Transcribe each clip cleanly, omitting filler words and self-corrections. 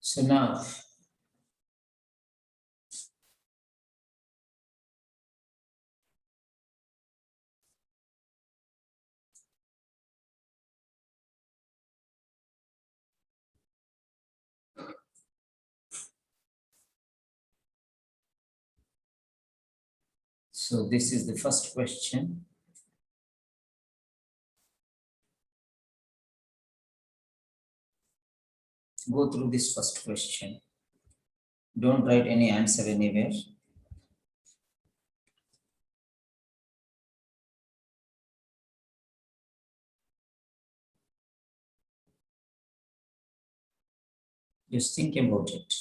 So now, so this is the first question. Go through this first question. Don't write any answer anywhere. Just think about it.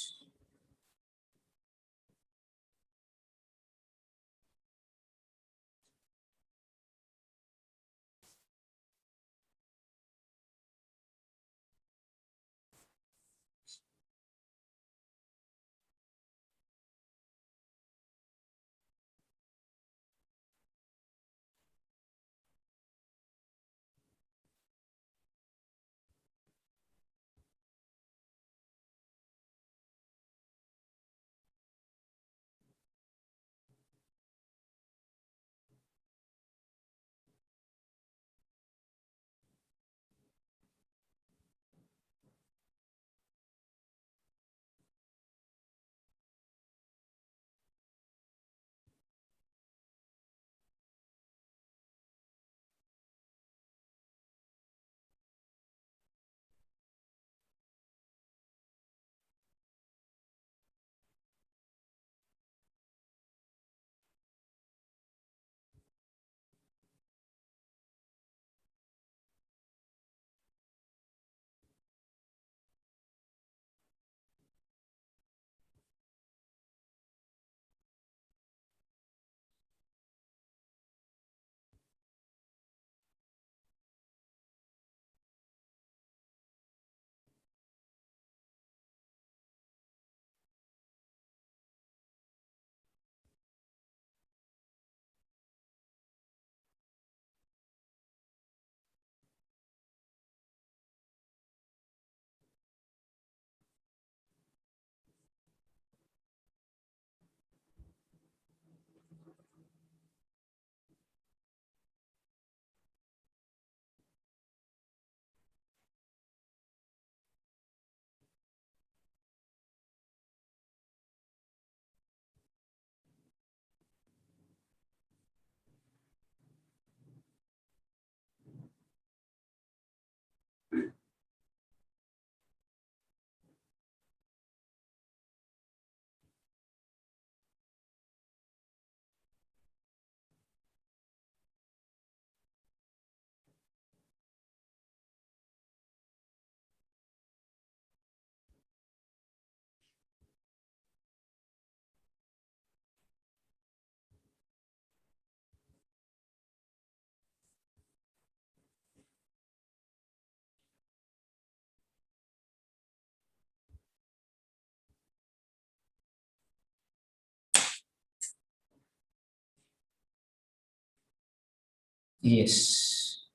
Yes.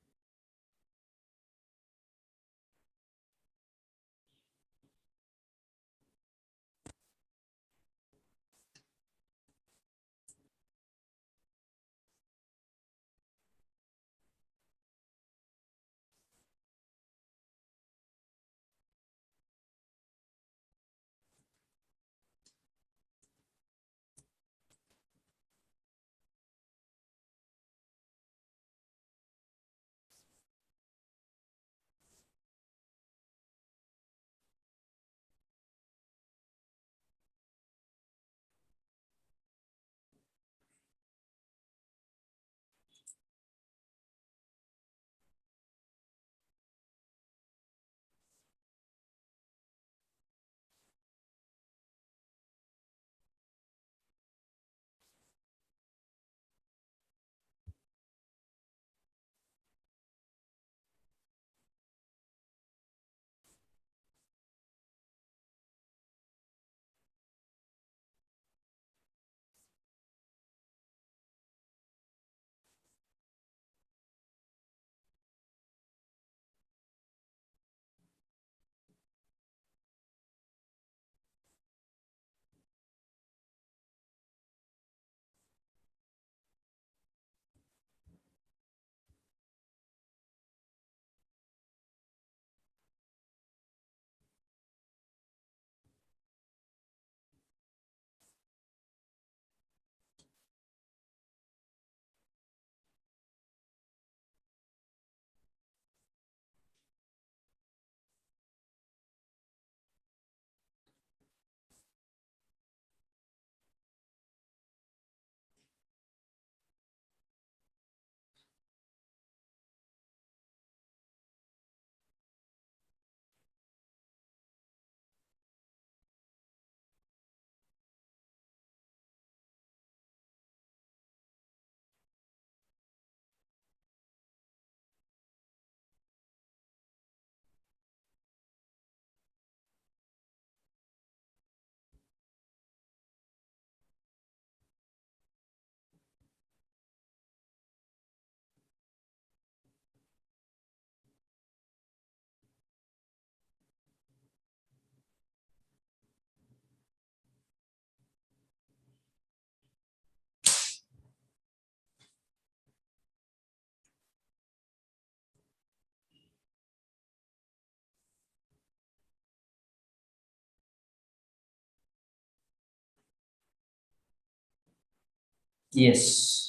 Yes.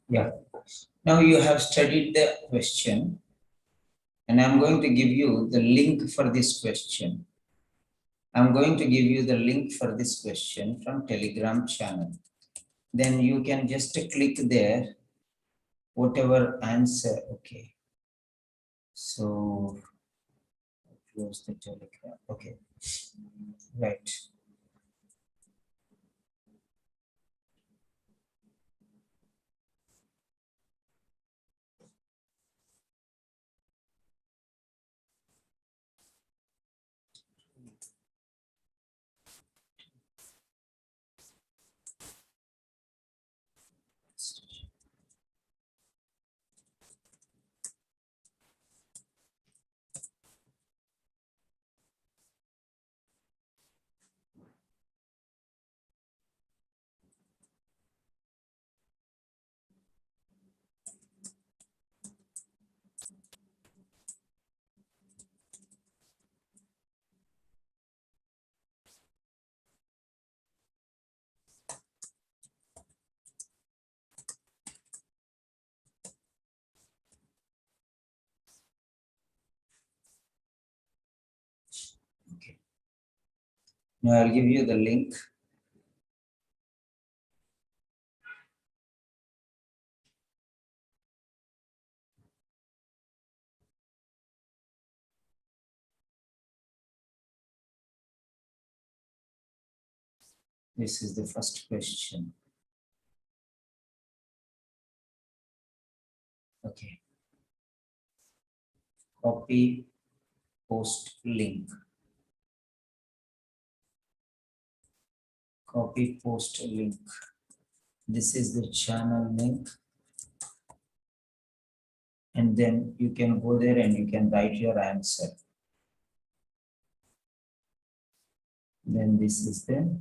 Yeah. Now you have studied the question, and I'm going to give you the link for this question. I'm going to give you the link for this question from Telegram channel. Then you can just click there, whatever answer. Okay. So close the Telegram. Okay. Right. Okay. Now I'll give you the link. This is the first question. Okay. Copy, post link. Copy, post link. This is the channel link. And then you can go there and you can write your answer. Then this is the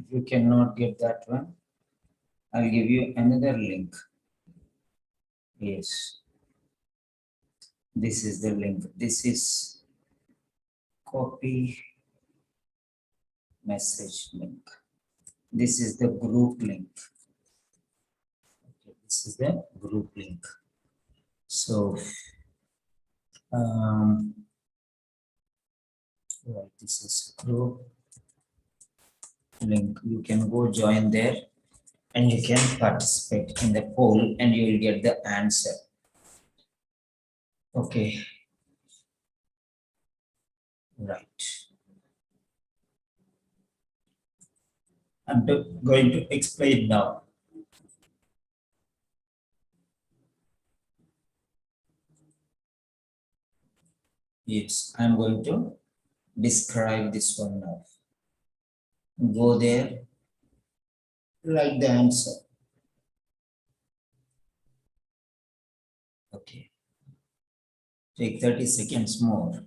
if you cannot get that one, I'll give you another link. Yes. This is the link. This is copy message link. This is the group link. Okay, this is the group link. So, right, this is group link. You can go join there and you can participate in the poll and you will get the answer. Okay. Right. I'm going to explain now. Yes, I'm going to describe this one now. Go there, write the answer. Okay. Take 30 seconds more.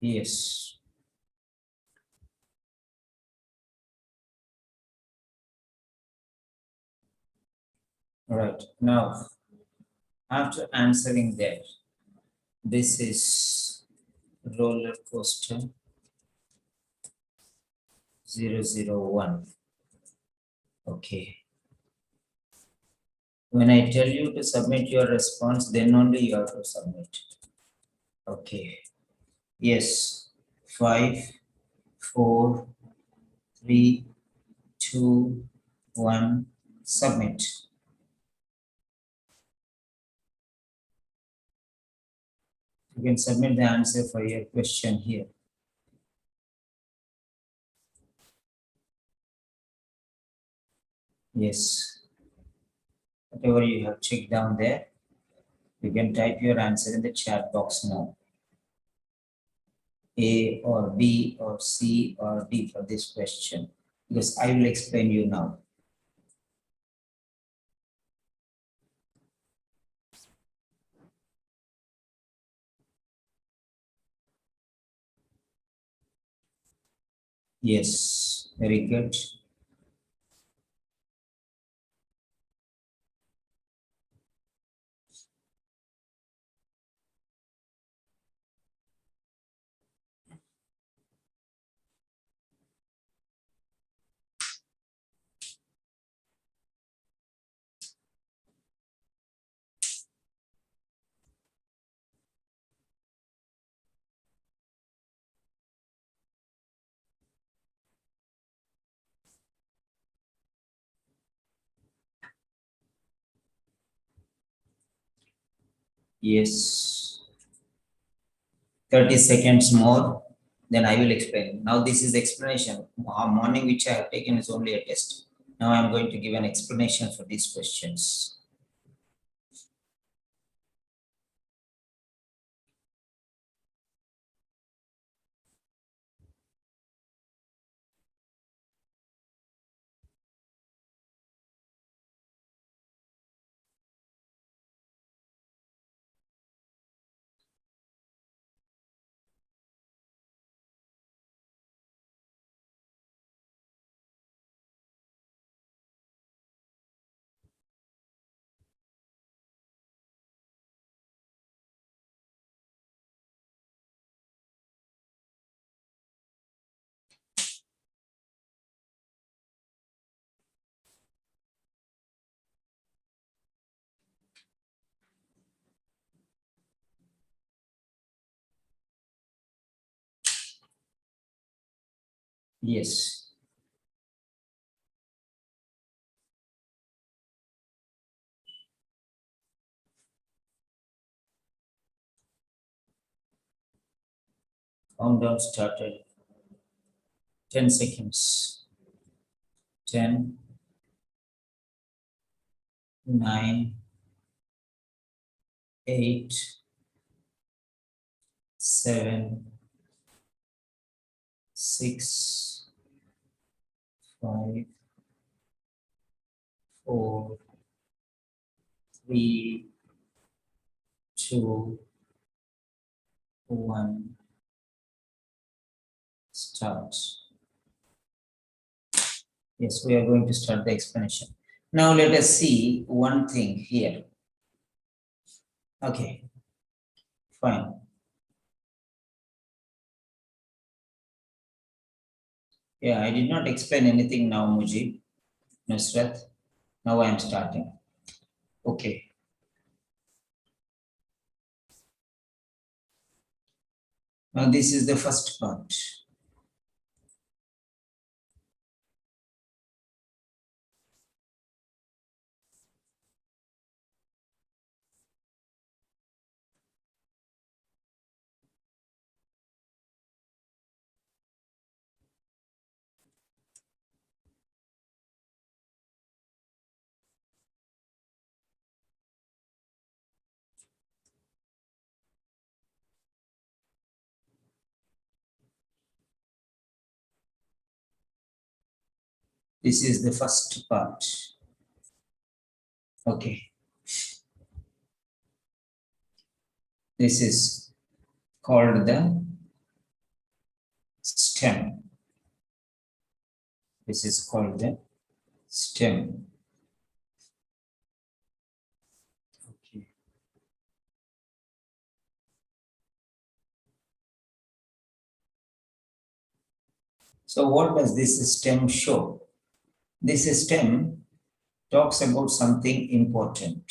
Yes. Right. Now, after answering that, this is roller coaster 001. Okay. When I tell you to submit your response, then only you have to submit. Okay. Yes. 5, 4, 3, 2, 1. Submit. You can submit the answer for your question here. Yes. Whatever you have checked down there, you can type your answer in the chat box now. A or B or C or D for this question, because I will explain you now. Yes, very good. Yes, 30 seconds more, then I will explain. Now this is explanation. Morning which I have taken is only a test. Now I'm going to give an explanation for these questions. Yes, countdown started. 10 seconds. 10, 9, 8, 7, 6, 5, 4, 3, 2, 1. Start. Yes, we are going to start the explanation. Now let us see one thing here. Okay, fine. Yeah, I did not explain anything now, Mujib, Nusrat. Now I am starting. Okay. Now this is the first part. This is the first part. Okay. This is called the stem. This is called the stem. Okay. So what does this stem show? This stem talks about something important.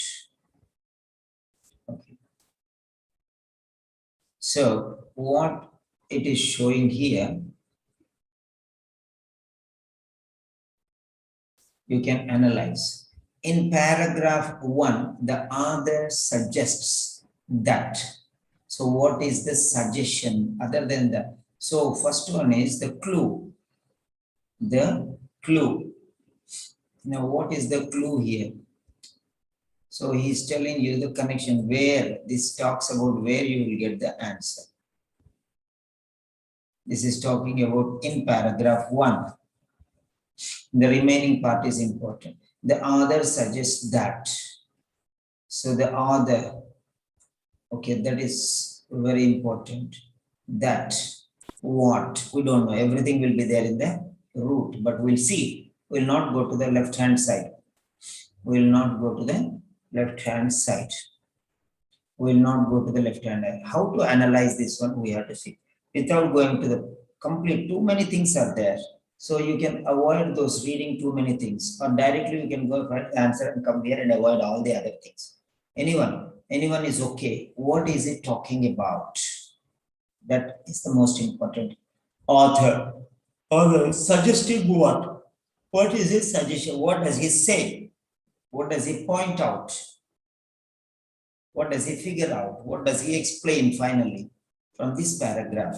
Okay. So what it is showing here, you can analyze. In paragraph 1, the author suggests that. So what is the suggestion other than that? So first one is the clue. The clue. Now what is the clue here? So he's telling you the connection where this talks about where you will get the answer. This is talking about in paragraph 1. The remaining part is important. The author suggests that. So the author, okay, that is very important. That, what, we don't know. Everything will be there in the root, but we'll see. We'll not go to the left-hand side. We'll not go to the left-hand side. Will not go to the left-hand side. How to analyze this one, we have to see. Without going to the complete, too many things are there. So you can avoid those reading too many things, or directly you can go for the answer and come here and avoid all the other things. Anyone is okay. What is it talking about? That is the most important. Author suggesting what? What is his suggestion? What does he say? What does he point out? What does he figure out? What does he explain finally from this paragraph?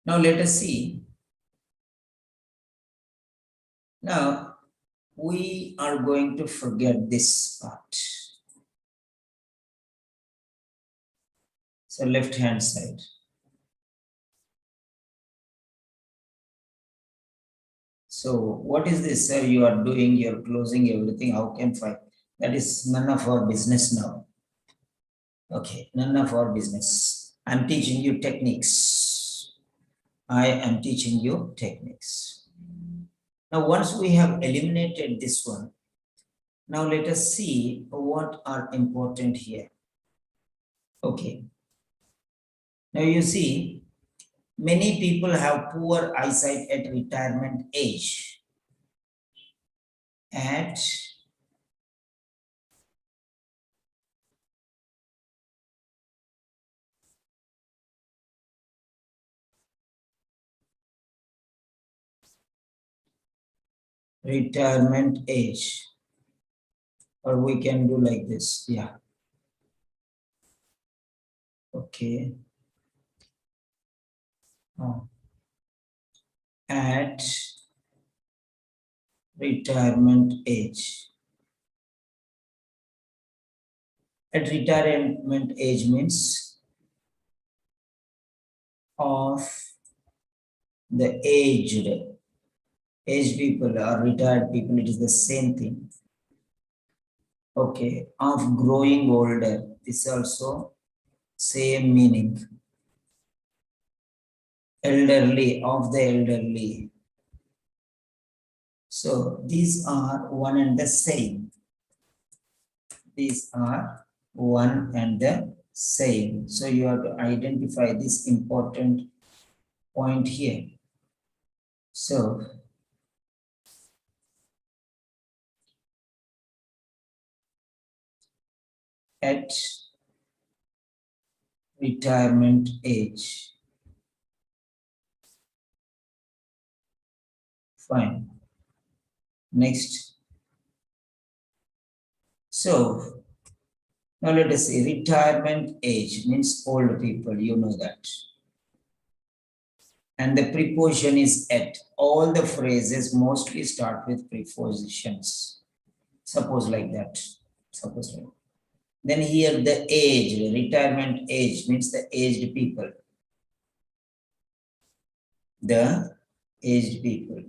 Now let us see. Now we are going to forget this part. So left hand side. So what is this, sir? You are doing, you're closing everything. How can find? That is none of our business now. Okay, none of our business. I'm teaching you techniques. I am teaching you techniques. Now, once we have eliminated this one, now let us see what are important here. Okay. Now you see, many people have poor eyesight at retirement age. At retirement age, or we can do like this, yeah. Okay. At retirement age. At retirement age means of the aged people or retired people, it is the same thing. Okay, of growing older, this also same meaning. Elderly, of the elderly. So these are one and the same. These are one and the same. So you have to identify this important point here. So at retirement age. Fine. Next. So now let us see, retirement age means old people, you know that. And the preposition is at. All the phrases mostly start with prepositions. Suppose like that. Suppose like that. Then here the age, retirement age means the aged people. The aged people.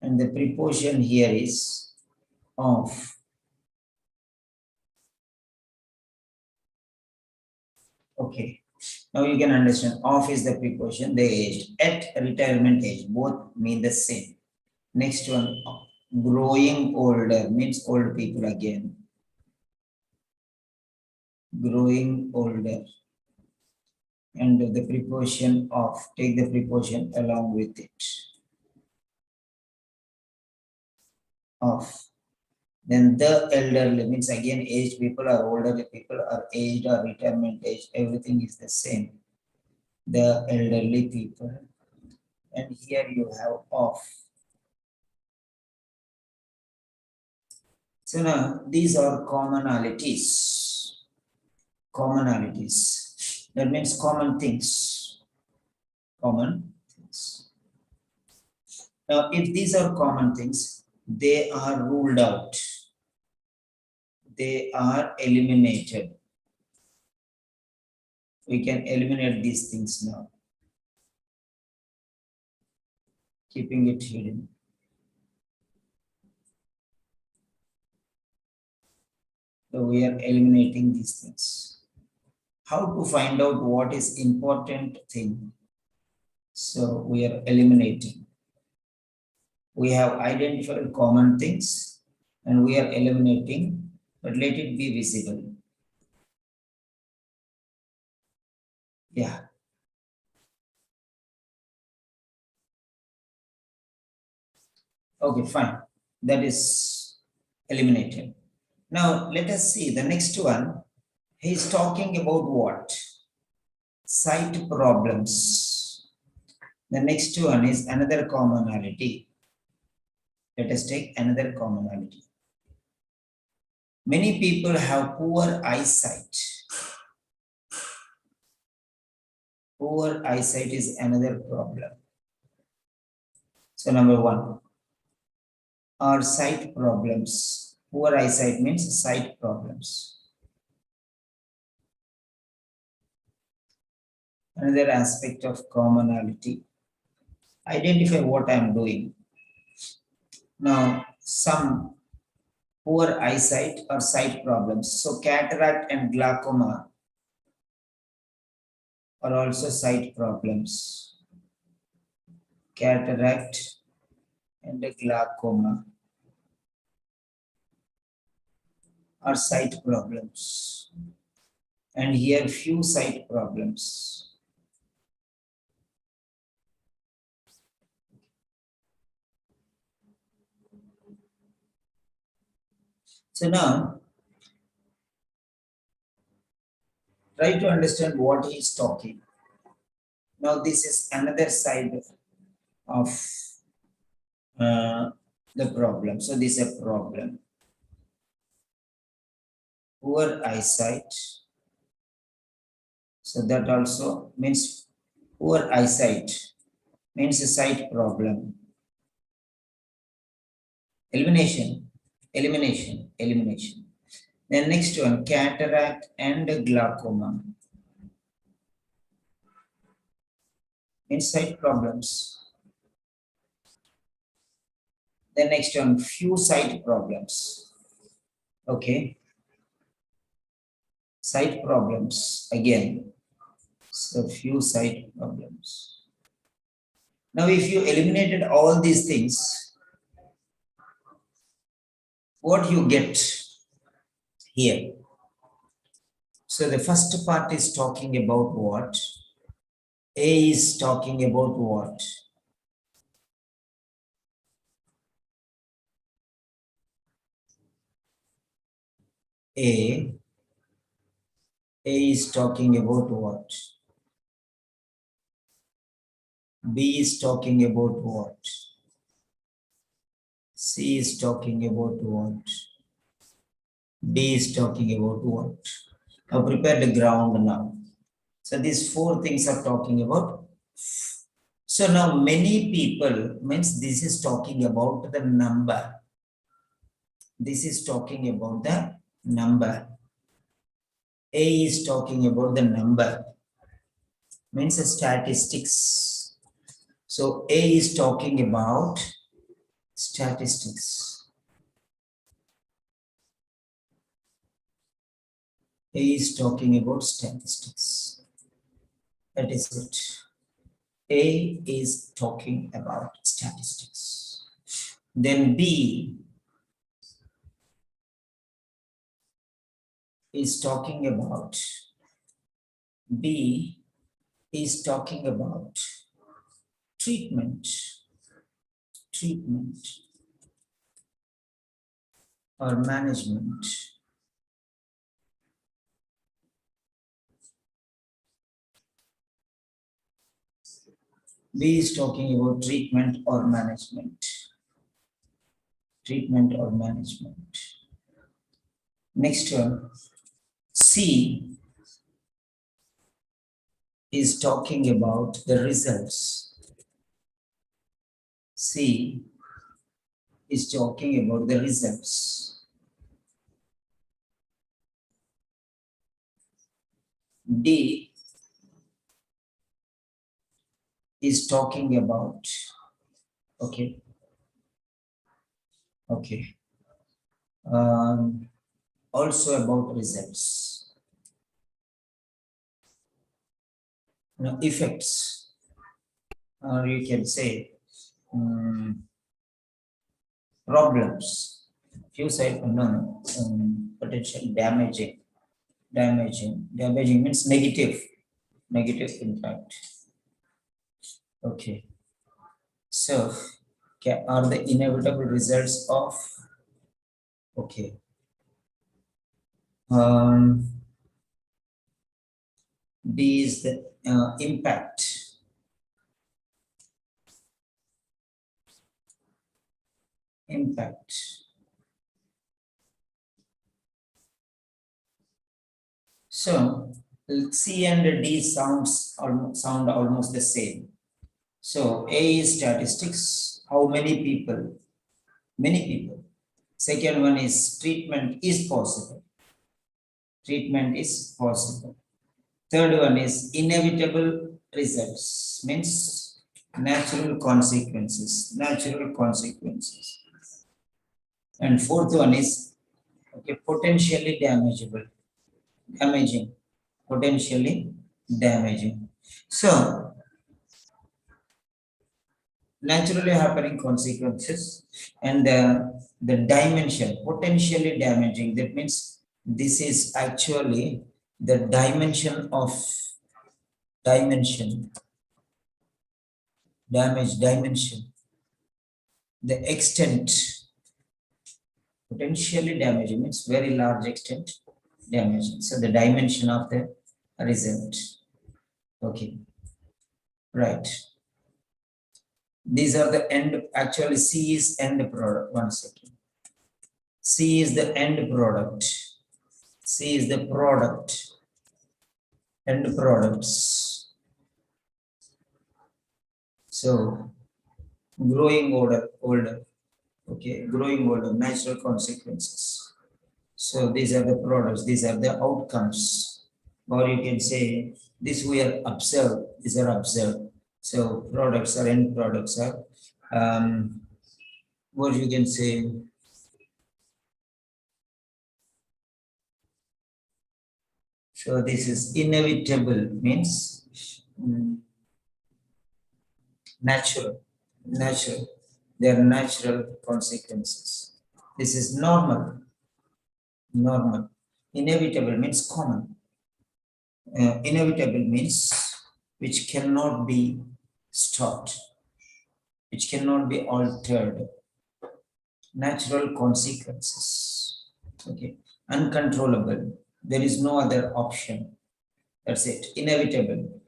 And the preposition here is of. Okay. Now you can understand of is the preposition, they aged. At retirement age, both mean the same. Next one, growing older means old people again. Growing older. And the preposition of, take the preposition along with it. Of. Then the elderly means again aged people or older people or aged or retirement age, everything is the same. The elderly people. And here you have of. So now these are commonalities. Commonalities. That means common things. Common things. Now, if these are common things, they are ruled out. They are eliminated. We can eliminate these things now, keeping it hidden. So we are eliminating these things. How to find out what is important thing? So we are eliminating. We have identified common things and we are eliminating, but let it be visible. Yeah. Okay, fine. That is eliminated. Now let us see the next one. He's talking about what? Sight problems. The next one is another commonality. Let us take another commonality. Many people have poor eyesight. Poor eyesight is another problem. So number one, are sight problems. Poor eyesight means sight problems. Another aspect of commonality. Identify what I am doing. Now, some poor eyesight or sight problems. So cataract and glaucoma are also sight problems. Cataract and glaucoma are sight problems. And here few sight problems. So now, try to understand what he is talking. Now this is another side of the problem. So this is a problem. Poor eyesight. So that also means poor eyesight means a sight problem. Elimination, elimination, elimination. Then next one, cataract and glaucoma. Means sight problems. Then next one, few sight problems. Okay. Sight problems again. So few sight problems. Now if you eliminated all these things, what you get here? So the first part is talking about what? A is talking about what? A is talking about what? B is talking about what? C is talking about what? D is talking about what? Now prepare the ground now. So these four things are talking about. So now many people means this is talking about the number. This is talking about the number. A is talking about the number. Means statistics. So A is talking about statistics. A is talking about statistics. That is it. A is talking about statistics. Then B is talking about treatment or management. B is talking about treatment or management. Next one, C is talking about the results. C is talking about the results. D is talking about, okay. Also about results. Now, effects, or you can say problems. Few say potential damaging means negative impact. Okay. So, are the inevitable results of, okay. D is the impact. So C and D sound almost the same. So A is statistics. How many people? Many people. Second one is treatment is possible. Third one is inevitable results, means natural consequences. And fourth one is, okay, potentially damaging. So naturally happening consequences and the dimension potentially damaging, that means this is actually the dimension, the extent. Potentially damaging means very large extent damaging, so the dimension of the result. Okay, right. These are the end, actually C is end product. One second. C is the end product. End products. So growing older. Okay, growing older, natural consequences. So these are the products, these are the outcomes. Or you can say this we are observed, these are observed. So products or end products are what you can say, so this is inevitable means natural. They are natural consequences. This is normal. Inevitable means common. Inevitable means which cannot be stopped, which cannot be altered. Natural consequences. Okay, uncontrollable. There is no other option. That's it. Inevitable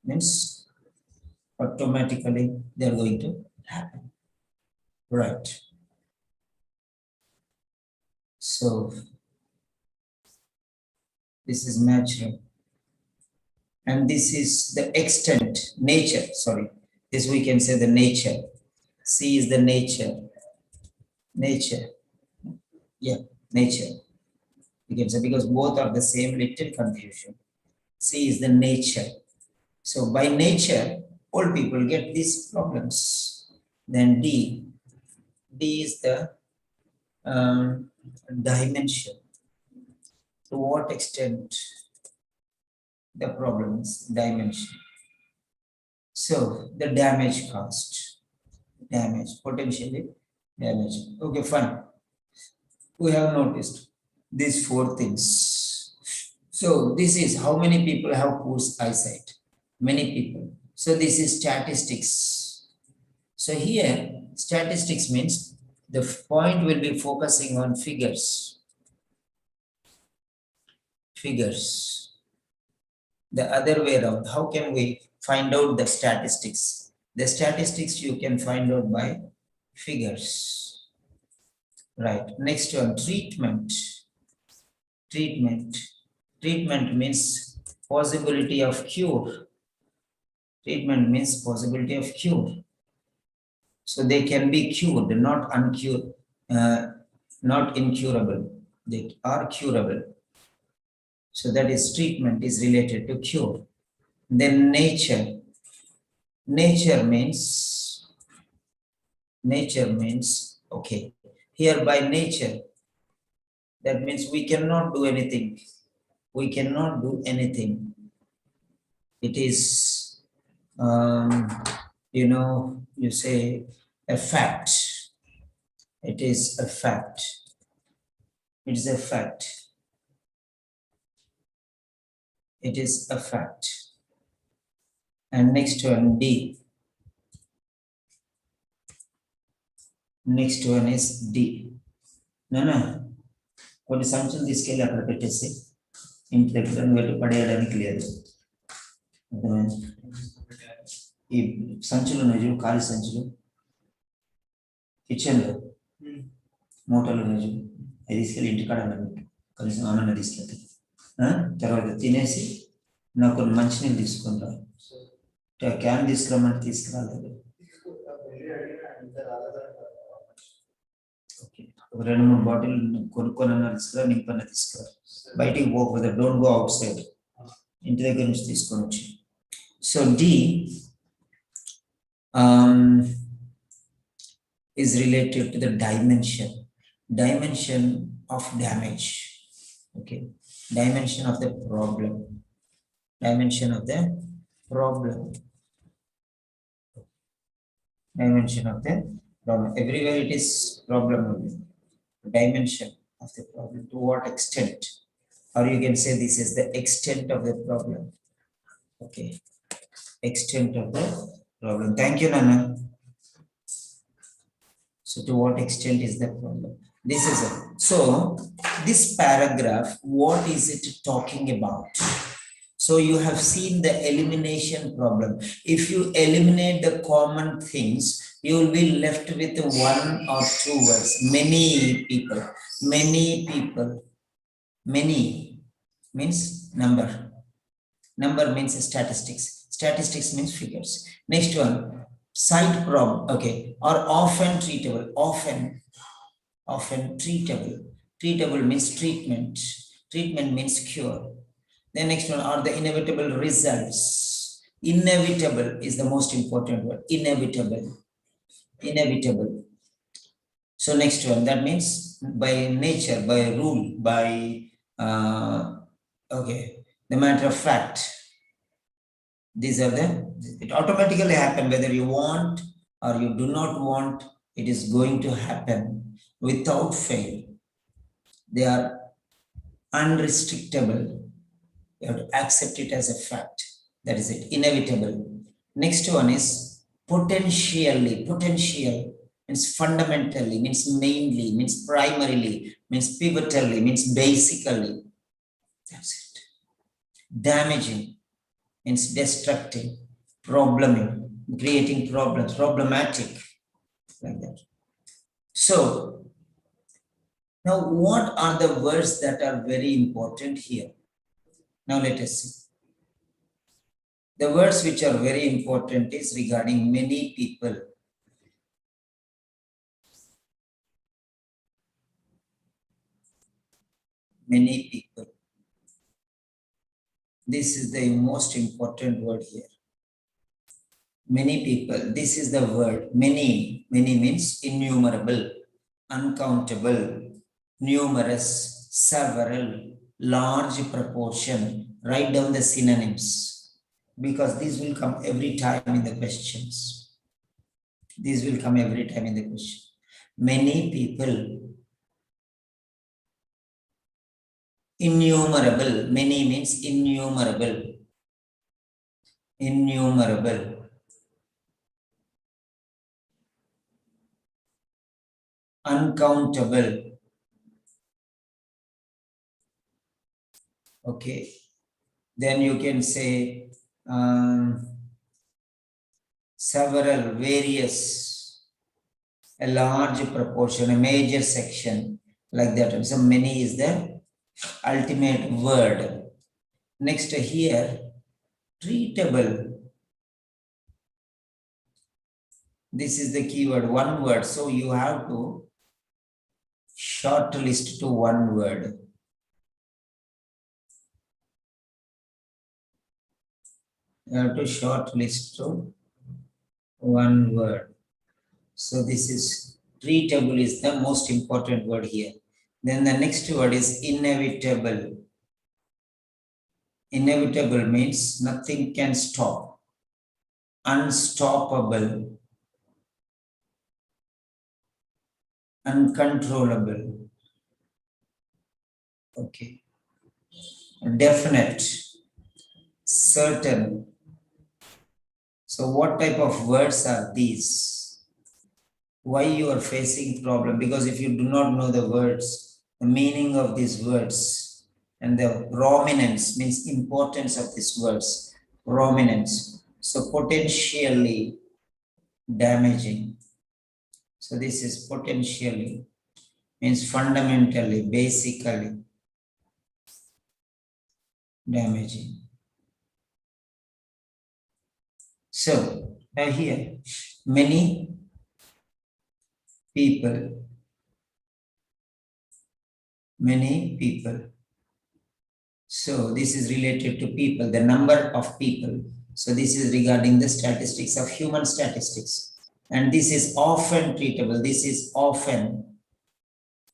means automatically they are going to happen. Right. So this is natural. And this is the extent, nature, sorry. This we can say the nature. C is the nature. Yeah, nature. You can say because both are the same, little confusion. C is the nature. So by nature, all people get these problems. Then D is the dimension. To what extent the problem is dimension. So the damage caused, potentially damage. Okay, fine. We have noticed these four things. So this is how many people have poor eyesight. Many people. So this is statistics. So here statistics means the point will be focusing on figures. Figures. The other way around. How can we find out the statistics? The statistics you can find out by figures. Right. Next one, treatment. Treatment. Treatment means possibility of cure. Treatment means possibility of cure. So they can be cured, not uncurable, not incurable. They are curable. So that is treatment is related to cure. Then nature. Nature means, okay, here by nature, that means we cannot do anything. We cannot do anything. It is, you say a fact. It is a fact. It is a fact. It is a fact. And next one, D. Next one is D. No. కొన్ని సంచులు తీసుకెళ్ళి అక్కడ పెట్టేసి ఇంటి దగ్గర వెళ్ళి పడేయడానికి లేదు. ఈ సంచులు ఉన్నాయి చూడు, ఖాళీ సంచులు కిచెన్లో మూటలు ఉన్నాయి చూడు, అది తీసుకెళ్ళి ఇంటికాడ కనీసం ఆనంద తీసుకెళ్తాయి. తర్వాత తినేసి నాకు కొన్ని మంచినీళ్ళు తీసుకుంటా. క్యాన్ తీసుకురమ్మంటే తీసుకురాలేదు. ఓకే, 2-3 బాటిల్ కొనుక్కొని తీసుకురా, నింపన్న తీసుకురా. బయటికి పోకపోతే డోంట్ గో అవుట్ సైడ్, ఇంటి దగ్గర నుంచి తీసుకొని వచ్చి. So the is related to the dimension of damage. Okay, dimension of the problem. Dimension of the problem. Dimension of the problem. Everywhere it is problem only. Dimension of the problem. To what extent? Or you can say this is the extent of the problem. Okay, extent of the problem. Thank you, Nana. So to what extent is the problem? This is it. So this paragraph, what is it talking about? So you have seen the elimination problem. If you eliminate the common things, you will be left with 1 or 2 words. Many people. Many means number. Number means statistics. Statistics means figures. Next one, sight problem. Okay, or often treatable. Often treatable. Treatable means treatment. Treatment means cure. The next one are the inevitable results. Inevitable is the most important word. Inevitable. So next one, that means by nature, by rule, by the matter of fact. These are it automatically happen whether you want or you do not want. It is going to happen without fail. They are unrestrictable. You have to accept it as a fact. That is it, inevitable. Next one is potentially. Potential means fundamentally, means mainly, means primarily, means pivotally, means basically. That's it. Damaging means destructive, probleming, creating problems, problematic, like that. So now what are the words that are very important here? Now let us see. The words which are very important is regarding many people. Many people. This is the most important word here. Many people. This is the word. Many. Many means innumerable, uncountable, numerous, several, large proportion, write down the synonyms because these will come every time in the questions. These will come every time in the question. Many people, innumerable, many means innumerable, innumerable, uncountable, okay. Then you can say several, various, a large proportion, a major section, like that. So many is the ultimate word. Next here, treatable. This is the keyword, one word. So you have to short list to one word. You have to short list to one word. So this is treatable is the most important word here. Then the next word is inevitable. Inevitable means nothing can stop. Unstoppable. Uncontrollable. Okay. Definite. Certain. So what type of words are these? Why you are facing problem? Because if you do not know the words, the meaning of these words, and the prominence means importance of these words, prominence. So potentially damaging. So this is potentially means fundamentally, basically damaging. So now here, many people, many people. So this is related to people, the number of people. So this is regarding the statistics of human statistics. And this is often treatable. This is often.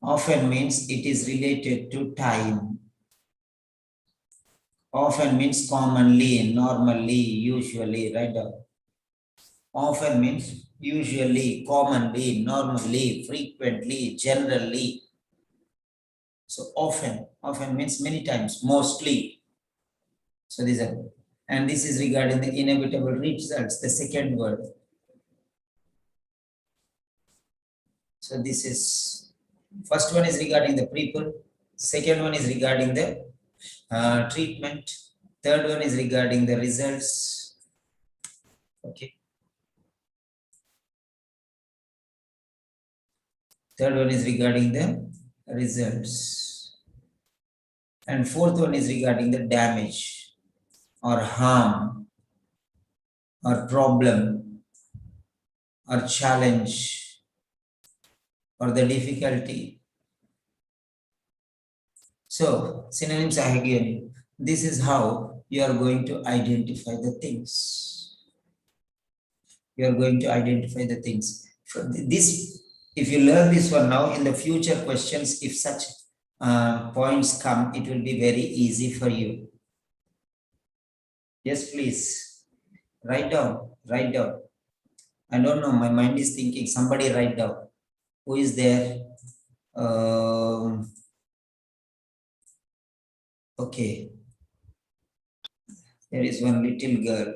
Often means it is related to time. Often means commonly, normally, usually, right? Often means usually, commonly, normally, frequently, generally. So often means many times, mostly. So these are, and this is regarding the inevitable results, the second word. So this is, first one is regarding the people, second one is regarding the treatment, third one is regarding the results. Okay. Third one is regarding the results. And fourth one is regarding the damage or harm or problem or challenge or the difficulty. So synonyms I have given you. This is how you are going to identify the things. You are going to identify the things. For this, if you learn this one now, in the future questions, if such points come, it will be very easy for you. Yes, please. Write down, write down. I don't know, my mind is thinking, somebody write down. Who is there? Okay. There is one little girl.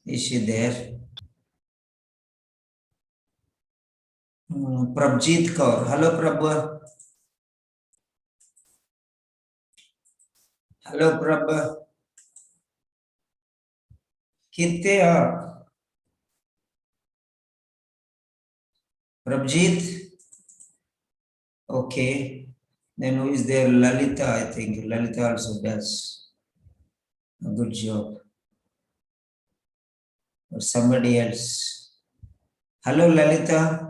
Is she there? Prabjit Kaur. Hello, Prabha. Hello, Prabha. कितने आप? Prabjit? Okay. Then who is there? Lalita, I think. Lalita also does a good job. Or somebody else. Hello, Lalita.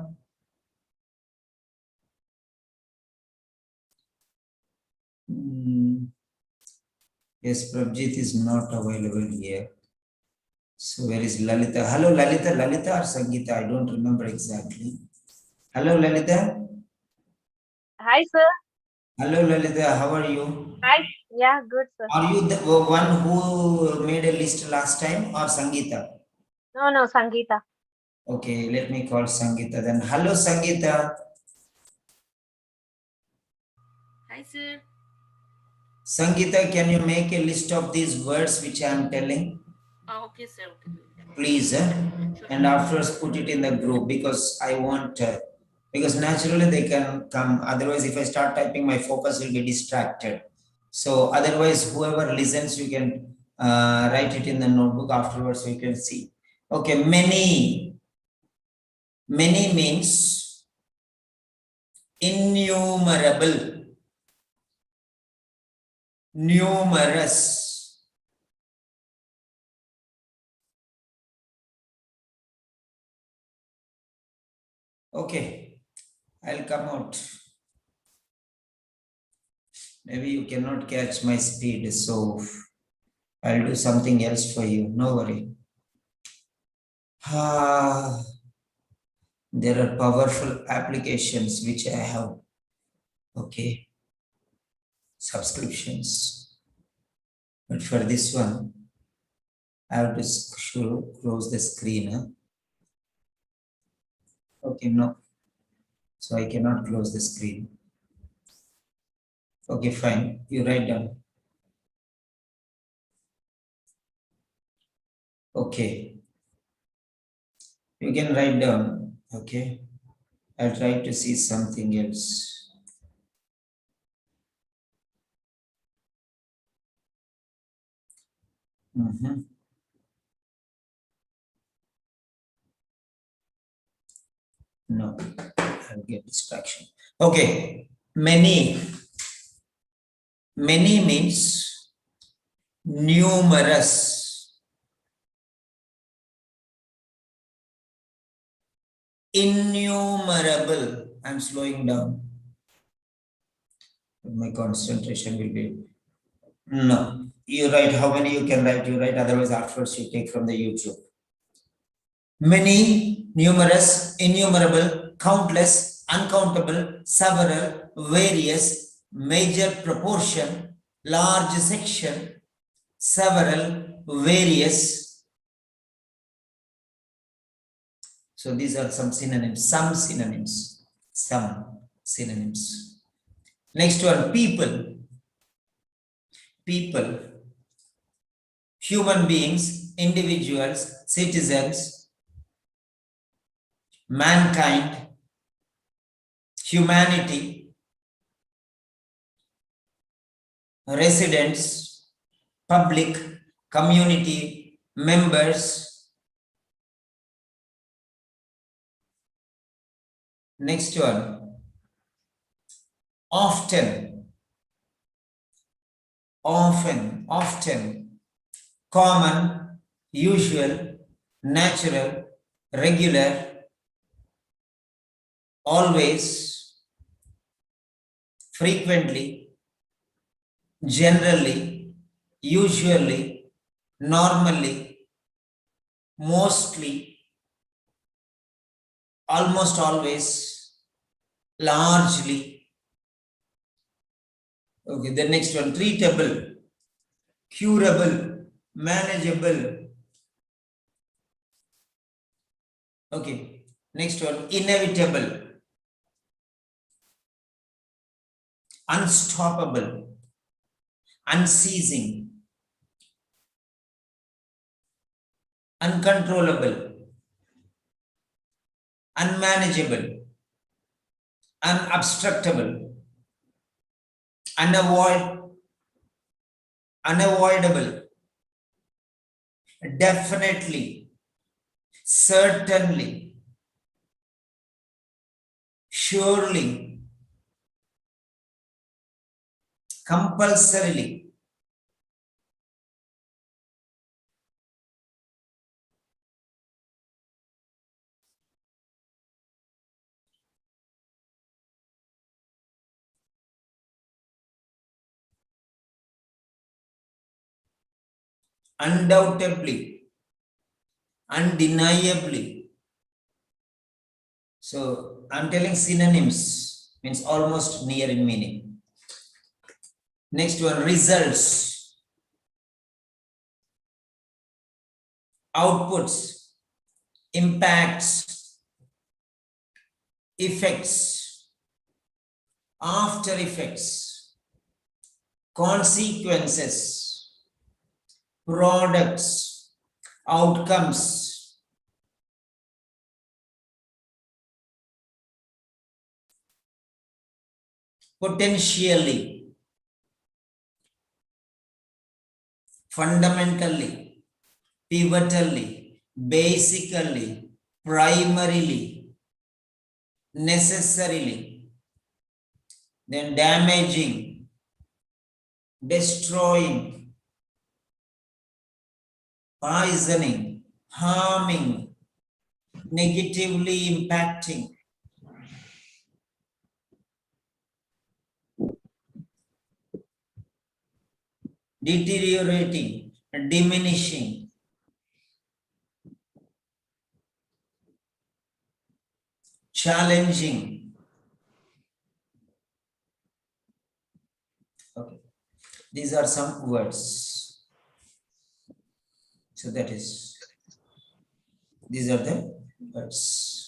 Yes, Prabjit is not available here. So where is Lalita? Hello, Lalita. Lalita or Sangeeta? I don't remember exactly. Hello, Lalita. Hi, sir. Hello Lalita, how are you? Hi. Yeah, good, sir. Are you the one who made a list last time or Sangeeta? No, no, Sangeeta. Okay, let me call Sangeeta then. Hello Sangeeta. Hi, sir. Sangeeta, can you make a list of these words which I am telling? Okay, sir. Okay. Please, Sure. and afterwards put it in the group because I want, because naturally they can come. Otherwise, if I start typing, my focus will be distracted. So otherwise, whoever listens, you can write it in the notebook afterwards so you can see. Okay, many. Many means innumerable, numerous. Okay, I'll come out. Maybe you cannot catch my speed, so I'll do something else for you. No worry. Ah, there are powerful applications which I have. Okay, subscriptions. But for this one, I have to close the screen. Huh? Okay, no. So I cannot close the screen. Okay, fine. You write down. Okay, you can write down. Okay, I'll try to see something else. Mhm. No, I'll get distraction. Okay, many. Many means numerous. Innumerable. I'm slowing down. My concentration will be. No, you write how many you can write, you write, otherwise, afterwards, you take from the YouTube. Many, numerous, innumerable, countless, uncountable, several, various, major proportion, large section, several, various. So these are some synonyms, some synonyms, some synonyms. Next one, people. People, human beings, individuals, citizens, mankind, humanity, residents, public, community, members. Next one, often, often, common, usual, natural, regular, always, frequently, generally, usually, normally, mostly, almost always, largely. Okay, the next one, treatable, curable, manageable. Okay, next one, inevitable, unstoppable, unceasing, uncontrollable, unmanageable, unobstructable, unavoidable, definitely, certainly, surely, compulsorily, undoubtedly, undeniably. So I'm telling synonyms means almost near in meaning. Next one, results, outputs, impacts, effects, after effects, consequences, products, outcomes, potentially, fundamentally, pivotally, basically, primarily, necessarily, then damaging, destroying, poisoning, harming, negatively impacting, deteriorating, diminishing, challenging. Okay, these are some words. So that is, these are the words.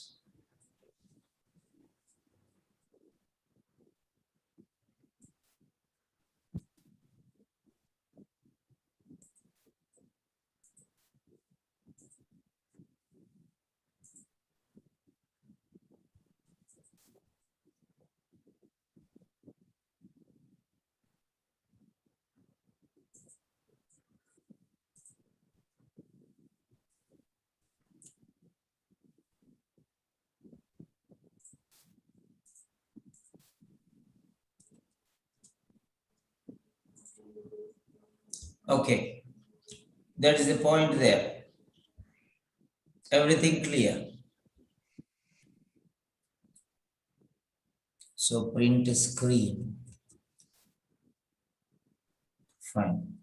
Okay, that is the point there. Everything clear. So print screen. Fine.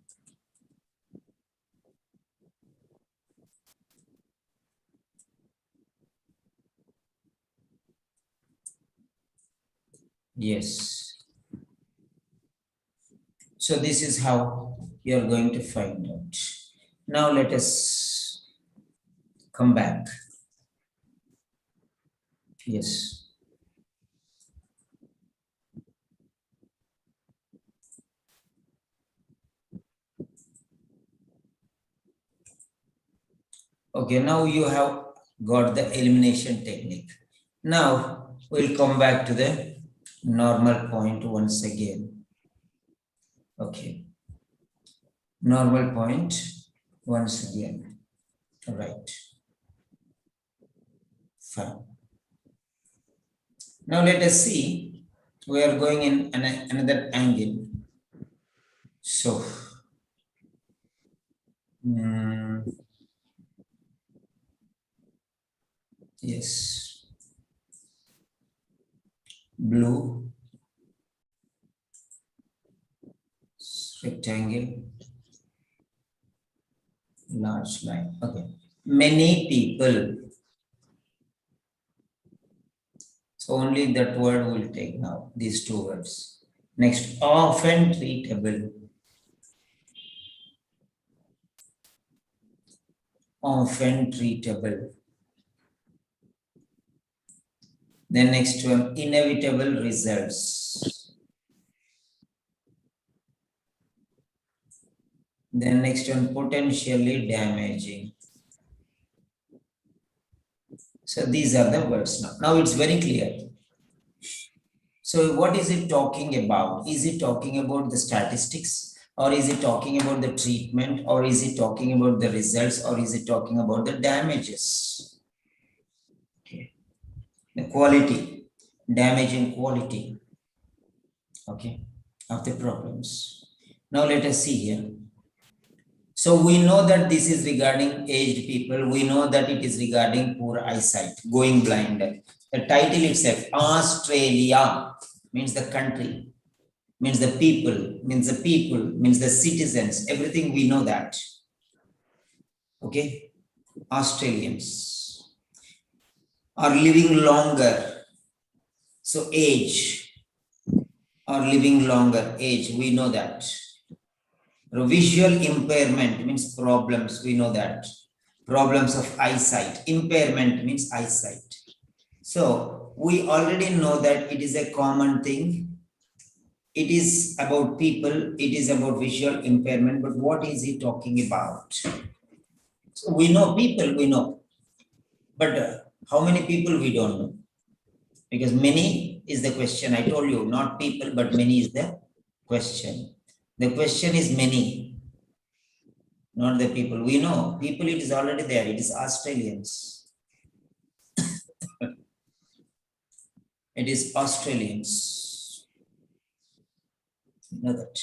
Yes. So this is how you are going to find out. Now let us come back. Yes. Okay, now you have got the elimination technique. Now we'll come back to the normal point once again. Okay. Normal point once again. Right. Fine. Now let us see. We are going in another angle. So, yes, blue, rectangle, large line. Okay, many people. So only that word will take now, these two words. Next, often treatable. Often treatable. Then next one, inevitable results. Then next one, potentially damaging. So these are the words now. Now it's very clear. So what is it talking about? Is it talking about the statistics, or is it talking about the treatment, or is it talking about the results, or is it talking about the damages? Okay. The quality, damage in quality, okay, of the problems. Now let us see here. So we know that this is regarding aged people. We know that it is regarding poor eyesight, going blind. The title itself, Australia, means the country, means the people, means the citizens, everything we know that. Okay, Australians are living longer. So age, or living longer, age, we know that. Visual impairment means problems, we know that. Problems of eyesight, impairment means eyesight. So we already know that it is a common thing. It is about people, it is about visual impairment, but what is he talking about? So we know people, we know, but how many people we don't know? Because many is the question. I told you, not people, but many is the question. The question is many, not the people. We know people, it is already there. It is Australians. It is Australians. You know that.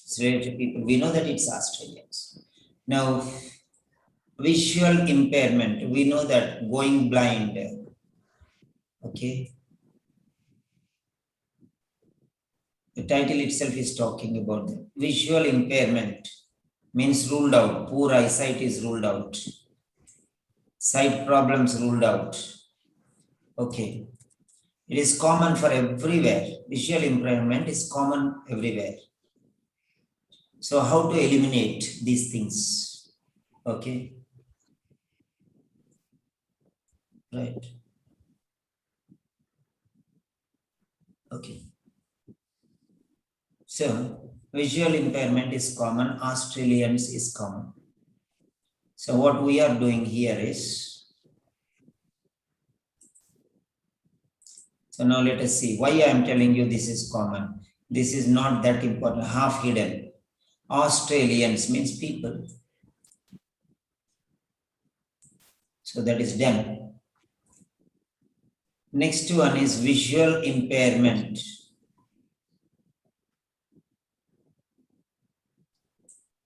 It's related to people. We know that it's Australians. Now, visual impairment. We know that going blind. Okay. The title itself is talking about the visual impairment. Means ruled out. Poor eyesight is ruled out. Sight problems ruled out. Okay. It is common for everywhere. Visual impairment is common everywhere. So how to eliminate these things? Okay. Right. Okay. So visual impairment is common. Australians is common. So what we are doing here is, so now let us see why I am telling you this is common. This is not that important, half hidden. Australians means people. So that is done. Next one is visual impairment.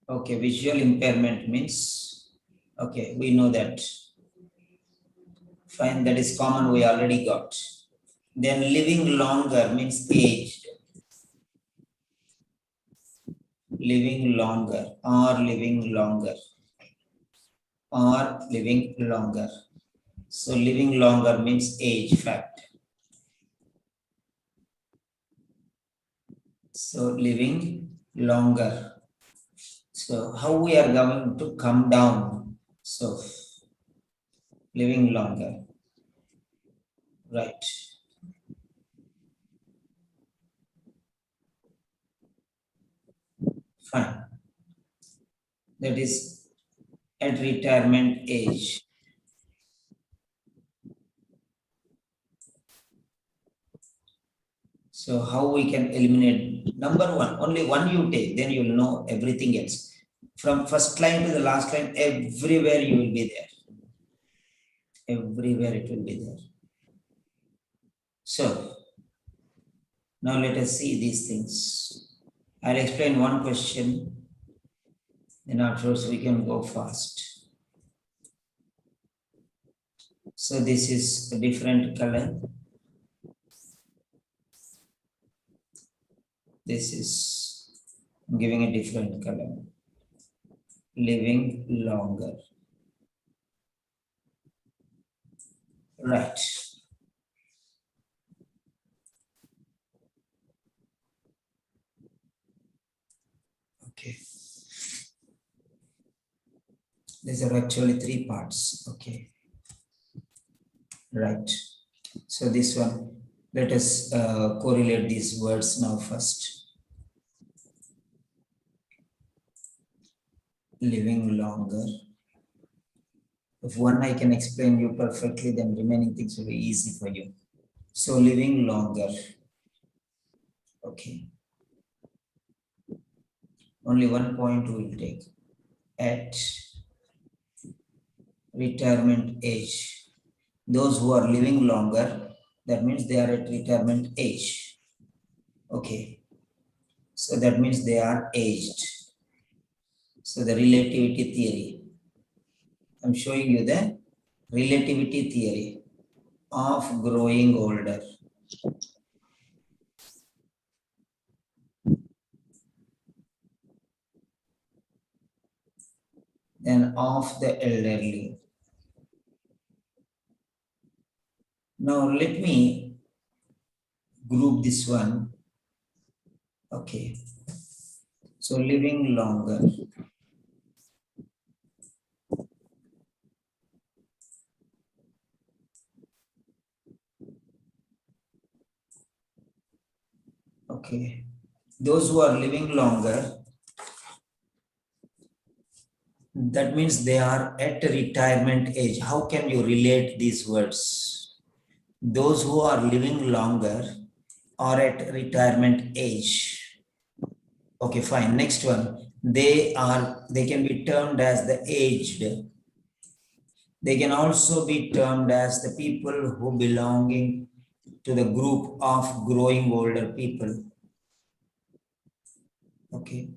Okay, visual impairment means, okay, we know that. Fine, that is common, we already got. Then living longer means aged. Living longer or living longer or living longer. So living longer means age fact. So living longer. So how we are going to come down? So living longer. Right. Fine. That is at retirement age. So how we can eliminate? Number one, only one you take, then you'll know everything else. From first line to the last line, everywhere you will be there. Everywhere it will be there. So now let us see these things. I'll explain one question, then afterwards we can go fast. So this is a different color. This is, I'm giving a different color. Living longer. Right. Okay. These are actually three parts. Okay. Right. So this one, let us correlate these words now first. Living longer. If one I can explain you perfectly, then remaining things will be easy for you. So living longer. Okay. Only one point we will take. At retirement age. Those who are living longer, that means they are at retirement age. Okay. So that means they are aged. So the relativity theory. I'm showing you the relativity theory of growing older. Then of the elderly. Now let me group this one. Okay. So living longer. Okay. Those who are living longer, that means they are at retirement age. How can you relate these words? Those who are living longer are at retirement age. Okay, fine. Next one. They can be termed as the aged. They can also be termed as the people who belonging to the group of growing older people. Okay.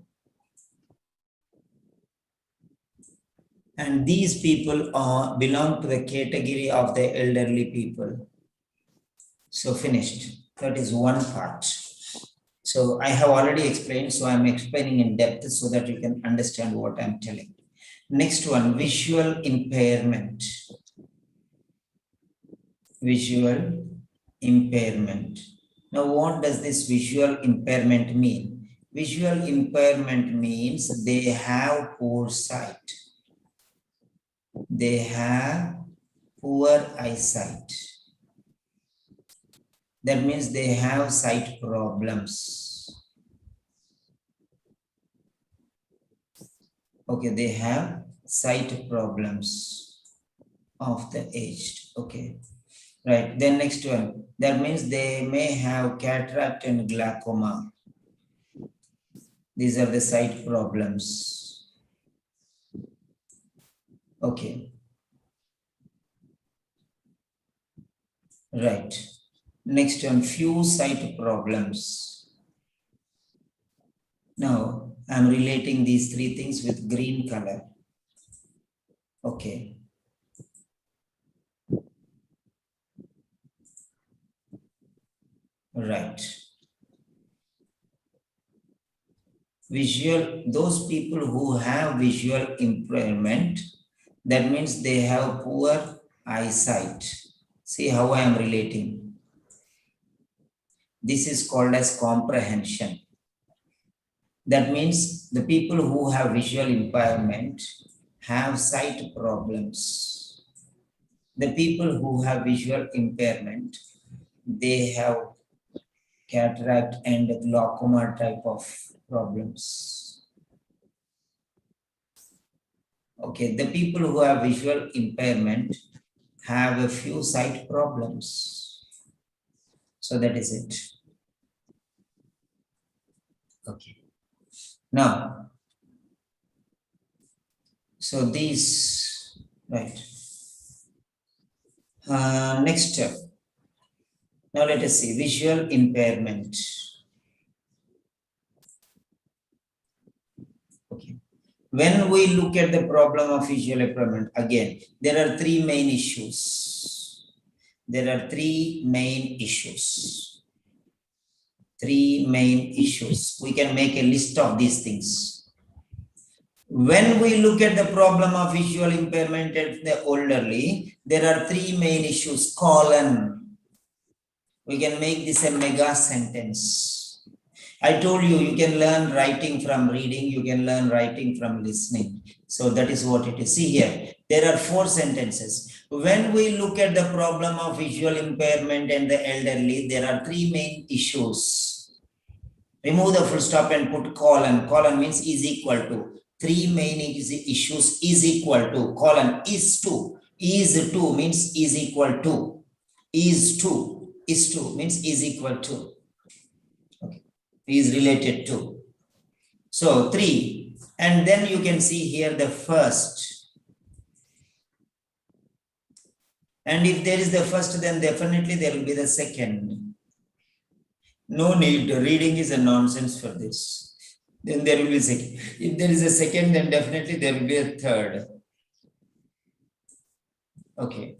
And these people belong to the category of the elderly people. So finished. That is one part. So I have already explained, so I'm explaining in depth so that you can understand what I'm telling. Next one, visual impairment. Visual impairment. Now, what does this visual impairment mean? Visual impairment means they have poor sight. They have poor eyesight. That means they have sight problems. Okay, they have sight problems of the aged. Okay, right. Then next one, that means they may have cataract and glaucoma. These are the sight problems. Okay, right. Next one, few sight problems. Now, I'm relating these three things with green color. Okay. Right. Those people who have visual impairment, that means they have poor eyesight. See how I am relating. This is called as comprehension. That means the people who have visual impairment have sight problems. The people who have visual impairment, they have cataract and glaucoma type of problems. Okay, the people who have visual impairment have a few sight problems. So that is it. Okay. Now, so these, right. Next step. Now let us see visual impairment. Okay. When we look at the problem of visual impairment, again, there are three main issues. There are three main issues. Three main issues. We can make a list of these things. When we look at the problem of visual impairment at the elderly, there are three main issues, colon. We can make this a mega sentence. I told you, you can learn writing from reading, you can learn writing from listening. So that is what it is. See here, there are four sentences. When we look at the problem of visual impairment and the elderly, there are three main issues. Remove the full stop and put colon. Colon means is equal to. Three main issues is equal to. Colon is to. Is to means is equal to. Is to. Is to means is equal to. Okay. Is related to. So three. And then you can see here the first. And if there is the first, then definitely there will be the second. No need. Reading is a nonsense for this. Then there will be a second. If there is a second, then definitely there will be a third. Okay.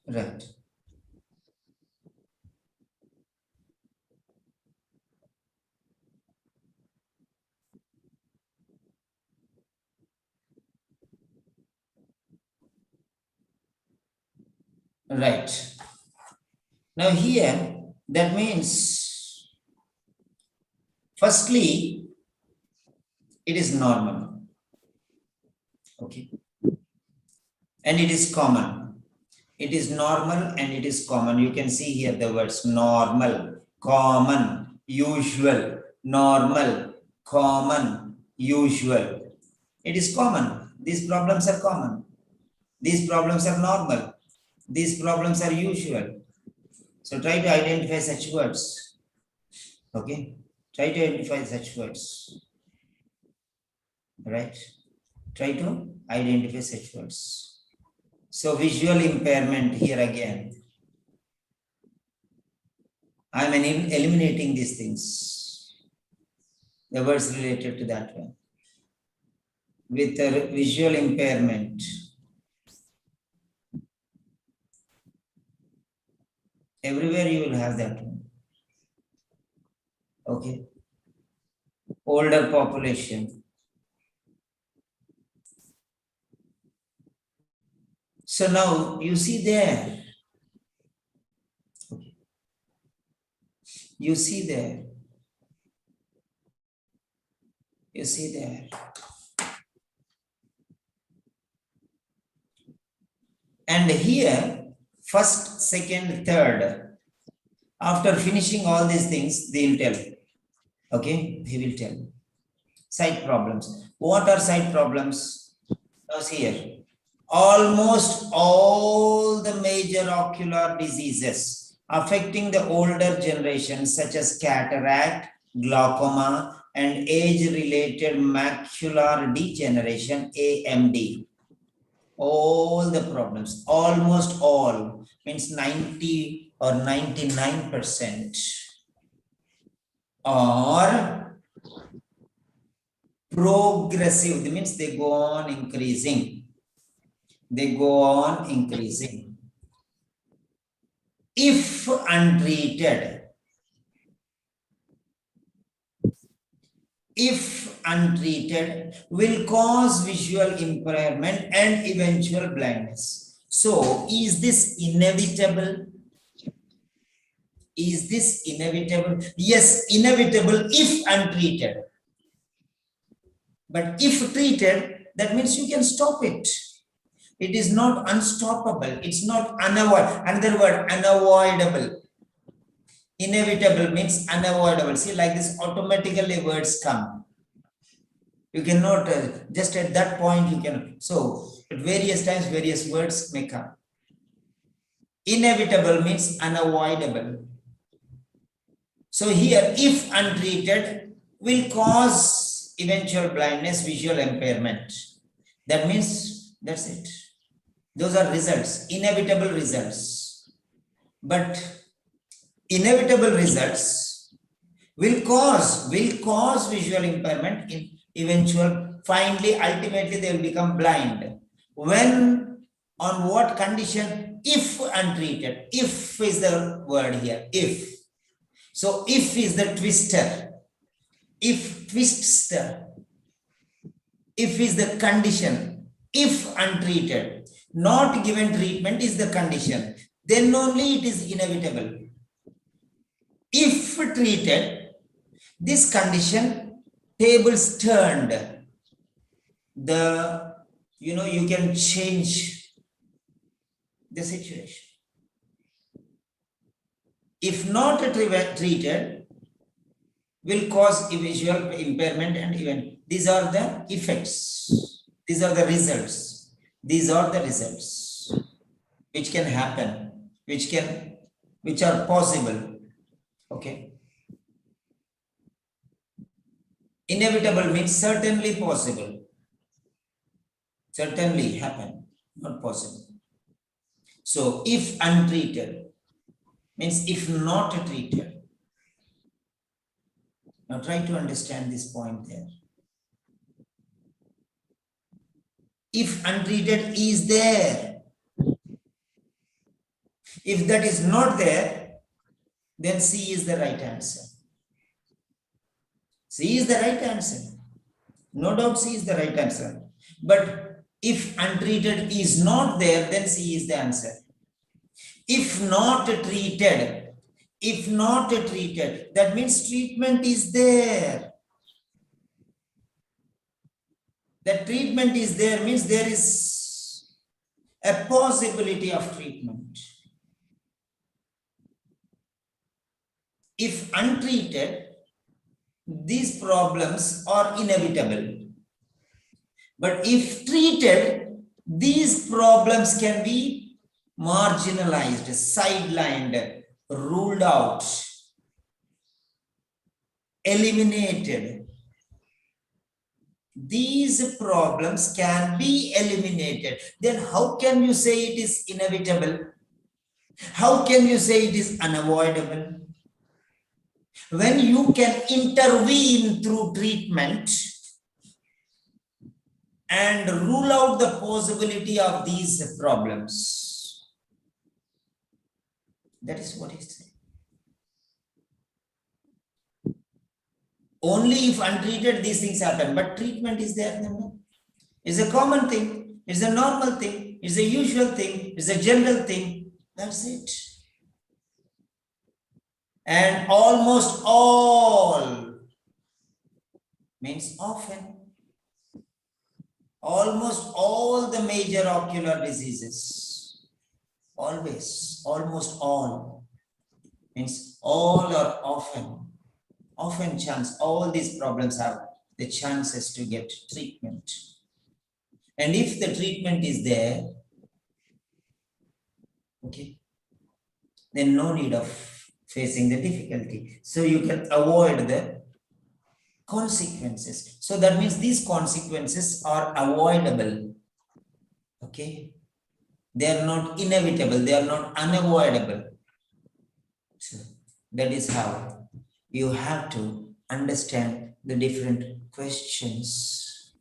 Right. Right. Now here, that means, firstly, it is normal. Okay. And it is common. It is normal and it is common. You can see here the words normal, common, usual, normal, common, usual. It is common. These problems are common. These problems are normal. These problems are usual. So try to identify such words. Okay. Try to identify such words. Right. Try to identify such words. So visual impairment here again. I am eliminating these things. The words related to that one. With a visual impairment. Everywhere you will have that one. Okay. Older population. So now you see there. Okay. You see there. You see there. And here, first, second, third. After finishing all these things, they will tell. Okay, he will tell. Sight problems. What are sight problems? Now see here. Almost all the major ocular diseases affecting the older generation, such as cataract, glaucoma, and age-related macular degeneration, AMD. All the problems, almost all, means 90 or 99%, are progressive. That means they go on increasing. They go on increasing. If untreated, will cause visual impairment and eventual blindness. So, is this inevitable? Is this inevitable? Yes, inevitable if untreated. But if treated, that means you can stop it. It is not unstoppable. It's not unavoidable. Another word, unavoidable. Inevitable means unavoidable. See, like this, automatically words come. You cannot, just at that point, you can. So, at various times, various words may come. Inevitable means unavoidable. So, here, if untreated, will cause eventual blindness, visual impairment. That means, that's it. Those are results, inevitable results. But inevitable results will cause visual impairment in eventual, finally, ultimately they will become blind. When, on what condition? If untreated. If is the word here, if. So if is the twister. If twists the, if is the condition. If untreated, not given treatment is the condition. Then only it is inevitable. If treated, this condition, tables turned. You can change the situation. If not treated, will cause visual impairment and even. These are the effects. These are the results. These are the results which can happen, which are possible. Okay. Inevitable means certainly possible. Certainly happen, not possible. So if untreated means if not treated. Now try to understand this point there. If untreated is there, if that is not there, then C is the right answer. C is the right answer. No doubt C is the right answer. But if untreated is not there, then C is the answer. If not treated, that means treatment is there. That treatment is there means there is a possibility of treatment. If untreated, these problems are inevitable. But if treated, these problems can be marginalized, sidelined, ruled out, eliminated. These problems can be eliminated. Then how can you say it is inevitable? How can you say it is unavoidable? When you can intervene through treatment and rule out the possibility of these problems. That is what he said. Only if untreated these things happen, but treatment is there. It's a common thing, it's a normal thing, it's a usual thing, it's a general thing. That's it. And almost all means often. Almost all the major ocular diseases, always, almost all, means all or often chance, all these problems have the chances to get treatment. And if the treatment is there, okay, then no need of facing the difficulty. So you can avoid the consequences. So that means these consequences are avoidable. Okay. They are not inevitable, they are not unavoidable. So that is how you have to understand the different questions.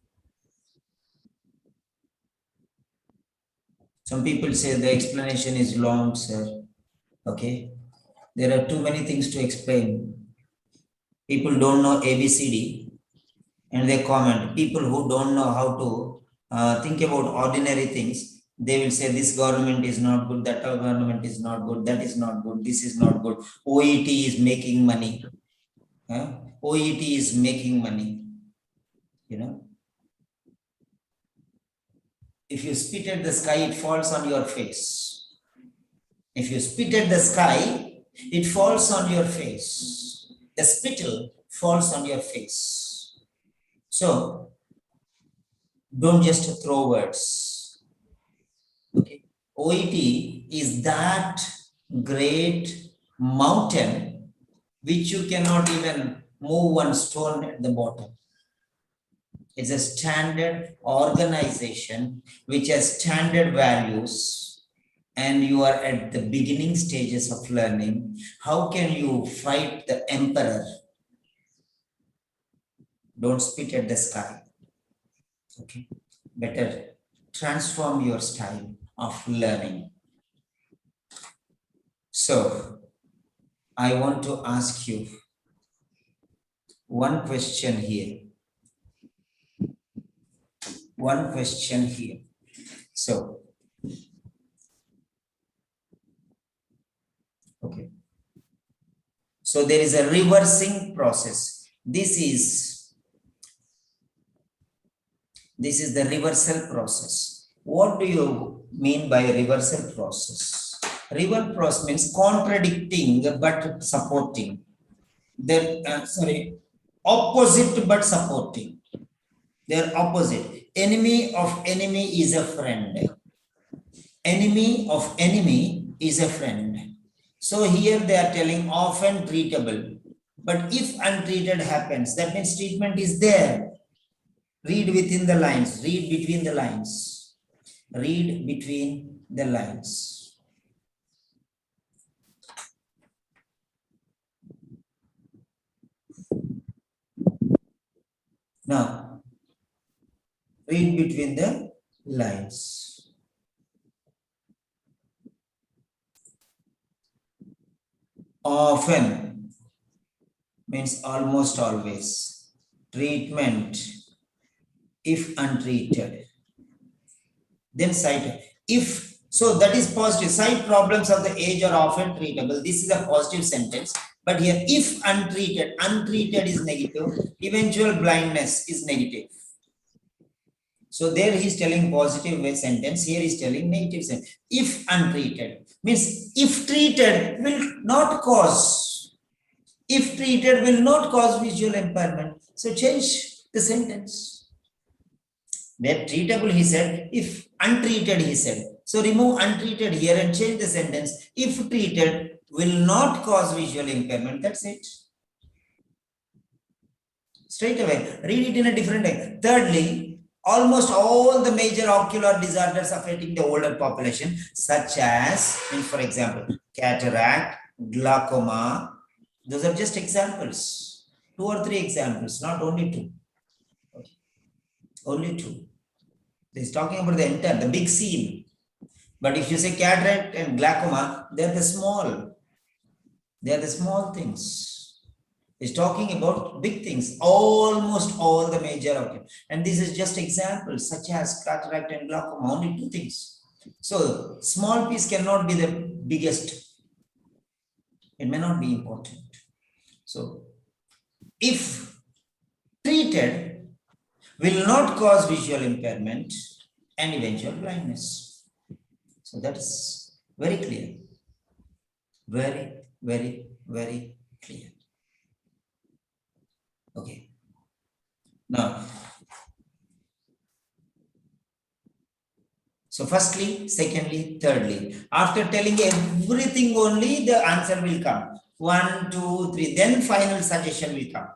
Some people say the explanation is long, sir. Okay. There are too many things to explain. People don't know ABCD and they comment. People who don't know how to think about ordinary things, they will say this government is not good, that government is not good, that is not good, this is not good. OET is making money. OET is making money. You know, if you spit at the sky, it falls on your face. If you spit at the sky, it falls on your face. The spittle falls on your face. So, don't just throw words. Okay. OET is that great mountain which you cannot even move one stone at the bottom. It's a standard organization which has standard values, and you are at the beginning stages of learning. How can you fight the emperor? Don't spit at the sky. Okay, better transform your style of learning. So, I want to ask you one question here. One question here. So, okay. So there is a reversing process. This is the reversal process. What do you mean by reversal process? Reversal process means contradicting but supporting. Opposite but supporting. They're opposite. Enemy of enemy is a friend. Enemy of enemy is a friend. So here they are telling often treatable. But if untreated happens, that means treatment is there. Read within the lines. Read between the lines. Read between the lines. Now, read between the lines. Often means almost always. Treatment if untreated. Then cite if So that is positive. Side problems of the age are often treatable. This is a positive sentence. But here, if untreated, untreated is negative, eventual blindness is negative. So there he's telling positive sentence, here he's telling negative sentence. If untreated, means if treated will not cause, if treated will not cause visual impairment. So change the sentence. Where treatable he said, if untreated he said. So remove untreated here and change the sentence. If treated will not cause visual impairment. That's it. Straight away, read it in a different way. Thirdly, almost all the major ocular disorders affecting the older population, such as, for example, cataract, glaucoma, those are just examples. 2 or 3 examples, not only 2. Okay. Only 2. He's talking about the entire, the big scene. But if you say cataract and glaucoma, they're the small. They are the small things. He's talking about big things, almost all the major. Okay. And this is just examples such as cataract and glaucoma, only 2 things. So small piece cannot be the biggest. It may not be important. So if treated, will not cause visual impairment and eventual blindness. So that is very clear. Very, very, very clear. Okay. Now, so firstly, secondly, thirdly, after telling everything only, the answer will come. 1, 2, 3, then final suggestion will come.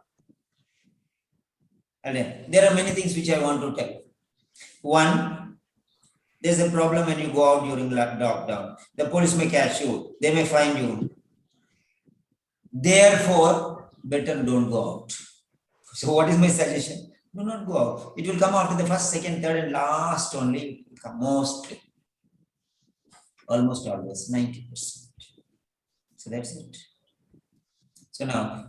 And there are many things which I want to tell. 1, there's a problem when you go out during lockdown. The police may catch you. They may find you. Therefore, better don't go out. So what is my suggestion? Do not go out. It will come after the first, second, third, and last only. Mostly. Almost always, 90%. So that's it. So now,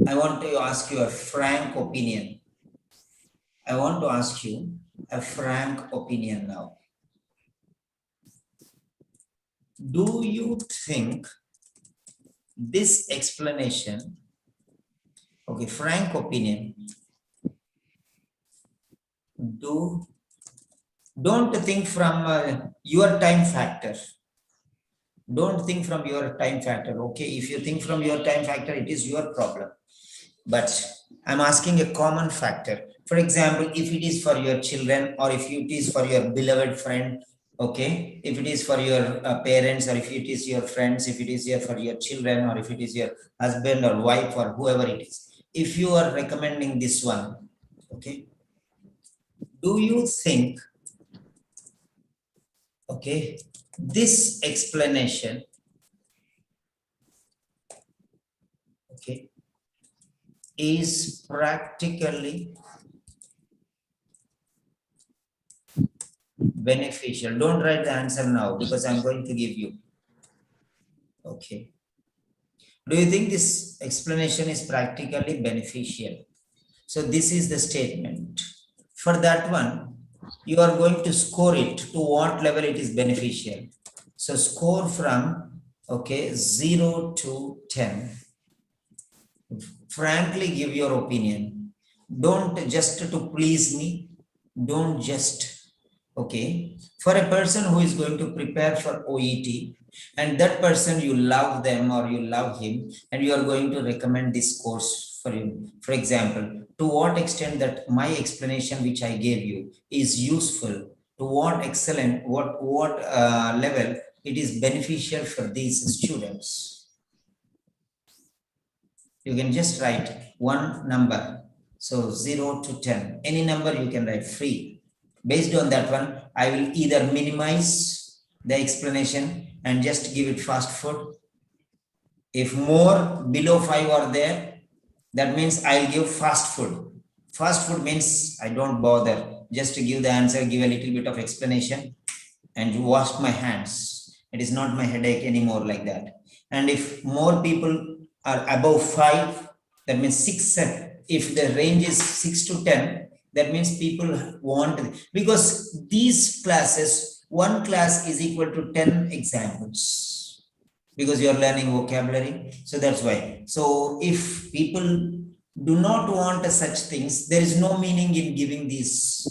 I want to ask you a frank opinion. I want to ask you a frank opinion now. Do you think this explanation, okay, frank opinion, don't think from your time factor. Don't think from your time factor. Okay, if you think from your time factor, it is your problem. But I'm asking a common factor. For example, if it is for your children, or if it is for your beloved friend, okay, if it is for your parents, or if it is your friends, if it is for your children, or if it is your husband or wife or whoever it is, if you are recommending this one, okay, do you think, okay, this explanation, okay, is practically beneficial? Don't write the answer now because I'm going to give you. Okay. Do you think this explanation is practically beneficial? So this is the statement. For that one, you are going to score it to what level it is beneficial. So score from, okay, 0 to 10. Frankly give your opinion. Don't just to please me. Don't just, okay. For a person who is going to prepare for OET, and that person you love them or you love him, and you are going to recommend this course for him. For example, to what extent that my explanation which I gave you is useful, to what excellent, what level it is beneficial for these students. You can just write one number. So 0 to 10, any number you can write free. Based on that one, I will either minimize the explanation and just give it fast food. If more below 5 are there, that means I'll give fast food. Fast food means I don't bother, just to give the answer, give a little bit of explanation and wash my hands. It is not my headache anymore like that. And if more people are above 5, that means 6, 7. If the range is 6 to 10, That means people want, because these classes, one class is equal to 10 examples, because you are learning vocabulary. So that's why. So if people do not want such things, there is no meaning in giving these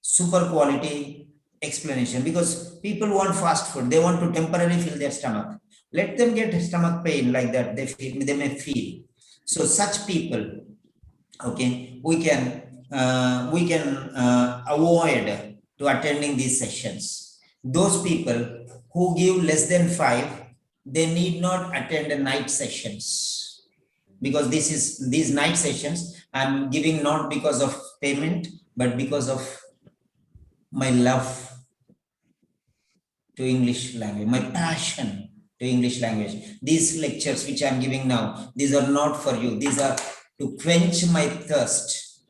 super quality explanation, because people want fast food. They want to temporarily fill their stomach. Let them get stomach pain like that. They may feel. So such people, okay, we can avoid to attending these sessions. Those people who give less than 5, they need not attend the night sessions, because these night sessions I'm giving not because of payment, but because of my love to English language, my passion to English language. These lectures which I'm giving now, these are not for you. These are to quench my thirst.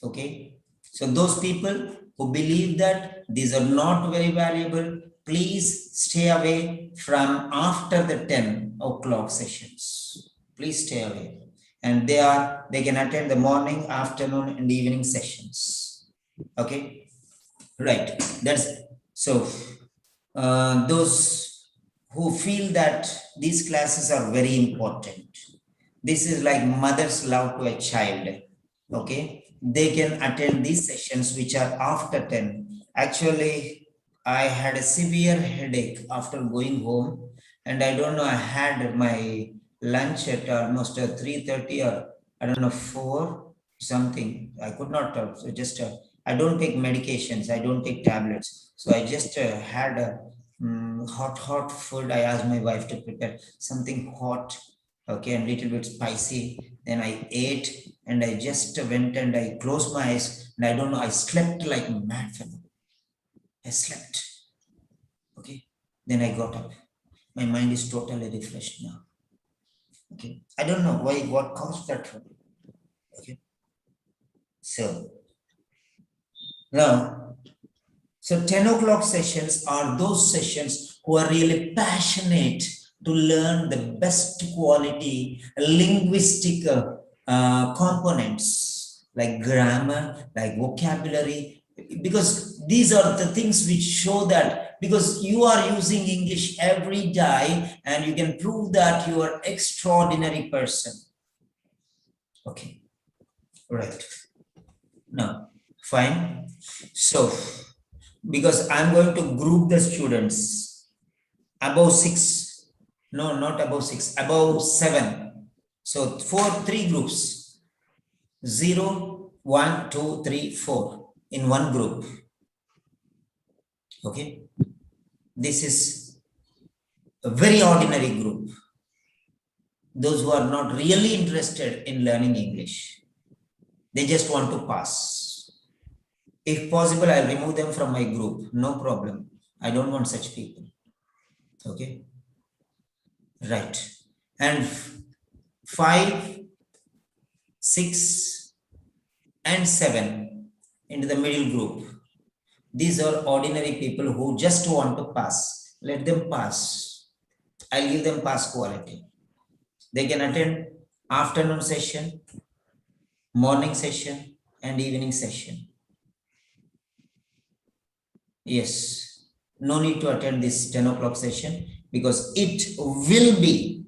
Okay. So those people who believe that these are not very valuable, please stay away from after the 10 o'clock sessions. Please stay away. And they can attend the morning, afternoon, and evening sessions. Okay. Right. That's so. Those who feel that these classes are very important, this is like mother's love to a child. Okay, they can attend these sessions which are after 10. Actually, I had a severe headache after going home, and I don't know, I had my lunch at almost 3:30, or I don't know, 4 something. I could not talk. So just I don't take medications, I don't take tablets. So I just had a hot food. I asked my wife to prepare something hot, okay, and little bit spicy. Then I ate, and I just went and I closed my eyes, and I don't know, I slept like a mad fellow. I slept. Okay. Then I got up. My mind is totally refreshed now. Okay. I don't know why, what caused that for me. Okay. So now, so 10 o'clock sessions are those sessions who are really passionate to learn the best quality linguistic components, like grammar, like vocabulary, because these are the things which show that, because you are using English every day, and you can prove that you are extraordinary person. Okay, right. Now, fine. So, because I'm going to group the students above 6, no, not above 6, above 7. So 3 groups, 0, 1, 2, 3, 4 in one group. Okay, this is a very ordinary group. Those who are not really interested in learning English, they just want to pass. If possible, I'll remove them from my group. No problem. I don't want such people. Okay. Right. And 5, 6, and 7 into the middle group. These are ordinary people who just want to pass. Let them pass. I'll give them pass quality. They can attend afternoon session, morning session, and evening session. Yes, no need to attend this 10 o'clock session, because it will be,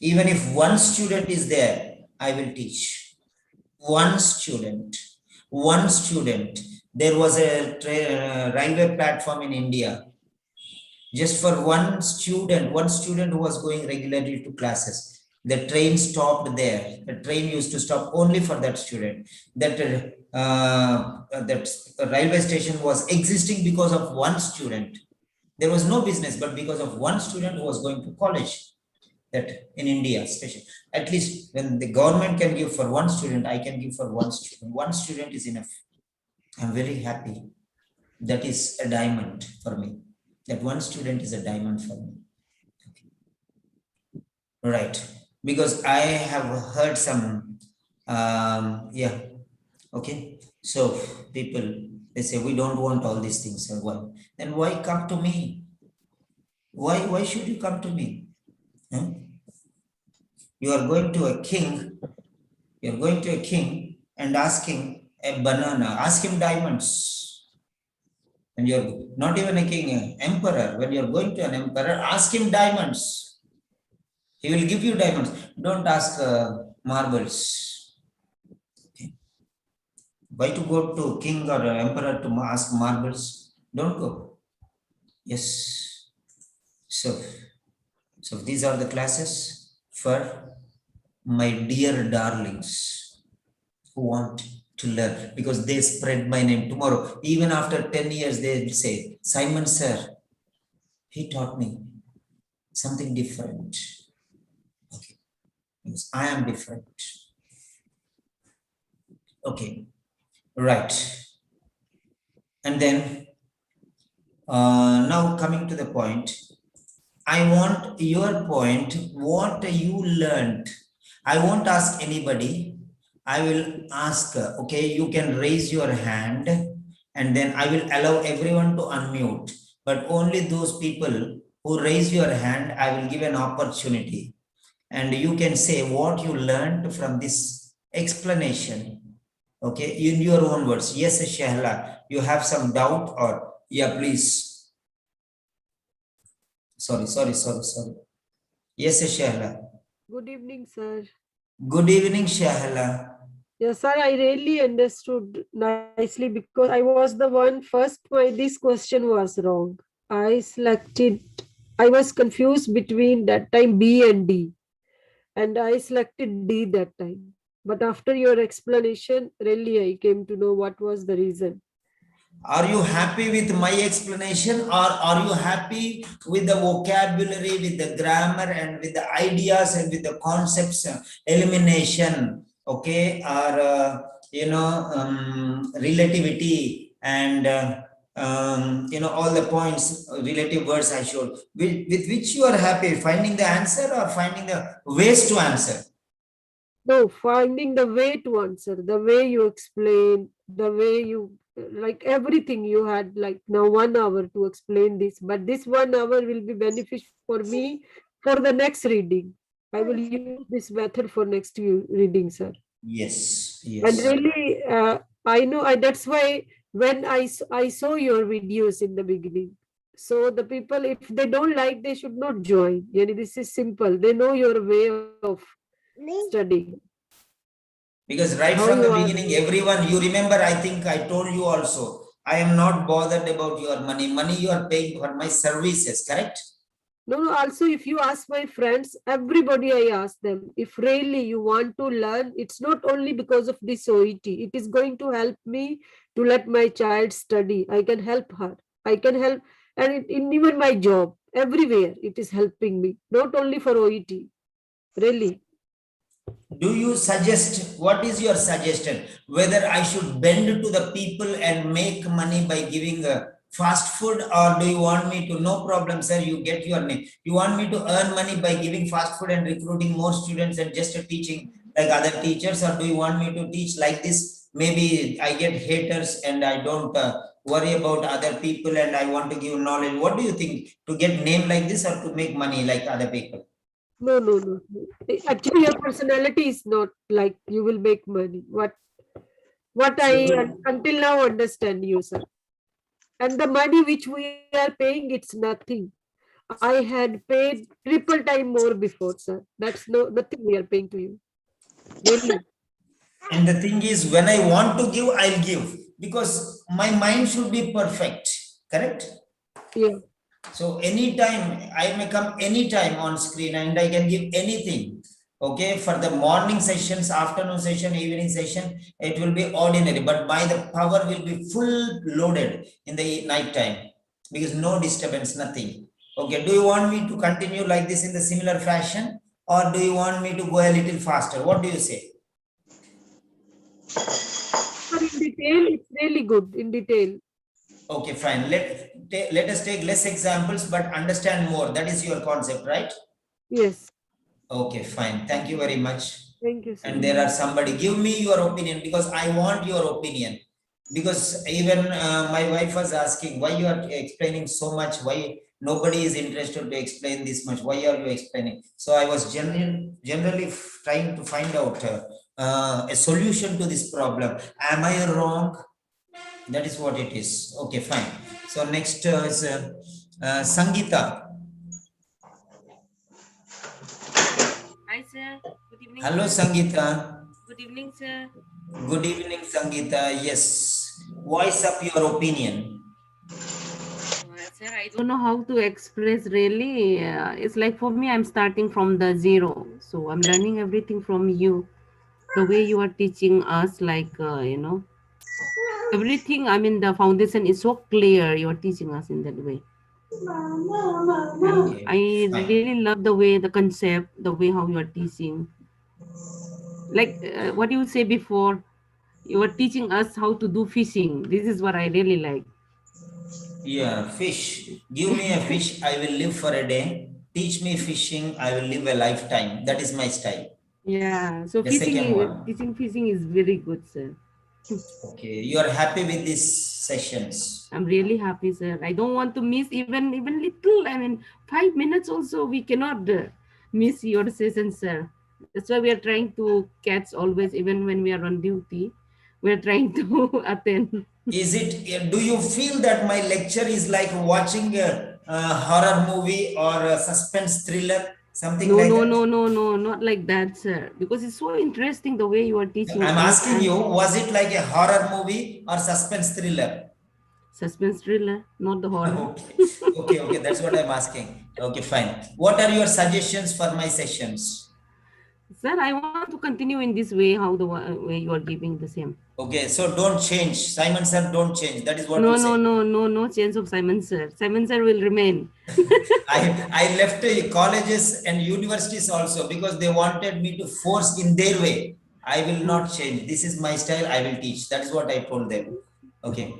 even if one student is there, I will teach. One student. There was a railway platform in India. Just for one student who was going regularly to classes. The train stopped there. The train used to stop only for that student. That railway station was existing because of one student. There was no business, but because of one student who was going to college. That in India, especially, at least when the government can give for one student, I can give for one student. One student is enough. I'm very happy. That is a diamond for me. That one student is a diamond for me. Okay. Right. Because I have heard some, yeah. Okay. So people, they say, we don't want all these things. Why? Then why come to me? Why should you come to me? Huh? You are going to a king and asking a banana. Ask him diamonds. When you're not even a king, an emperor, when you're going to an emperor, ask him diamonds. He will give you diamonds. Don't ask marbles. Okay. Why to go to king or emperor to ask marbles? Don't go. Yes. So these are the classes for my dear darlings who want to learn, because they spread my name. Tomorrow, even after 10 years, they will say, Simon sir, he taught me something different. Okay. Yes, I am different. Okay. Right. And then now coming to the point, I want your point, what you learned. I won't ask anybody. I will ask, okay, you can raise your hand and then I will allow everyone to unmute. But only those people who raise your hand, I will give an opportunity. And you can say what you learned from this explanation. Okay, in your own words. Yes, Shahla, you have some doubt or, yeah, please. Sorry. Yes, Shahla. Good evening, sir. Good evening, Shahla. Yes, sir, I really understood nicely because I was the one first, this question was wrong. I was confused between that time B and D, and I selected D that time. But after your explanation, really I came to know what was the reason. Are you happy with my explanation, or are you happy with the vocabulary, with the grammar, and with the ideas and with the concepts, elimination, okay, or relativity, and all the points, relative words I showed, with which you are happy, finding the answer or finding the ways to answer? No, finding the way to answer, the way you explain, the way you, like everything you had, like now 1 hour to explain this, but this 1 hour will be beneficial for me for the next reading. I will use this method for next reading, sir. Yes. And really, I know, that's why when I saw your videos in the beginning, so the people, if they don't like, they should not join. This is simple. They know your way of studying. Because right How from you the are. beginning, everyone, you remember, I think I told you also, I am not bothered about your money. Money you are paying for my services, correct? No, also if you ask my friends, everybody I ask them, if really you want to learn, it's not only because of this OET. It is going to help me to let my child study. I can help her. I can help, and in even my job, everywhere it is helping me, not only for OET. Really. Do you suggest, what is your suggestion? Whether I should bend to the people and make money by giving fast food, or do you want me to, no problem, sir, you get your name. You want me to earn money by giving fast food and recruiting more students and just teaching like other teachers, or do you want me to teach like this? Maybe I get haters and I don't worry about other people and I want to give knowledge. What do you think? To get name like this or to make money like other people? No. Actually, your personality is not like you will make money. What I until now understand you, sir. And the money which we are paying, it's nothing. I had paid triple time more before, sir. That's nothing we are paying to you. Really. And the thing is, when I want to give, I'll give, because my mind should be perfect, correct? Yeah. So anytime, I may come anytime on screen and I can give anything. Okay, for the morning sessions, afternoon session, evening session, it will be ordinary, but by the power will be full loaded in the night time, because no disturbance, nothing. Okay, do you want me to continue like this in the similar fashion, or do you want me to go a little faster? What do you say? But in detail, it's really good in detail. Okay, fine. Let us take less examples, but understand more. That is your concept, right? Yes. Okay, fine. Thank you very much. Thank you, sir. And there are somebody, give me your opinion, because I want your opinion. Because even my wife was asking, why you are explaining so much? Why nobody is interested to explain this much? Why are you explaining? So I was generally trying to find out a solution to this problem. Am I wrong? That is what it is. Okay, fine. So next is Sangeeta. Hi, sir. Good evening, Hello, sir. Sangeeta. Good evening, sir. Good evening, Sangeeta. Yes. Voice up your opinion. Sir, I don't know how to express really. It's like for me, I'm starting from the zero. So I'm learning everything from you. The way you are teaching us, like, everything, I mean, the foundation is so clear. You're teaching us in that way. And Okay, I fine. really love the way, the concept, the way how you are teaching. Like what you say before, you are teaching us how to do fishing. This is what I really like. Yeah, fish. Give me a fish, I will live for a day. Teach me fishing, I will live a lifetime. That is my style. Yeah, so The second one. teaching fishing is very good, sir. Okay, you are happy with these sessions. I'm really happy, sir. I don't want to miss even little. I mean, 5 minutes also we cannot miss your session, sir. That's why we are trying to catch always, even when we are on duty. We are trying to attend. Is it, do you feel that my lecture is like watching a horror movie or a suspense thriller, something No, like no, that? no, no, no, not like that, sir. Because it's so interesting the way you are teaching I'm us, asking and you, was it like a horror movie or suspense thriller? suspense thriller, not the horror. Okay, okay, that's what I'm asking. Okay, fine. What are your suggestions for my sessions? Sir, I want to continue in this way, how the way you are giving the same. Okay, so don't change. Simon sir, don't change. That is what No, you no, say. no, no, no change of Simon sir. Simon sir will remain. I left colleges and universities also because they wanted me to force in their way. I will not change. This is my style. I will teach. That is what I told them. Okay.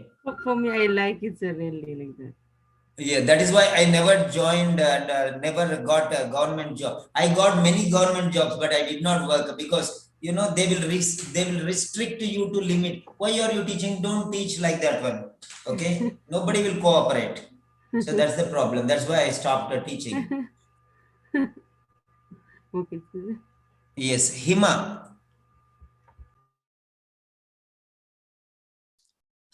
For me, I like it, sir, really like that. Yeah, that is why I never joined and never got a government job. I got many government jobs, but I did not work because they will restrict you to limit. Why are you teaching? Don't teach like that one. Okay, nobody will cooperate. So that's the problem. That's why I stopped teaching. Okay, sir. Yes, Hima.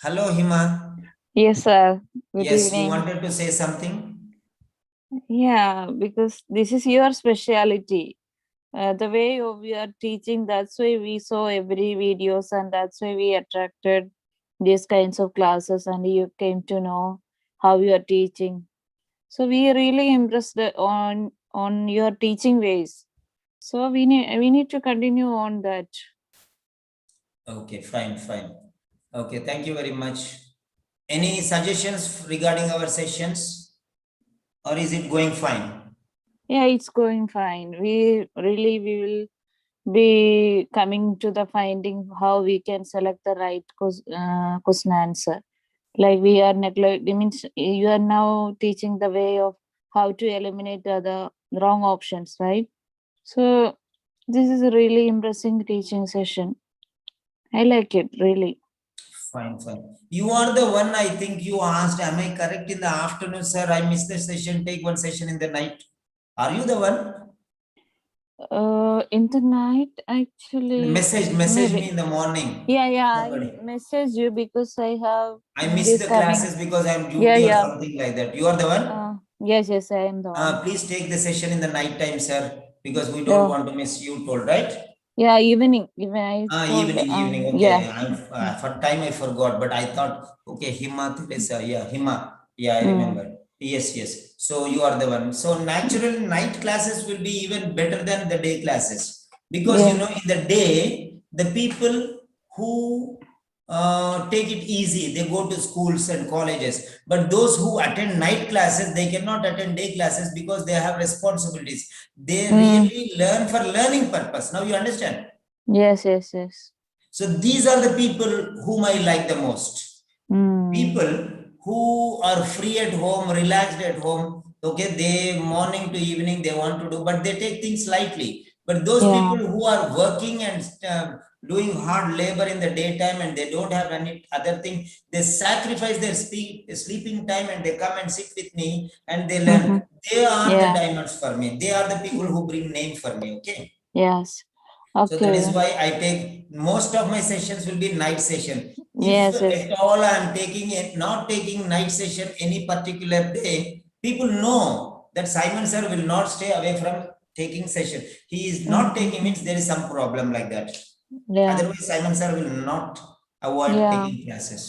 Hello, Hima. Yes, sir. Good Yes, you evening. wanted to say something? Yeah, because this is your speciality. The way you are teaching, that's why we saw every videos, and that's why we attracted these kinds of classes, and you came to know how you are teaching. So we are really impressed on your teaching ways. So we need to continue on that. Okay, fine. Okay, thank you very much. Any suggestions regarding our sessions, or is it going fine? Yeah, it's going fine. We will be coming to the finding how we can select the right question answer. Like we are neglect. It means you are now teaching the way of how to eliminate the wrong options, right? So this is a really impressive teaching session. I like it really. Fine. You are the one, I think you asked, am I correct in the afternoon, sir? I missed the session, take one session in the night. Are you the one? In the night, actually, Message maybe. me in the morning. Yeah. Somebody. I message you because I have I missed this the coming. classes because I'm Yeah, duty or yeah. something like that. You are the one? Yes, I am the one. Please take the session in the night time, sir, because we don't Yeah, want to miss you told, right? yeah. Evening. Even I told. Evening. Yeah. Okay, I'm for time I forgot, but I thought okay, Hima Teresa, yeah, Hima, yeah, I Mm. remember. Yes. So you are the one. So natural night classes will be even better than the day classes because Yeah. in the day the people who take it easy, they go to schools and colleges, but those who attend night classes, they cannot attend day classes because they have responsibilities. They Mm. really learn for learning purpose. Now you understand. Yes. So these are the people whom I like the most. Mm. People who are free at home, relaxed at home. Okay, they morning to evening they want to do, but they take things lightly. But those Yeah. people who are working and doing hard labor in the daytime and they don't have any other thing, they sacrifice their sleeping time and they come and sit with me and they learn. Mm-hmm. They are the Yeah. diamonds for me. They are the people who bring name for me. Okay. Yes. So that is Okay. why I take most of my sessions will be night session. Yes, If yes. at all I am taking it, not taking night session any particular day, people know that Simon sir will not stay away from taking session. He is not taking means there is some problem like that. Yeah. Otherwise, Simon sir will not avoid Yeah. taking classes.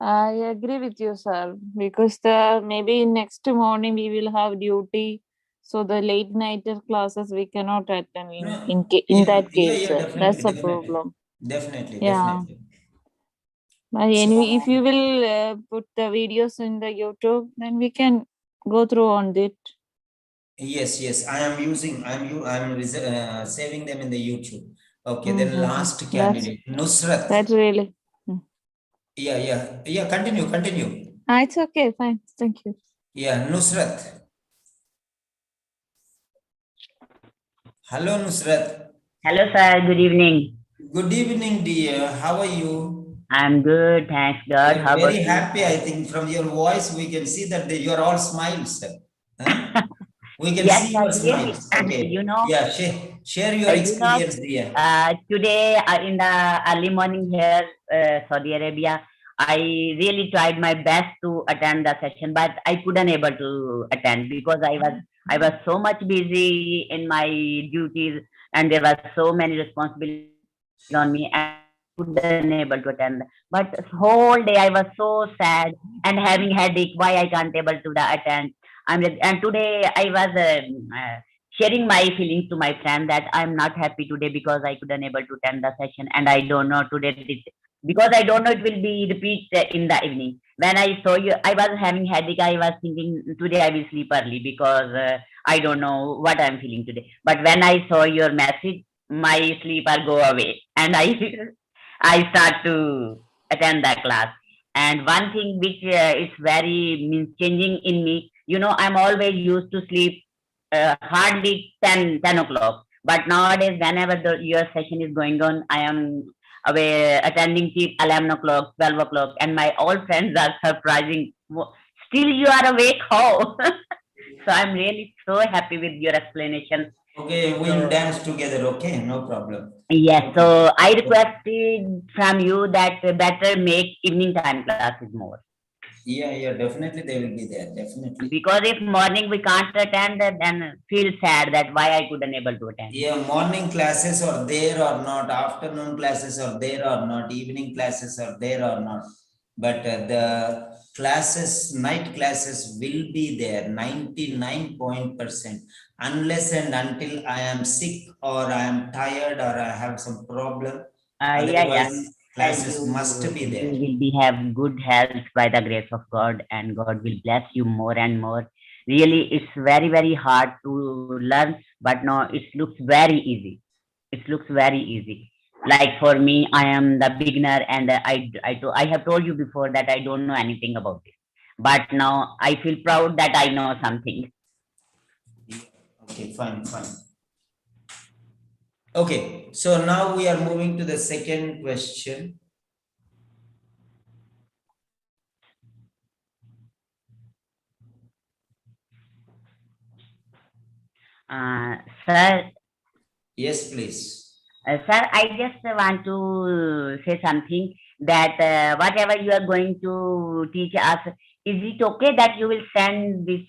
I agree with you, sir. Because the maybe next morning we will have duty, so the late night classes we cannot attend No, in that yeah, case, yeah, sir. That's definitely, the definitely, problem. definitely, Yeah. definitely. But So, anyway, if you will put the videos in the YouTube, then we can go through on it. yes, yes, I am using, saving them in the YouTube. Okay, then last candidate, Nusrat. That's really. Yeah, continue. It's okay, fine. Thank you. Yeah, Nusrat. Hello, Nusrat. Hello, sir. Good evening. Good evening, dear. How are you? I'm good. Thanks, God. You're How about very you? happy, I think. From your voice, we can see that you're all smiles, sir. Huh? We can Yes, see sir. your Really. smiles. Okay. You know, Yeah, share your experience, dear. today in the early morning here, Saudi Arabia, I really tried my best to attend the session, but I couldn't able to attend because I was so much busy in my duties, and there were so many responsibilities on me, and I couldn't able to attend. But whole day I was so sad and having headache. Why I can't able to attend? And today I was sharing my feelings to my friend that I'm not happy today because I couldn't able to attend the session, and I don't know today because I don't know it will be repeat in the evening. When I saw you, I was having headache. I was thinking today I will sleep early because I don't know what I'm feeling today. But when I saw your message, my sleep will go away, and I I start to attend that class. And one thing which is very means changing in me, I'm always used to sleep hardly 10 o'clock. But nowadays, whenever your session is going on, I am away attending till 11 o'clock, 12 o'clock, and my old friends are surprising. Still, you are awake? How? So I'm really so happy with your explanation. Okay, we'll dance together. Okay, no problem. Yes, Okay. so I requested from you that better make evening time classes more. Yeah, definitely they will be there. Definitely. Because if morning we can't attend, then feel sad that why I couldn't able to attend. Yeah, morning classes are there or not, afternoon classes are there or not, evening classes are there or not. But the classes, night classes will be there 99% unless and until I am sick or I am tired or I have some problem. Yeah. Otherwise, classes You must be you there. will be have good health by the grace of God, and God will bless you more and more. Really, it's very very hard to learn, but no, it looks very easy. It looks very easy. Like for me, I am the beginner, and I have told you before that I don't know anything about it. But now I feel proud that I know something. Okay, fine. Okay, so now we are moving to the second question. Sir, Yes, please. Sir, I just want to say something that whatever you are going to teach us, is it okay that you will send this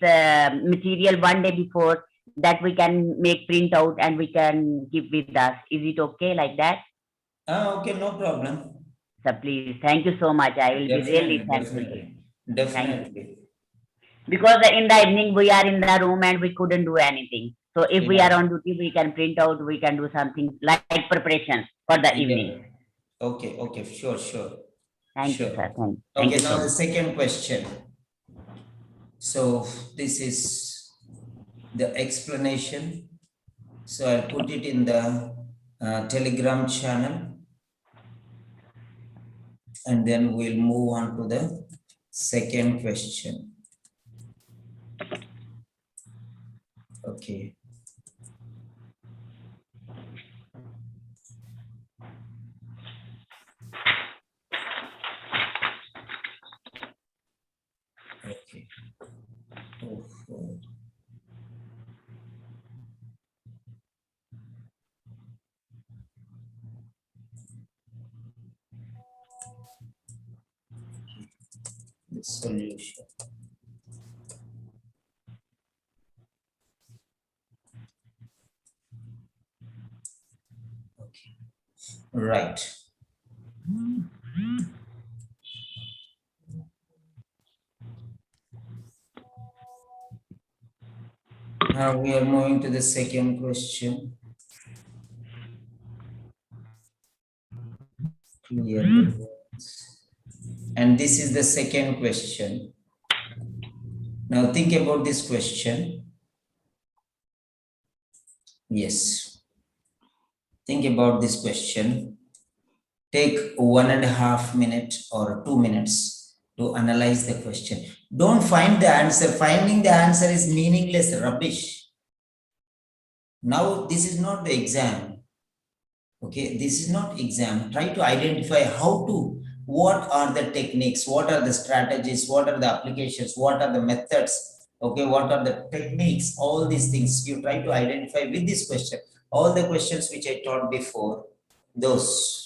material one day before that we can make print out and we can keep with us? Is it okay like that? Okay, no problem. So please, thank you so much. I will be really thankful to you. Thank you. Definitely. Because in the evening we are in the room and we couldn't do anything. So if we Yeah. are on duty, we can print out, we can do something like preparation for the evening. Yeah. Okay, sure. Thank you, Sure. sir. Thank Okay, you so now the much. second question. So this is the explanation. So I'll put it in the Telegram channel, and then we'll move on to the second question. Okay. Okay. Oh. the solution. Okay, right. Now we are moving to the second question. Clear the words. And this is the second question. Now think about this question. Yes. Think about this question. Take 1.5 minutes or 2 minutes to analyze the question. Don't find the answer. Finding the answer is meaningless rubbish. Now, this is not the exam. Okay, this is not exam. Try to identify what are the techniques, what are the strategies, what are the applications, what are the methods, okay, what are the techniques, all these things you try to identify with this question. All the questions which I taught before, those.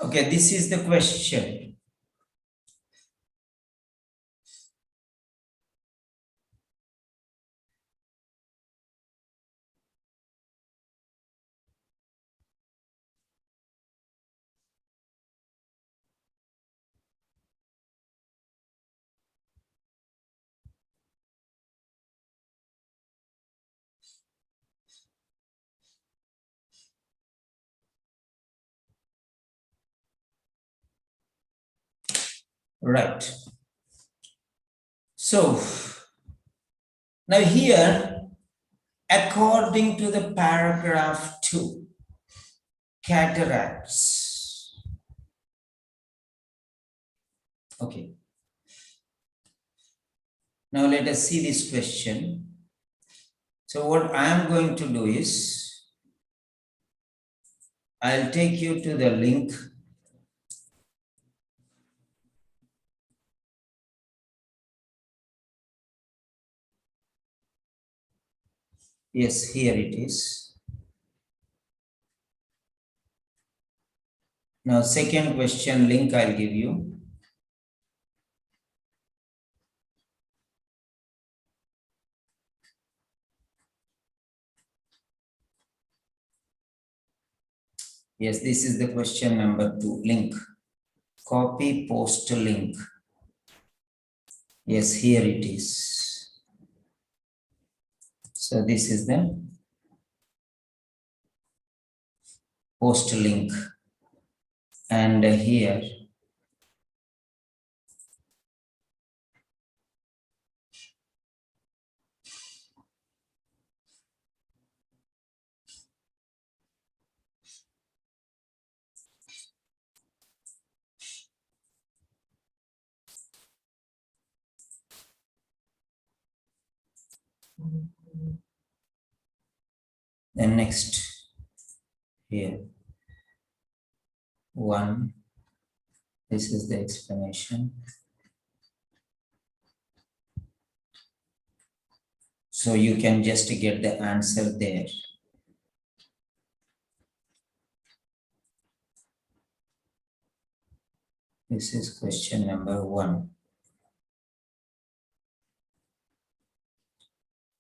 Okay, this is the question. Right. So now here, according to the paragraph 2, cataracts. Okay. Now let us see this question. So what I am going to do is, I'll take you to the link. Yes, here it is. Now, second question link I'll give you. Yes, this is the question number 2, link. Copy, post link. Yes, here it is. So this is the post link. And here, the next, here, 1, this is the explanation. So you can just get the answer there. This is question number 1.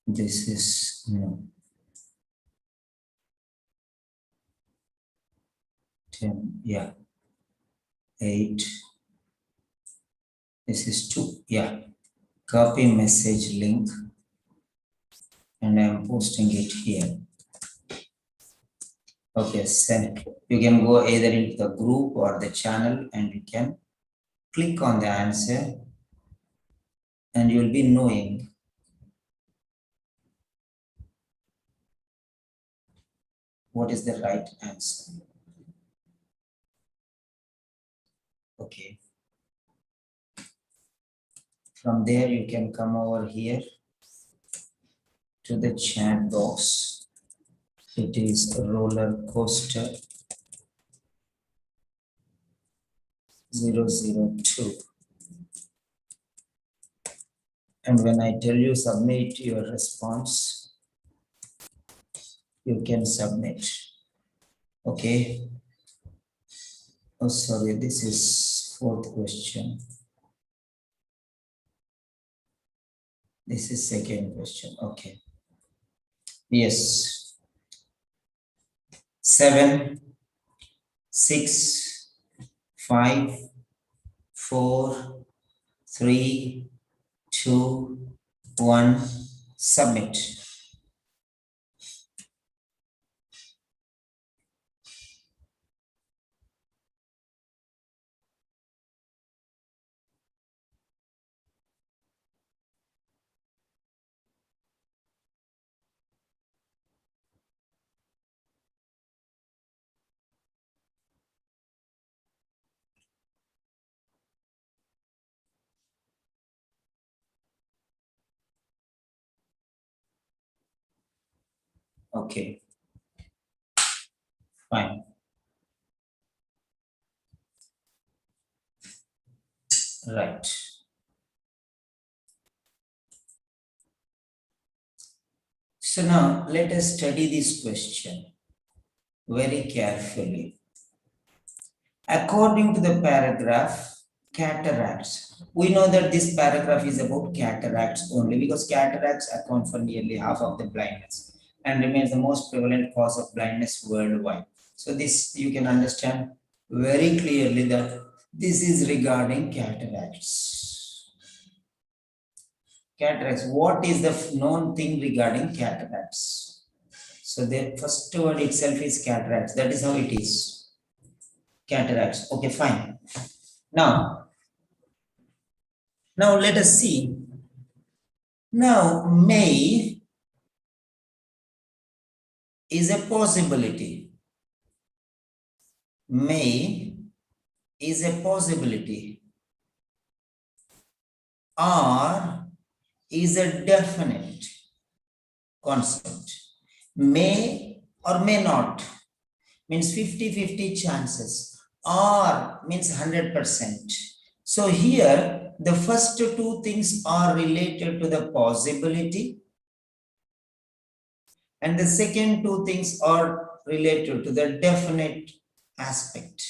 This is no. 10, yeah. 8. This is 2, yeah. Copy message link. And I'm posting it here. Okay, send. You can go either into the group or the channel and you can click on the answer and you'll be knowing what is the right answer. Okay. From there, you can come over here to the chat box. It is roller coaster 002. And when I tell you submit your response, you can submit. Okay. Oh, sorry, this is 4th question. This is 2nd question. Okay. Yes. 7, 6, 5, 4, 3, 2, 1, submit. Okay. Fine. Right. So now let us study this question very carefully. According to the paragraph, cataracts. We know that this paragraph is about cataracts only because cataracts account for nearly half of the blindness and remains the most prevalent cause of blindness worldwide. So this you can understand very clearly that this is regarding cataracts. Cataracts. What is the known thing regarding cataracts? So the first word itself is cataracts. That is how it is. Cataracts. Okay, fine. Now, Now let us see. Now may is a possibility. May is a possibility or is a definite concept. May or may not means 50-50 chances, or means 100%. So here the first two things are related to the possibility, and the second two things are related to the definite aspect.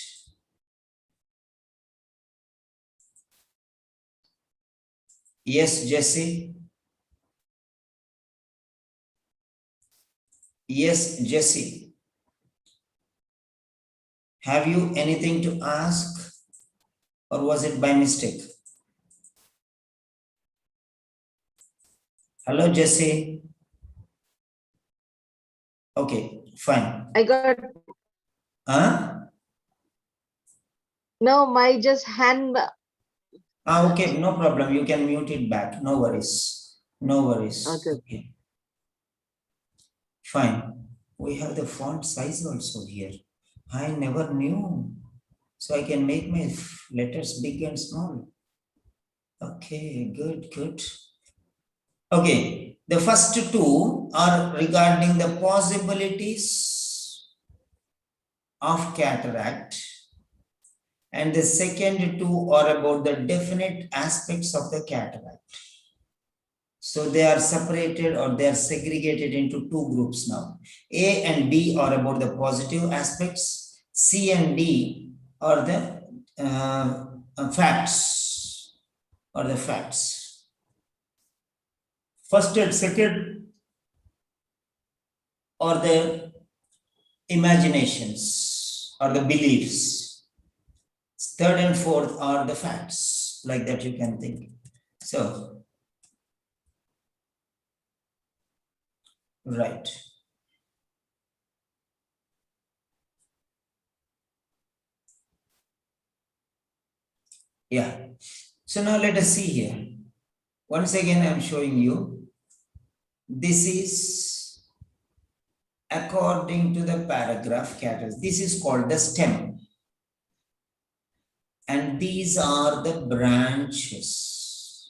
Yes, Jesse. Yes, Jesse. Have you anything to ask, or was it by mistake? Hello, Jesse. Okay, fine. I got Huh? no, my just hand. Okay, no problem. You can mute it back. No worries. No worries. Okay. Fine. We have the font size also here. I never knew. So I can make my letters big and small. Okay, good, good. Okay, the first two are regarding the possibilities of cataract, and the second two are about the definite aspects of the cataract. So they are separated, or they are segregated into two groups now. A and B are about the positive aspects. C and D are the facts, or the facts. First and second are the imaginations, or the beliefs. Third and fourth are the facts, like that you can think. So, right. Yeah. So now let us see here. Once again, I'm showing you. This is according to the paragraph categories. This is called the stem. And these are the branches.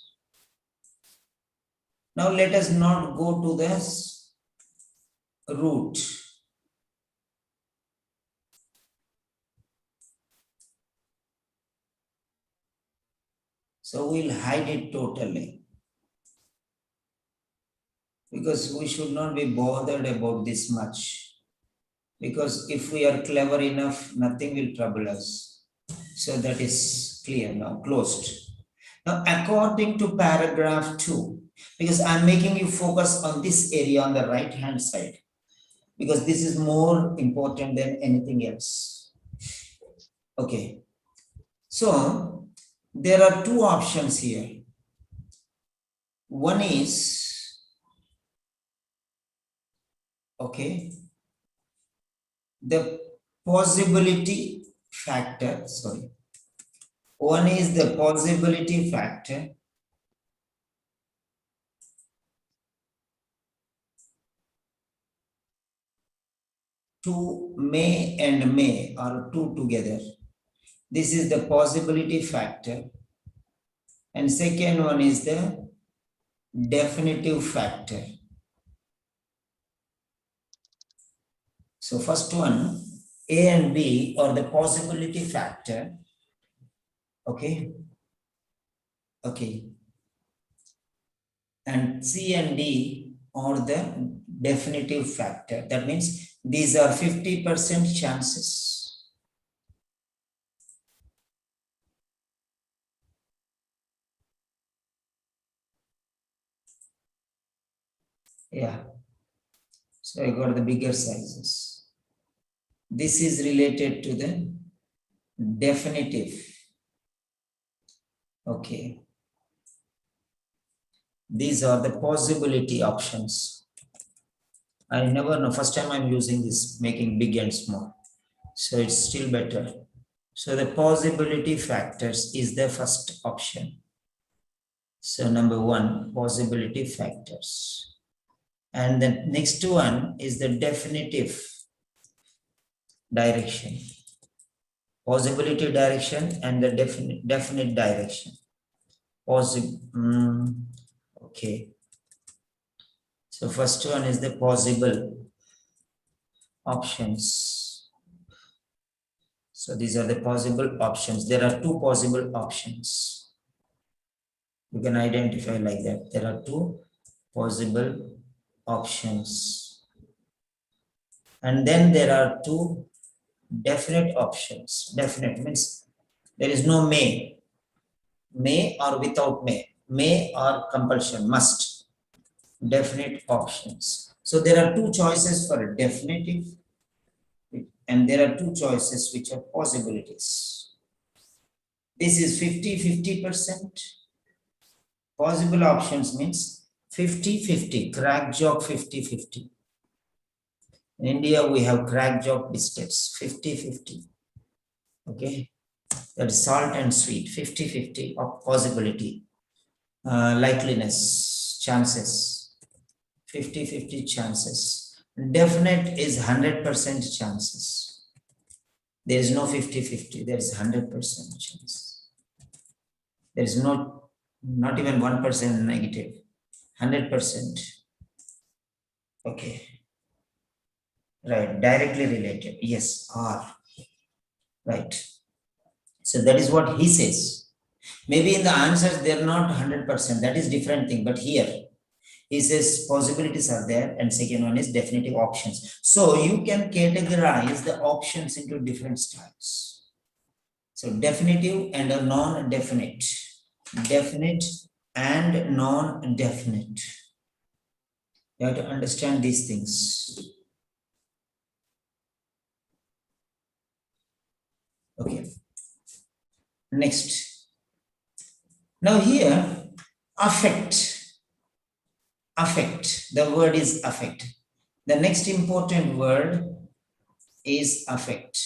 Now let us not go to this root. So we'll hide it totally, because we should not be bothered about this much. Because if we are clever enough, nothing will trouble us. So that is clear now, closed. Now, according to paragraph 2, because I'm making you focus on this area on the right hand side, because this is more important than anything else. Okay. So there are two options here. One is, okay, the possibility factor, sorry. One is the possibility factor. Two may and may are two together. This is the possibility factor. And second one is the definitive factor. So first one, A and B are the possibility factor. Okay. Okay. And C and D are the definitive factor. That means these are 50% chances. Yeah. So I got the bigger sizes. This is related to the definitive. Okay. These are the possibility options. I never know. First time I'm using this, making big and small. So it's still better. So the possibility factors is the first option. So number one, possibility factors. And the next one is the definitive direction. Possibility direction and the definite direction. Okay. So first one is the possible options. So these are the possible options. There are two possible options. You can identify like that. There are two possible options. And then there are two definite options. Definite means there is no may or without may or compulsion, must. Definite options. So there are two choices for definitive, and there are two choices which are possibilities. This is 50-50%. Possible options means 50-50, crack joke 50-50. In India, we have crack joke biscuits, 50-50. Okay, that is salt and sweet, 50-50 of possibility. Likeliness, chances, 50-50 chances. Definite is 100% chances. There is no 50-50, there is 100% chance. There is not even 1% negative, 100%. Okay. Right, directly related. Yes, R. Right. So that is what he says. Maybe in the answers they're not 100%. That is different thing. But here he says possibilities are there, and second one is definitive options. So you can categorize the options into different styles. So definitive and a non-definite. Definite and non-definite. You have to understand these things. Okay. Next. Now here, affect. Affect. The word is affect. The next important word is affect.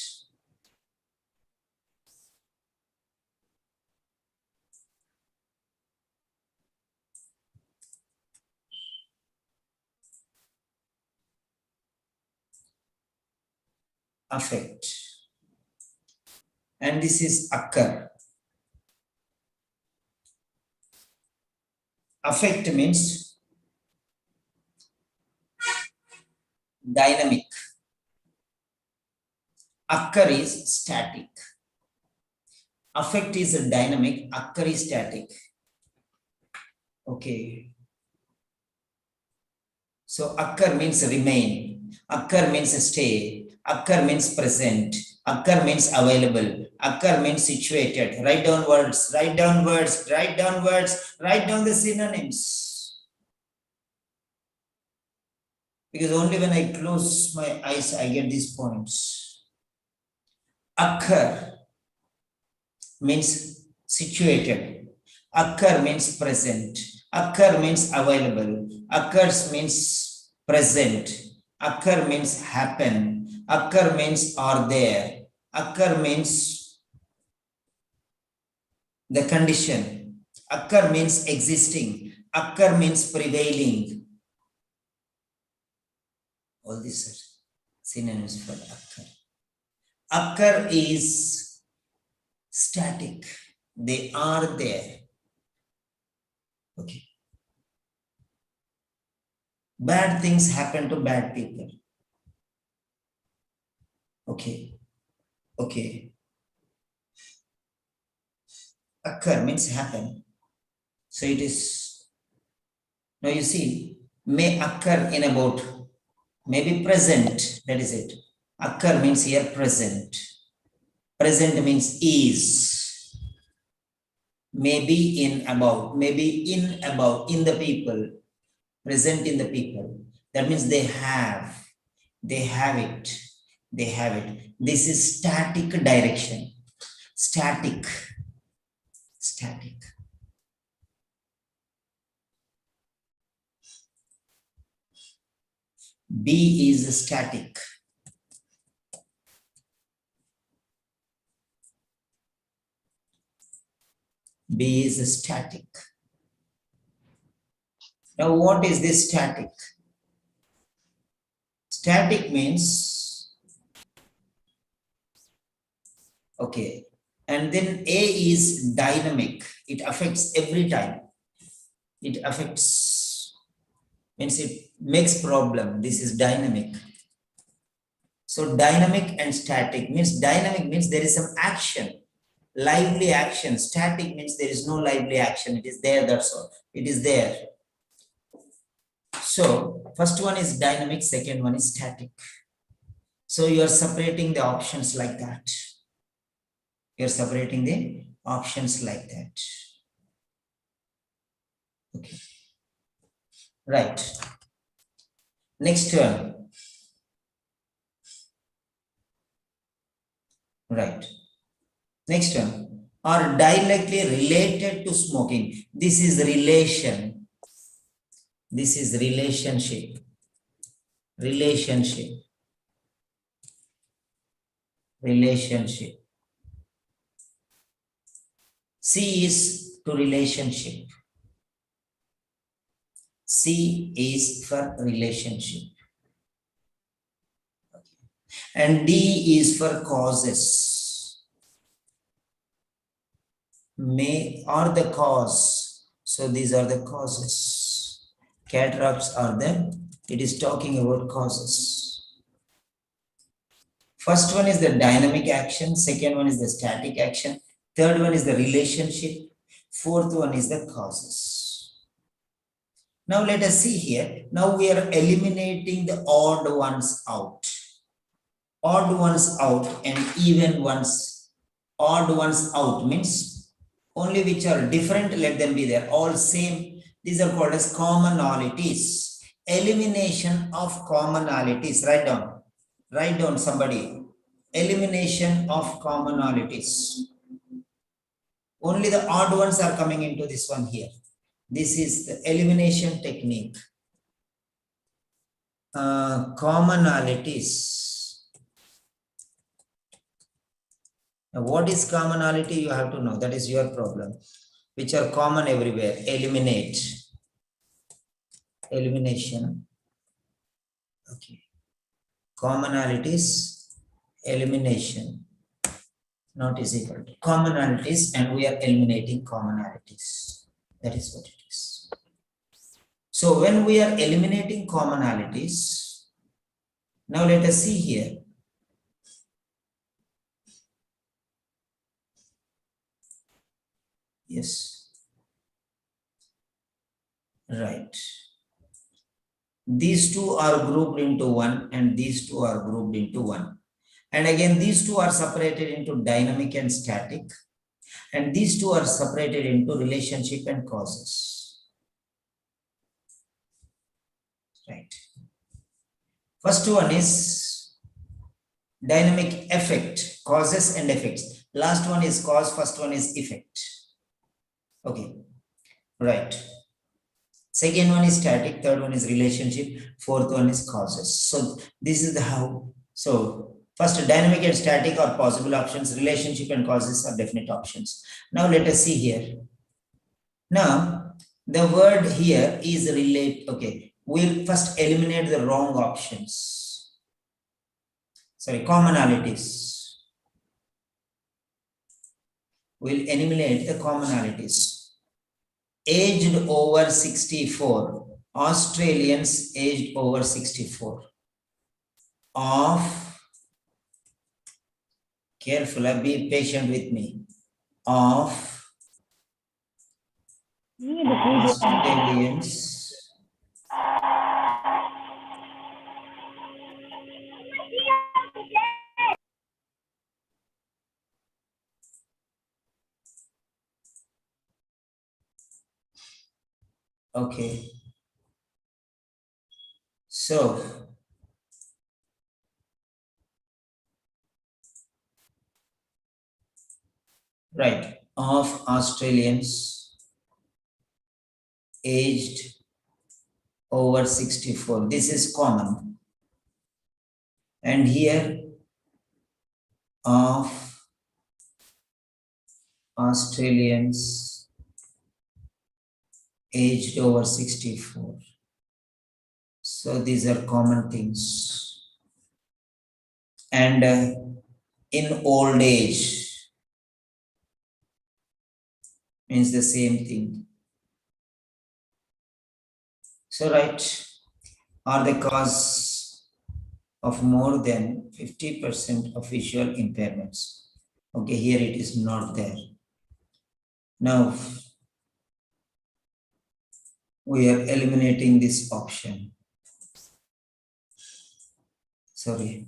Affect. And this is occur. Affect means dynamic. Occur is static. Affect is a dynamic, occur is static. Okay. So occur means remain. Occur means stay. Occur means present. Occur means available. Occur means situated. Write down words, write down words, write down words, write down the synonyms. Because only when I close my eyes, I get these points. Occur means situated. Occur means present. Occur means available. Occurs means present. Occur means happen. Occur means are there. Occur means the condition. Occur means existing. Occur means prevailing. All these are synonyms for occur. Occur is static. They are there. Okay. Bad things happen to bad people. Okay. Okay. Occur means happen. So it is, now you see, may occur in about, maybe present, that is it. Occur means here present. Present means is. Maybe in about, maybe in about, in the people. Present in the people. That means they have it. They have it. This is static direction. Static. Static. B is static. B is static. Now, what is this static? Static means, okay, and then A is dynamic. It affects every time. It affects, means it makes problem. This is dynamic. So dynamic and static means, dynamic means there is some action, lively action. Static means there is no lively action. It is there, that's all. It is there. So first one is dynamic, second one is static. So you are separating the options like that. You're separating the options like that. Okay. Right. Next term. Right. Next term. Are directly related to smoking. This is relation. This is relationship. Relationship. Relationship. C is to relationship. C is for relationship. And D is for causes. May or the cause. So these are the causes. Cataracts are the, it is talking about causes. First one is the dynamic action. Second one is the static action. Third one is the relationship. Fourth one is the causes. Now let us see here. Now we are eliminating the odd ones out. Odd ones out and even ones. Odd ones out means only which are different, let them be there. All same. These are called as commonalities. Elimination of commonalities. Write down. Write down somebody. Elimination of commonalities. Only the odd ones are coming into this one here. This is the elimination technique. Commonalities. Now, what is commonality? You have to know. That is your problem. Which are common everywhere. Eliminate. Elimination. Okay. Commonalities. Elimination. Not is equal to commonalities, and we are eliminating commonalities. That is what it is. So when we are eliminating commonalities, now let us see here. Yes. Right. These two are grouped into one, and these two are grouped into one. And again, these two are separated into dynamic and static. And these two are separated into relationship and causes. Right. First one is dynamic effect, causes and effects. Last one is cause, first one is effect. Okay. Right. Second one is static, third one is relationship, fourth one is causes. So this is the how. So first, dynamic and static are possible options, relationship and causes are definite options. Now let us see here. Now the word here is relate. Okay, we'll first eliminate the wrong options. Sorry, commonalities. We'll eliminate the commonalities. Aged over 64, Australians aged over 64 of, careful, be patient with me, of Australians okay. So right, of Australians aged over 64. This is common. And here of Australians aged over 64. So these are common things. And in old age means the same thing. So right, are the cause of more than 50% of visual impairments. Okay, here it is not there. Now, we are eliminating this option. Sorry.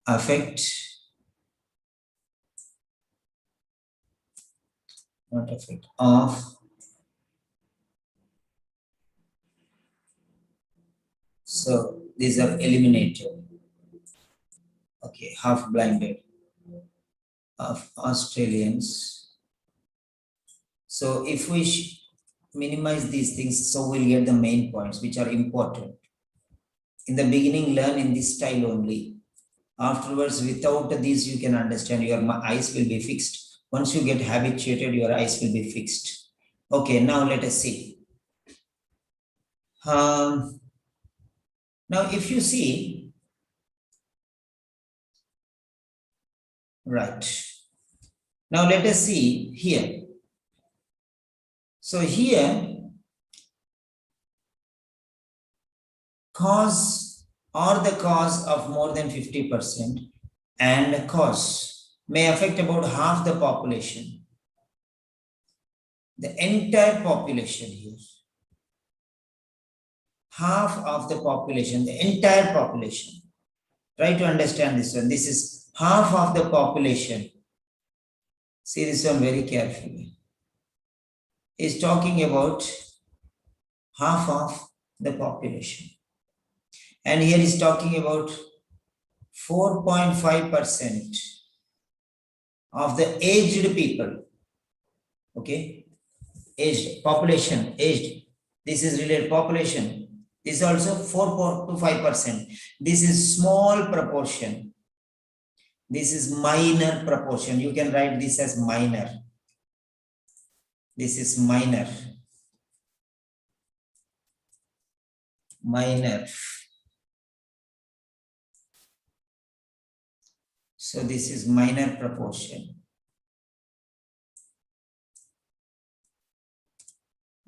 Affect, not affect, of. So these are eliminated. Okay, half-blinded of Australians. So if we minimize these things, so we'll get the main points which are important. In the beginning, learn in this style only. Afterwards, without these, you can understand, your eyes will be fixed. Once you get habituated, your eyes will be fixed. Okay, now let us see. Now, if you see, right. Now let us see here. So here, cause or the cause of more than 50% and cause may affect about half the population. The entire population here. Half of the population, the entire population. Try to understand this one. This is half of the population. See this one very carefully. Is talking about half of the population. And here is talking about 4.5% of the aged people. Okay, aged population, aged. This is related population. This is also 4 to 5%. This is small proportion. This is minor proportion. You can write this as minor. This is minor. Minor. So this is minor proportion.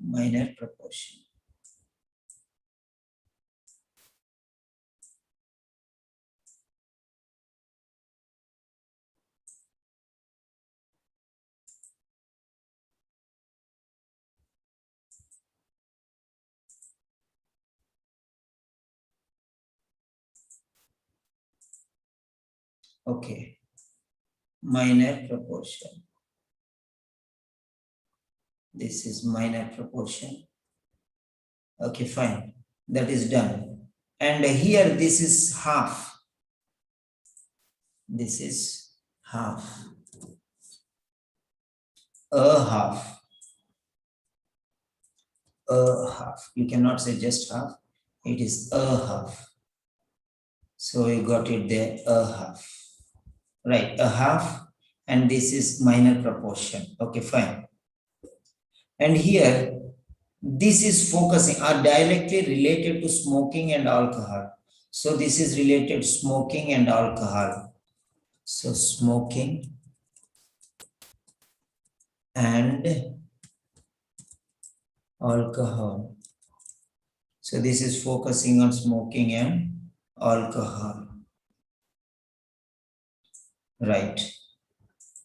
Minor proportion. Okay, minor proportion. This is minor proportion. Okay, fine. That is done. And here this is half. This is half. A half. A half. You cannot say just half. It is a half. So you got it there, a half. Right, a half, and this is minor proportion. Okay, fine. And here, this is focusing, are directly related to smoking and alcohol. So this is related smoking and alcohol. So smoking and alcohol. So this is focusing on smoking and alcohol. Right.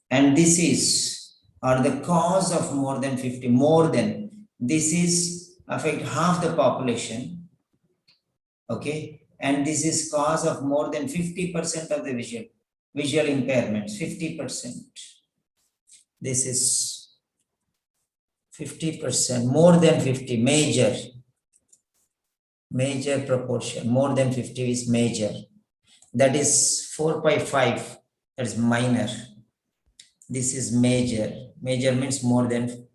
And this is, are the cause of more than 50, more than, this is affect half the population. Okay. And this is cause of more than 50% of the visual impairments, 50%. This is 50%, more than 50, major proportion, more than 50 is major. That is 4 by 5, that is minor. This is major. Major means more than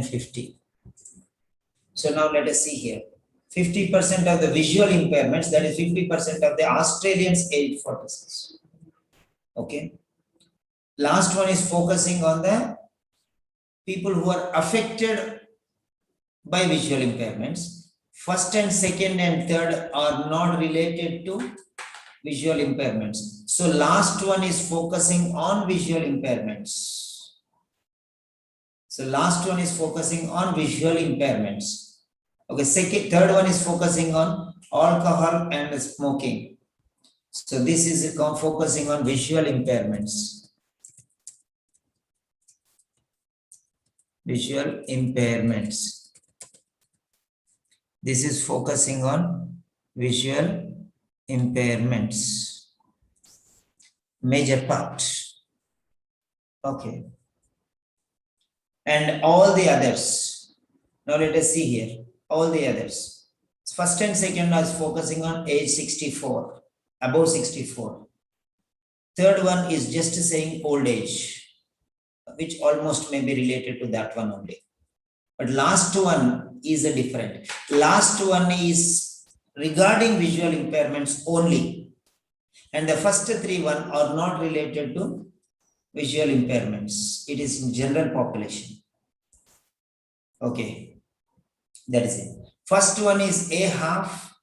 50. So now let us see here. 50% of the visual impairments, that is 50% of the Australians aged 46. Okay. Last one is focusing on the people who are affected by visual impairments. First and second and third are not related to visual impairments. So last one is focusing on visual impairments. So last one is focusing on visual impairments. Okay, third one is focusing on alcohol and smoking. So this is focusing on visual impairments. Visual impairments. This is focusing on visual impairments. Major part. Okay. And all the others. Now let us see here. All the others. First and second is focusing on age 64, above 64. Third one is just saying old age, which almost may be related to that one only. But last one is a different. Last one is regarding visual impairments only. And the first three one are not related to visual impairments. It is in general population. Okay, that is it. First one is a half.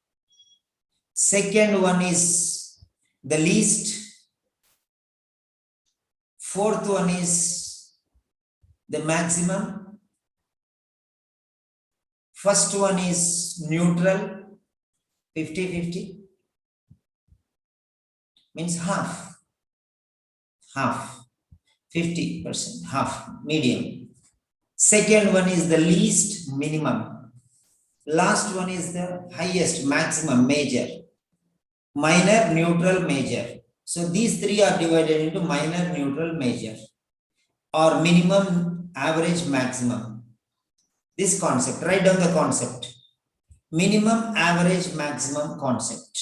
Second one is the least. Fourth one is the maximum. First one is neutral, 50-50. Means half. 50%, half, medium. Second one is the least, minimum. Last one is the highest, maximum, major. Minor, neutral, major. So these three are divided into minor, neutral, major, or minimum, average, maximum. This concept, write down the concept. Minimum, average, maximum concept.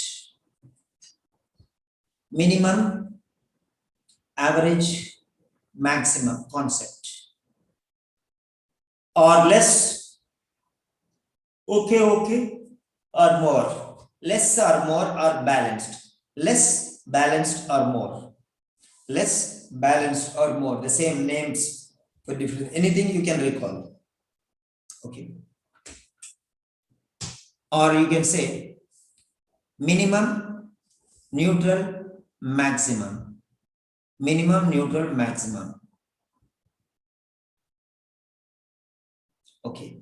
Minimum, average, maximum concept. Or less, okay, or more. Less or more or balanced. Less, balanced or more. Less, balanced or more. The same names for different, anything you can recall. Okay. Or you can say minimum, neutral, maximum. Minimum, neutral, maximum. Okay.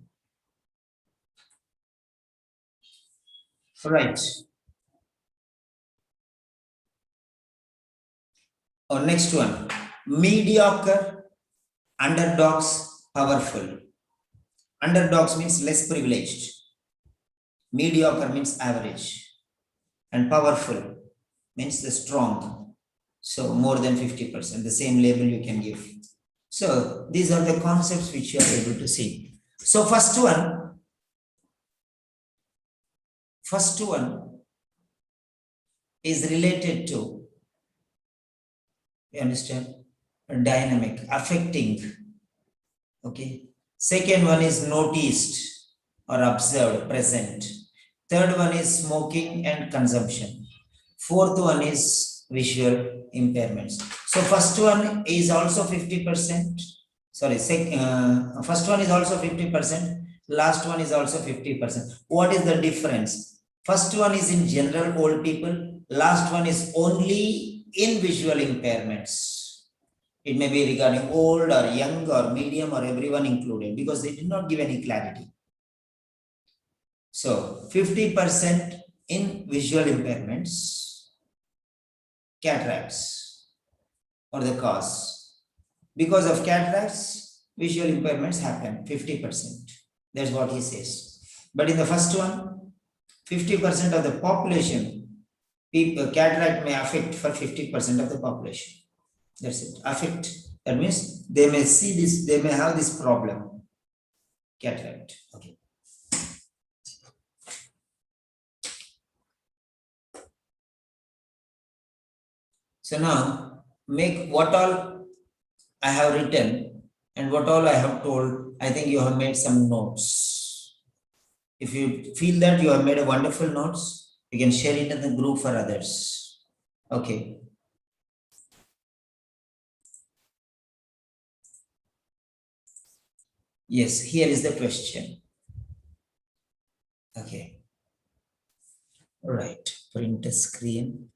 Right. Or next one. Mediocre, underdogs, powerful. Underdogs means less privileged. Mediocre means average. And powerful means the strong. So more than 50%, the same label you can give. So these are the concepts which you are able to see. So first one is related to, you understand, dynamic, affecting. Okay. Second one is noticed or observed, present. Third one is smoking and consumption. Fourth one is visual impairments. So first one is also 50%. Sorry, first one is also 50%. Last one is also 50%. What is the difference? First one is in general old people. Last one is only in visual impairments. It may be regarding old or young or medium or everyone included, because they did not give any clarity. So 50% in visual impairments, cataracts or the cause. Because of cataracts, visual impairments happen, 50%. That's what he says. But in the first one, 50% of the population, cataract may affect for 50% of the population. That's it. Affect. That means they may see this, they may have this problem. Cataract. Okay. So now make what all I have written and what all I have told. I think you have made some notes. If you feel that you have made a wonderful notes, you can share it in the group for others. Okay. Yes, here is the question. Okay. All right, print a screen.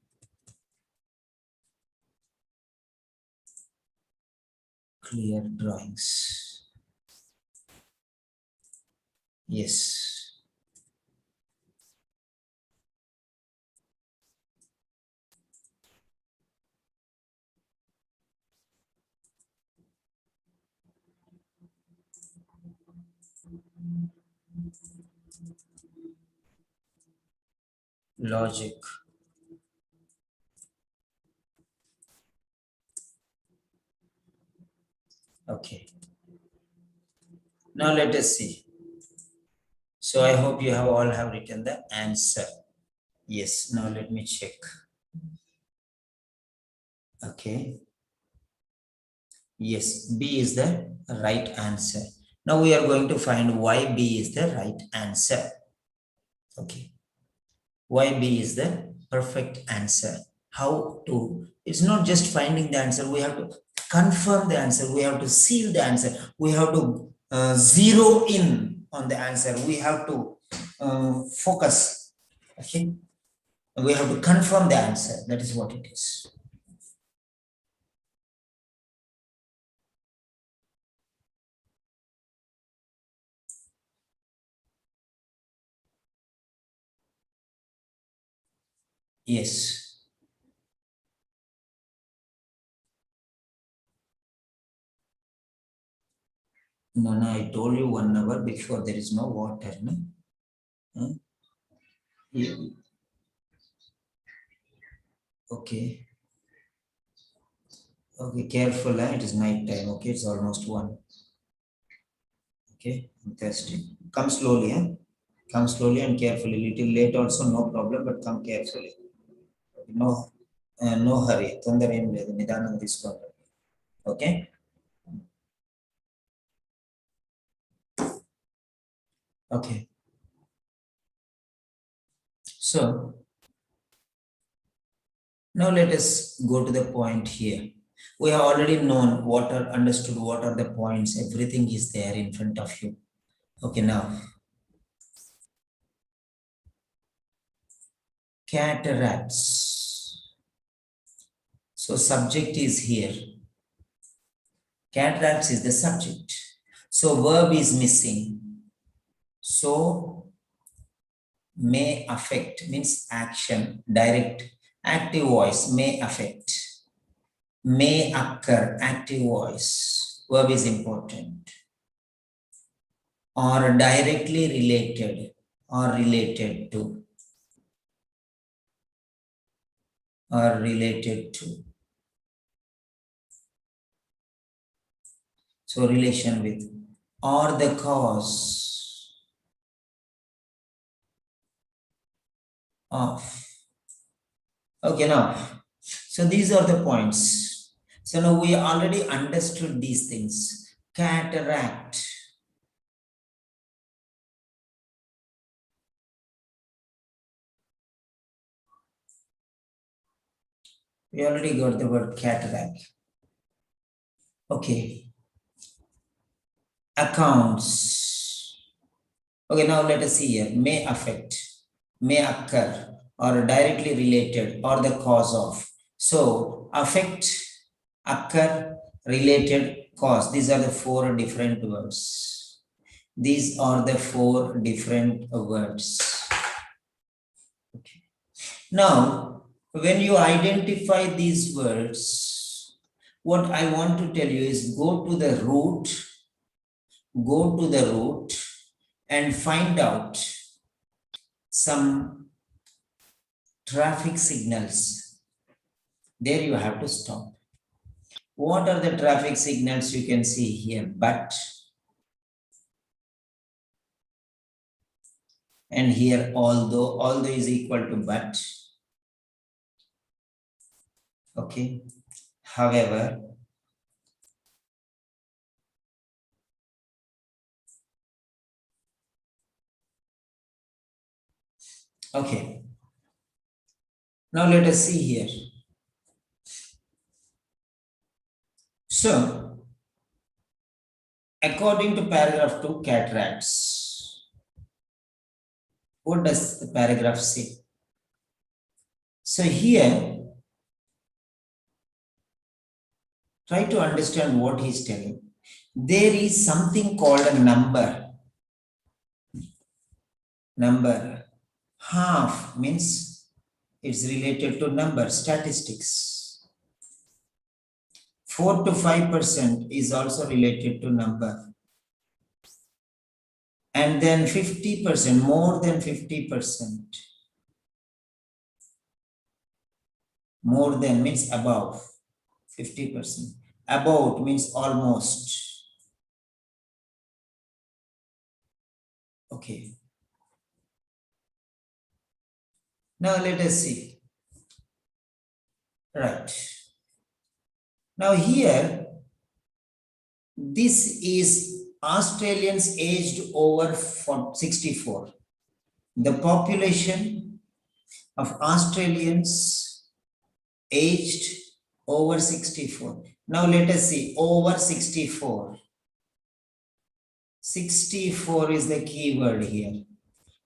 Clear drawings. Yes. Logic. Okay. Now let us see. So I hope you have all have written the answer. Yes, now let me check. Okay. Yes, B is the right answer. Now we are going to find why B is the right answer. Okay. Why B is the perfect answer. How to, it's not just finding the answer, we have to confirm the answer, we have to seal the answer, we have to zero in on the answer, we have to focus. Okay. We have to confirm the answer. That is what it is. Yes. No, no, I told you 1 hour before there is no water. No? Huh? Yeah. Okay. Okay, careful. It is night time. Okay, it's almost 1. Okay, I'm thirsty. Come slowly. Come slowly and carefully. Little late also, no problem, but come carefully. No, no hurry. తొందర ఏం లేదు, నిదానం తీసుకోండి. Okay. Okay. So now let us go to the point here. We have already known what are understood, what are the points, everything is there in front of you. Okay, now cataracts. So subject is here. Cataracts is the subject. So verb is missing. So may affect means action, direct, active voice, may affect. May occur, active voice, verb is important. Or directly related or related to. Or related to. So relation with. Or the cause of. Okay, now. So these are the points. So now we already understood these things. Cataract. We already got the word cataract. Okay. Accounts. Okay, now let us see here. May affect, may occur, or directly related, or the cause of. So affect, occur, related, cause. These are the 4 different words. These are the 4 different words. Okay. Now, when you identify these words, what I want to tell you is go to the root and find out some traffic signals. There you have to stop. What are the traffic signals you can see here? But. And here although is equal to but. Okay. However. Okay. Now let us see here. So according to paragraph 2, cataracts. What does the paragraph say? So here, try to understand what he's telling. There is something called a number. Number. Half means it's related to number, statistics. 4 to 5% is also related to number. And then 50%, more than 50%. More than means above 50%. About means almost. Okay. Now let us see. Right. Now here, this is Australians aged over 64. The population of Australians aged over 64. Now let us see, over 64. 64 is the key word here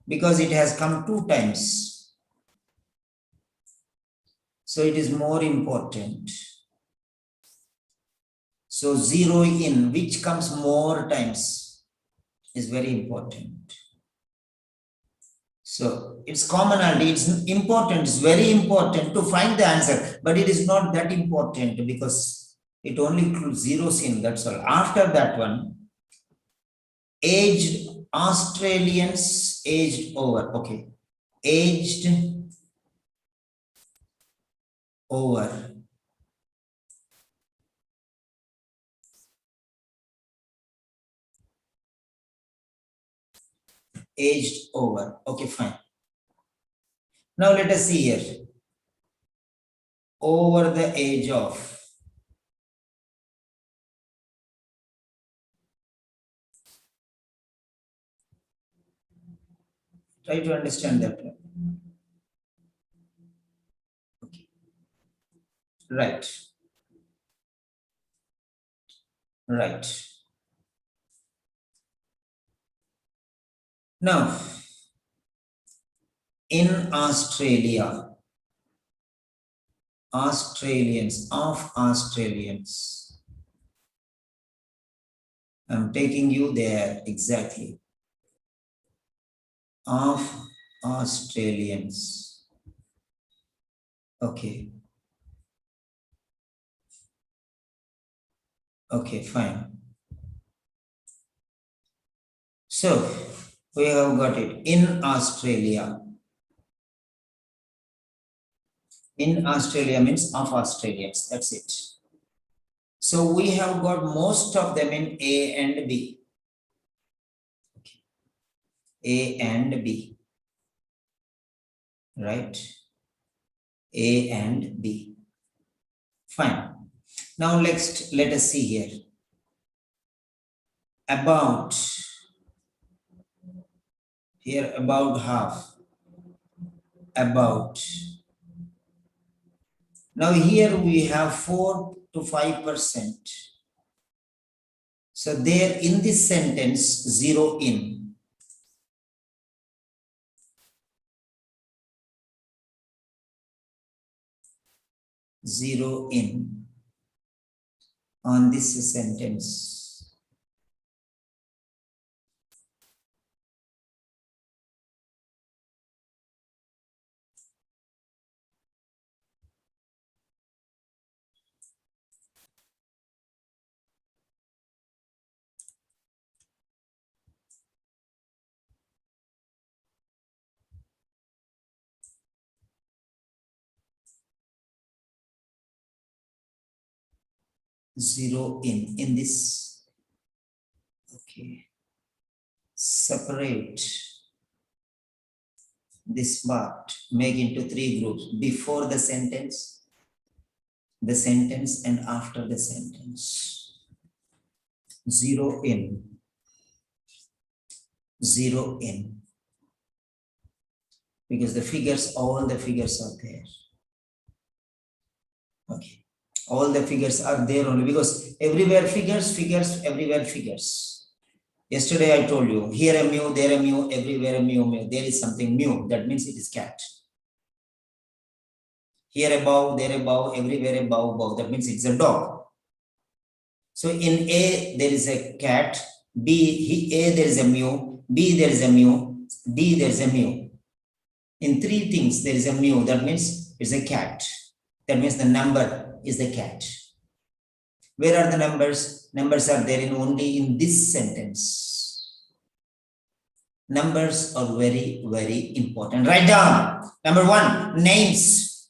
because it has come 2 times. So it is more important. So zero in, which comes more times, is very important. So it's commonality, it's important, it's very important to find the answer, but it is not that important because it only includes zeros in, that's all. After that one, aged Australians aged over, okay. Aged over. Aged over, okay, fine. Now let us see here. Over the age of. Try to understand that. Okay. Right. Right. Now, in Australia, Australians, I'm taking you there exactly. Of Australians. Okay. Okay, fine. So, we have got it in Australia. In Australia means of Australians, that's it. So we have got most of them in A and B. Okay. A and B. Right? A and B. Fine. Now let us see here. About. Here about half. About. Now here we have 4 to 5%. So there in this sentence, zero in. Zero in on this sentence. Zero in this. Okay. Separate this part, make into 3 groups: before the sentence, and after the sentence. Zero in. Zero in. Because the figures, all the figures are there. Okay. All the figures are there only because everywhere figures, everywhere figures. Yesterday I told you, here a mu, there a mu, everywhere a mu. There is something mu. That means it is cat. Here above, there above, everywhere above. That means it's a dog. So in A, there is a cat. B, A, there is a mu. B, there is a mu. D, there is a mu. In three things, there is a mu. That means it's a cat. That means the number is the cat. Where are the numbers? Numbers are there only in this sentence. Numbers are very, very important. Write down. Number one, names.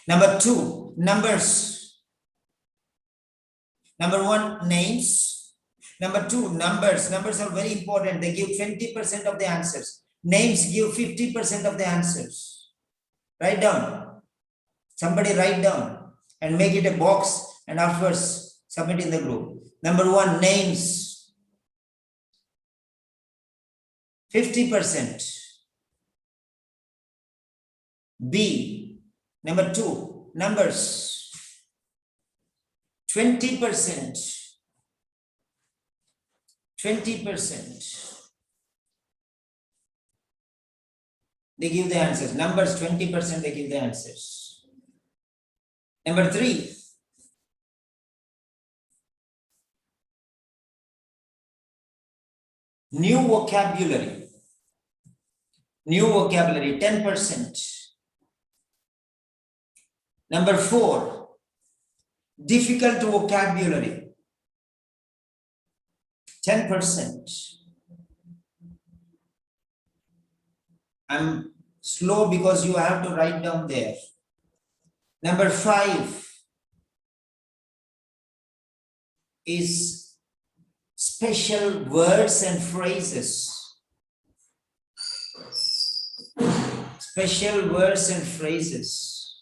Number two, numbers. Number one, names. Number two, numbers. Numbers are very important. They give 20% of the answers. Names give 50% of the answers. Write down. Somebody write down and make it a box and afterwards submit in the group. Number one, names. 50%. B. Number two, numbers. 20%. 20%. They give the answers. Numbers 20%, they give the answers. Number three, new vocabulary. New vocabulary, 10%. Number four, difficult vocabulary, 10%. I'm slow because you have to write down there. Number five is special words and phrases. Special words and phrases.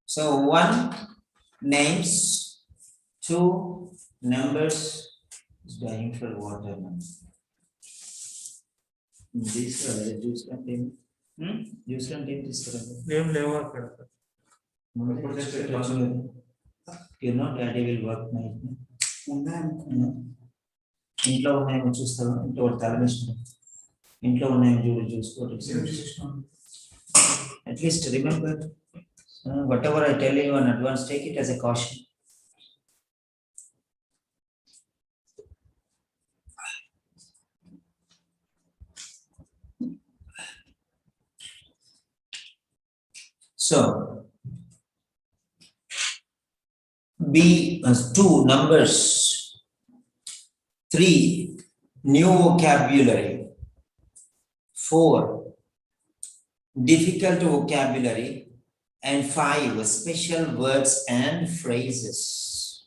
So one, names. Two, numbers. Is dying for water now. This juice contain. Juice contain this. Name level. You're not daddy will work night. ఇంట్లో ఉన్నాయేమో చూస్తావా ఇంట్లో తలనిష్టం ఇంట్లో ఉన్నాయేమో చూసుకోవడం at least remember whatever I tell you in advance, take it as a caution. So B as two, numbers. Three, new vocabulary. Four, difficult vocabulary. And five, special words and phrases.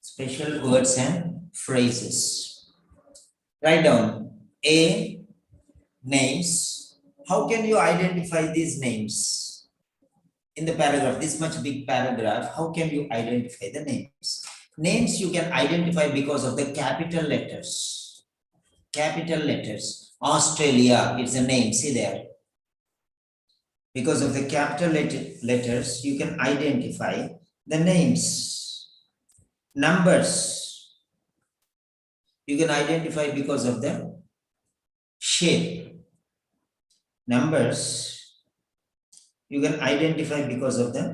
Special words and phrases. Write down A, names. How can you identify these names? In the paragraph, this much big paragraph, how can you identify the names? Names you can identify because of the capital letters. Capital letters. Australia, it's a name, see there. Because of the capital letters, you can identify the names. Numbers, you can identify because of the shape. Numbers, you can identify because of the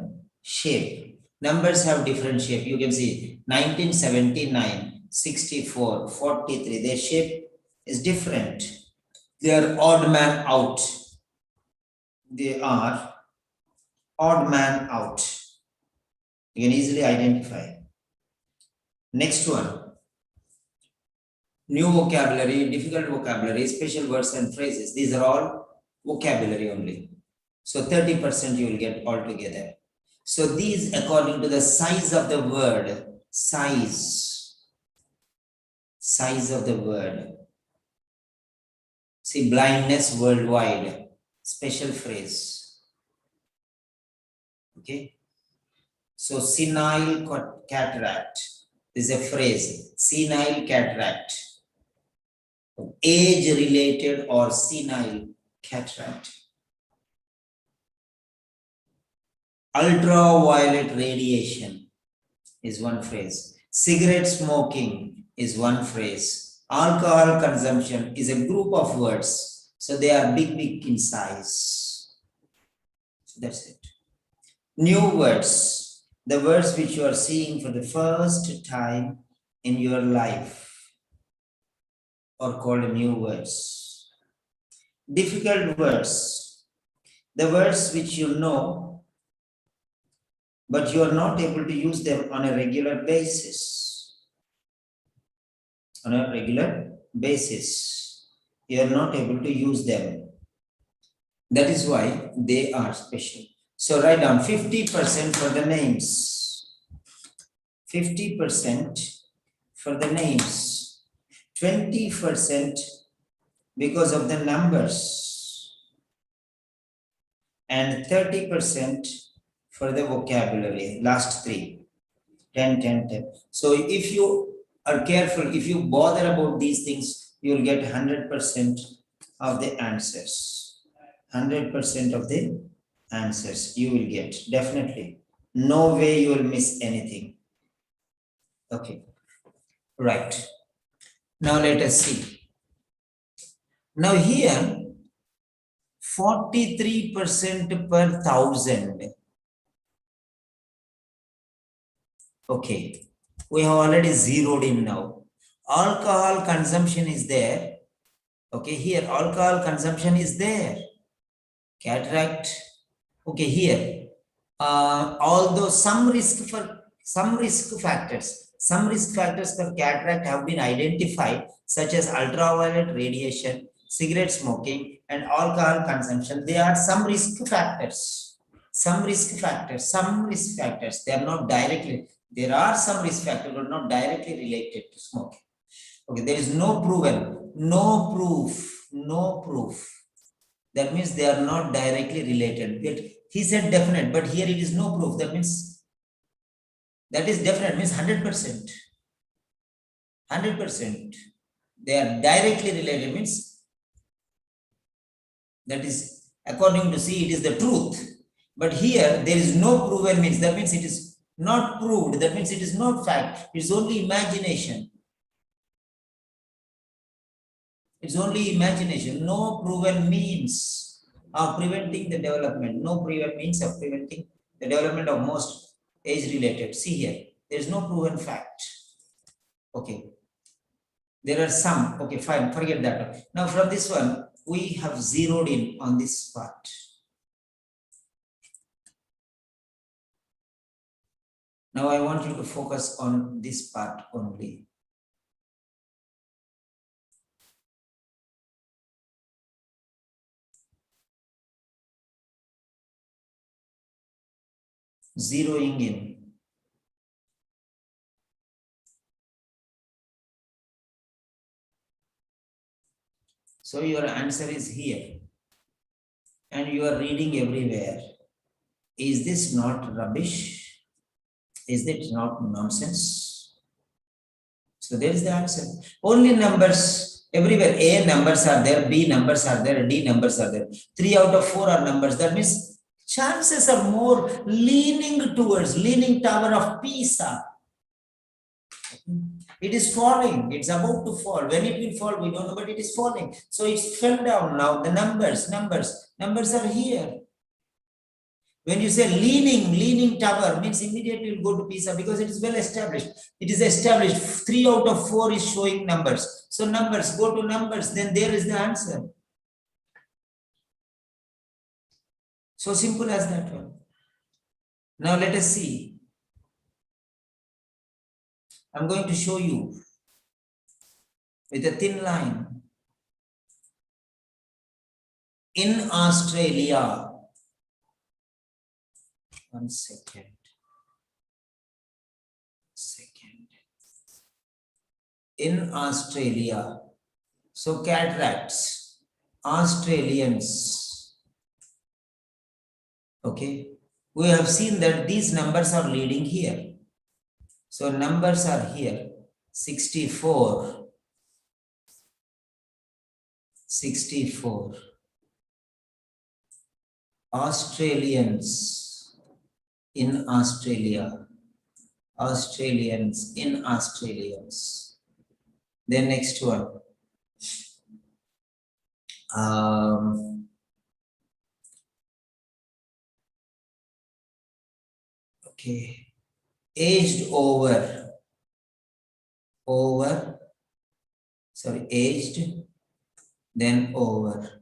shape. Numbers have different shape. You can see 1979, 64, 43, their shape is different. They are odd man out. They are odd man out. You can easily identify. Next one. New vocabulary, difficult vocabulary, special words and phrases. These are all vocabulary only. So 30% you will get altogether. So these according to the size of the word, size of the word. See, blindness worldwide. Special phrase. Okay. So senile cataract is a phrase. Senile cataract. age-related or senile cataract. Ultraviolet radiation is one phrase. Cigarette smoking is one phrase. Alcohol consumption is a group of words. So they are big in size. So that's it. New words. The words which you are seeing for the first time in your life are called new words. Difficult words. The words which you know, but you are not able to use them on a regular basis. On a regular basis, you are not able to use them. That is why they are special. So write down 50% for the names. 50% for the names. 20% because of the numbers. And 30% for the vocabulary, last three, 10, 10, 10. So if you are careful, if you bother about these things, you will get 100% of the answers. 100% of the answers you will get, definitely. No way you will miss anything. Okay, right. Now let us see. Now here, 43% per 1,000. Okay, we have already zeroed in now. Alcohol consumption is there. Okay, here alcohol consumption is there. Cataract. Okay, here. Although some risk factors for cataract have been identified, such as ultraviolet radiation, cigarette smoking, and alcohol consumption. There are some risk factors. Some risk factors. They are not directly. There are some risk factors, but not directly related to smoking. Okay, there is no proven, no proof. That means they are not directly related. He said definite, but here it is no proof. That means that is definite, means 100%. 100%. They are directly related, means that is according to C, it is the truth. But here there is no proven, means that means it is not proved. That means it is not fact. It's only imagination. It's only imagination. No proven means of preventing the development. No proven means of preventing the development of most age-related. See here, there is no proven fact. Okay. There are some. Okay, fine. Forget that one. Now from this one, we have zeroed in on this part. Now I want you to focus on this part only. Zeroing in. So your answer is here. And you are reading everywhere. Is this not rubbish? Is it not nonsense? So there is the answer. Only numbers everywhere. A numbers are there, B numbers are there, D numbers are there. 3 out of 4 are numbers. That means chances are more leaning Tower of Pisa. It is falling. It's about to fall. When it will fall, we don't know, but it is falling. So it's fell down now. The numbers are here. When you say leaning tower, means immediately you'll go to Pisa because it is well established. It is established. 3 out of 4 is showing numbers. So numbers, go to numbers, then there is the answer. So simple as that one. Now let us see. I'm going to show you with a thin line. In Australia, one second. In Australia, so cataracts, Australians. Okay, we have seen that these numbers are leading here. So numbers are here, 64, 64. Australians in Australia. Australians in Australians. Then next one. Okay. Aged over. Aged, then over.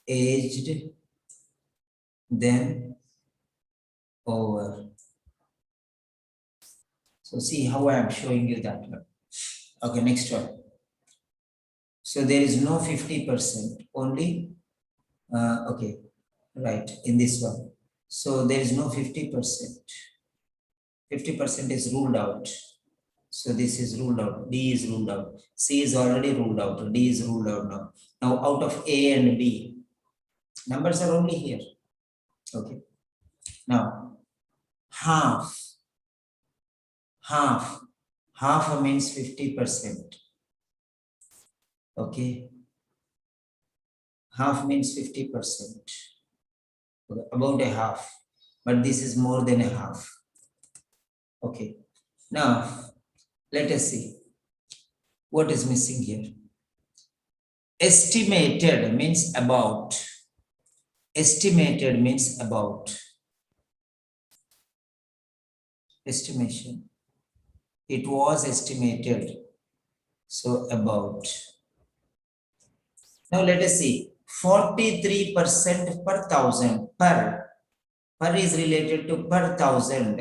Aged, then over. So see how I am showing you that one. Okay, next one. So there is no 50%, only, okay, right, in this one. So there is no 50%. 50% is ruled out. So this is ruled out. D is ruled out. C is already ruled out. D is ruled out now. Now out of A and B, numbers are only here. Okay. Now half means 50%. Okay. Half means 50%. Okay. About a half. But this is more than a half. Okay. Now let us see what is missing here. Estimated means about. Estimated means about. Estimation. It was estimated. So about. Now let us see. 43% per thousand. Per is related to per thousand.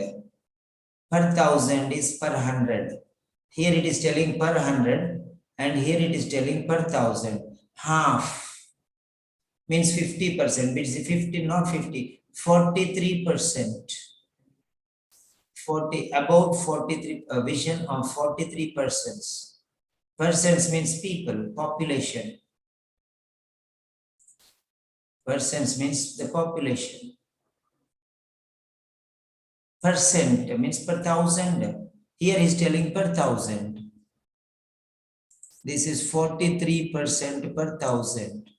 Per thousand is per 100. Here it is telling per 100 and here it is telling per thousand. Half means 50%, which is 50, not 50, 43%. 40, about 43, a vision of 43 persons. Persons means people, population. Persons means the population. Percent means per thousand. Here is telling per thousand. This is 43% per thousand.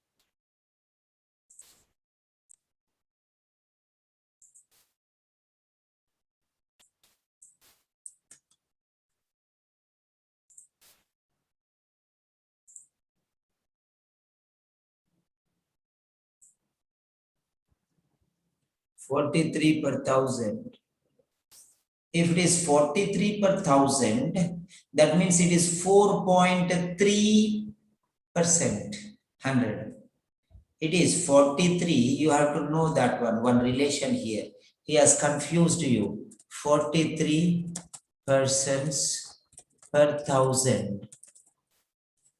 $43 per thousand. If it is 43 per thousand, that means it is 4.3%, 100. It is 43, you have to know that one relation here. He has confused you. 43 persons per thousand.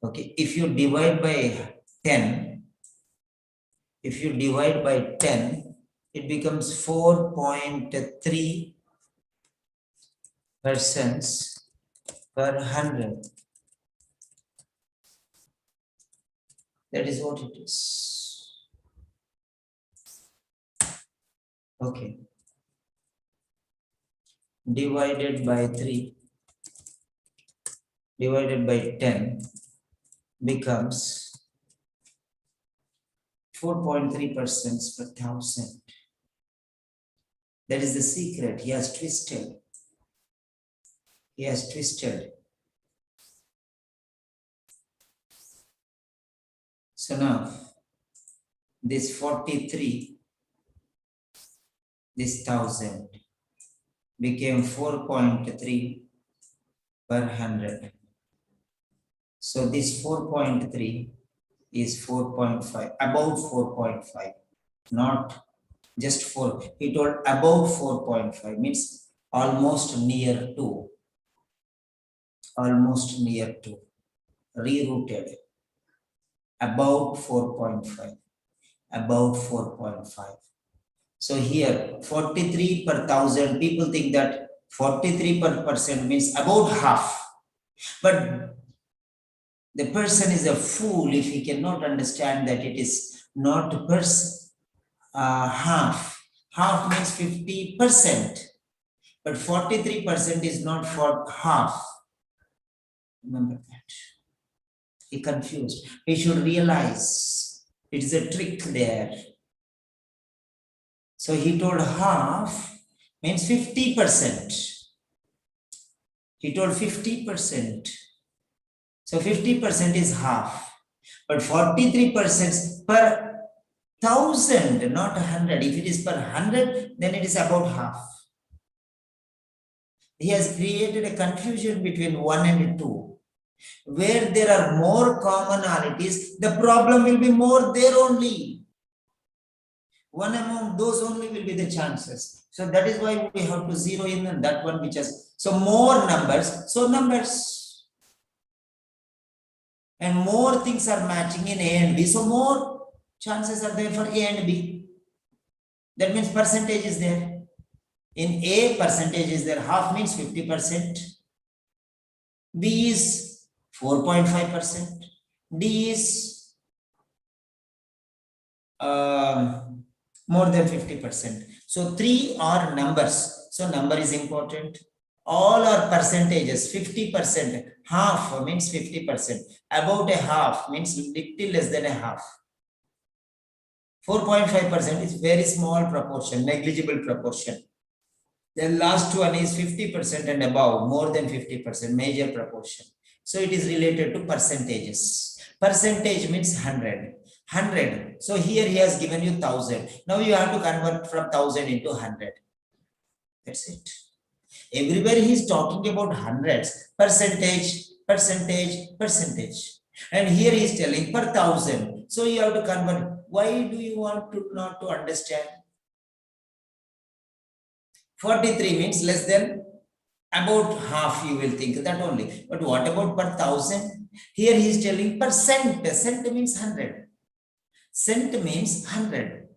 Okay, if you divide by 10, it becomes 4.3 persons per 100. That is what it is. Okay. Divided by 3, divided by 10 becomes 4.3 persons per thousand. That is the secret. He has twisted. He has twisted. So now, this 43, this 1000 became 4.3 per 100. So this 4.3 is 4.5, about 4.5, not just 4. He told about 4.5 means almost near to. Almost near to. Rerouted. About 4.5. About 4.5. So here 43 per thousand, people think that 43 per percent means about half. But the person is a fool if he cannot understand that it is not half. Half means 50%. But 43% is not for half. Remember that. He confused. We should realize it is a trick there. So he told half means 50%. He told 50%. So 50% is half. But 43% per 1,000, not 100. If it is per 100, then it is about half. He has created a confusion between 1 and 2. Where there are more commonalities, the problem will be more there only. One among those only will be the chances. So that is why we have to zero in on that one which has, so more numbers, so numbers. And more things are matching in A and B, so more chances are there for A and B. That means percentage is there. In A, percentage is there, half means 50%. B is 4.5%. D is more than 50%. So 3 are numbers. So number is important. All are percentages. 50%. Half means 50%. About a half means little less than a half. 4.5% is very small proportion, negligible proportion. The last one is 50% and above, more than 50%, major proportion. So it is related to percentages. Percentage means 100. 100. So here he has given you 1,000. Now you have to convert from 1,000 into 100. That's it. Everywhere he is talking about hundreds, percentage, percentage, percentage. And here he is telling per 1,000. So you have to convert. Why do you want to not to understand? 43 means less than, about half you will think that only. But what about per 1,000? Here he is telling percent. Cent means 100. Cent means 100.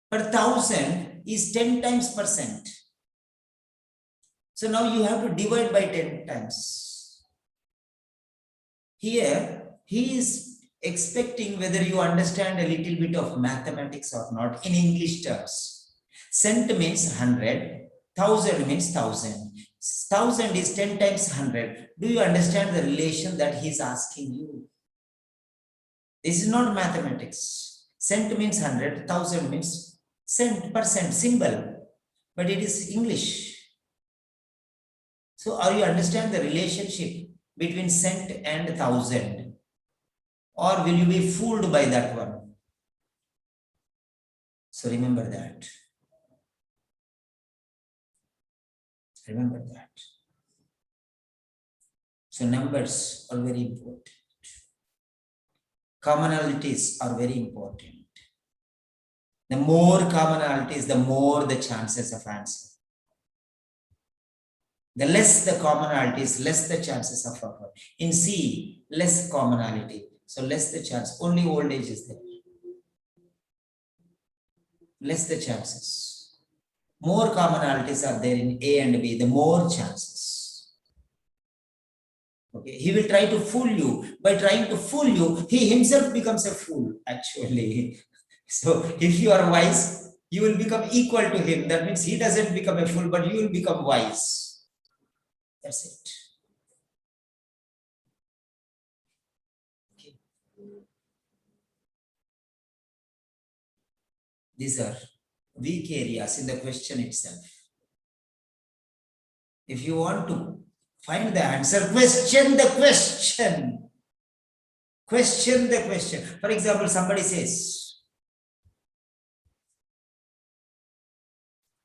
Per 1,000 is 10 times percent. So now you have to divide by 10 times. Here he is expecting whether you understand a little bit of mathematics or not in English terms. Cent means 100, 1,000 means 1,000. 1,000 is 10 times 100. Do you understand the relation that he is asking you? This is not mathematics. Cent means 100, 1,000 means cent, percent, symbol. But it is English. So are you understand the relationship between cent and 1,000? Or will you be fooled by that one? So remember that. Remember that. So numbers are very important. Commonalities are very important. The more commonalities, the more the chances of answer. The less the commonalities, less the chances of occur. In C, less commonality. So less the chance. Only old age is there. Less the chances. More commonalities are there in A and B, the more chances. Okay, he will try to fool you. By trying to fool you, he himself becomes a fool, actually. So if you are wise, you will become equal to him. That means he doesn't become a fool, but you will become wise. That's it. Okay. These are weak areas in the question itself. If you want to find the answer, question the question. Question the question. For example, somebody says,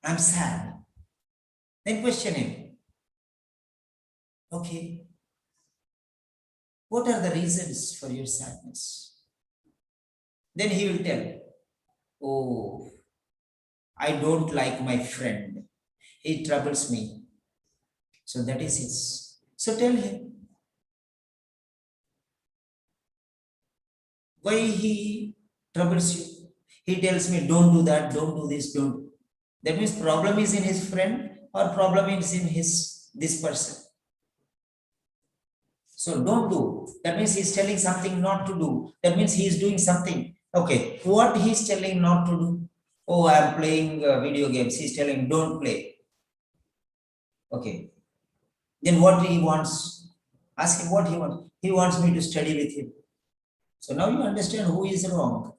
I'm sad. Then question him. Okay. What are the reasons for your sadness? Then he will tell, oh, I don't like my friend. He troubles me. So that is his. So tell him. Why he troubles you? He tells me, don't do that, don't do this, don't. That means problem is in his friend or problem is in this person. So don't do. That means he's telling something not to do. That means he is doing something. Okay, what he's telling not to do? Oh, I'm playing video games. He's telling don't play. Okay. Then what he wants? Ask him what he wants. He wants me to study with him. So now you understand who is wrong.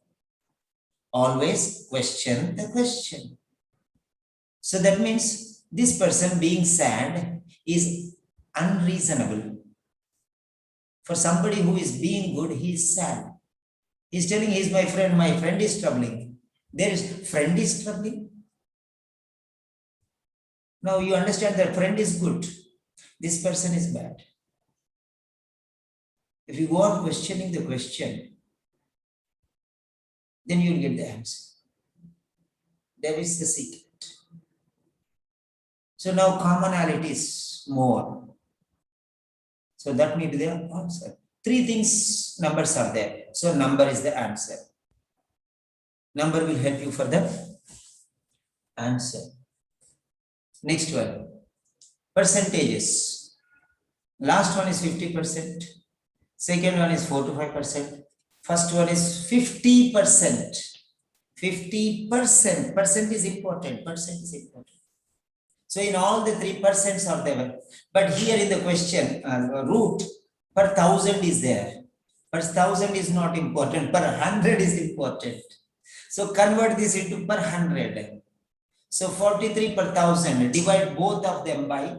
Always question the question. So that means this person being sad is unreasonable. For somebody who is being good, he is sad. He's telling he's my friend is troubling. There is friend is troubling. Now you understand that friend is good. This person is bad. If you go on questioning the question, then you'll get the answer. That is the secret. So now commonality is more. So that may be the answer. 3 things, numbers are there. So number is the answer. Number will help you for the answer. Next one, percentages. Last one is 50%. Second one is 4 to 5%. First one is 50%. 50%. Percent is important. Percent is important. So in all the 3% are there. But here in the question, root per 1000 is there. Per 1000 is not important. Per 100 is important. So convert this into per 100. So 43 per 1000. Divide both of them by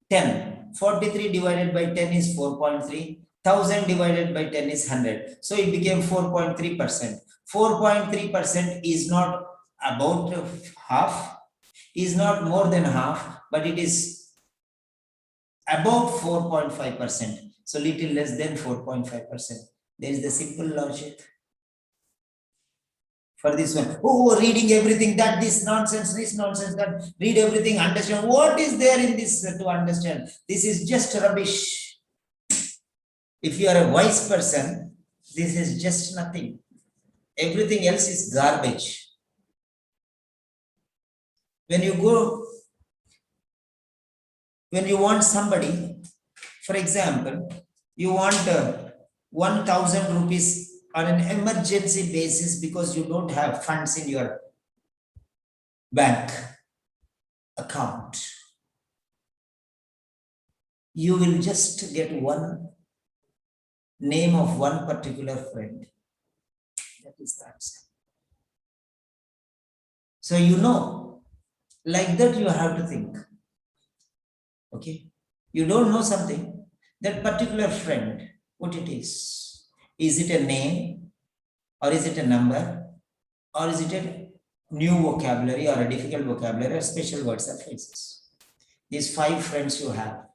10. 43 divided by 10 is 4.3. 1000 divided by 10 is 100. So it became 4.3%. 4.3% is not about half, is not more than half, but it is about 4.5%. So little less than 4.5%. There is the simple logic. For this one, oh, reading everything, that this nonsense, that read everything, understand what is there in this to understand. This is just rubbish. If you are a wise person, this is just nothing. Everything else is garbage. When you want somebody, for example, you want 1000 rupees on an emergency basis because you don't have funds in your bank account. You will just get one name of one particular friend. That is the answer. So you know, like that you have to think. Okay? You don't know something, that particular friend, what it is. Is it a name, or is it a number, or is it a new vocabulary or a difficult vocabulary or special words or phrases? These 5 friends you have.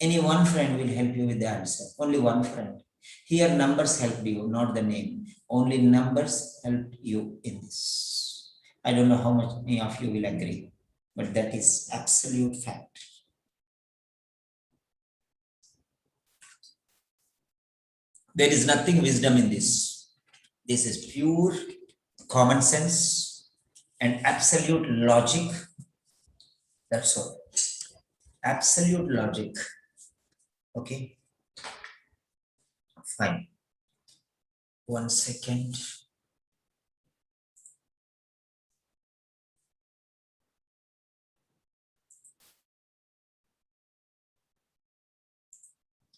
Any one friend will help you with the answer. Only one friend. Here numbers helped you, not the name. Only numbers helped you in this. I don't know how many of you will agree, but that is absolute fact. There is nothing wisdom in this. This is pure common sense and absolute logic. That's all. Absolute logic. Okay. Fine. 1 second.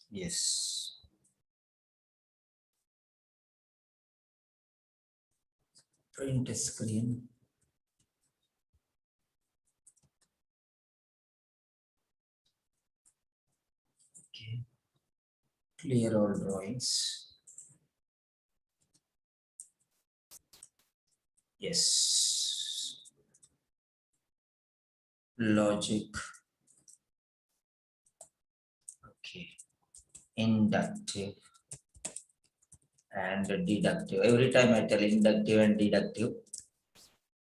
Yes. Print screen. Okay. Clear all drawings. Yes. Logic. Okay. Inductive and deductive. Every time I tell inductive and deductive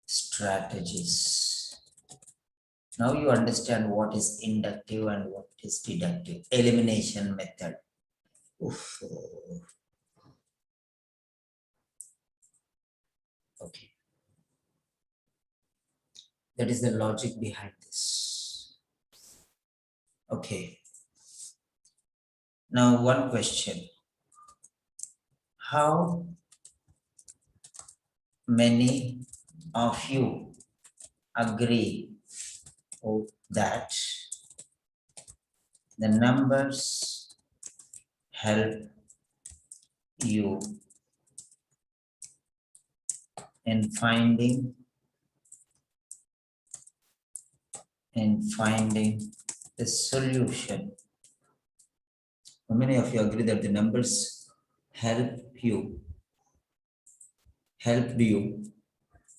strategies. Now you understand what is inductive and what is deductive. Elimination method. Oof. Okay. That is the logic behind this. Okay. Now one question. How many of you agree that The numbers help you in finding the solution. How many of you agree that the numbers helped you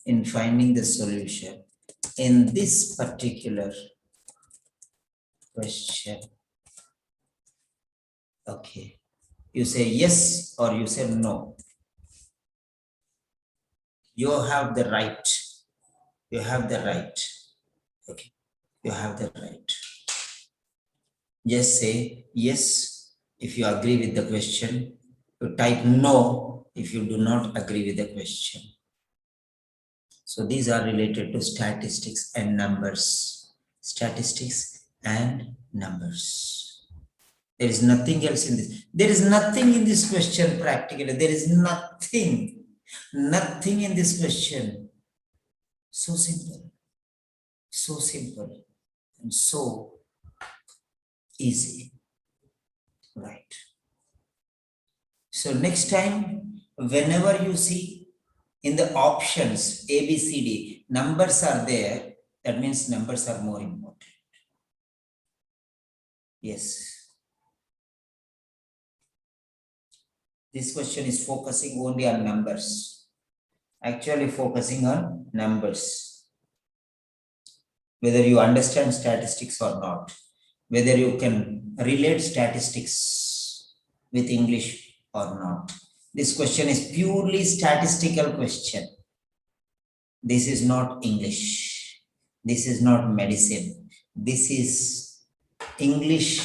in finding the solution in this particular question? Okay. You say yes or you say no. You have the right. You have the right. Okay. You have the right. Just say yes if you agree with the question. You type no if you do not agree with the question. So these are related to statistics and numbers. Statistics and numbers. There is nothing else in this. There is nothing in this question practically. There is nothing in this question. So simple, and so easy. Right. So next time, whenever you see in the options A, B, C, D, numbers are there, that means numbers are more important. Yes. This question is focusing only on numbers. Actually focusing on numbers. Whether you understand statistics or not, whether you can relate statistics with English or not. This question is purely statistical question. This is not English. This is not medicine. This is English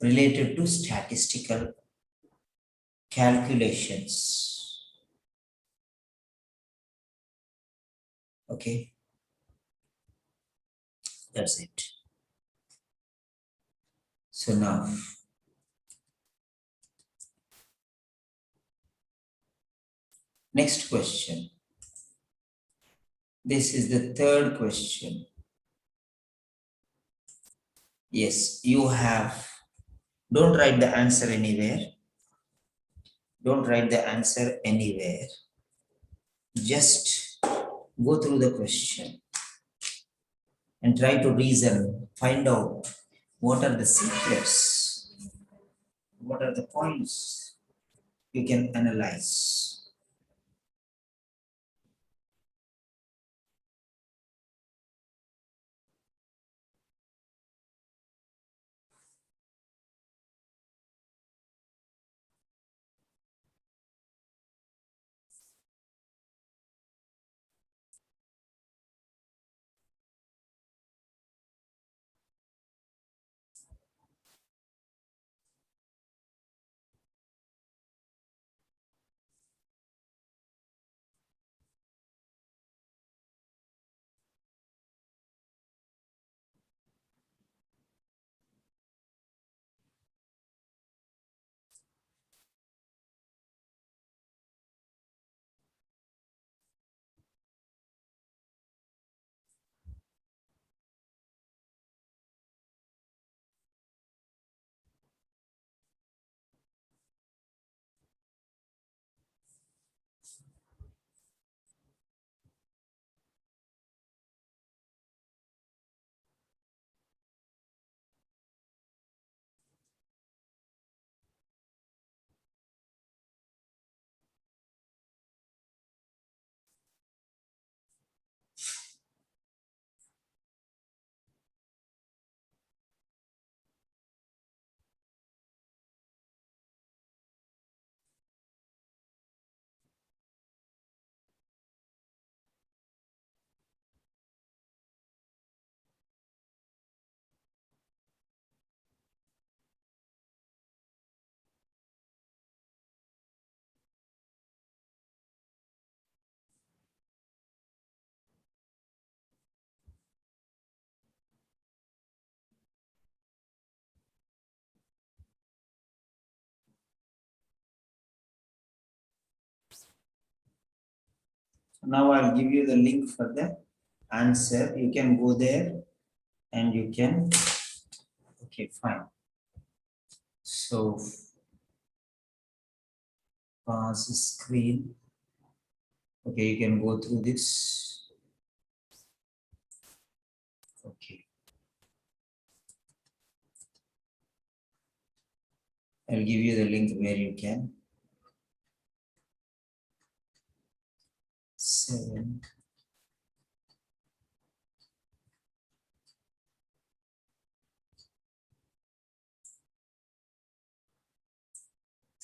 related to statistical calculations. Okay. That's it. So now, next question. This is the third question. Yes, you have. Don't write the answer anywhere. Don't write the answer anywhere. Just go through the question and try to reason, find out what are the secrets, what are the points you can analyze. Now I'll give you the link for the answer. You can go there and you can Okay, fine. So pause the screen. Okay, you can go through this. Okay. I'll give you the link where you can. 7.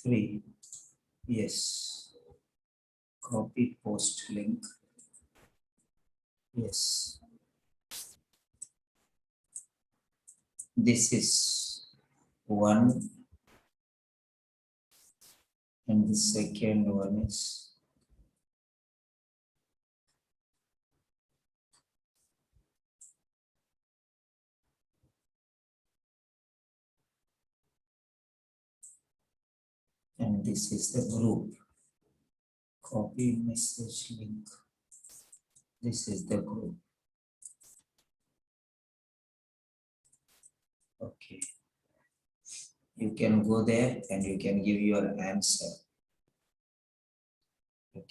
Three. Yes. Copy post link. Yes. This is 1. And the second one is and this is the group. Copy message link. This is the group. Okay. You can go there and you can give your answer. Okay.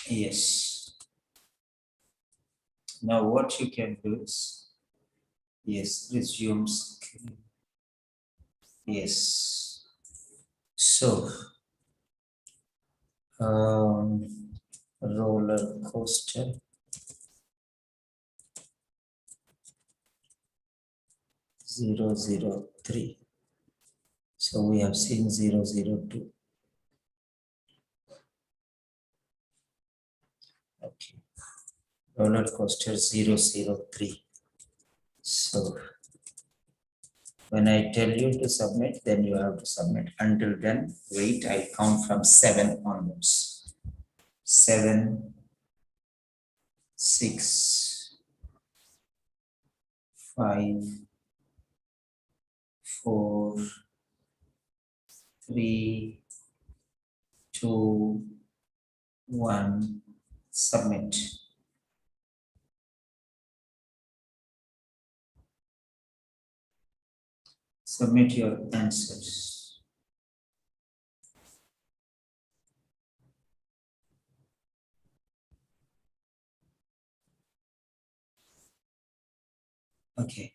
Yes. Now what you can do is, yes, resume screen. Yes. So, roller coaster. 003. So we have seen 002. Okay. Roller coaster 003. So when I tell you to submit, then you have to submit. Until then, wait, I count from 7 onwards. 7, 6, 5, 4, 3, 2, 1, submit. Submit your answers. Okay.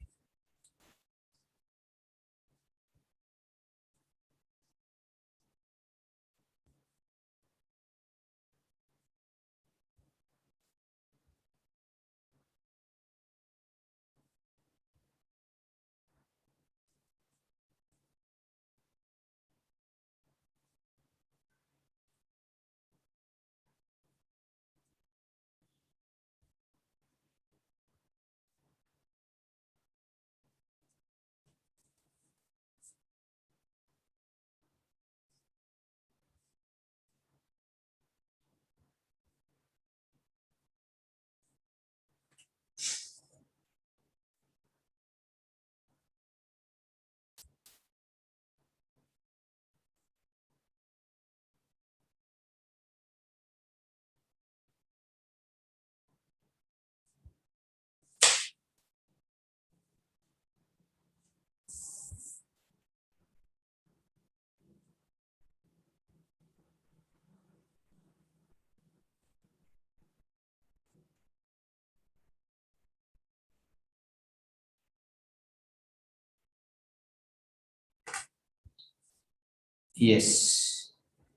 Yes.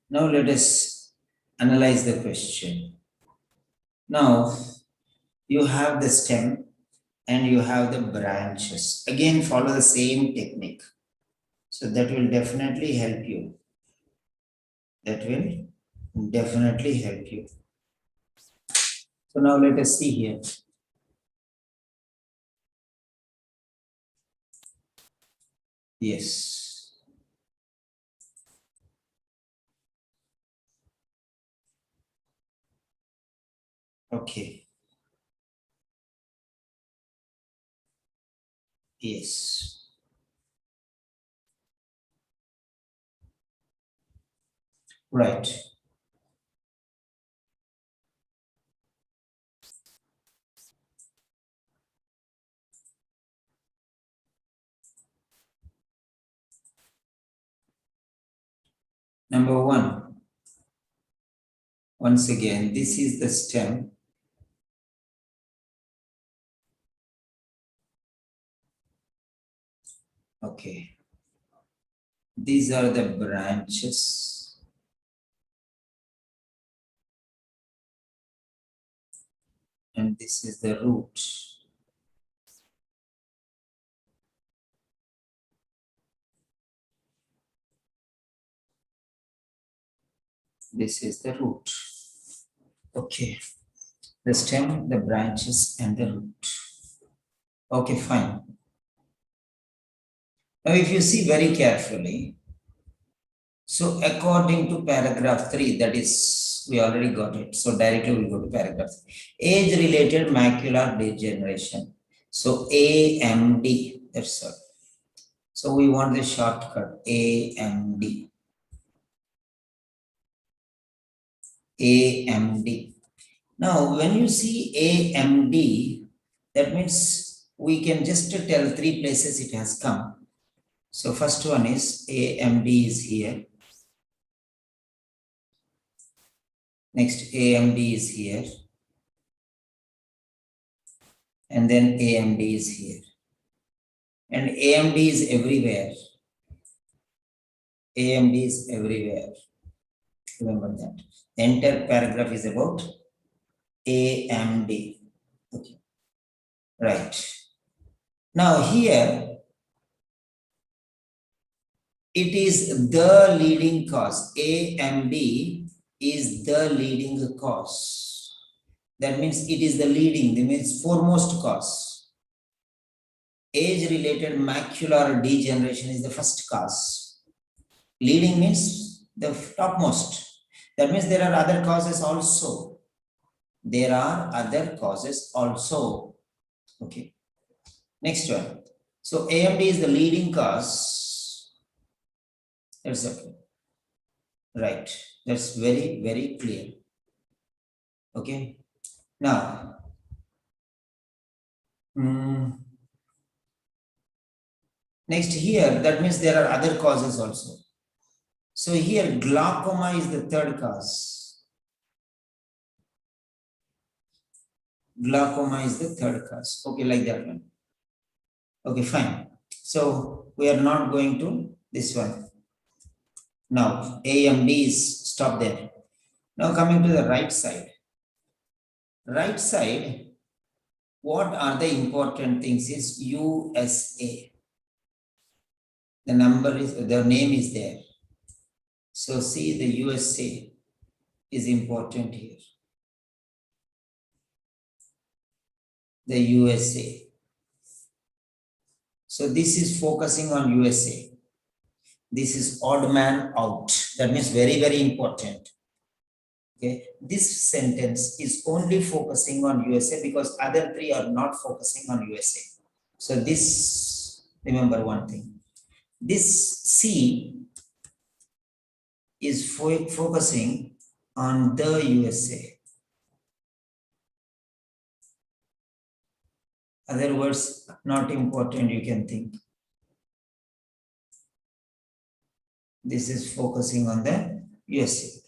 Now let us analyze the question. Now, you have the stem and you have the branches. Again, follow the same technique. So that will definitely help you. That will definitely help you. So now let us see here. Yes. Okay. Yes. Right. Number one, once again, this is the stem. Okay. These are the branches. And this is the root. This is the root. Okay. The stem, the branches, and the root. Okay, fine. Now, if you see very carefully, so according to paragraph 3, that is, we already got it. So directly we go to paragraph 3. Age-related macular degeneration. So AMD, that's all. So we want the shortcut, AMD. AMD. Now, when you see AMD, that means we can just tell 3 places it has come. So first one is AMD is here. Next, AMD is here. And then AMD is here. And AMD is everywhere. AMD is everywhere. Remember that. The entire paragraph is about AMD. Okay. Right. Now here, it is the leading cause. AMD is the leading cause. That means it is the leading, that means foremost cause. Age-related macular degeneration is the first cause. Leading means the topmost. That means there are other causes also. There are other causes also. Okay. Next one. So AMD is the leading cause. That's okay. Right. That's very, very clear. Okay. Now, next here, that means there are other causes also. So here, glaucoma is the third cause. Glaucoma is the third cause. Okay, like that one. Okay, fine. So we are not going to this one. Now, AMD is stop there. Now coming to the right side. Right side, what are the important things is USA. The number is, the name is there. So see the USA is important here. The USA. So this is focusing on USA. This is odd man out. That means very, very important. Okay. This sentence is only focusing on USA because other 3 are not focusing on USA. So this, remember one thing. This C is focusing on the USA. Other words, not important, you can think. This is focusing on the USA.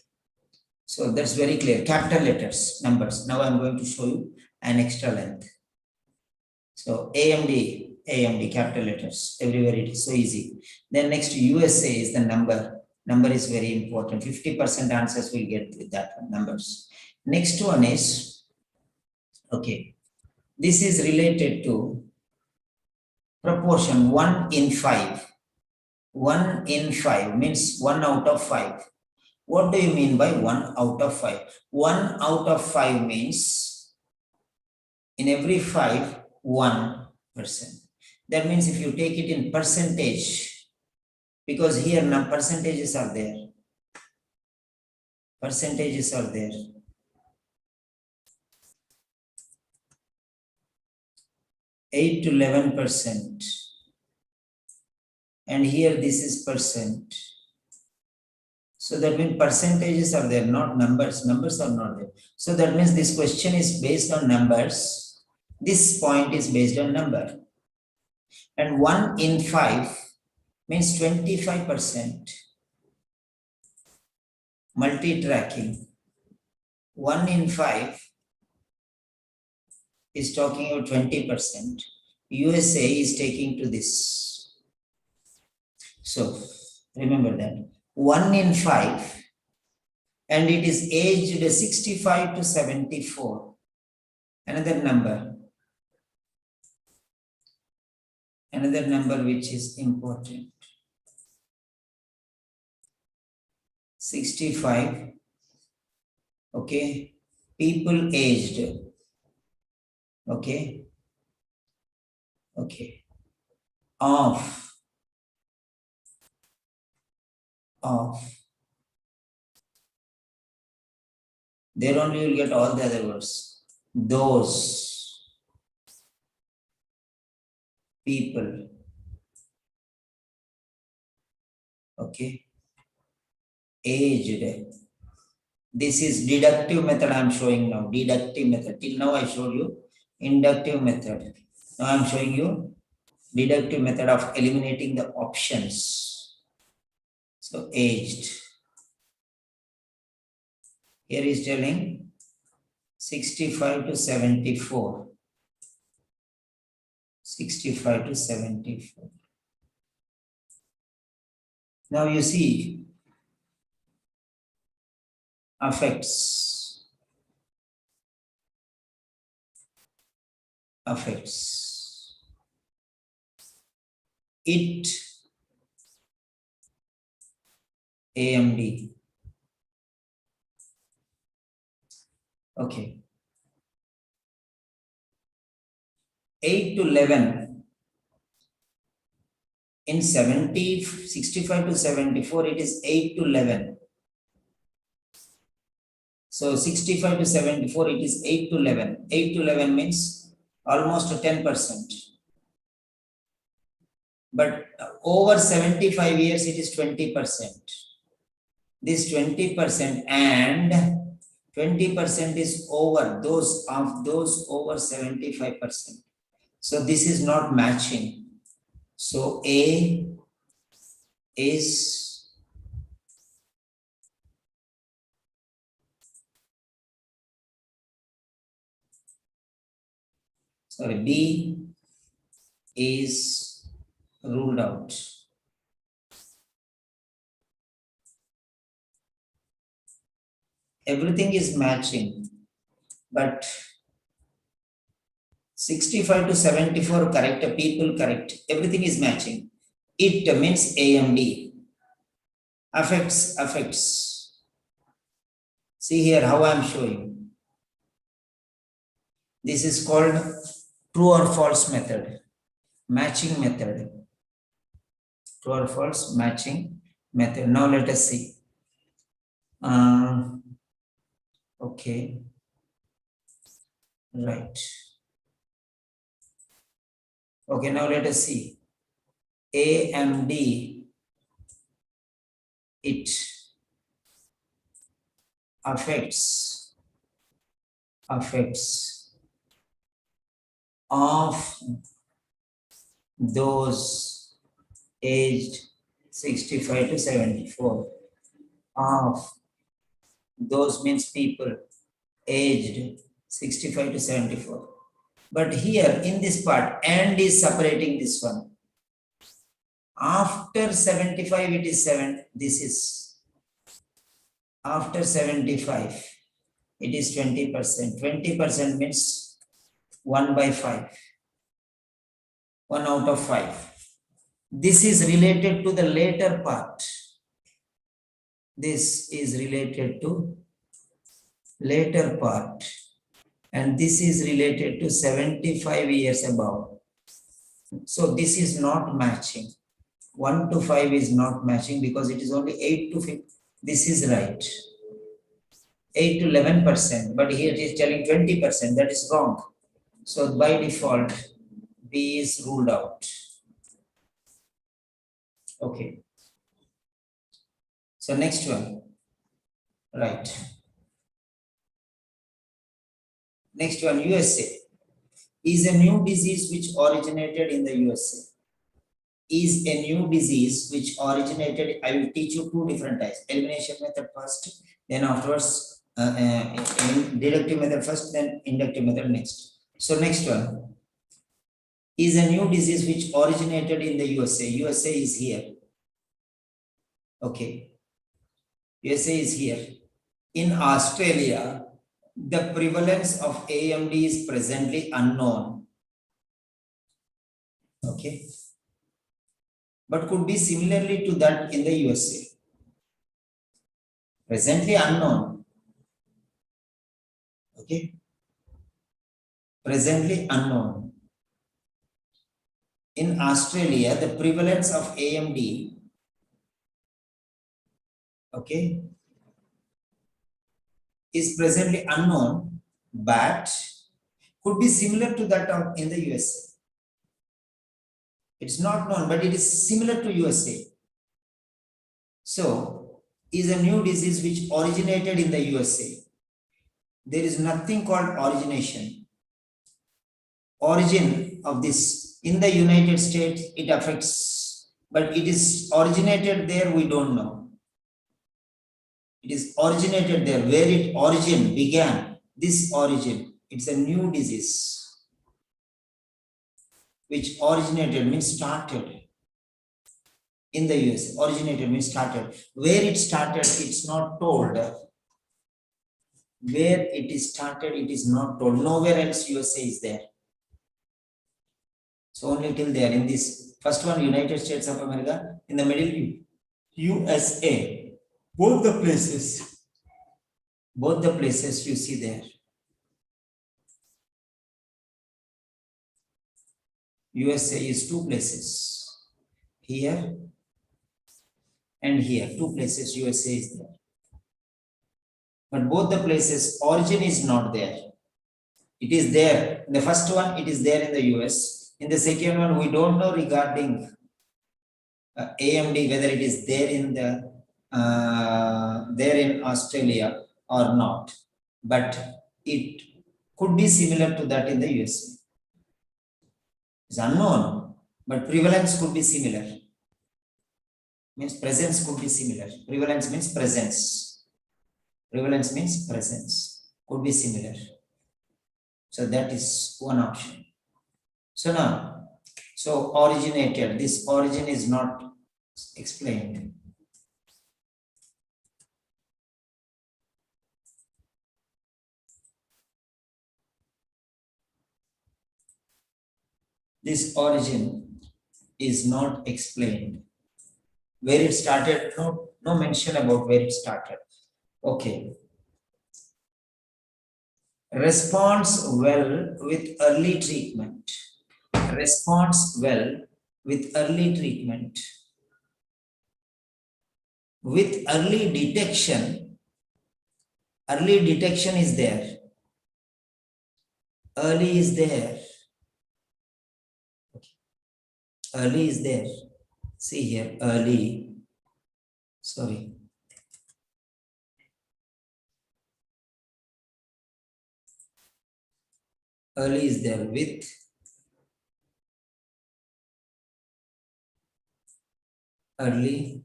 So that's very clear. Capital letters, numbers. Now I'm going to show you an extra length. So AMD, capital letters. Everywhere it is so easy. Then next USA is the number. Number is very important. 50% answers will get with that one, numbers. Next one is, okay, this is related to proportion 1 in 5. 1 in 5 means 1 out of 5. What do you mean by 1 out of 5? 1 out of 5 means in every 5, 1%. That means if you take it in percentage, because here now percentages are there. Percentages are there. Eight to 11%. And here this is percent. So that means percentages are there, not numbers. Numbers are not there. So that means this question is based on numbers. This point is based on number. And 1 in 5 means 25%. Multi-tracking. 1 in 5 is talking about 20%. USA is taking to this. So remember that. 1 in 5, and it is aged 65 to 74. Another number. Another number which is important. 65. Okay. People aged. Okay. Okay. Of. There only you will get all the other words. Those people. Okay. Aged. This is deductive method I am showing now. Deductive method. Till now I showed you inductive method. Now I am showing you deductive method of eliminating the options. So aged. Here is telling 65 to 74. 65 to 74. Now you see affects. Affects. It. AMD. Okay. 8 to 11. In 65 to 74, it is 8 to 11. So 65 to 74, it is 8 to 11. 8 to 11 means almost 10%. But over 75 years, it is 20%. This 20% and 20% is over those over 75%. So this is not matching. So A is B is ruled out. Everything is matching, but 65 to 74 correct, people correct, everything is matching. It means AMD. Affects. See here how I am showing. This is called true or false method, matching method. True or false matching method. Now let us see. Okay. Right. Okay, now let us see. AMD, it affects of those aged 65 to 74. Of those means people aged 65 to 74. But here in this part, and is separating this one. After 75, it is 7. This is after 75, it is 20%. 20% means 1 by 5. 1 out of 5. This is related to the later part. This is related to later part. And this is related to 75 years above. So this is not matching. 1 to 5 is not matching because it is only 8 to 5. This is right. 8 to 11%, but here it is telling 20%. That is wrong. So by default, B is ruled out. Okay. So next one. Right. Next one, USA. Is a new disease which originated in the USA. Is a new disease which originated, I will teach you 2 different types. Elimination method first, then afterwards deductive method first, then inductive method next. So next one. Is a new disease which originated in the USA. USA is here. Okay. USA is here. In Australia, the prevalence of AMD is presently unknown. Okay. But could be similarly to that in the USA. Presently unknown. Okay. Presently unknown. In Australia, the prevalence of AMD, okay, is presently unknown, but could be similar to that of in the USA. It's not known, but it is similar to USA. So, is a new disease which originated in the USA. There is nothing called origination. Origin of this in the United States, it affects, but it is originated there, we don't know. It is originated there, where it origin began, this origin, it's a new disease. Which originated means started in the US. Originated means started. Where it started, it's not told. Where it is started, it is not told. Nowhere else USA is there. So only till there in this first one, United States of America, in the middle, USA. Both the places you see there. USA is 2 places. Here and here, 2 places USA is there. But both the places, origin is not there. It is there. In the first one, it is there in the US. In the second one, we don't know regarding AMD, whether it is there in the there in Australia or not. But it could be similar to that in the USA. It's unknown, but prevalence could be similar. Means presence could be similar. Prevalence means presence. Prevalence means presence. Could be similar. So that is one option. So now, so originated, this origin is not explained. This origin is not explained. Where it started, no mention about where it started. Okay. Responds well with early treatment. Responds well with early treatment. With early detection is there. Early is there. Early is there. See here, early. Sorry. Early is there with early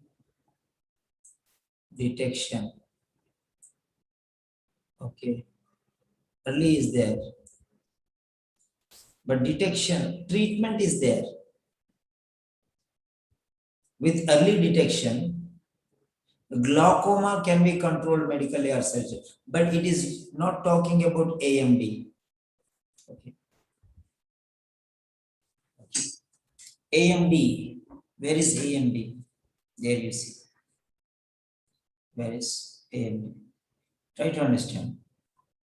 detection. Okay. Early is there. But detection, treatment is there. With early detection, glaucoma can be controlled medically or surgery, but it is not talking about AMD. Okay. AMD, where is AMD? There you see. Where is AMD? Try to understand.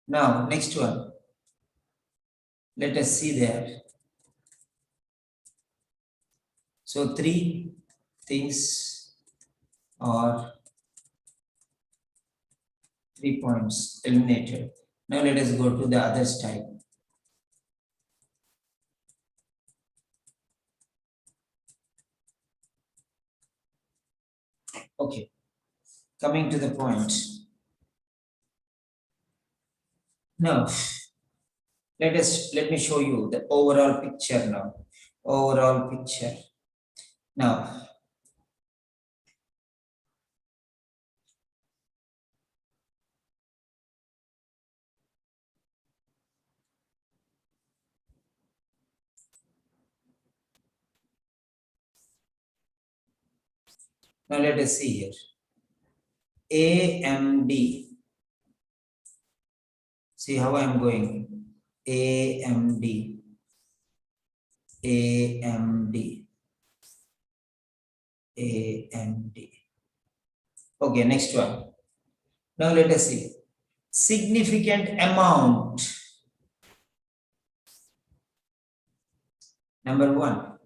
Now, next one. Let us see there. So, three things or 3 points eliminated. Now, let us go to the other type. Okay, coming to the point. Now, let me show you the overall picture now. Overall picture. Now, let us see here. AMD. See how I am going. AMD. AMD. AMD. Okay, next one. Now let us see. Significant amount. Number one.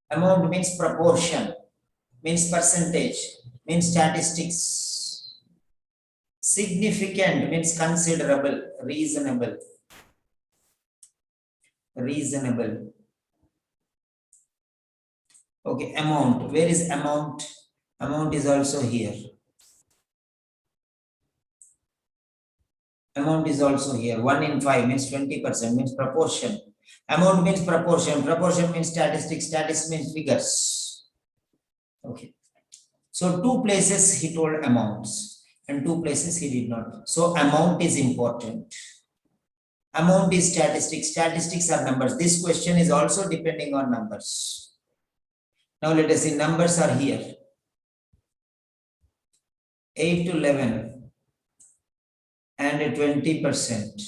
Amount means proportion, means percentage, means statistics. Significant means considerable, reasonable. Reasonable. Okay, amount. Where is amount? Amount is also here. Amount is also here. 1 in 5 means 20%, means proportion. Amount means proportion. Proportion means statistics. Statistics means figures. Okay. So 2 places he told amounts and 2 places he did not. So amount is important. Amount is statistics. Statistics are numbers. This question is also depending on numbers. Now let us see, numbers are here. 8 to 11 and 20%.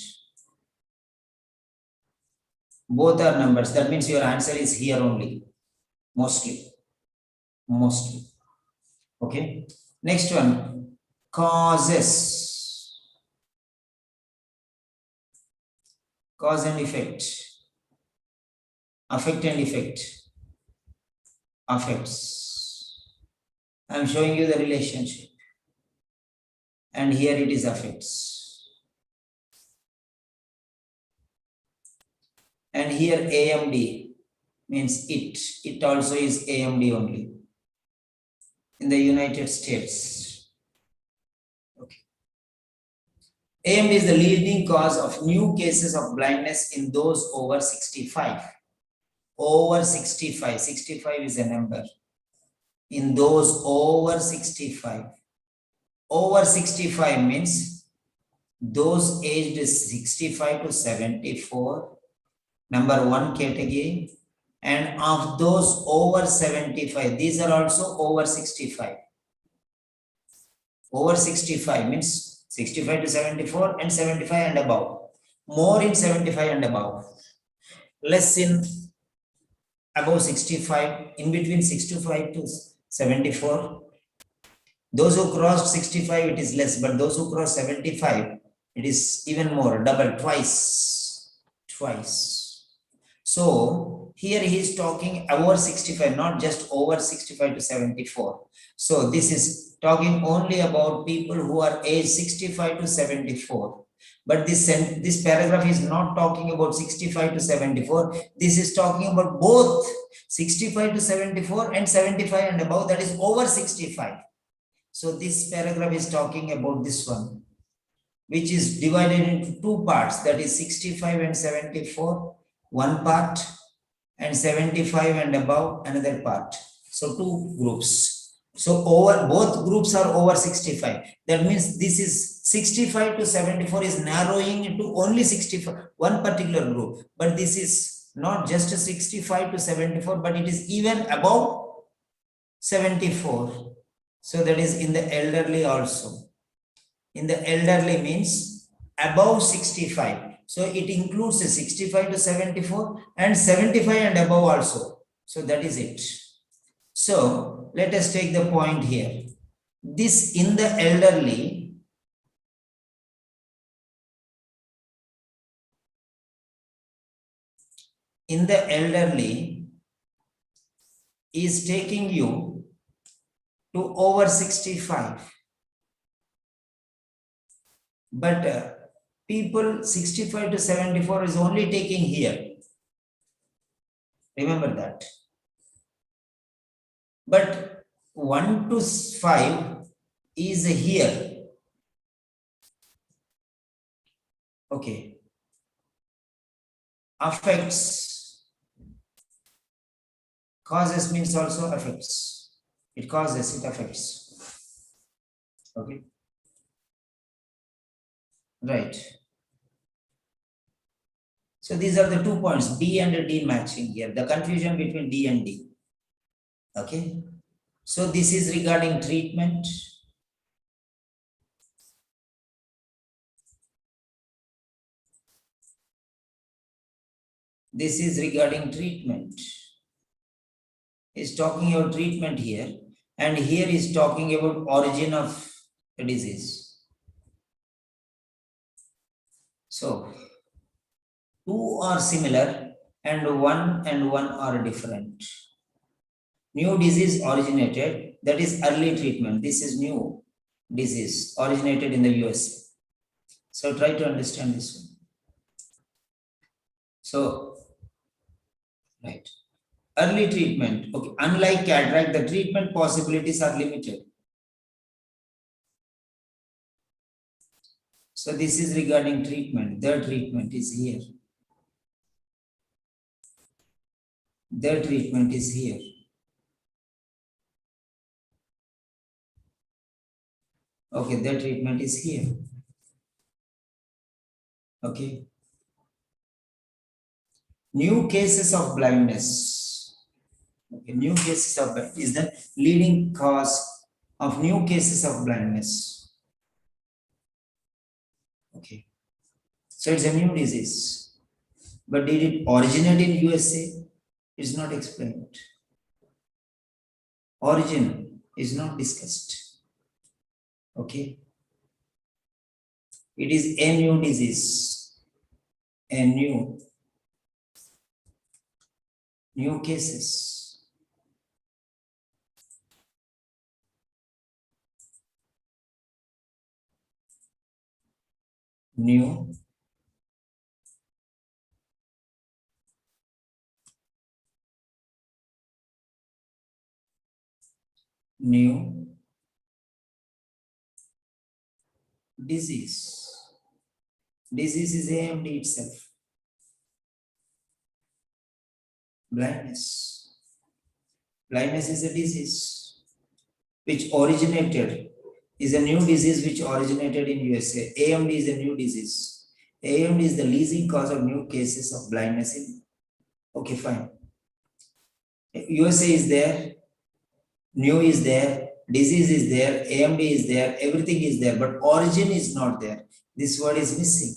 Both are numbers. That means your answer is here only. Mostly. Mostly. Okay. Next one. Causes. Cause and effect. Affect and effect. Affects. I am showing you the relationship. And here it is affects. And here AMD means it. It also is AMD only. In the United States. Okay. AMD is the leading cause of new cases of blindness in those over 65. Over 65. 65 is a number. In those over 65. Over 65 means those aged 65 to 74, number 1 category, and of those over 75, these are also over 65. Over 65 means 65 to 74 and 75 and above. More in 75 and above. Less in above 65, in between 65 to 74. Those who crossed 65, it is less, but those who cross 75, it is even more, double, twice. So here he is talking over 65, not just over 65 to 74. So this is talking only about people who are age 65 to 74. But this paragraph is not talking about 65 to 74. This is talking about both 65 to 74 and 75 and above, that is over 65. So this paragraph is talking about this one, which is divided into 2 parts, that is 65 and 74, one part, and 75 and above, another part. So 2 groups. So both groups are over 65. That means this is 65 to 74 is narrowing into only 65, one particular group. But this is not just a 65 to 74, but it is even above 74. So that is in the elderly also. In the elderly means above 65. So it includes the 65 to 74 and 75 and above also. So that is it. So let us take the point here. This in the elderly, is taking you to over 65. But people 65 to 74 is only taking here. Remember that. But 1 to 5 is here. Okay. Affects. Causes means also affects. It causes, it affects. Okay. Right. So these are the 2 points, B and D matching here. The confusion between D and D. Okay. So this is regarding treatment. This is regarding treatment. Is talking about treatment here, and here is talking about origin of the disease. So 2 are similar and one are different. New disease originated, that is early treatment. This is new disease originated in the US. So try to understand this one. So, right. Early treatment. Okay. Unlike cataract, the treatment possibilities are limited. So this is regarding treatment. The treatment is here. The treatment is here. Okay, the treatment is here. Okay. New cases of blindness. Okay, new cases of blindness is the leading cause of new cases of blindness. Okay. So it's a new disease. But did it originate in USA? It's not explained. Origin is not discussed. Okay. It is a new disease. A new cases. New disease. Disease is AMD itself. Blindness. Blindness is a disease which originated, is a new disease which originated in USA. AMD is a new disease. AMD is the leading cause of new cases of blindness in. Okay, fine. USA is there, new is there, disease is there, AMD is there, everything is there, but origin is not there. This word is missing.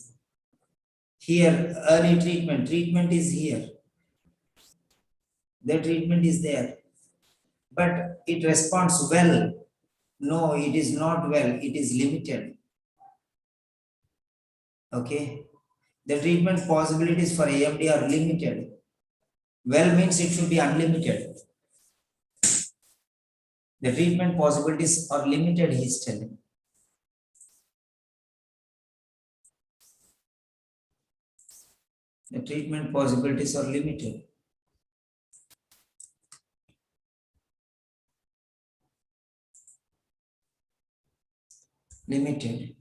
Here, early treatment is here. The treatment is there, but it responds well. No, it is not well, it is limited. Okay, the treatment possibilities for AMD are limited. Well means it should be unlimited. The treatment possibilities are limited, he is telling. The treatment possibilities are limited. Limited.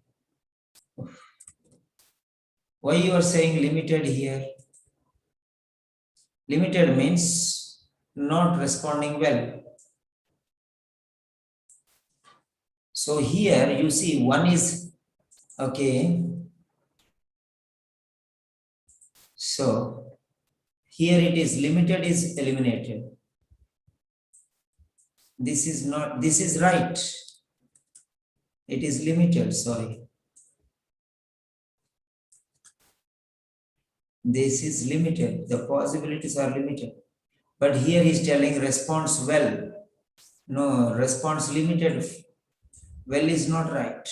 Why you are saying limited here? Limited means not responding well. So here you see one is, okay. So here it is limited is eliminated. This is not, this is right. It is limited, sorry. This is limited, the possibilities are limited. But here he's telling response well. No, response limited. Well is not right.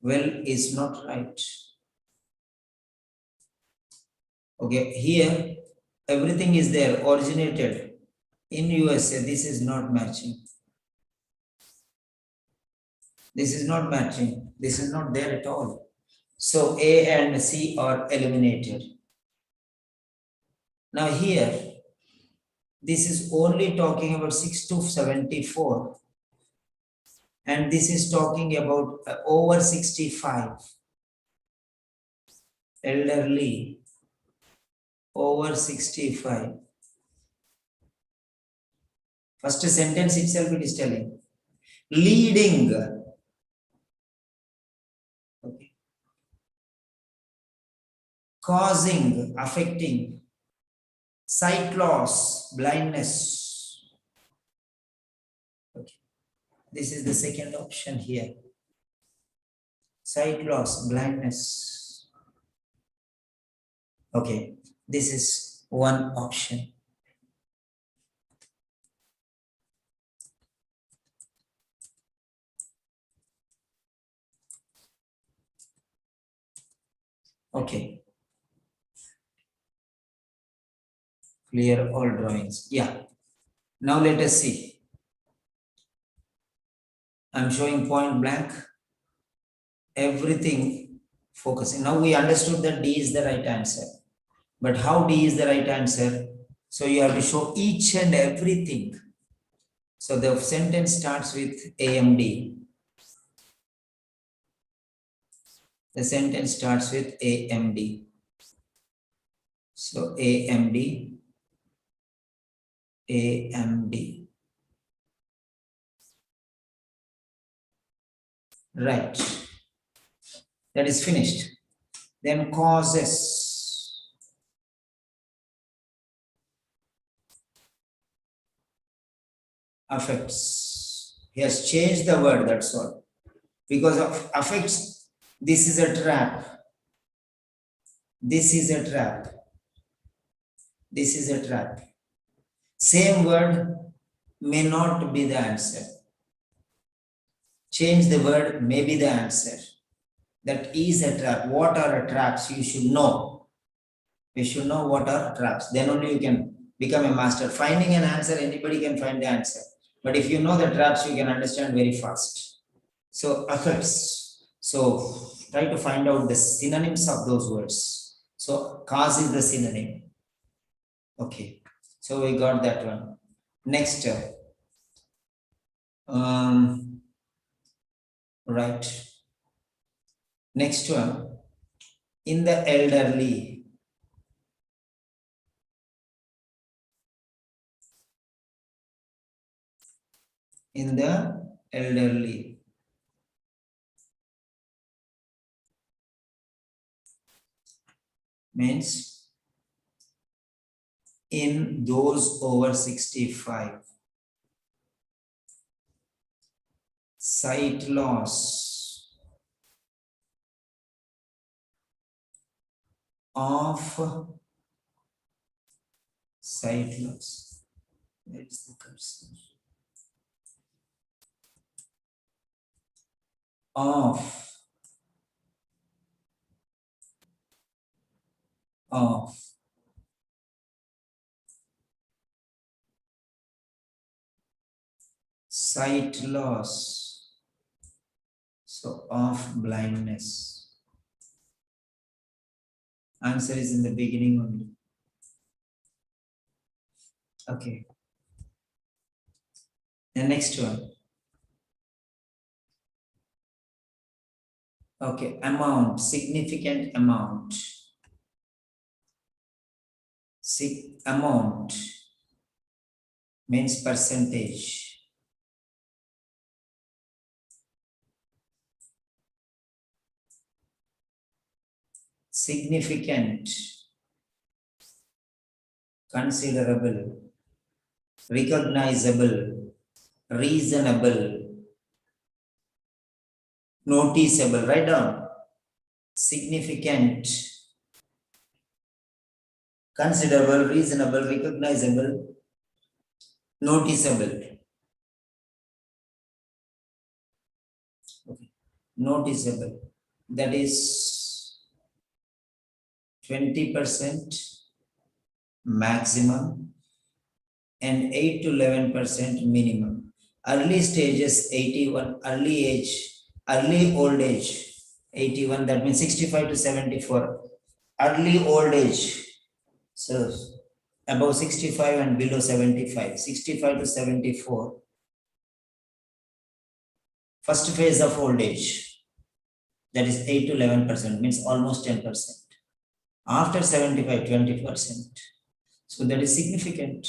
Well is not right. Okay, here everything is there, originated in USA. This is not matching. This is not matching. This is not there at all. So A and C are eliminated. Now here, this is only talking about 6 to 74. And this is talking about over 65. Elderly, over 65. First sentence itself it is telling. Leading. Okay. Causing, affecting. Sight loss, blindness. Okay. This is the second option here. Sight loss, blindness. Okay, this is one option. Okay. Clear all drawings. Yeah. Now let us see. I'm showing point blank. Everything focusing. Now we understood that D is the right answer. But how D is the right answer? So you have to show each and everything. So the sentence starts with AMD. The sentence starts with AMD. So AMD, AMD. Right. That is finished. Then causes. Affects. He has changed the word, that's all. Because of affects, this is a trap. This is a trap. This is a trap. Same word may not be the answer. Change the word may be the answer. That is a trap. What are traps? You should know. You should know what are traps. Then only you can become a master. Finding an answer, anybody can find the answer. But if you know the traps, you can understand very fast. So affects. So try to find out the synonyms of those words. So cause is the synonym. Okay. So we got that one. Next. Right. Next one. In the elderly. In the elderly. Means in those over 65. Sight loss of sight loss. Where is the cursor? Of sight loss. So of blindness. Answer is in the beginning only. Okay. The next one. Okay, amount, significant amount. Amount means percentage. Significant, considerable. recognizable, reasonable, noticeable. Write down. Significant, considerable, reasonable, recognizable, noticeable. Okay. Noticeable. That is 20% maximum and 8 to 11% minimum. Early stages 81, early age, early old age 81, that means 65 to 74. Early old age, so above 65 and below 75, 65 to 74. First phase of old age, that is 8 to 11%, means almost 10%. After 75, 20%. So that is significant,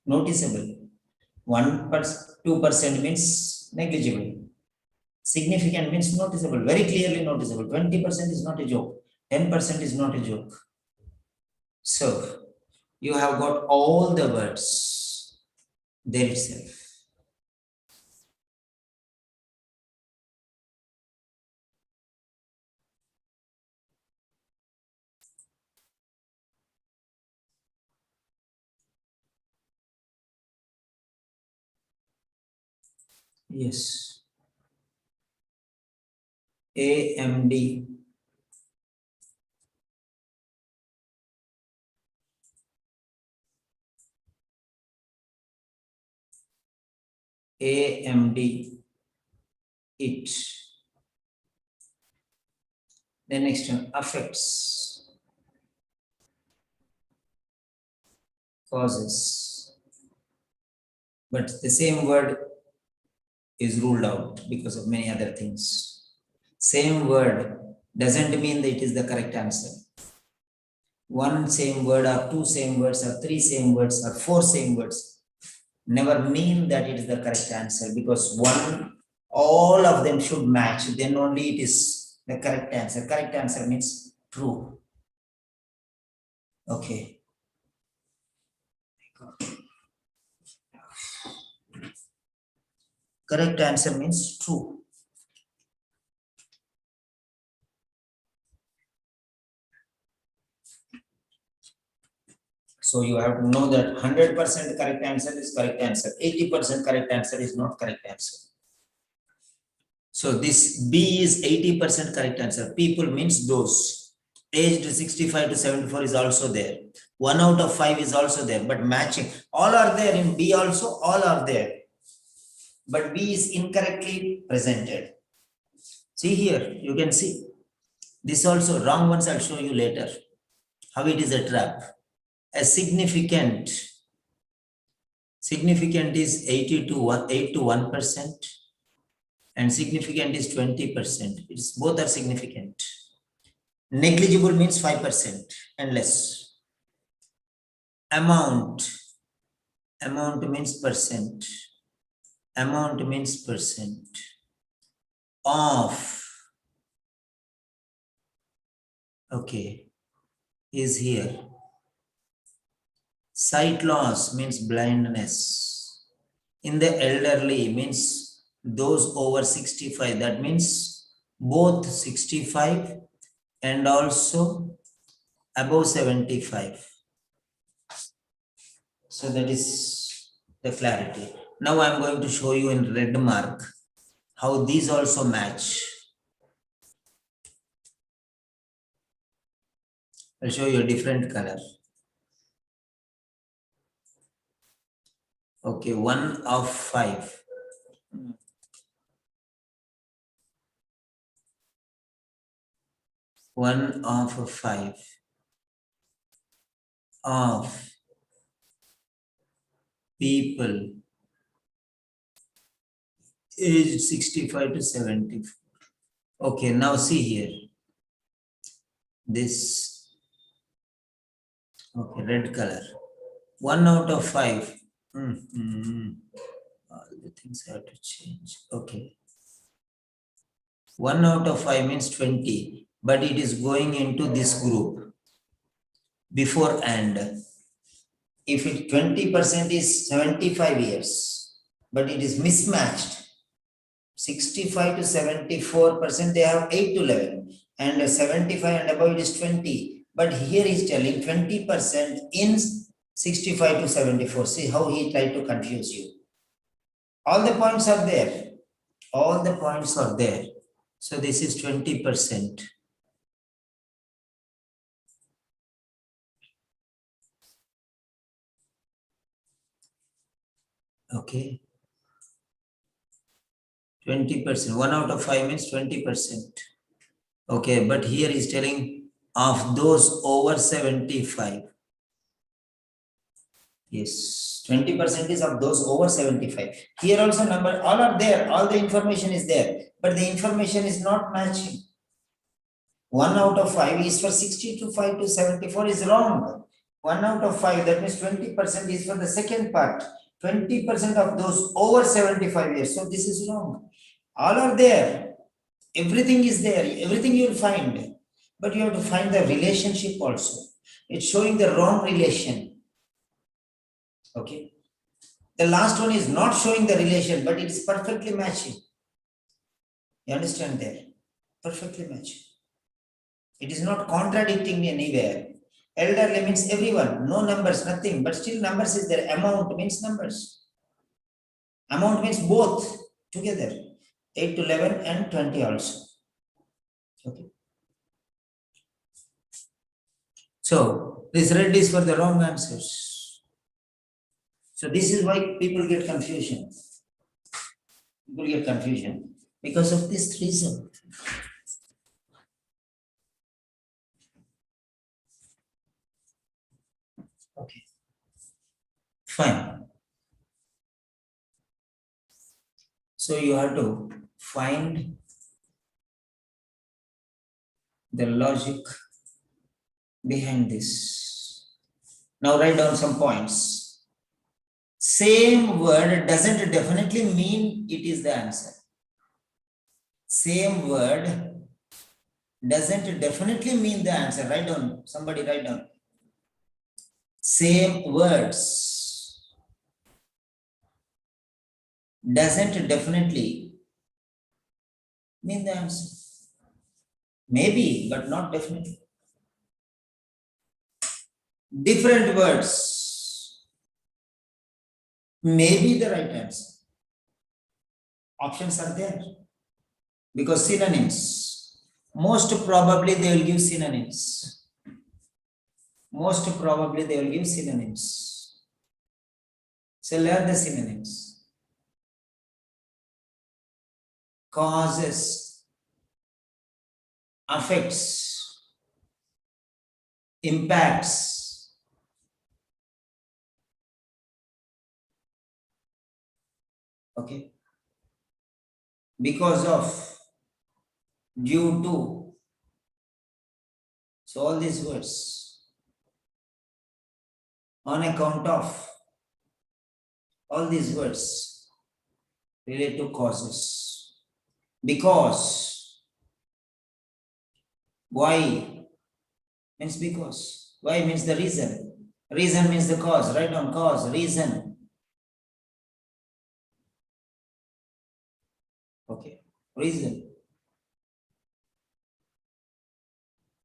noticeable. 1%, 2% means negligible. Significant means noticeable, very clearly noticeable. 20% is not a joke. 10% is not a joke. So you have got all the words there itself. Yes. AMD. AMD. It. The next one, affects. Causes. But the same word is ruled out because of many other things. Same word doesn't mean that it is the correct answer. One same word or two same words or three same words or four same words never mean that it is the correct answer, because all of them should match, then only it is the correct answer. Correct answer means true. Okay. Correct answer means true. So you have to know that 100% correct answer is correct answer. 80% correct answer is not correct answer. So this B is 80% correct answer. People means those. Aged 65 to 74 is also there. 1 out of 5 is also there, but matching. All are there in B also, all are there. But B is incorrectly presented. See here, you can see. This also, wrong ones I'll show you later. How it is a trap. A significant is 8 to 1%, and significant is 20%. It's both are significant. Negligible means 5% and less. Amount means percent. Amount means percent. Of, okay, is here. Sight loss means blindness. In the elderly means those over 65. That means both 65 and also above 75. So that is the clarity. Now I am going to show you in red mark how these also match. I'll show you a different color. Okay, 1 of 5. One of 5 of people aged 65 to 74. Okay, now see here. This, okay, red color. 1 out of 5. All the things have to change. Okay. 1 out of 5 means 20, but it is going into this group before and. if it 20% is 75 years, but it is mismatched, 65 to 74%, they have 8 to 11, and 75 and above it is 20. But here he's telling 20% in 65 to 74. See how he tried to confuse you. All the points are there. All the points are there. So this is 20%. Okay. 20%. 1 out of 5 means 20%. Okay, but here he's telling of those over 75. Yes, 20% is of those over 75. Here also number, all are there, all the information is there, but the information is not matching. 1 out of 5 is for 65 to 74 is wrong. 1 out of 5, that means 20% is for the second part. 20% of those over 75 years. So this is wrong. All are there. Everything is there. Everything you will find. But you have to find the relationship also. It's showing the wrong relation. Okay. The last one is not showing the relation, but it is perfectly matching. You understand there? Perfectly matching. It is not contradicting anywhere. Elderly means everyone, no numbers, nothing, but still numbers is there. Amount means numbers. Amount means both together, 8 to 11 and 20 also. Okay. So this red is for the wrong answers. So this is why people get confusion. People get confusion because of this reason. Okay. Fine. So you have to find the logic behind this. Now write down some points. Same word doesn't definitely mean it is the answer. Same word doesn't definitely mean the answer. Write down, somebody write down. Same words doesn't definitely mean the answer. Maybe, but not definitely. Different words may be the right answer. Options are there because synonyms, most probably they will give synonyms. Most probably they will give synonyms. So learn the synonyms. Causes, affects, impacts. Okay. Because of, due to. So all these words. On account of. All these words relate to causes. Because. Why means because. Why means the reason. Reason means the cause. Write down cause, reason. Okay, reason.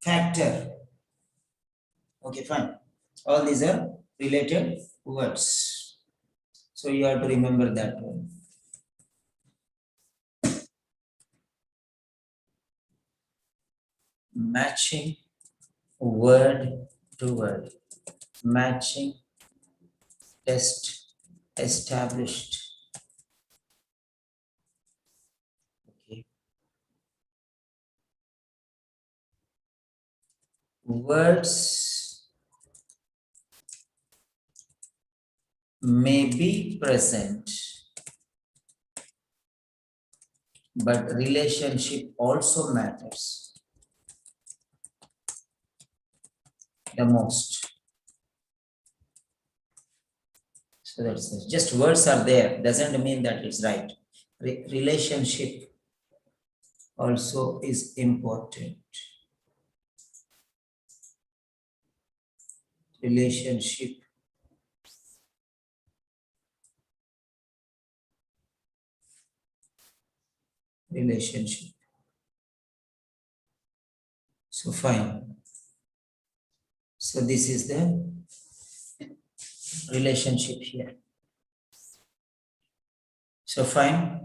Factor. Okay, fine. All these are related words. So you have to remember that one. Matching word to word. Matching test established. Okay. Words may be present, but relationship also matters the most. So that's it. Just words are there, doesn't mean that it's right. Relationship also is important. Relationship relationship. So fine. So this is the relationship here. So fine.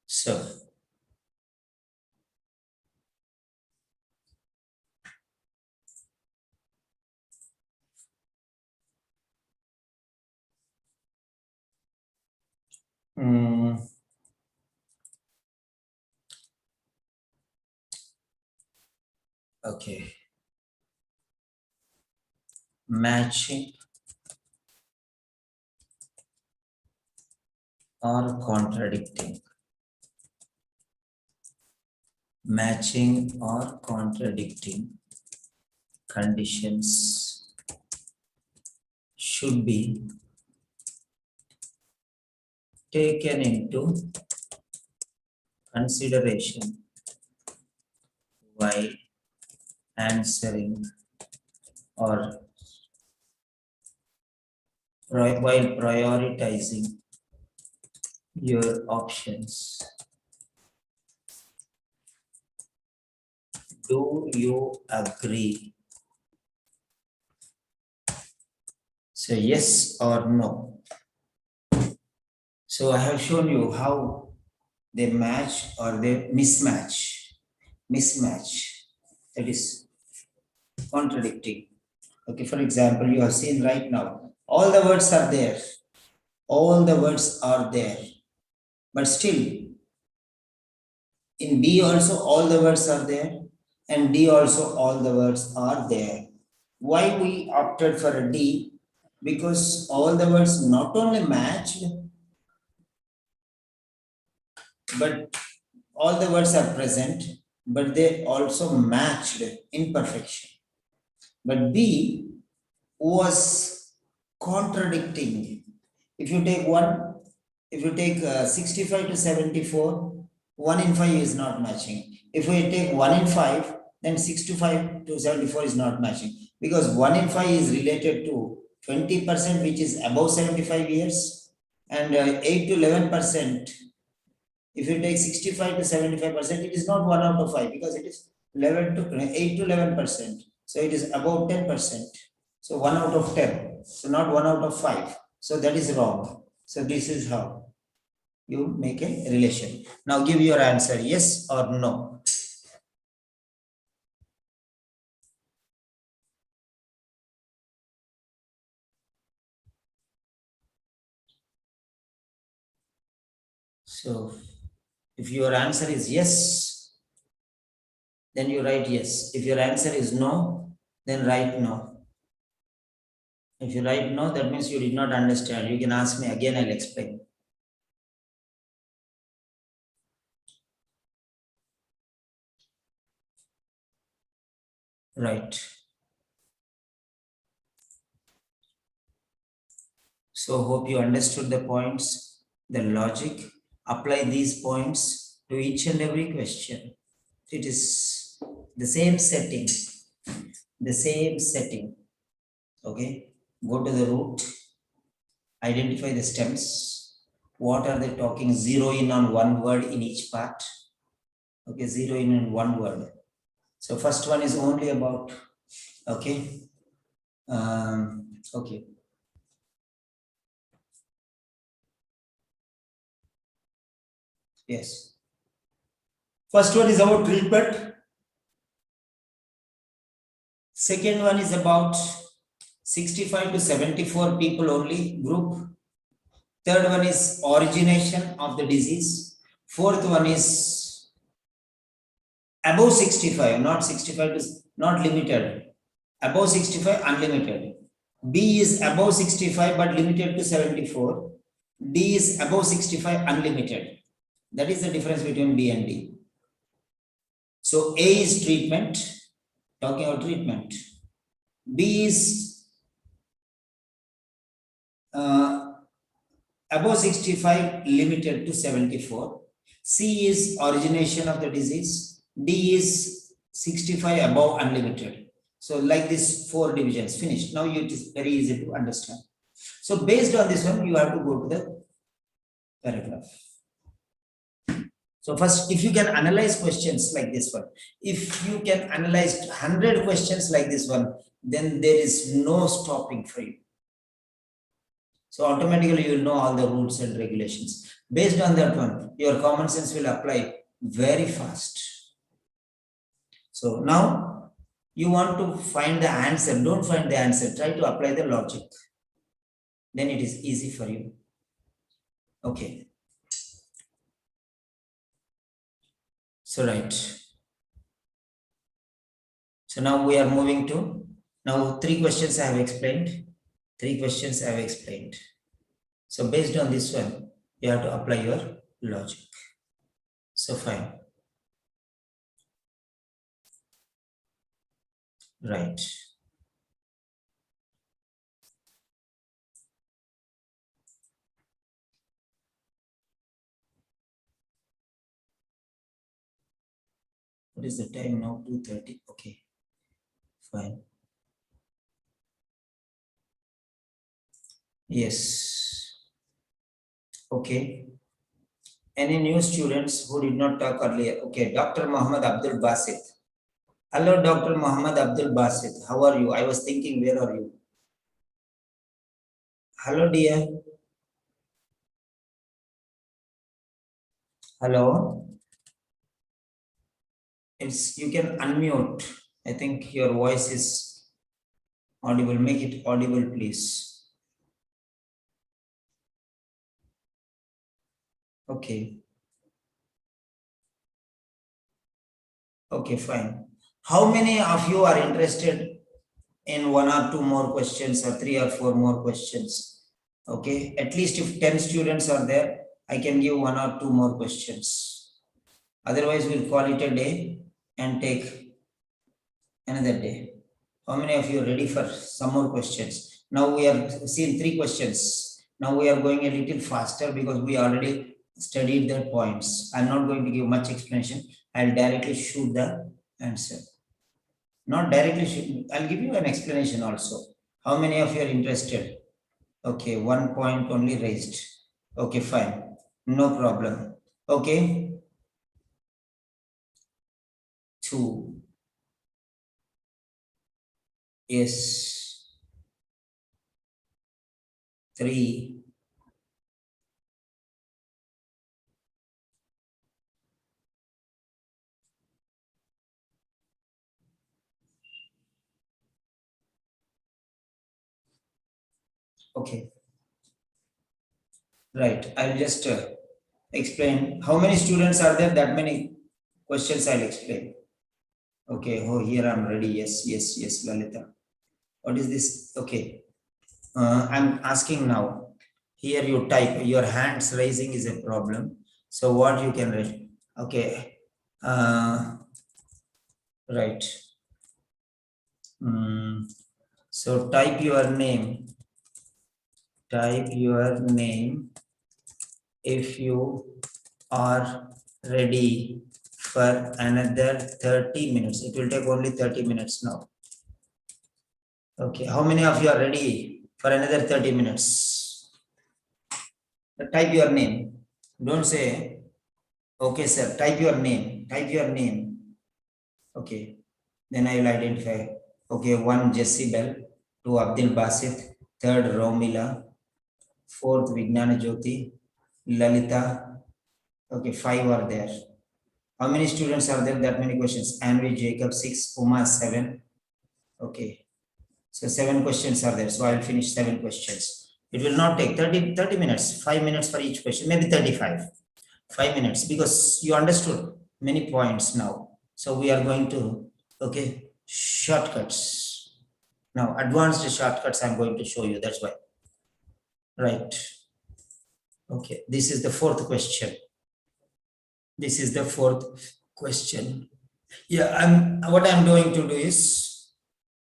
So okay. Matching or contradicting. Matching or contradicting conditions should be taken into consideration while answering or while prioritizing your options. Do you agree? So yes or no. So I have shown you how they match or they mismatch. Mismatch, that is contradicting. Okay, for example, you have seen right now, all the words are there. All the words are there. But still, in B also all the words are there, and D also all the words are there. Why we opted for a D? Because all the words not only matched, but all the words are present, but they also matched in perfection. But B was contradicting. If you take 65 to 74, 1 in 5 is not matching. If we take 1 in 5, then 65 to 74 is not matching, because 1 in 5 is related to 20%, which is above 75 years, and 8 to 11%. If you take 65 to 75%, it is not 1 out of 5, because it is 8 to 11%. So it is above 10%. So 1 out of 10. So not 1 out of 5. So that is wrong. So this is how you make a relation. Now give your answer, yes or no. So if your answer is yes, then you write yes. If your answer is no, then write no. If you write no, that means you did not understand. You can ask me again, I'll explain. Right. So hope you understood the points, the logic. Apply these points to each and every question. It is the same setting. The same setting. Okay. Go to the root. Identify the stems. What are they talking? Zero in on one word in each part. Okay, zero in on one word. So first one is only about, okay. Okay. Yes. First one is about treatment. Second one is about 65 to 74 people only group. Third one is origination of the disease. Fourth one is above 65, not 65 to not limited. Above 65, unlimited. B is above 65 but limited to 74. D is above 65, unlimited. That is the difference between B and D. So A is treatment, talking about treatment. B is above 65, limited to 74. C is origination of the disease. D is 65 above unlimited. So like this 4 divisions finished. Now it is very easy to understand. So based on this one, you have to go to the paragraph. So first, if you can analyze questions like this one, if you can analyze 100 questions like this one, then there is no stopping for you. So automatically you will know all the rules and regulations. Based on that one, your common sense will apply very fast. So now you want to find the answer. Don't find the answer. Try to apply the logic. Then it is easy for you. Okay. So right. So now we are moving to, now 3 questions I have explained. 3 questions I have explained. So based on this one, you have to apply your logic. So fine. Right. What is the time now? 2:30. Okay. Fine. Yes. Okay. Any new students who did not talk earlier? Okay. Dr. Muhammad Abdul Basit. Hello, Dr. Muhammad Abdul Basit. How are you? I was thinking, where are you? Hello, dear. Hello. It's, you can unmute. I think your voice is audible. Make it audible, please. Okay. Okay, fine. How many of you are interested in 1 or 2 more questions or 3 or 4 more questions? Okay, at least if 10 students are there, I can give 1 or 2 more questions. Otherwise, we'll call it a day and take another day. How many of you are ready for some more questions? Now we have seen 3 questions. Now we are going a little faster because we already studied the points. I'm not going to give much explanation. I'll directly shoot the answer. Not directly shoot, I'll give you an explanation also. How many of you are interested? Okay, 1 point only raised. Okay, fine. No problem. Okay. 2. Yes. 3. Okay. Right. I'll just explain. How many students are there? That many questions I'll explain. Okay. Oh, here I'm ready. Yes, yes, yes, Lalita. What is this? Okay. I'm asking now. Here you type. Your hands raising is a problem. So what you can write? Okay. Right. So type your name. Type your name if you are ready for another 30 minutes. It will take only 30 minutes now. Okay, how many of you are ready for another 30 minutes? Type your name. Don't say, okay, sir, type your name. Type your name. Okay, then I will identify. Okay, 1 Jesse Bell, 2 Abdul Basit, 3rd Romila, 4th Vijnana Jyoti, Lalita. Okay, 5 are there. How many students are there? That many questions. Anvi Jacob 6, Uma 7. Okay, so 7 questions are there. So I will finish 7 questions. It will not take 30 minutes, 5 minutes for each question, maybe 35. 5 minutes, because you understood many points now. So we are going to, okay, shortcuts. Now, advanced shortcuts I'm going to show you. That's why. Right. Okay, this is the 4th question. This is the 4th question. Yeah, what I'm going to do is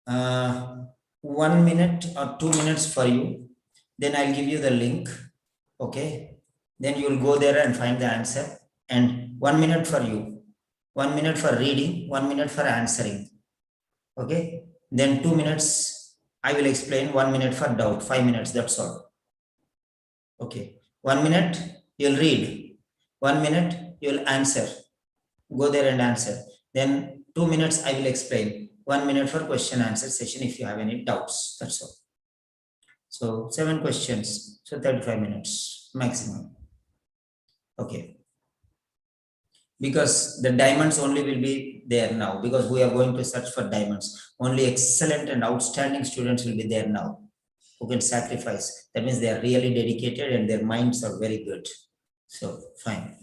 1 minute or 2 minutes for you. Then I'll give you the link. Okay. Then you will go there and find the answer. And 1 minute for you. 1 minute for reading, 1 minute for answering. Okay, then 2 minutes I will explain, 1 minute for doubt, 5 minutes, that's all. Okay, 1 minute you'll read, 1 minute you'll answer, go there and answer. Then 2 minutes I will explain, 1 minute for question answer session if you have any doubts, that's all. So 7 questions, so 35 minutes maximum. Okay. Because the diamonds only will be there now, because we are going to search for diamonds. Only excellent and outstanding students will be there now who can sacrifice. That means they are really dedicated and their minds are very good. So fine.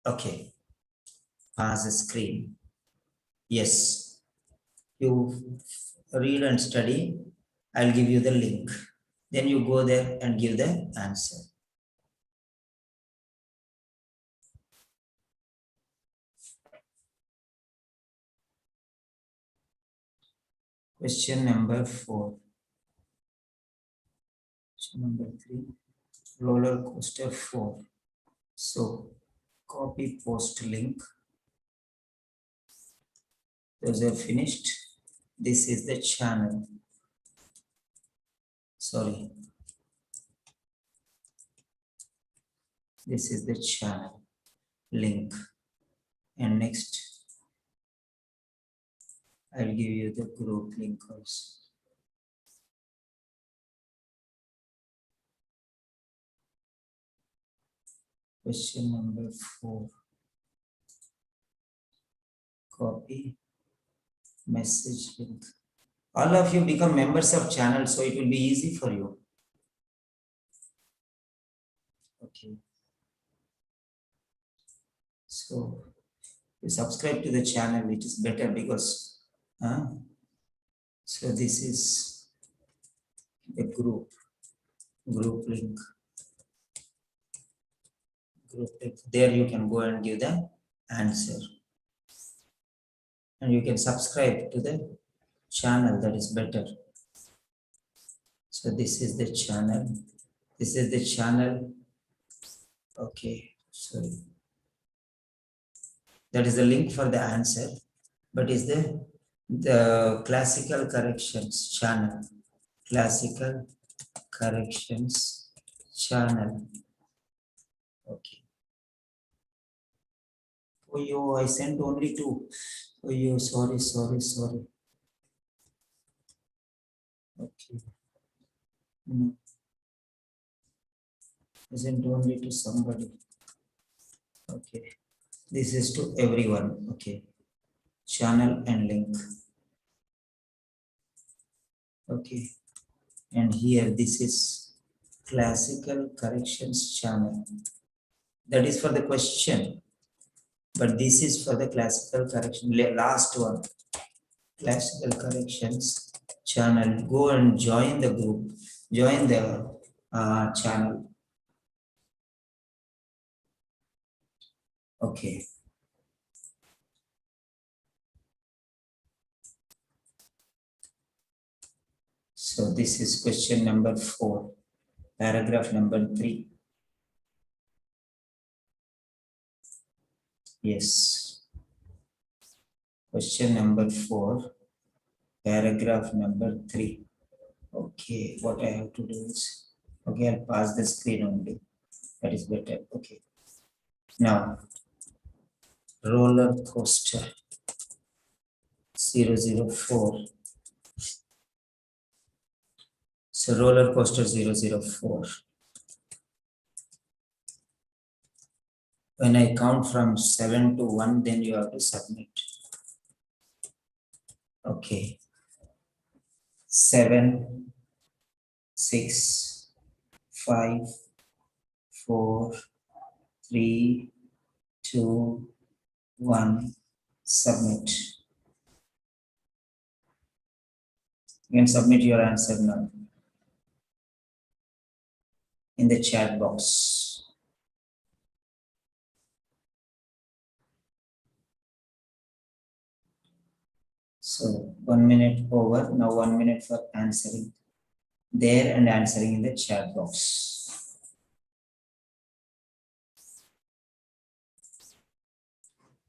Okay. Pass the screen. Yes. You read and study. I'll give you the link. Then you go there and give the answer. Question number 4. Question number 3. Roller coaster 4. So copy post link. Those are finished. This is the channel. Sorry. This is the channel link. And next, I'll give you the group link also. Question number 4. Copy message link. All of you become members of channel, so it will be easy for you. Okay. So you subscribe to the channel, it is better because so this is the group link. Group link. There you can go and give the answer. And you can subscribe to the channel, that is better. So this is the channel. This is the channel. Okay, sorry. That is the link for the answer, but is the classical corrections channel. Classical corrections channel. Okay. Oh, yo, I sent only 2. Oh, yo, sorry. Okay. No. I sent only to somebody. Okay. This is to everyone. Okay. Channel and link. Okay. And here this is classical corrections channel. That is for the question. But this is for the classical correction. Last one. Classical corrections channel. Go and join the group. Join the channel. Okay. So this is question number 4, paragraph number 3. Yes. Question number 4, paragraph number 3. Okay, what I have to do is, okay, I'll pass the screen only. That is better. Okay. Now, roller coaster 004. So roller coaster 004. When I count from 7 to 1, then you have to submit. Okay. 7, 6, 5, 4, 3, 2, 1, submit. You can submit your answer now in the chat box. So 1 minute over, now 1 minute for answering there and answering in the chat box.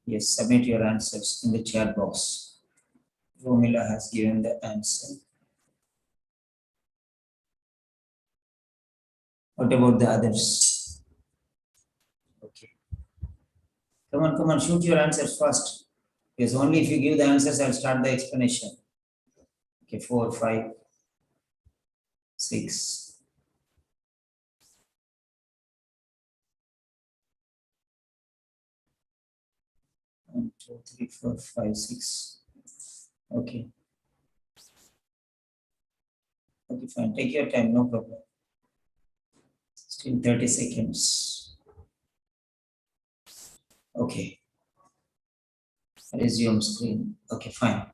Yes, submit your answers in the chat box. Romila has given the answer. What about the others? Okay. Come on, shoot your answers first. Because only if you give the answers, I'll start the explanation. Okay, 4, 5, 6. One, 2, 3, 4, 5, 6. Okay. Okay, fine. Take your time, no problem. Still 30 seconds. Okay. Resume screen. Okay, fine.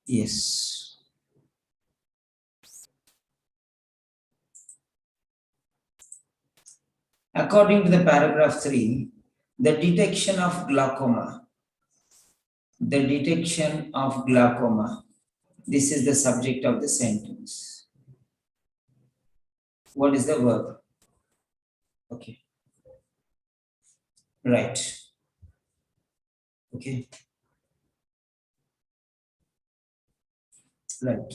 Yes. According to the paragraph 3, the detection of glaucoma. The detection of glaucoma. This is the subject of the sentence. What is the verb? Okay. Right. Okay. Right.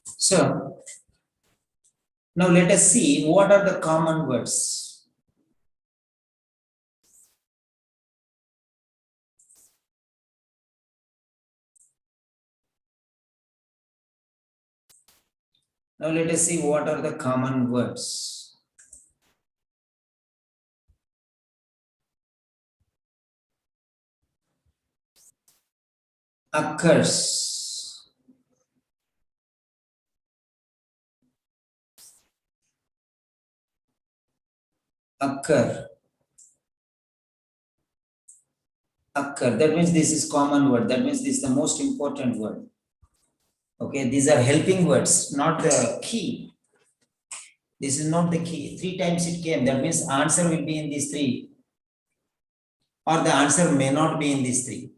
So, now let us see what are the common words. Now let us see what are the common words. Occurs. Occur. Occur. That means this is common word. That means this is the most important word. Okay, these are helping words, not the key. This is not the key. 3 times it came. That means answer will be in these 3. Or the answer may not be in these 3.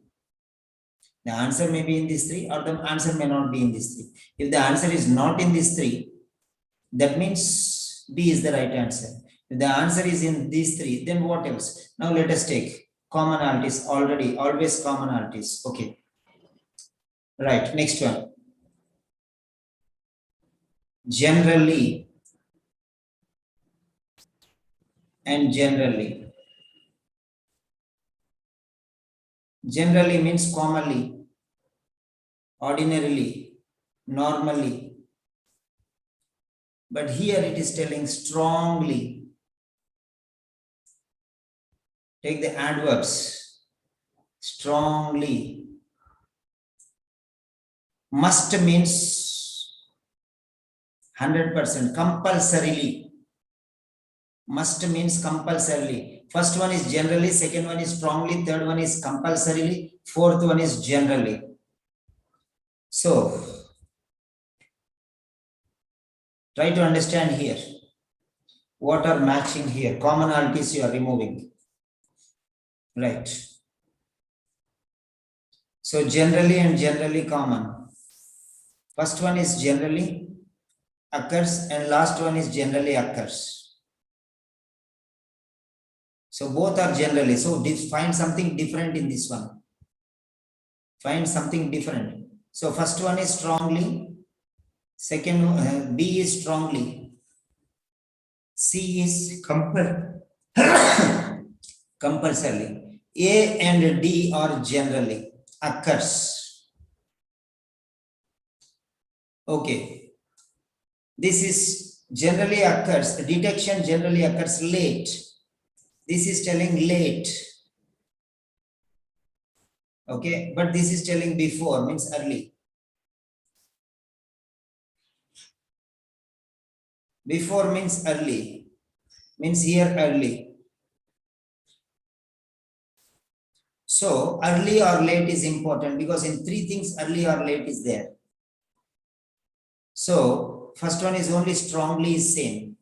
The answer may be in these 3 or the answer may not be in these 3. If the answer is not in these 3, that means B is the right answer. If the answer is in these 3, then what else? Now let us take commonalities already, always commonalities. Okay. Right, next one. Generally and generally. Generally means commonly, ordinarily, normally. But here it is telling strongly. Take the adverbs. Strongly. Must means 100%, compulsorily. Must means compulsorily. First one is generally, second one is strongly, third one is compulsorily, fourth one is generally. So, try to understand here. What are matching here? Commonalities you are removing. Right. So, generally and generally common. First one is generally occurs and last one is generally occurs. So both are generally. So find something different in this one. Find something different. So first one is strongly. Second, B is strongly. C is compulsorily. A and D are generally. Occurs. Okay. This is generally occurs. Detection generally occurs late. This is telling late. Okay, but this is telling before, means early. Before means early, means here early. So early or late is important because in 3 things early or late is there. So first one is only strongly is same.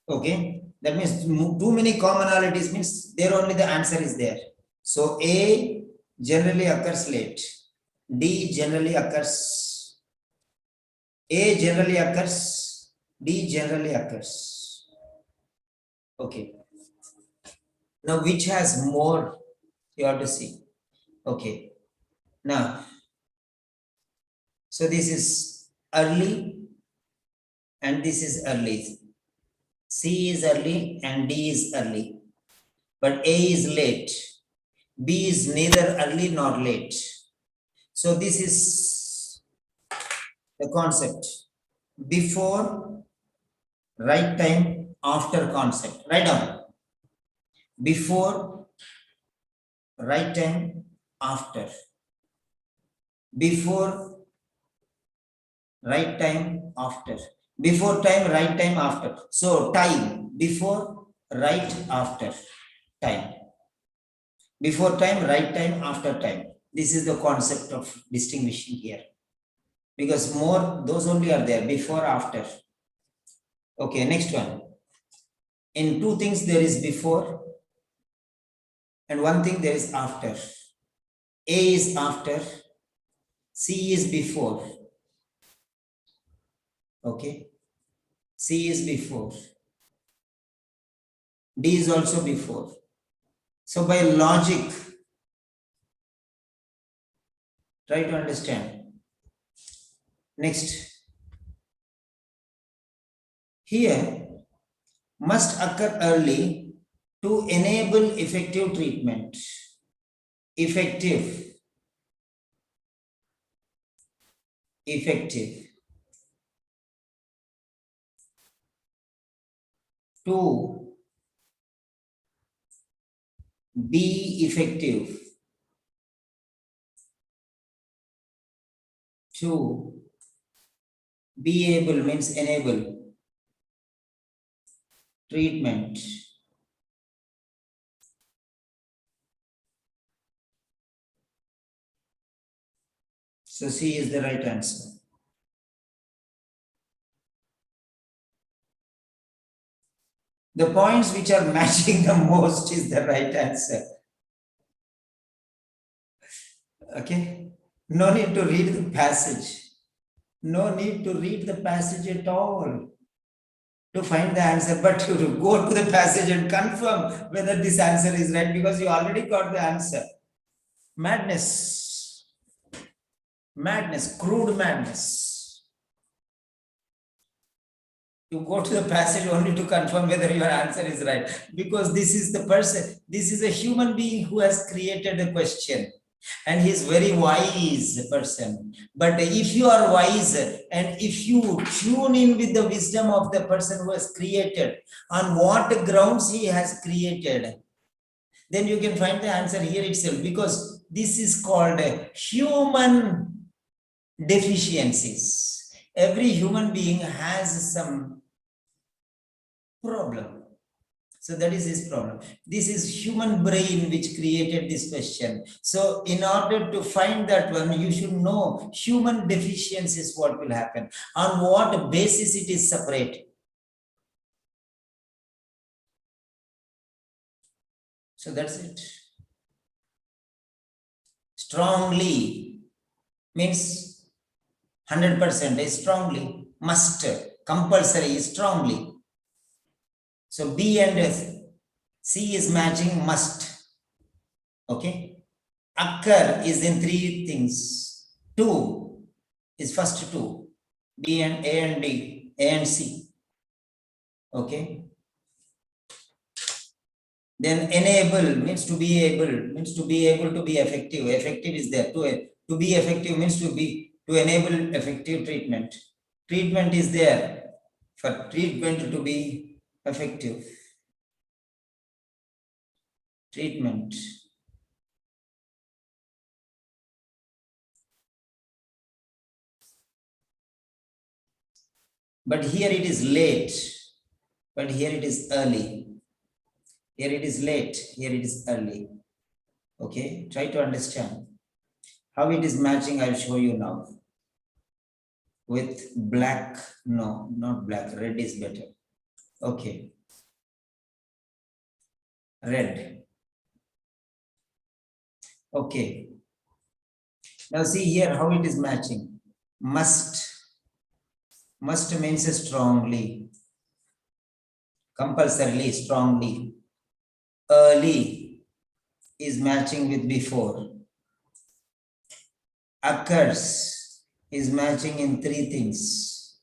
Okay, that means too many commonalities means there only the answer is there. So A generally occurs late. D generally occurs. A generally occurs. D generally occurs. Okay. Now, which has more? You have to see. Okay. Now, so this is early and this is early. C is early and D is early. But A is late. B is neither early nor late. So this is the concept. Before, right time, after concept. Write down. Before, right time, after. Before, right time, after. Before time, right time, after. So time, before, right, after. Time. Before time, right time, after time. This is the concept of distinguishing here. Because more, those only are there, before, after. Okay, next one. In two things, there is before, and one thing there is after. A is after, C is before. Okay, C is before. D is also before. So by logic, try to understand. Next, here must occur early to enable effective treatment. Effective. To be effective. To be able means enable. Treatment. So C is the right answer. The points which are matching the most is the right answer. Okay. No need to read the passage. No need to read the passage at all to find the answer, but you go to the passage and confirm whether this answer is right because you already got the answer. Madness. Madness, crude madness. You go to the passage only to confirm whether your answer is right because this is the person, this is a human being who has created the question. And he's very wise person. But if you are wise and if you tune in with the wisdom of the person who has created, on what grounds he has created, then you can find the answer here itself because this is called human deficiencies. Every human being has some problem. So that is his problem. This is human brain which created this question. So in order to find that one, you should know human deficiencies, what will happen, on what basis it is separated. So that's it. Strongly means 100%, strongly, must, compulsory, strongly. So B and C is matching must. Okay. Occur is in three things. Two is first two. B and A and D, A and C. Okay. Then enable means to be able to be effective. Effective is there. To be effective means to enable effective treatment. Treatment is there for treatment to be effective. Treatment. But here it is late, but here it is early. Here it is late, here it is early. Okay, try to understand how it is matching. I'll show you now. With black, no, not black, red is better. Okay, red. Okay, now see here how it is matching. Must means strongly, compulsorily, strongly. Early is matching with before. Occurs is matching in three things.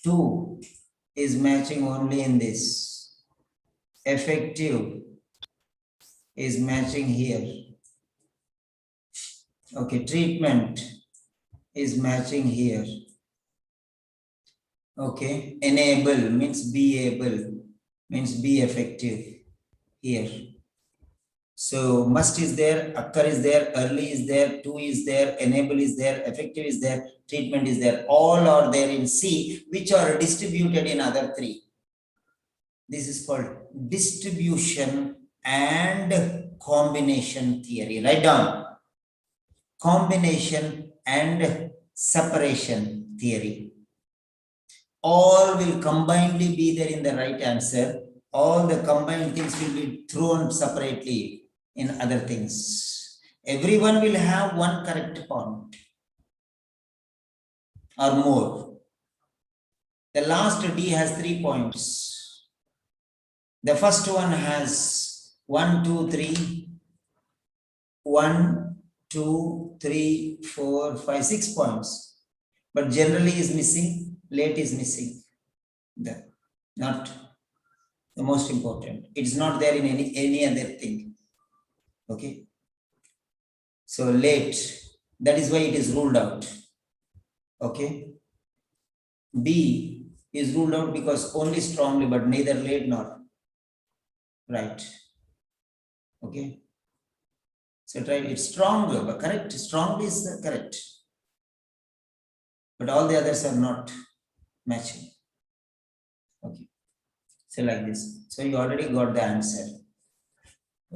To is matching only in this. Effective is matching here. Okay, treatment is matching here. Okay, enable means be able, means be effective here. So must is there, occur is there, early is there, to is there, enable is there, effective is there, treatment is there. All are there in C, which are distributed in other three. This is called distribution and combination theory. Write down. Combination and separation theory. All will combinedly be there in the right answer. All the combined things will be thrown separately in other things. Everyone will have one correct point or more. The last D has 3 points. The first one has 1, 2, 3. 1, 2, 3, 4, 5, 6 points. But generally is missing, late is missing. Not the most important. It's not there in any other thing. Okay. So late, that is why it is ruled out. Okay. B is ruled out because only strongly, but neither late nor right. Okay. So try it's strong, but correct. Strongly is correct. But all the others are not matching. Okay. So like this. So you already got the answer.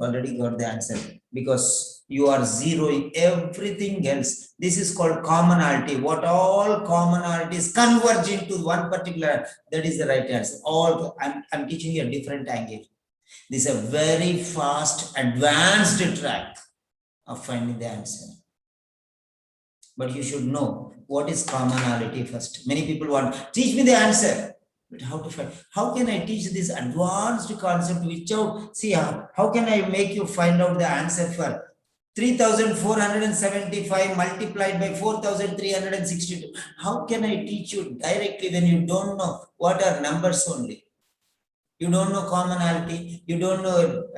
Already got the answer because you are zeroing everything else. This is called commonality. What all commonalities converge into one particular, that is the right answer. All I'm teaching you a different angle. This is a very fast, advanced track of finding the answer. But you should know what is commonality first. Many people want, teach me the answer. But how to find? How can I teach this advanced concept without, see, how can I make you find out the answer for 3,475 multiplied by 4,362? How can I teach you directly when you don't know what are numbers only? You don't know commonality, you don't know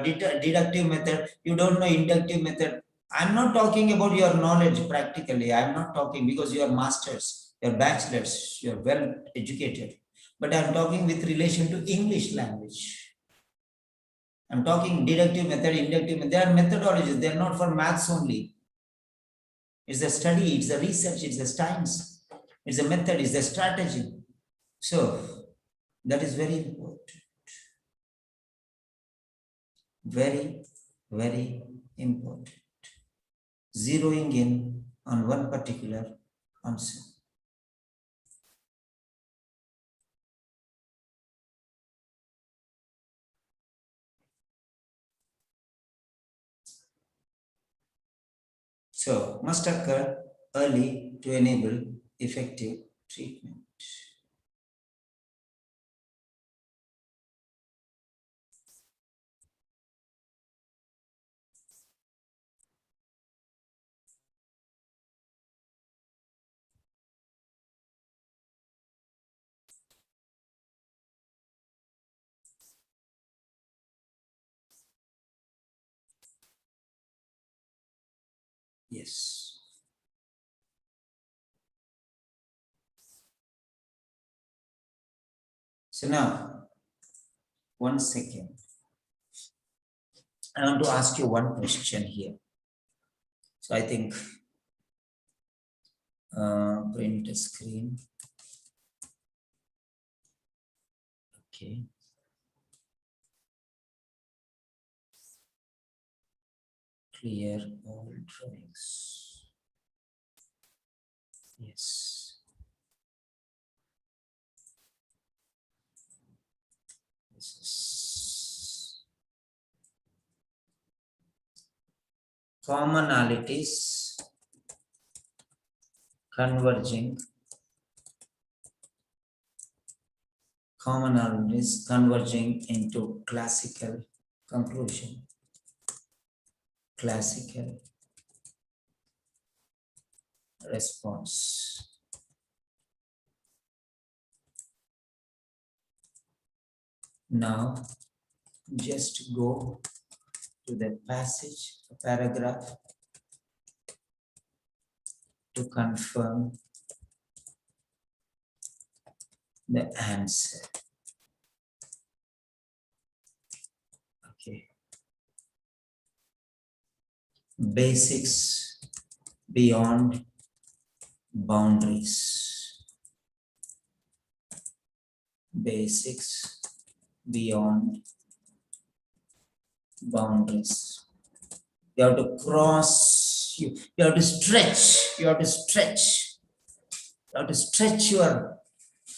deductive method, you don't know inductive method. I'm not talking about your knowledge practically. I'm not talking because you are masters, you're bachelors, you're well educated. But I'm talking with relation to English language. I'm talking deductive method, inductive method. They are methodologies. They're not for maths only. It's a study, it's a research, it's a science, it's a method, it's a strategy. So that is very important. Very, very important. Zeroing in on one particular answer. So must occur early to enable effective treatment. Yes. So now, 1 second. I want to ask you one question here. So I think print a screen. Okay. Clear all drawings. Yes. This is commonalities converging commonalities converging into classical conclusion. Classical response. Now, just go to the passage, paragraph, to confirm the answer. Okay. Basics beyond boundaries. Basics beyond boundaries. You have to cross, you have to stretch, you have to stretch, you have to stretch your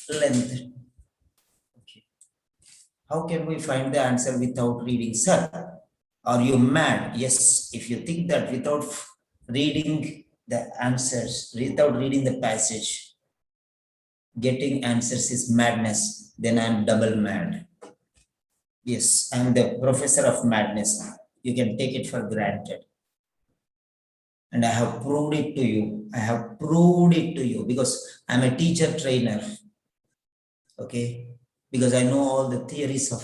length. Okay. How can we find the answer without reading? Sir, are you mad? Yes, if you think that without reading the answers, without reading the passage, getting answers is madness, then I am double mad. Yes, I am the professor of madness. You can take it for granted. And I have proved it to you. I have proved it to you because I'm a teacher trainer. Okay, because I know all the theories of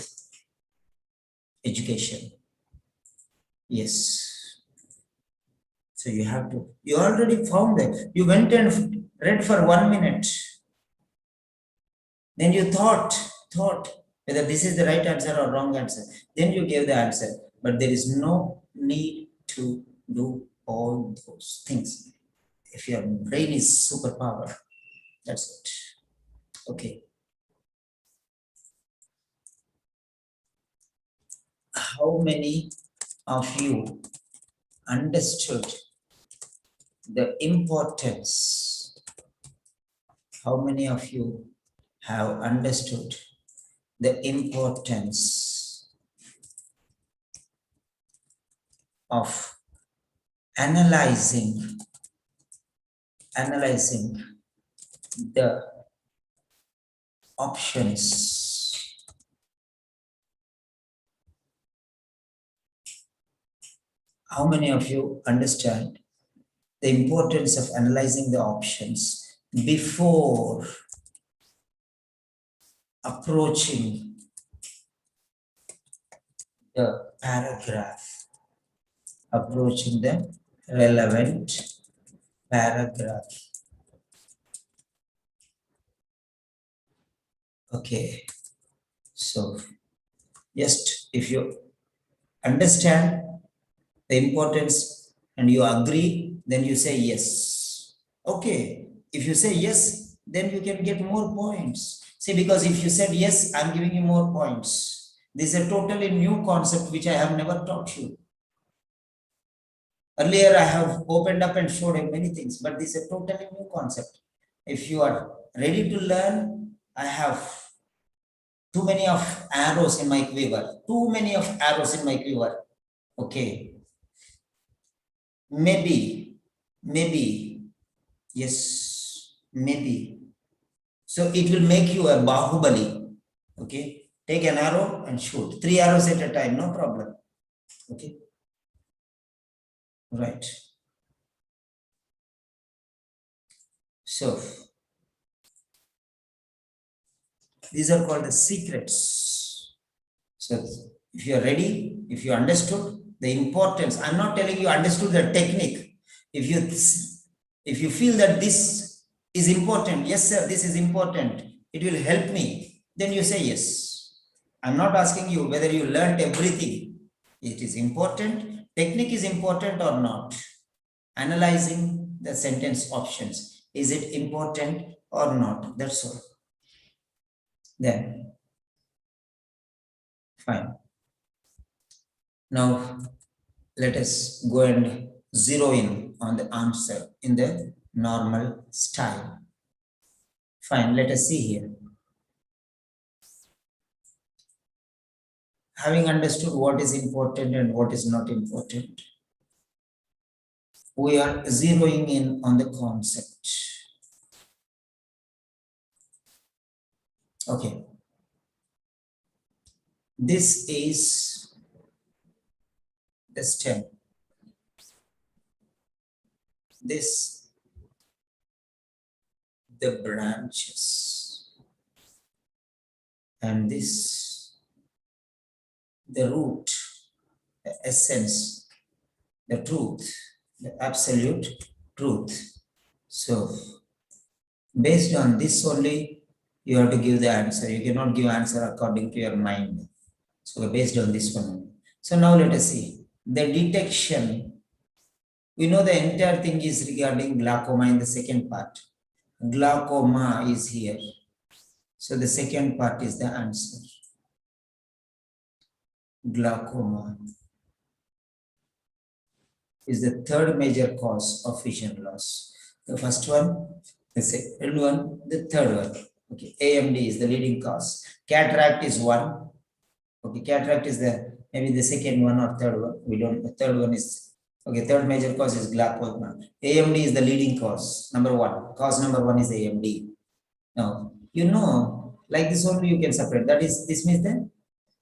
education. Yes. So you have to, you already found that. You went and read for 1 minute. Then you thought whether this is the right answer or wrong answer. Then you gave the answer. But there is no need to do all those things. If your brain is superpower, that's it. Okay. How many of you understood the importance? How many of you have understood the importance of analyzing the options? How many of you understand the importance of analyzing the options before approaching the paragraph, approaching the relevant paragraph? Okay, so just if you understand the importance and you agree, then you say yes. Okay, if you say yes, then you can get more points. See, because if you said yes, I'm giving you more points. This is a totally new concept which I have never taught you. Earlier, I have opened up and showed you many things, but this is a totally new concept. If you are ready to learn, I have too many of arrows in my quiver. Too many of arrows in my quiver. Okay. Maybe, yes, maybe. So it will make you a Bahubali. Okay. Take an arrow and shoot. 3 arrows at a time, no problem. Okay. Right. So these are called the secrets. So if you are ready, if you understood the importance, I'm not telling you understood the technique. If you feel that this is important, yes sir, this is important, it will help me, then you say yes. I'm not asking you whether you learned everything. It is important. Technique is important or not. Analyzing the sentence options. Is it important or not? That's all. Then, fine. Now, let us go and zero in on the answer in the normal style. Fine, let us see here. Having understood what is important and what is not important, we are zeroing in on the concept. Okay. This is the stem. This, the branches. And this, the root, the essence, the truth, the absolute truth. So, based on this only, you have to give the answer. You cannot give answer according to your mind. So, based on this one. So, now let us see. The detection, we know the entire thing is regarding glaucoma in the second part. Glaucoma is here. So, the second part is the answer. Glaucoma is the third major cause of vision loss. The first one, the second one, the third one. Okay, AMD is the leading cause. Cataract is one. Okay, cataract is the maybe the second one or third one. We don't. The third one is okay. Third major cause is glaucoma. AMD is the leading cause. Number one. Cause number one is AMD. Now you know, like this only you can separate. That is, this means that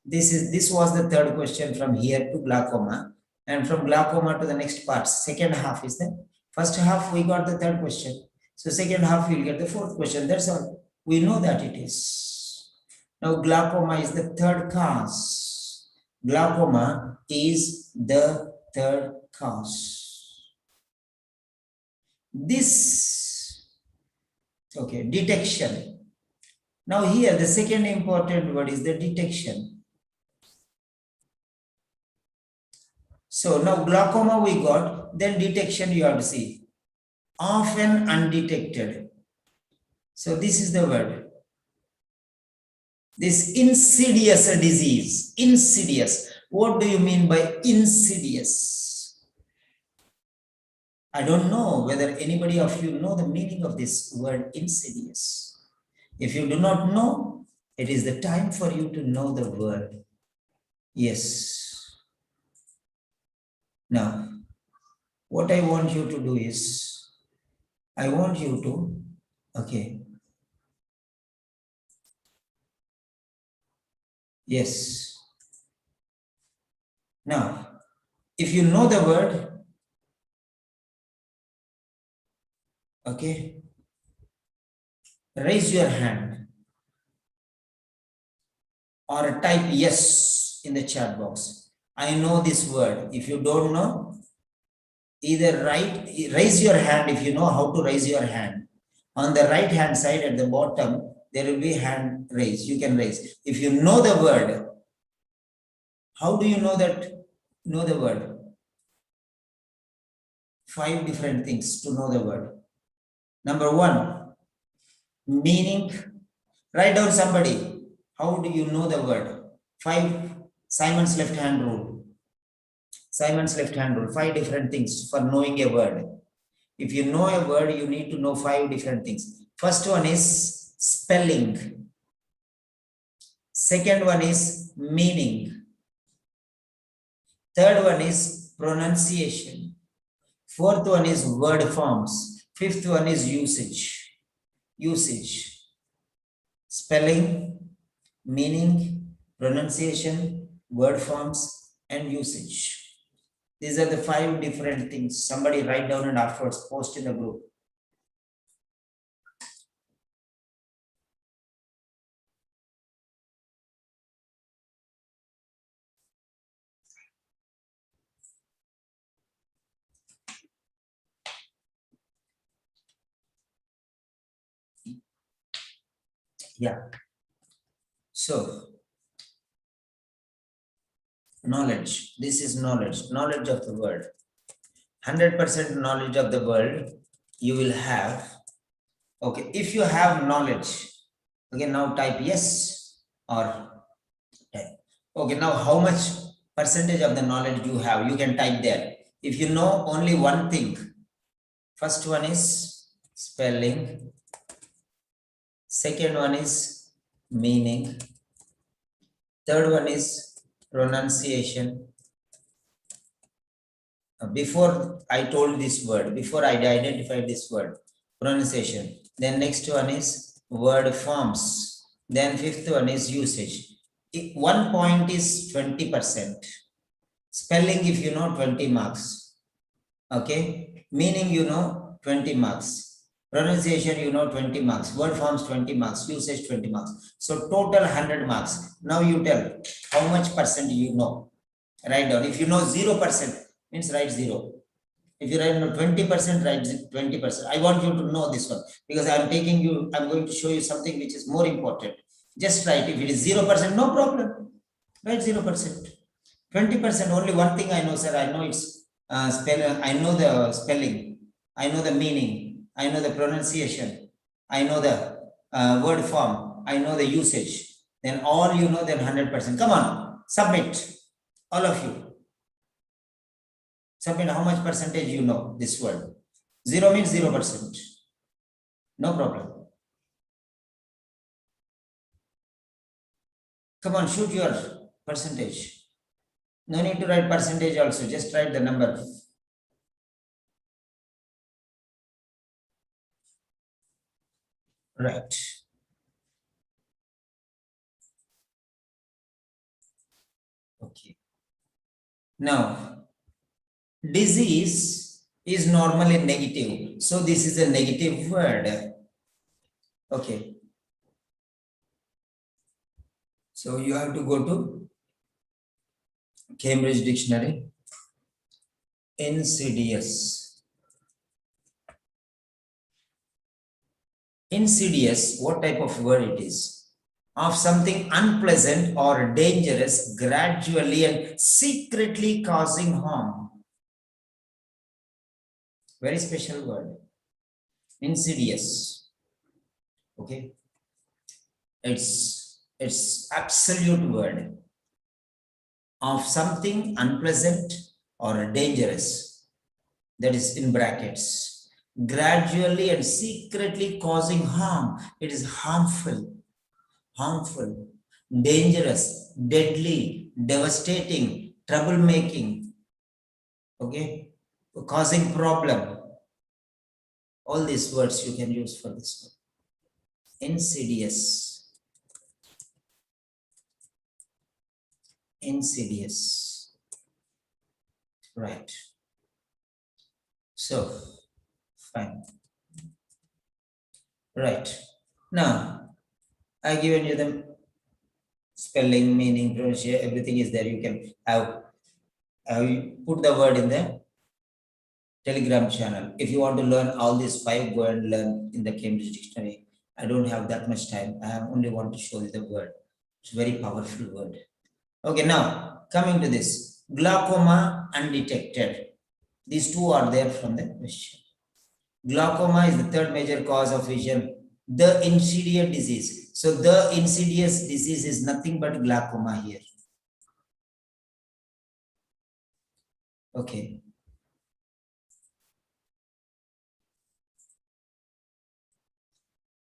this was the third question from here to glaucoma, and from glaucoma to the next part. Second half is the first half. We got the third question. So second half we'll get the fourth question. That's all. We know that it is. Now glaucoma is the third cause. Glaucoma is the third cause. This, okay, detection. Now here the second important word is the detection. So now glaucoma we got, then detection you have to see. Often undetected. So this is the word. This insidious disease. Insidious. What do you mean by insidious? I don't know whether anybody of you know the meaning of this word insidious. If you do not know, it is the time for you to know the word. Yes. Now, what I want you to do is, I want you to, okay. Yes. Now, if you know the word, okay, raise your hand or type yes in the chat box. I know this word. If you don't know, either raise your hand if you know how to raise your hand. On the right hand side at the bottom, there will be hand raise. You can raise. If you know the word, how do you know that? Know the word. 5 different things to know the word. Number 1, meaning. Write down somebody. How do you know the word? 5, Simon's left hand rule. Simon's left hand rule. 5 different things for knowing a word. If you know a word, you need to know 5 different things. First one is spelling. Second one is meaning. Third one is pronunciation. Fourth one is word forms. Fifth one is usage. Usage. Spelling, meaning, pronunciation, word forms, and usage. These are the 5 different things. Somebody write down and afterwards post in the group. Yeah. So, knowledge. This is knowledge. Knowledge of the world. 100% knowledge of the world you will have. Okay, if you have knowledge, okay, now type yes or type. Okay, now how much percentage of the knowledge you have? You can type there. If you know only one thing, first one is spelling. Second one is meaning. Third one is pronunciation. Before I told this word, before I identified this word, pronunciation. Then next one is word forms. Then fifth one is usage. 1 point is 20%. Spelling, if you know, 20 marks. Okay. Meaning, you know, 20 marks. Pronunciation, you know, 20 marks. Word forms, 20 marks. Usage, 20 marks. So total 100 marks. Now you tell how much percent you know. Write down. If you know 0%, means write 0. If you write 20%, write 20%. I want you to know this one because I'm going to show you something which is more important. Just write. If it is 0%, no problem. Write 0%. 20%, only one thing I know, sir. I know it's I know the spelling. I know the meaning. I know the pronunciation. I know the word form. I know the usage. Then all you know, then 100%. Come on, submit. All of you. Submit how much percentage you know this word. 0 means 0%. No problem. Come on, shoot your percentage. No need to write percentage also, just write the number. Right. Okay. Now, disease is normally negative. So this is a negative word. Okay. So you have to go to Cambridge Dictionary. Insidious. Insidious, what type of word it is? Of something unpleasant or dangerous, gradually and secretly causing harm. Very special word. Insidious. Okay. It's absolute word. Of something unpleasant or dangerous. That is in brackets. Gradually and secretly causing harm. It is harmful. Harmful, dangerous, deadly, devastating, troublemaking, okay, causing problem. All these words you can use for this one. Insidious. Insidious. Right. So, fine. Right. Now, I given you the spelling, meaning, pronunciation, everything is there. You can have put the word in the Telegram channel. If you want to learn all these 5, go and learn in the Cambridge Dictionary. I don't have that much time. I only want to show you the word. It's a very powerful word. Okay, now coming to this. Glaucoma undetected. These two are there from the question. Glaucoma is the third major cause of vision. The insidious disease. So the insidious disease is nothing but glaucoma here. Okay.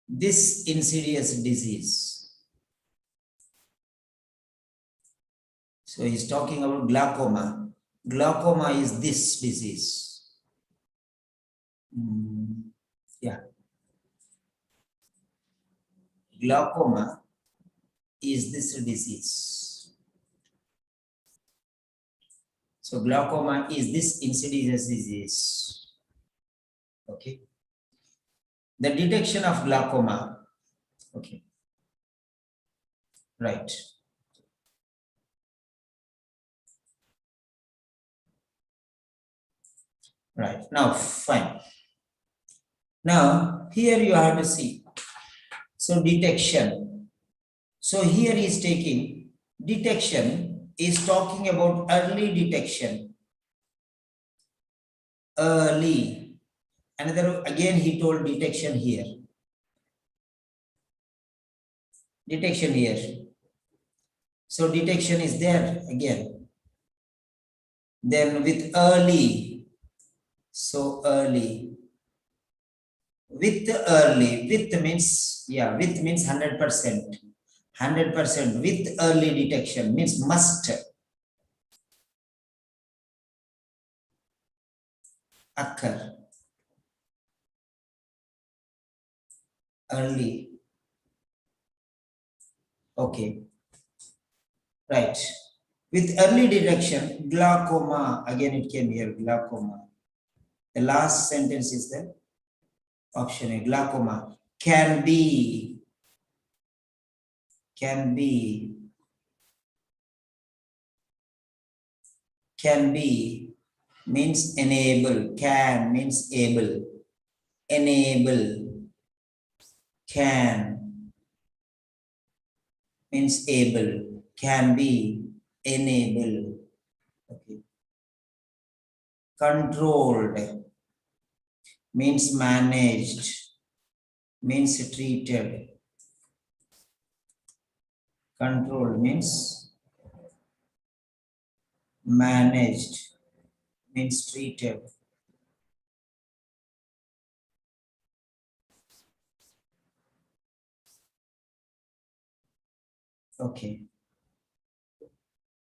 This insidious disease. So he's talking about glaucoma. Glaucoma is this disease. Yeah. Glaucoma is this disease. So glaucoma is this insidious disease. Okay. The detection of glaucoma. Okay. Right. Right. Now, fine. Now, here you have to see. So detection. So here he is taking detection is talking about early detection. Early. Another, again, he told detection here. Detection here. So detection is there again. Then with early. So early. With early. With means, yeah, with means 100%. 100% with early detection means must occur. Early. Okay. Right. With early detection, glaucoma, again it came here, glaucoma. The last sentence is the option A, glaucoma can be means enable, can means able, enable, can means able, can be, enable, okay. Controlled means managed, means treated. Controlled means managed, means treated. Okay.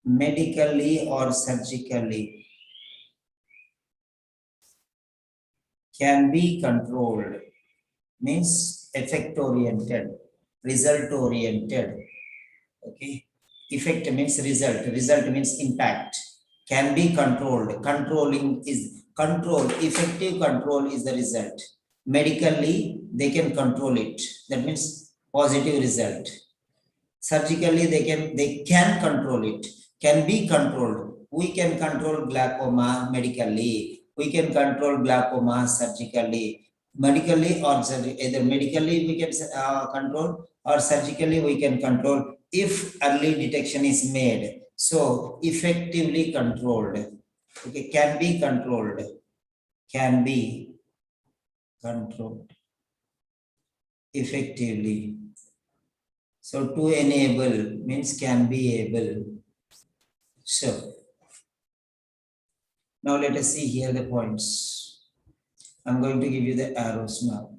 Medically or surgically can be controlled, means effect oriented, result oriented. Okay. Effect means result, result means impact. Can be controlled. Controlling is control, effective control is the result. Medically, they can control it. That means positive result. Surgically, they can control it, can be controlled. We can control glaucoma medically. We can control glaucoma surgically. Medically or either medically we can control, or surgically we can control if early detection is made. So effectively controlled. Okay, can be controlled. Can be controlled effectively. So to enable means can be able. So now let us see here the points. I'm going to give you the arrows now.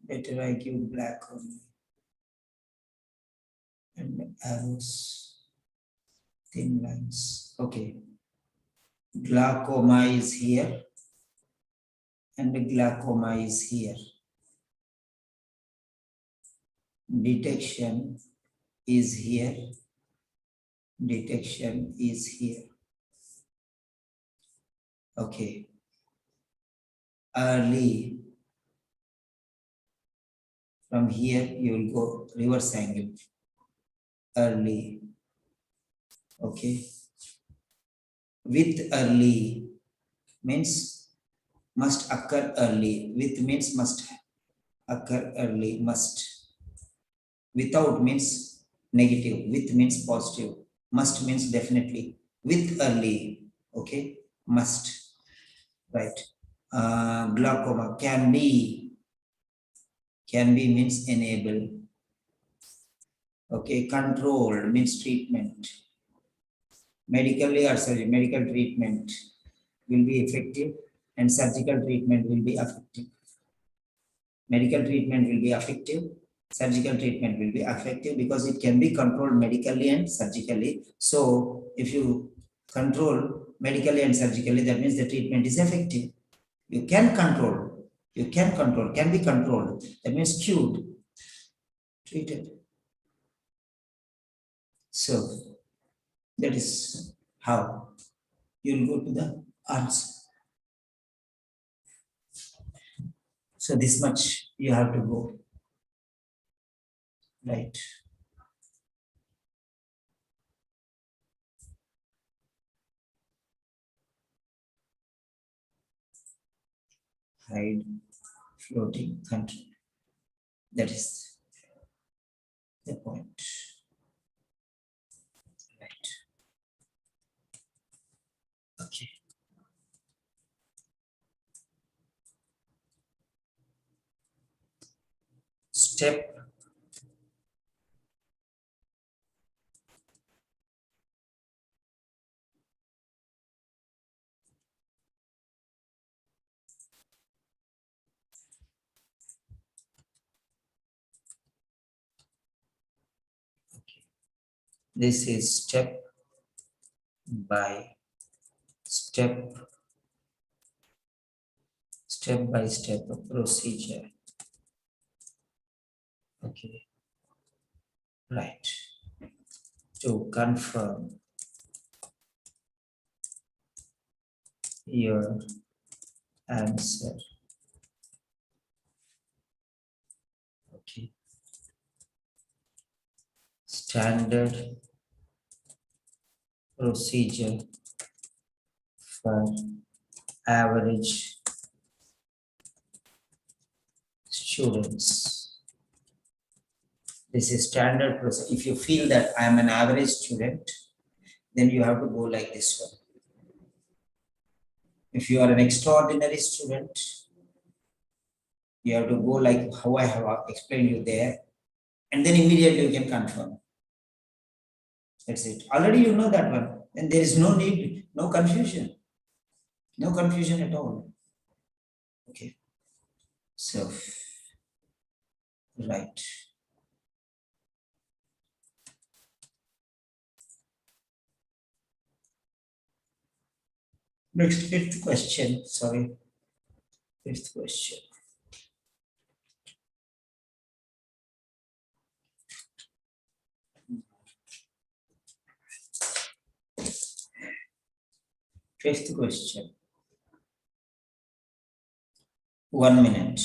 Better I give black only. And arrows, thin lines. Okay. Glaucoma is here. And glaucoma is here. Detection is here. Detection is here. Okay. Early. From here you will go reverse angle. Early. Okay. With early means must occur early. With means must occur early. Must. Without means negative. With means positive. Must means definitely. With early. Okay. Must. Right. Glaucoma can be. Can be means enable. Okay. Control means treatment. Medically or surgery, medical treatment will be effective and surgical treatment will be effective. Medical treatment will be effective, surgical treatment will be effective because it can be controlled medically and surgically. So if you control medically and surgically, that means the treatment is effective. You can control, can be controlled. That means cured, treated. So that is how you'll go to the answer. So this much you have to go. Right. Hide floating country. That is the point. Right. Okay. Step this is step by step step-by-step procedure. Okay. Right. To confirm your answer. Okay. Standard procedure for average students. This is standard procedure. If you feel that I am an average student, then you have to go like this one. If you are an extraordinary student, you have to go like how I have explained you there, and then immediately you can confirm. That's it. Already you know that one, and there is no need, no confusion. No confusion at all. Okay. So, right. Next, fifth question. Sorry. Fifth question. Fifth question. 1 minute.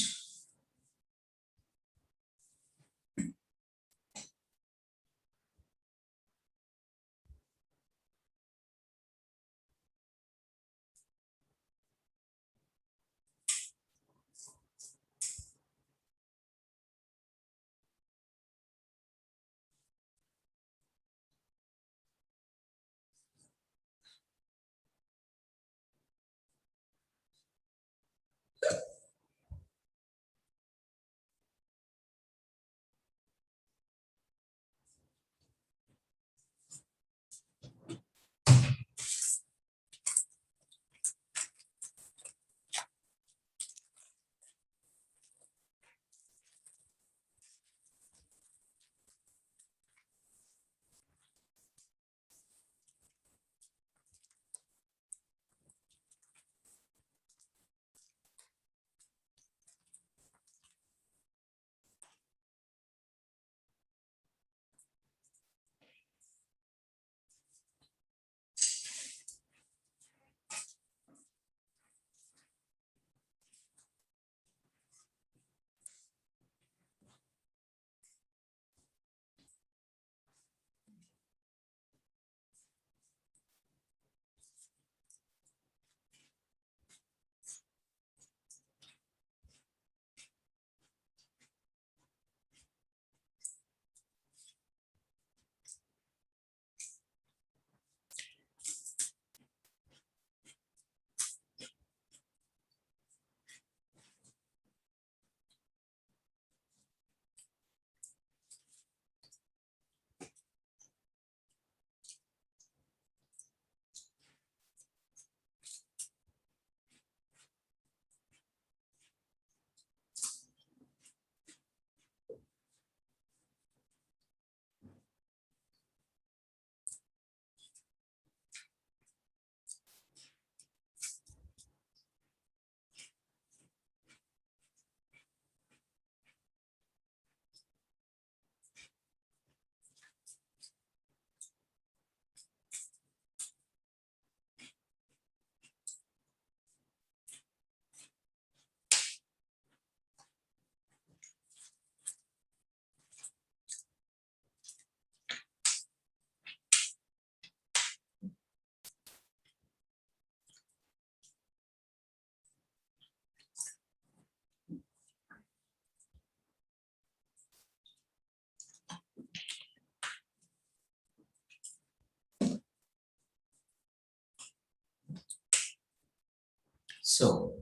So,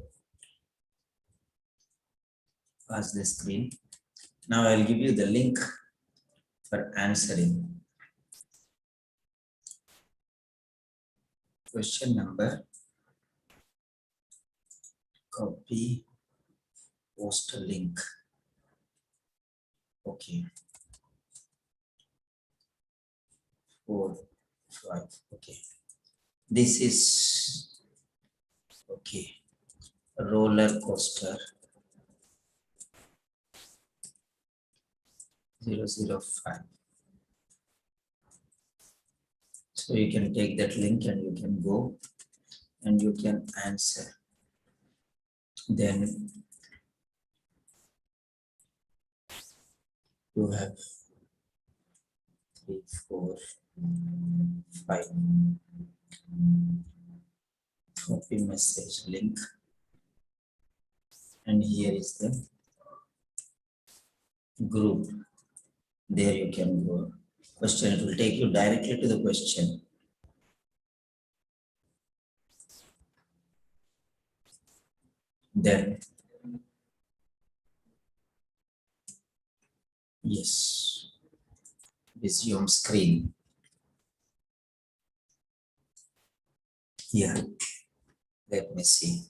pass the screen. Now I'll give you the link for answering. Question number, copy, post a link. Okay. 4, 5. Okay. This is okay. roller coaster 005. So you can take that link and you can go and you can answer. Then you have 3, 4, 5. Copy message link. And here is the group. There you can go. Question, it will take you directly to the question. Then, yes, resume screen. Here, let me see.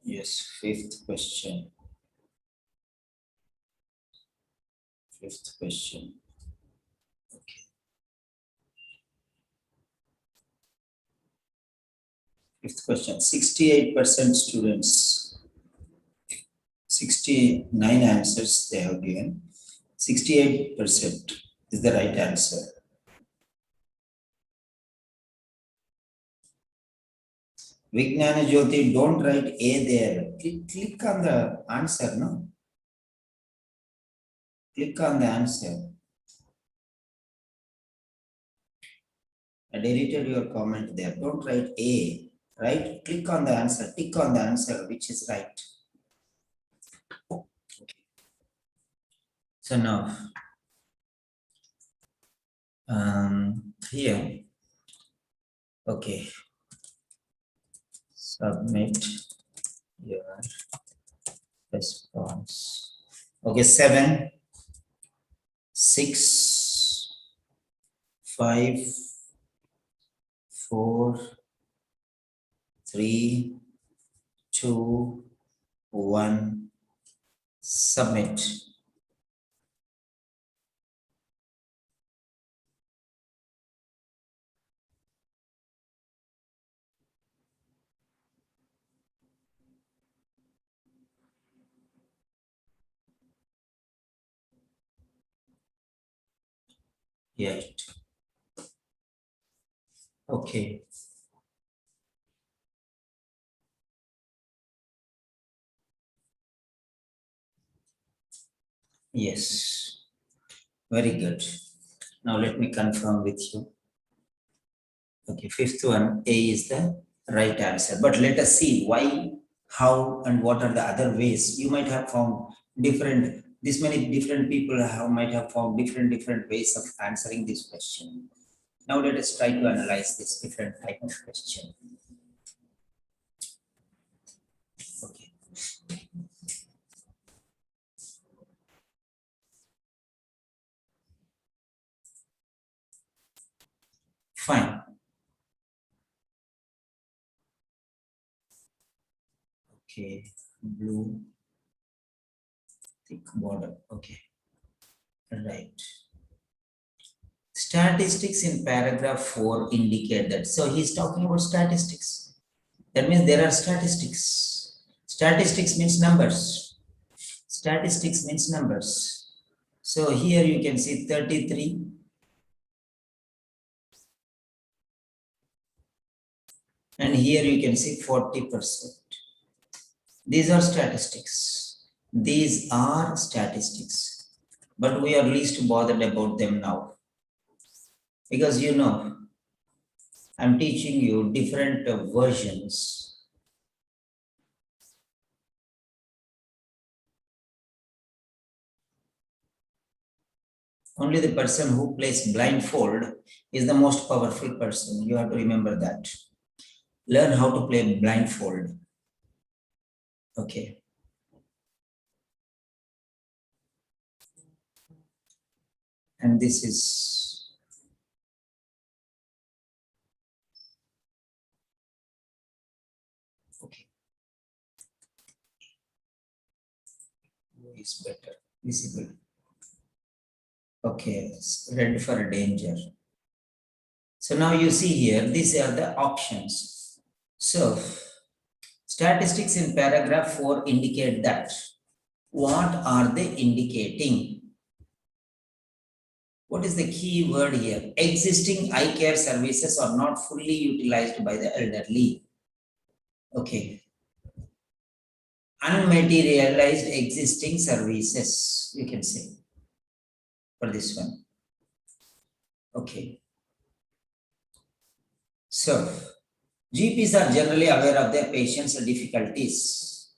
Yes, fifth question. Fifth question. Okay. Fifth question. 68% students. 69 answers they have given. 68% is the right answer. Vijnana Jyoti, don't write A there. Click on the answer, no? Click on the answer. I deleted your comment there. Don't write A, right? Click on the answer. Tick on the answer, which is right. Okay. So now, here, okay. Submit your response. Okay, 7, 6, 5, 4, 3, 2, 1, submit. Yeah. Okay. Yes. Very good. Now let me confirm with you. Okay, fifth one, A is the right answer. But let us see why, how, and what are the other ways. You might have found different, this many different people might have found different ways of answering this question. Now let us try to analyze this different type of question. Okay. Fine. Okay, blue, thick border. Okay, right. Statistics in paragraph 4 indicate that. So he's talking about statistics. That means there are statistics. Statistics means numbers. Statistics means numbers. So here you can see 33. And here you can see 40%. These are statistics. These are statistics. But we are least bothered about them now. Because you know, I'm teaching you different versions. Only the person who plays blindfold is the most powerful person. You have to remember that. Learn how to play blindfold. Okay. And this is okay. Is better visible. Okay, red for danger. So now you see here, these are the options. So statistics in paragraph 4 indicate that. What are they indicating? What is the key word here? Existing eye care services are not fully utilized by the elderly. Okay. Unmaterialized existing services, you can say, for this one. Okay. So, GPs are generally aware of their patients' difficulties.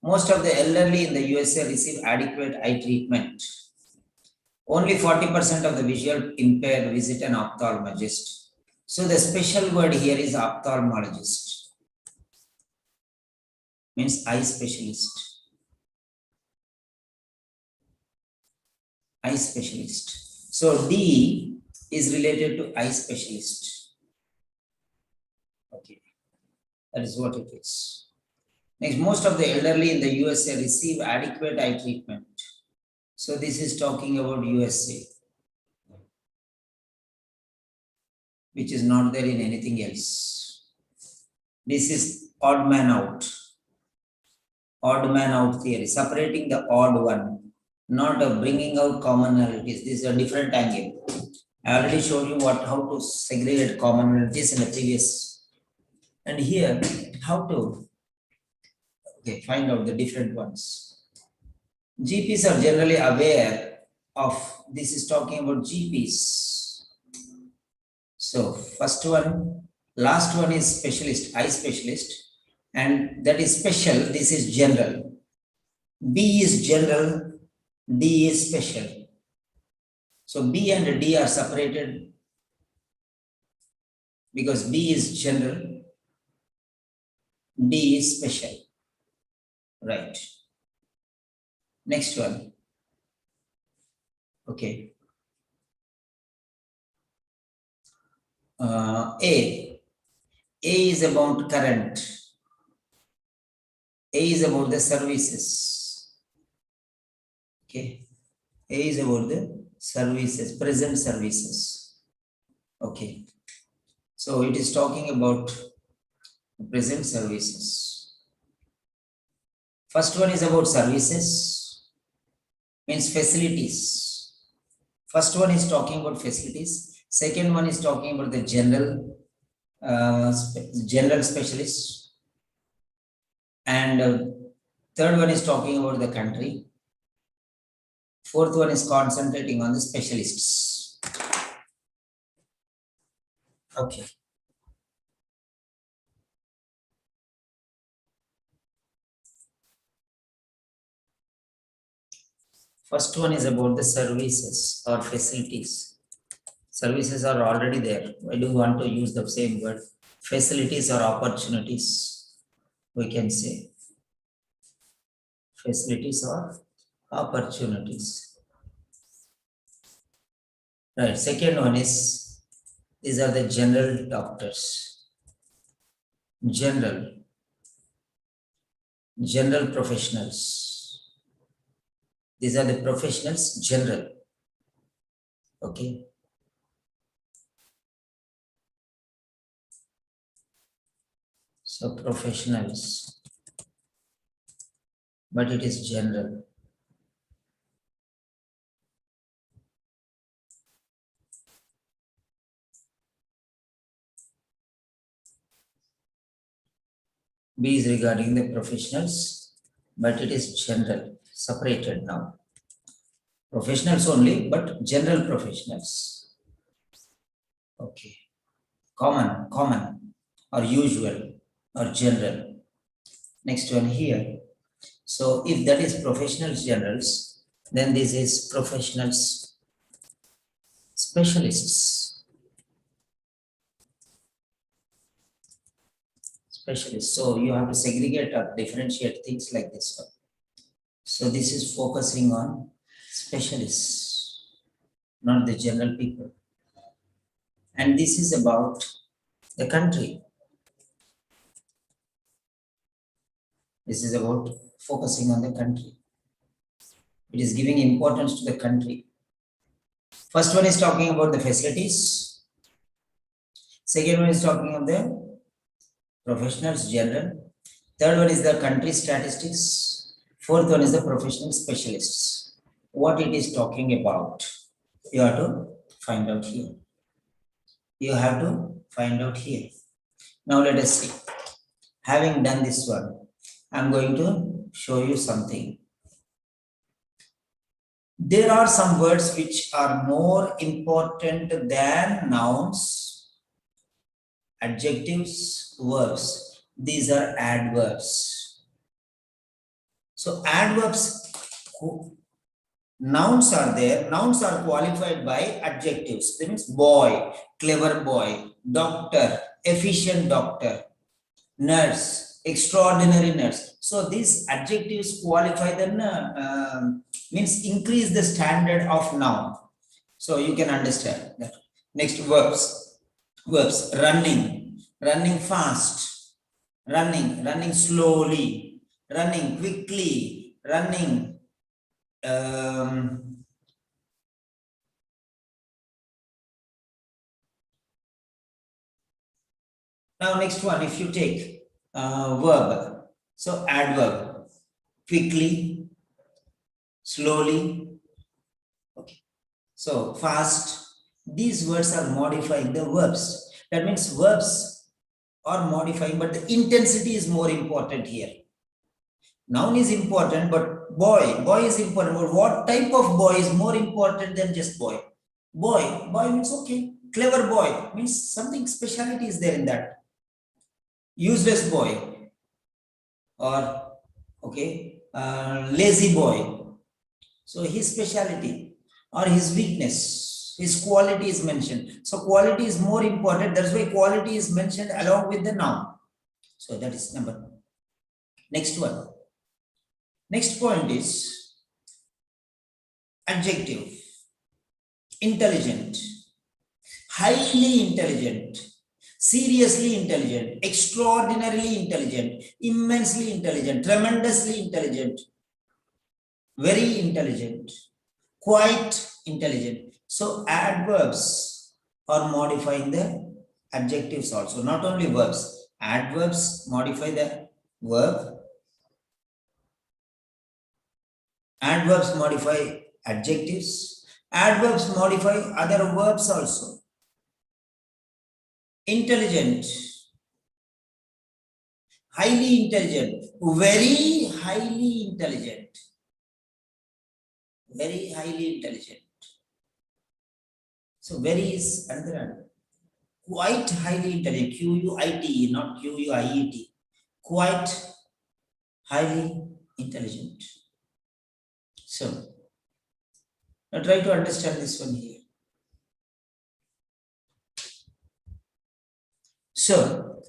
Most of the elderly in the USA receive adequate eye treatment. Only 40% of the visual impaired visit an ophthalmologist. So the special word here is ophthalmologist. Means eye specialist. Eye specialist. So D is related to eye specialist. Okay, that is what it is. Next, most of the elderly in the USA receive adequate eye treatment. So this is talking about USA, which is not there in anything else. This is odd man out. Odd man out theory, separating the odd one, not bringing out commonalities. This is a different angle. I already showed you how to segregate commonalities in the previous. And here, how to find out the different ones. GPs are generally aware of, this is talking about GPs. So first one, last one is specialist, eye specialist, and that is special, this is general. B is general, D is special. So B and D are separated because B is general, D is special. Right. Next one. Okay. A is about current. A is about the services. Okay. A is about the services, present services. Okay. So it is talking about present services. First one is about services, means facilities. First one is talking about facilities. Second one is talking about the general specialist. And third one is talking about the country. Fourth one is concentrating on the specialists. Okay. First one is about the services or facilities. Services are already there. I do want to use the same word. Facilities or opportunities, we can say. Facilities or opportunities. Right. Second one is, these are the general doctors. General professionals. These are the professionals, general. Okay. So professionals, but it is general. B is regarding the professionals, but it is general, separated now. Professionals only, but general professionals. Okay. Common or usual or general. Next one here. So if that is professionals generals, then this is professionals specialists. Specialists. So you have to segregate or differentiate things like this one. So this is focusing on specialists. not the general people. And this is about the country. This is about focusing on the country. It is giving importance to the country. First one is talking about the facilities. Second one is talking of the professionals general. Third one is the country statistics. Fourth one is the professional specialists. What it is talking about, you have to find out here. You have to find out here. Now let us see. Having done this one, I'm going to show you something. There are some words which are more important than nouns, adjectives, verbs. These are adverbs. So adverbs, nouns are there. Nouns are qualified by adjectives. That means boy, clever boy, doctor, efficient doctor, nurse, extraordinary nurse. So these adjectives qualify the means increase the standard of noun. So you can understand that. Next, verbs. Verbs: running, running fast, running slowly, running quickly, running now next one, if you take verb, so adverb: quickly, slowly, okay, so fast. These words are modifying the verbs. That means verbs are modifying, but the intensity is more important here. Noun is important, but boy is important. But what type of boy is more important than just boy? Boy means okay. Clever boy means something speciality is there in that. Useless boy, or okay, lazy boy. So his speciality or his weakness, his quality is mentioned. So quality is more important. That's why quality is mentioned along with the noun. So that is number one. Next one. Next point is adjective: intelligent, highly intelligent, seriously intelligent, extraordinarily intelligent, immensely intelligent, tremendously intelligent, very intelligent, quite intelligent. So adverbs are modifying the adjectives also, not only verbs. Adverbs modify the verb. Adverbs modify adjectives. Adverbs modify other verbs also. Intelligent, highly intelligent, very highly intelligent, very highly intelligent. So very is another. Quite highly intelligent, Q-U-I-T-E, not Q-U-I-E-T. Quite highly intelligent. So, now try to understand this one here. So,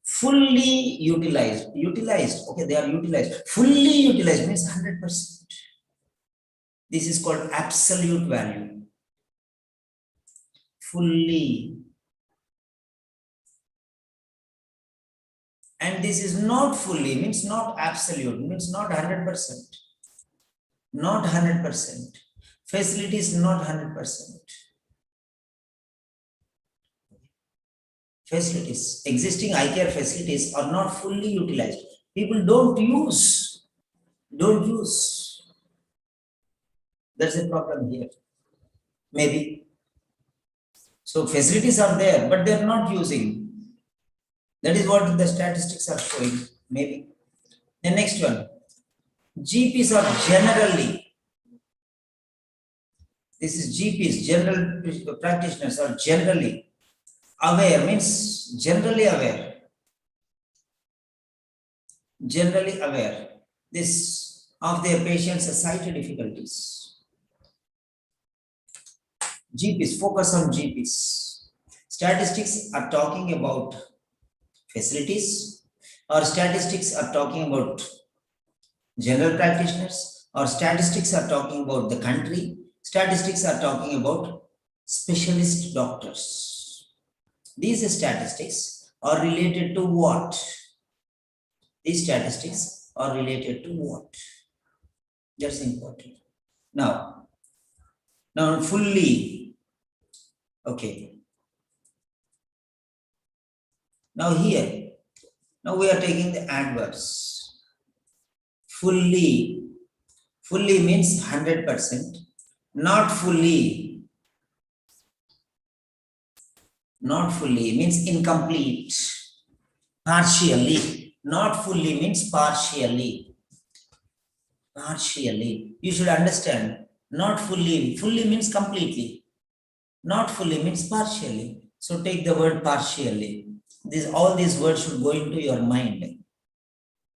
fully utilized, okay, they are utilized. Fully utilized means 100%. This is called absolute value. Fully. And this is not fully, means not absolute, means not 100%. Not 100%. Facilities not 100%. Facilities, existing eye care facilities are not fully utilized. People don't use. That's a problem here. Maybe. So facilities are there, but they're not using. That is what the statistics are showing. Maybe. The next one. GPs are generally, this is GPs, general practitioners are generally aware, means generally aware. Generally aware this of their patients' sight difficulties. GPs, focus on GPs. Statistics are talking about facilities, or statistics are talking about general practitioners, or statistics are talking about the country, Statistics are talking about specialist doctors. These statistics are related to what? These statistics are related to what? That's important. Now fully, okay. Now here, now we are taking the adverbs. Fully means 100%, not fully means incomplete, partially, not fully means partially. You should understand, not fully means completely, not fully means partially. So take the word partially. All these words should go into your mind.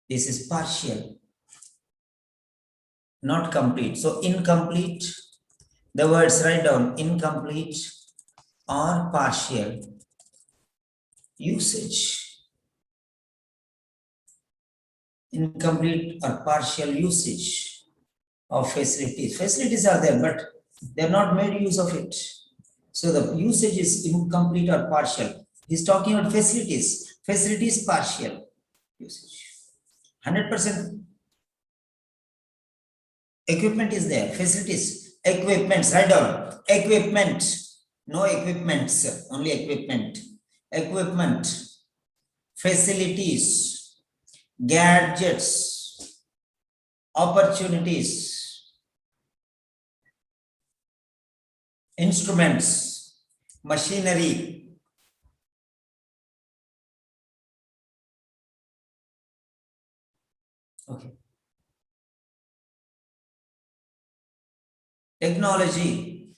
This is partial, not complete. So incomplete, the words write down, incomplete or partial usage. Incomplete or partial usage of facilities. Facilities are there, but they're not made use of it. So the usage is incomplete or partial. He's talking about facilities. Facilities partial usage. 100% equipment is there. Facilities, equipments, write down. Equipment, no equipments, only equipment. Equipment, facilities, gadgets, opportunities, instruments, machinery. Okay. Technology.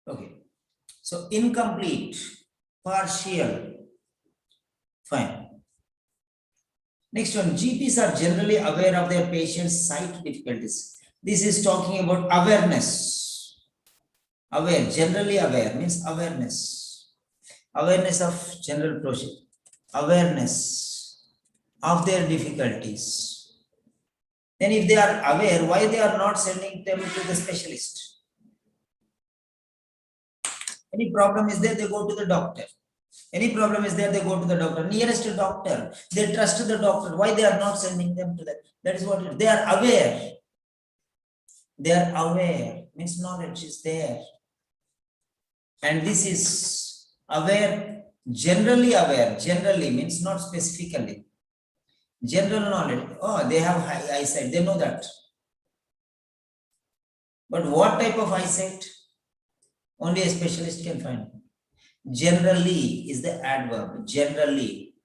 Okay. So incomplete, partial, fine. Next one, GPs are generally aware of their patients' sight difficulties. This is talking about awareness. Aware, generally aware means awareness. Awareness of general procedure. Awareness of their difficulties. Then if they are aware, why they are not sending them to the specialist? Any problem is there, they go to the doctor. Any problem is there, they go to the doctor. Nearest doctor. They trust the doctor. Why they are not sending them to that? That is what they are aware. They are aware means knowledge is there. And this is aware, generally aware. Generally means not specifically. General knowledge. Oh, they have high eyesight. They know that. But what type of eyesight? Only a specialist can find. Generally is the adverb. Generally.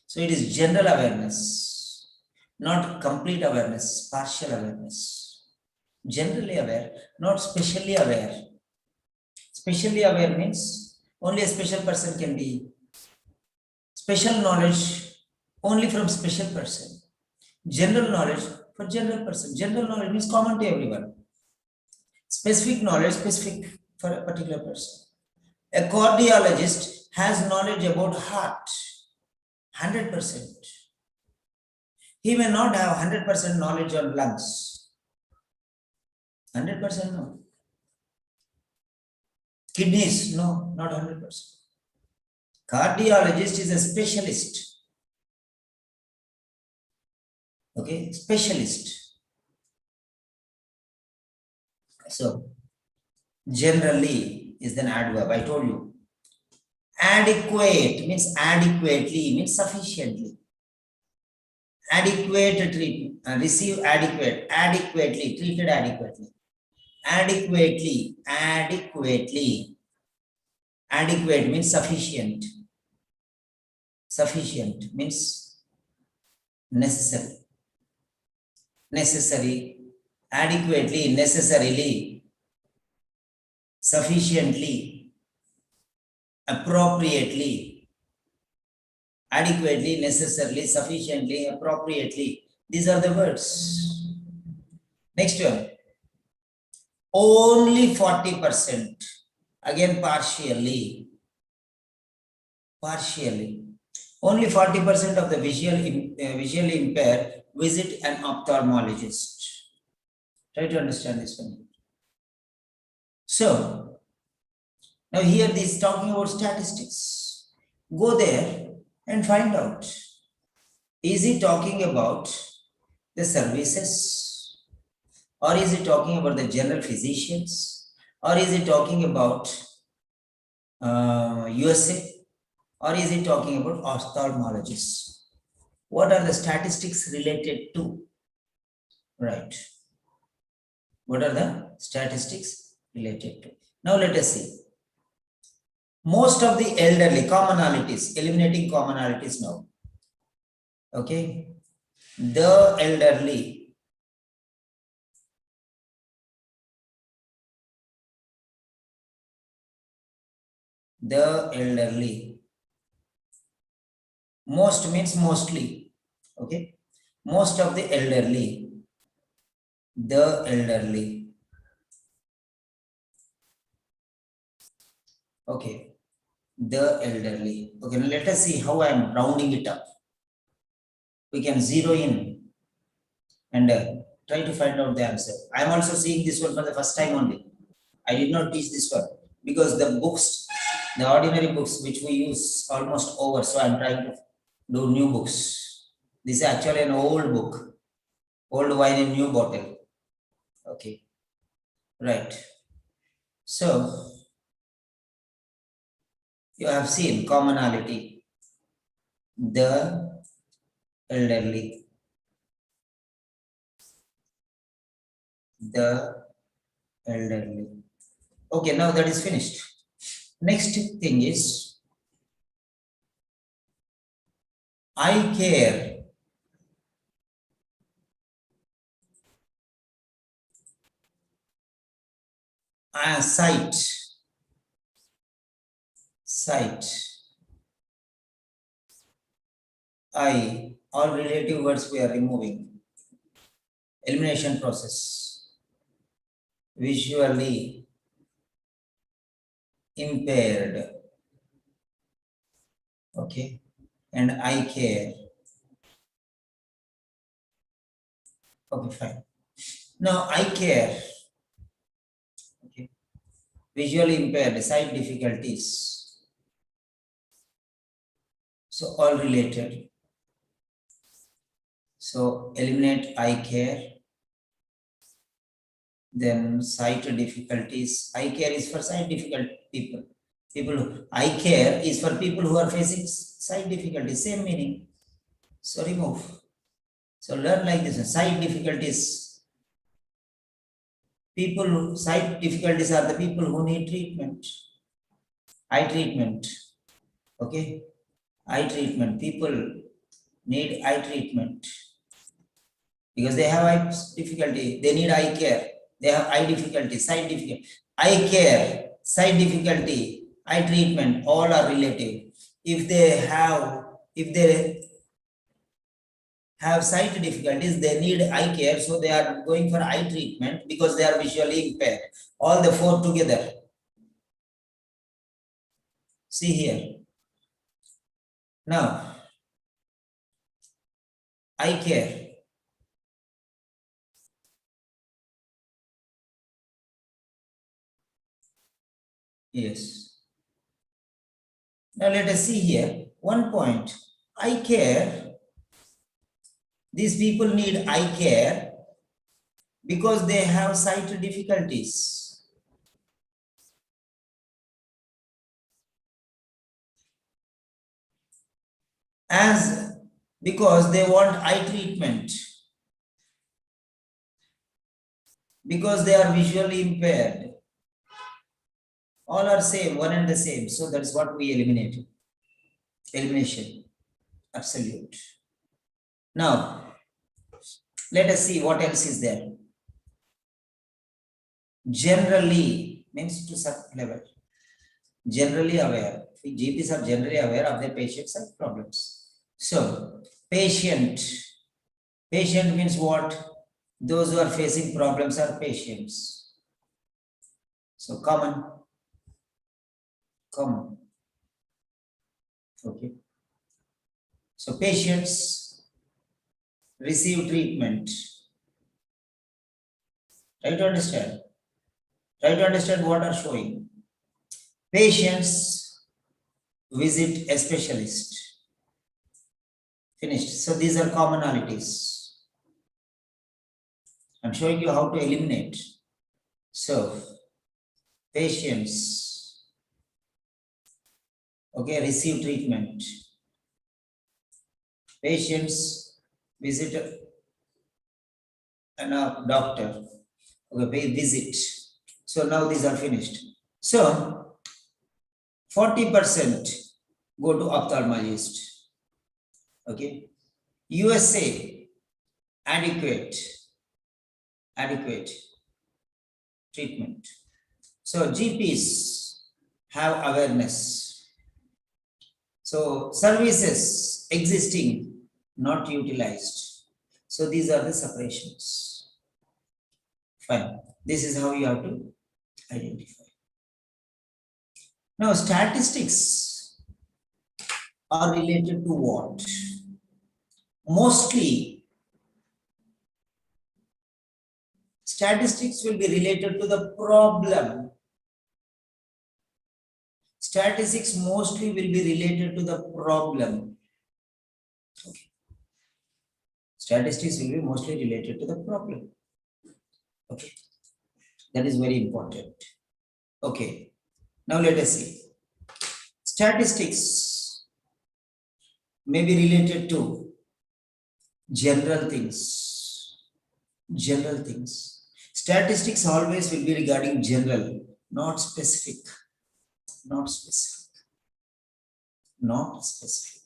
So it is general awareness, not complete awareness, partial awareness. Generally aware, not specially aware. Specially aware means only a special person can be. Special knowledge only from special person. General knowledge for general person. General knowledge means common to everyone. Specific knowledge specific for a particular person. A cardiologist has knowledge about heart, 100%. He may not have 100% knowledge on lungs. 100% no. Kidneys, no, not 100%. Cardiologist is a specialist. Okay, specialist. So, generally is an adverb, I told you. Adequate means adequately, means sufficiently. Adequate treatment, receive adequate, adequately, treated adequately. Adequately, adequately. Adequate means sufficient. Sufficient means necessary. Necessary, adequately, necessarily, sufficiently, appropriately, adequately, necessarily, sufficiently, appropriately. These are the words. Next one. Only 40%. Again, partially. Partially. Only 40% of the visually impaired visit an ophthalmologist. Try to understand this one. So, now here this is talking about statistics. Go there and find out. Is he talking about the services? Or is he talking about the general physicians? Or is he talking about USA? Or is he talking about ophthalmologists? What are the statistics related to? Right. What are the statistics related to? Now let us see. Most of the elderly commonalities, eliminating commonalities now. Okay. The elderly most means mostly. Okay. Most of the elderly, okay, the elderly. Okay, now let us see how I am rounding it up. We can zero in and try to find out the answer. I am also seeing this one for the first time only. I did not teach this one because the books, the ordinary books which we use almost over. So I am trying to do new books. This is actually an old book, old wine in new bottle. Okay, right. So you have seen commonality, the elderly, Okay, now that is finished. Next thing is eye care. Sight, eye, all relative words we are removing. Elimination process. Visually impaired. Okay, and eye care. Okay, fine. Now eye care. Okay, visually impaired, sight difficulties. So all related. So eliminate eye care. Then sight difficulties. Eye care is for sight difficult people. Eye care is for people who are facing sight difficulties. Same meaning. So remove. So learn like this. Sight difficulties. Sight difficulties are the people who need treatment. Eye treatment. Okay. Eye treatment. People need eye treatment because they have eye difficulty. They need eye care. They have eye difficulty, sight difficulty. Eye care, sight difficulty, eye treatment, all are relative. If they have sight difficulties, they need eye care, so they are going for eye treatment because they are visually impaired. All the four together. See here. Now, eye care. Yes. Now let us see here. One point. Eye care. These people need eye care because they have sight difficulties. Because they want eye treatment. Because they are visually impaired. All are same, one and the same. So that's what we eliminated. Elimination. Absolute. Now, let us see what else is there. Generally means to some level. Generally aware. GPs are generally aware of their patients' and problems. So, patient. Patient means what? Those who are facing problems are patients. So, common. Okay. So patients receive treatment. Try to understand. Try to understand what are showing. Patients visit a specialist. Finished. So these are commonalities. I'm showing you how to eliminate. So patients, okay, receive treatment. Patients visit a doctor. Okay, visit. So now these are finished. So 40% go to ophthalmologist. Okay. USA, adequate treatment. So GPs have awareness. So services existing, not utilized. So these are the separations. Fine. This is how you have to identify. Now statistics are related to what? Mostly statistics will be related to the problem. Statistics mostly will be related to the problem. Okay. Statistics will be mostly related to the problem. Okay. That is very important. Okay. Now let us see. Statistics may be related to general things. General things. Statistics always will be regarding general, not specific. Not specific. Not specific.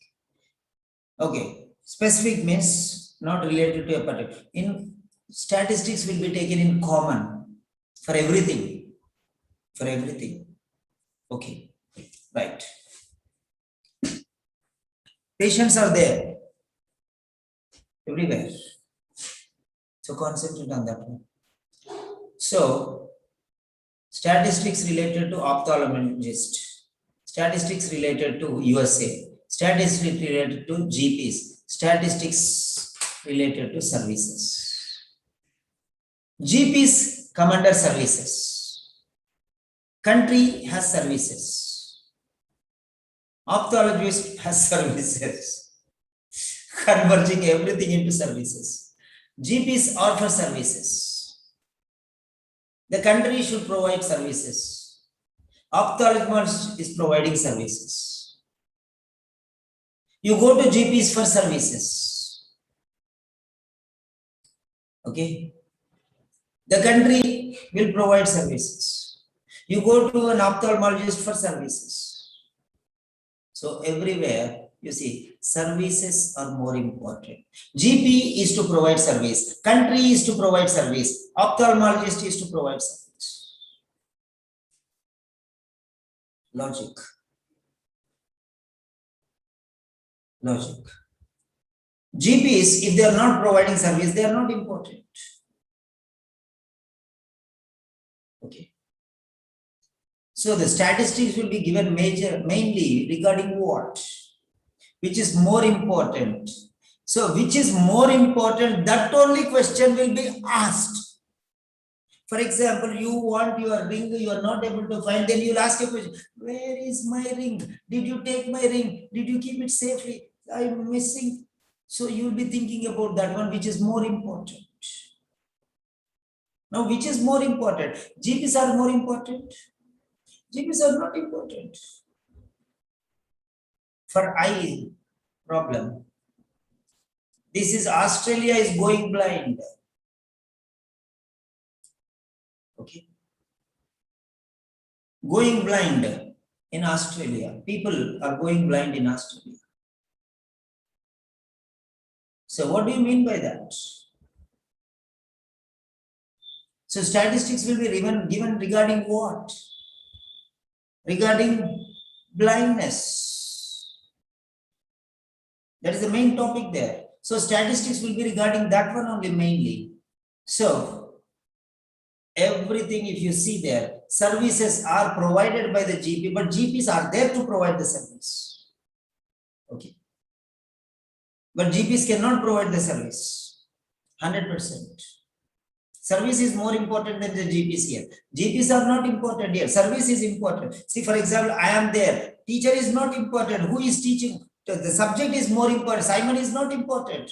Okay. Specific means not related to a particular. In statistics will be taken in common for everything. For everything. Okay. Right. Patients are there everywhere. So concentrate on that one. So statistics related to ophthalmologist, statistics related to USA, statistics related to GPs, statistics related to services. GPs come under services. Country has services. Ophthalmologist has services. Converging everything into services. GPs offer services. The country should provide services. Ophthalmologist is providing services. You go to GPs for services. Okay. The country will provide services. You go to an ophthalmologist for services. So everywhere, you see, services are more important. GP is to provide service. Country is to provide service. Ophthalmologist is to provide service. Logic. Logic. GPs, if they are not providing service, they are not important. Okay. So the statistics will be given mainly regarding what? Which is more important? So which is more important, that only question will be asked. For example, you want your ring, you are not able to find, then you'll ask a question, where is my ring? Did you take my ring? Did you keep it safely? I'm missing. So you'll be thinking about that one, which is more important. Now, which is more important? GPs are more important. GPs are not important. For eye problem, this is Australia is going blind. Okay. Going blind in Australia. People are going blind in Australia. So what do you mean by that? So statistics will be given regarding what? Regarding blindness. That is the main topic there. So statistics will be regarding that one only mainly. So everything, if you see there, services are provided by the GP, but GPs are there to provide the service. Okay. But GPs cannot provide the service. 100%. Service is more important than the GPs here. GPs are not important here. Service is important. See, for example, I am there. Teacher is not important. Who is teaching? The subject is more important. Simon is not important.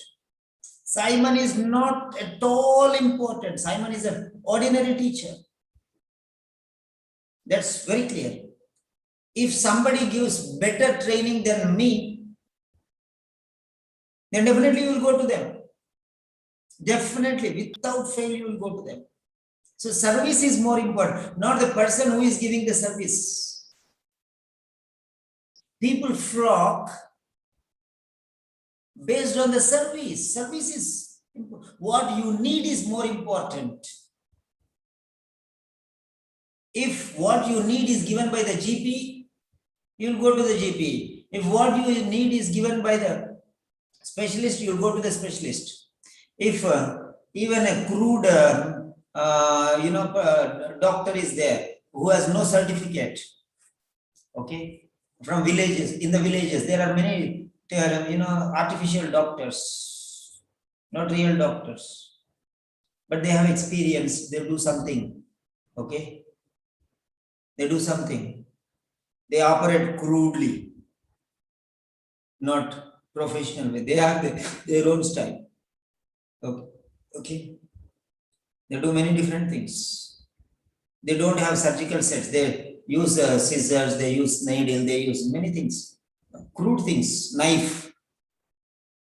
Simon is not at all important. Simon is an ordinary teacher. That's very clear. If somebody gives better training than me, then definitely you will go to them. Definitely, without fail, you will go to them. So service is more important, not the person who is giving the service. People flock based on the service. Service is what you need is more important. If what you need is given by the GP, you will go to the GP. If what you need is given by the specialist, you will go to the specialist. If even a crude, doctor is there who has no certificate, okay, from villages, in the villages, there are many, artificial doctors, not real doctors, but they have experience, they do something, okay, they do something, they operate crudely, not professionally, they have their own style. Okay. They do many different things. They don't have surgical sets. They use scissors, they use needle, they use many things. Crude things, knife,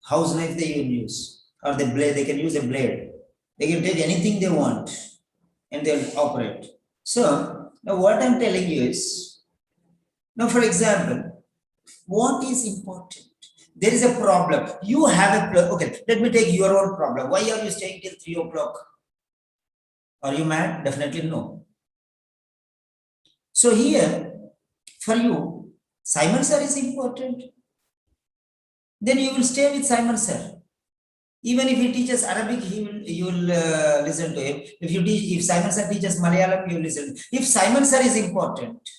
house knife they even use. Or the blade, they can use a blade. They can take anything they want and they'll operate. So, now what I'm telling you is, now for example, what is important? There is a problem. You have a, okay, let me take your own problem. Why are you staying till 3 o'clock? Are you mad? Definitely no. So here, for you, Simon sir is important. Then you will stay with Simon sir. Even if he teaches Arabic, you will listen to him. If Simon sir teaches Malayalam, you will listen. If Simon sir is important,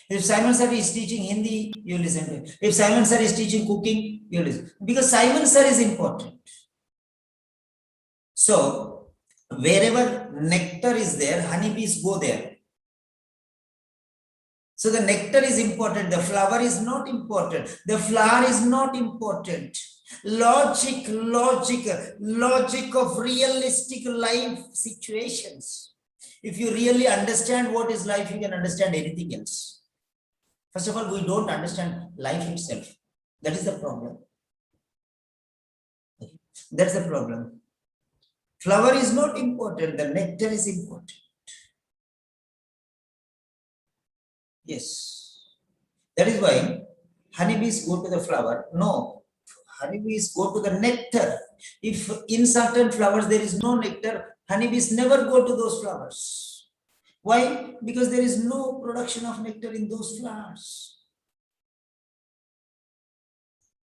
if Simon sir is teaching Hindi, you listen to him. If Simon sir is teaching cooking, you listen. Because Simon sir is important. So, wherever nectar is there, honeybees go there. So, the nectar is important. The flower is not important. The flower is not important. Logic of realistic life situations. If you really understand what is life, you can understand anything else. First of all, we don't understand life itself. That is the problem. That's the problem. Flower is not important. The nectar is important. Yes. That is why honeybees go to the flower. No. Honeybees go to the nectar. If in certain flowers there is no nectar, honeybees never go to those flowers. Why? Because there is no production of nectar in those flowers.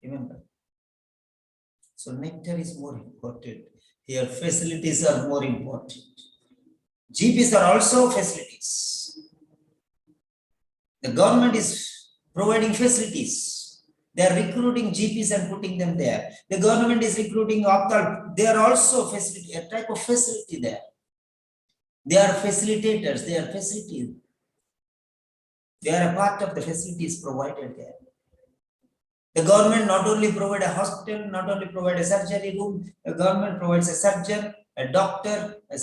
Remember. So nectar is more important. Here facilities are more important. GPs are also facilities. The government is providing facilities. They are recruiting GPs and putting them there. The government is recruiting optal. They are also facility, a type of facility there. They are facilitators. They are facilities. They are a part of the facilities provided there. The government not only provide a hospital, not only provide a surgery room, the government provides a surgeon, a doctor, an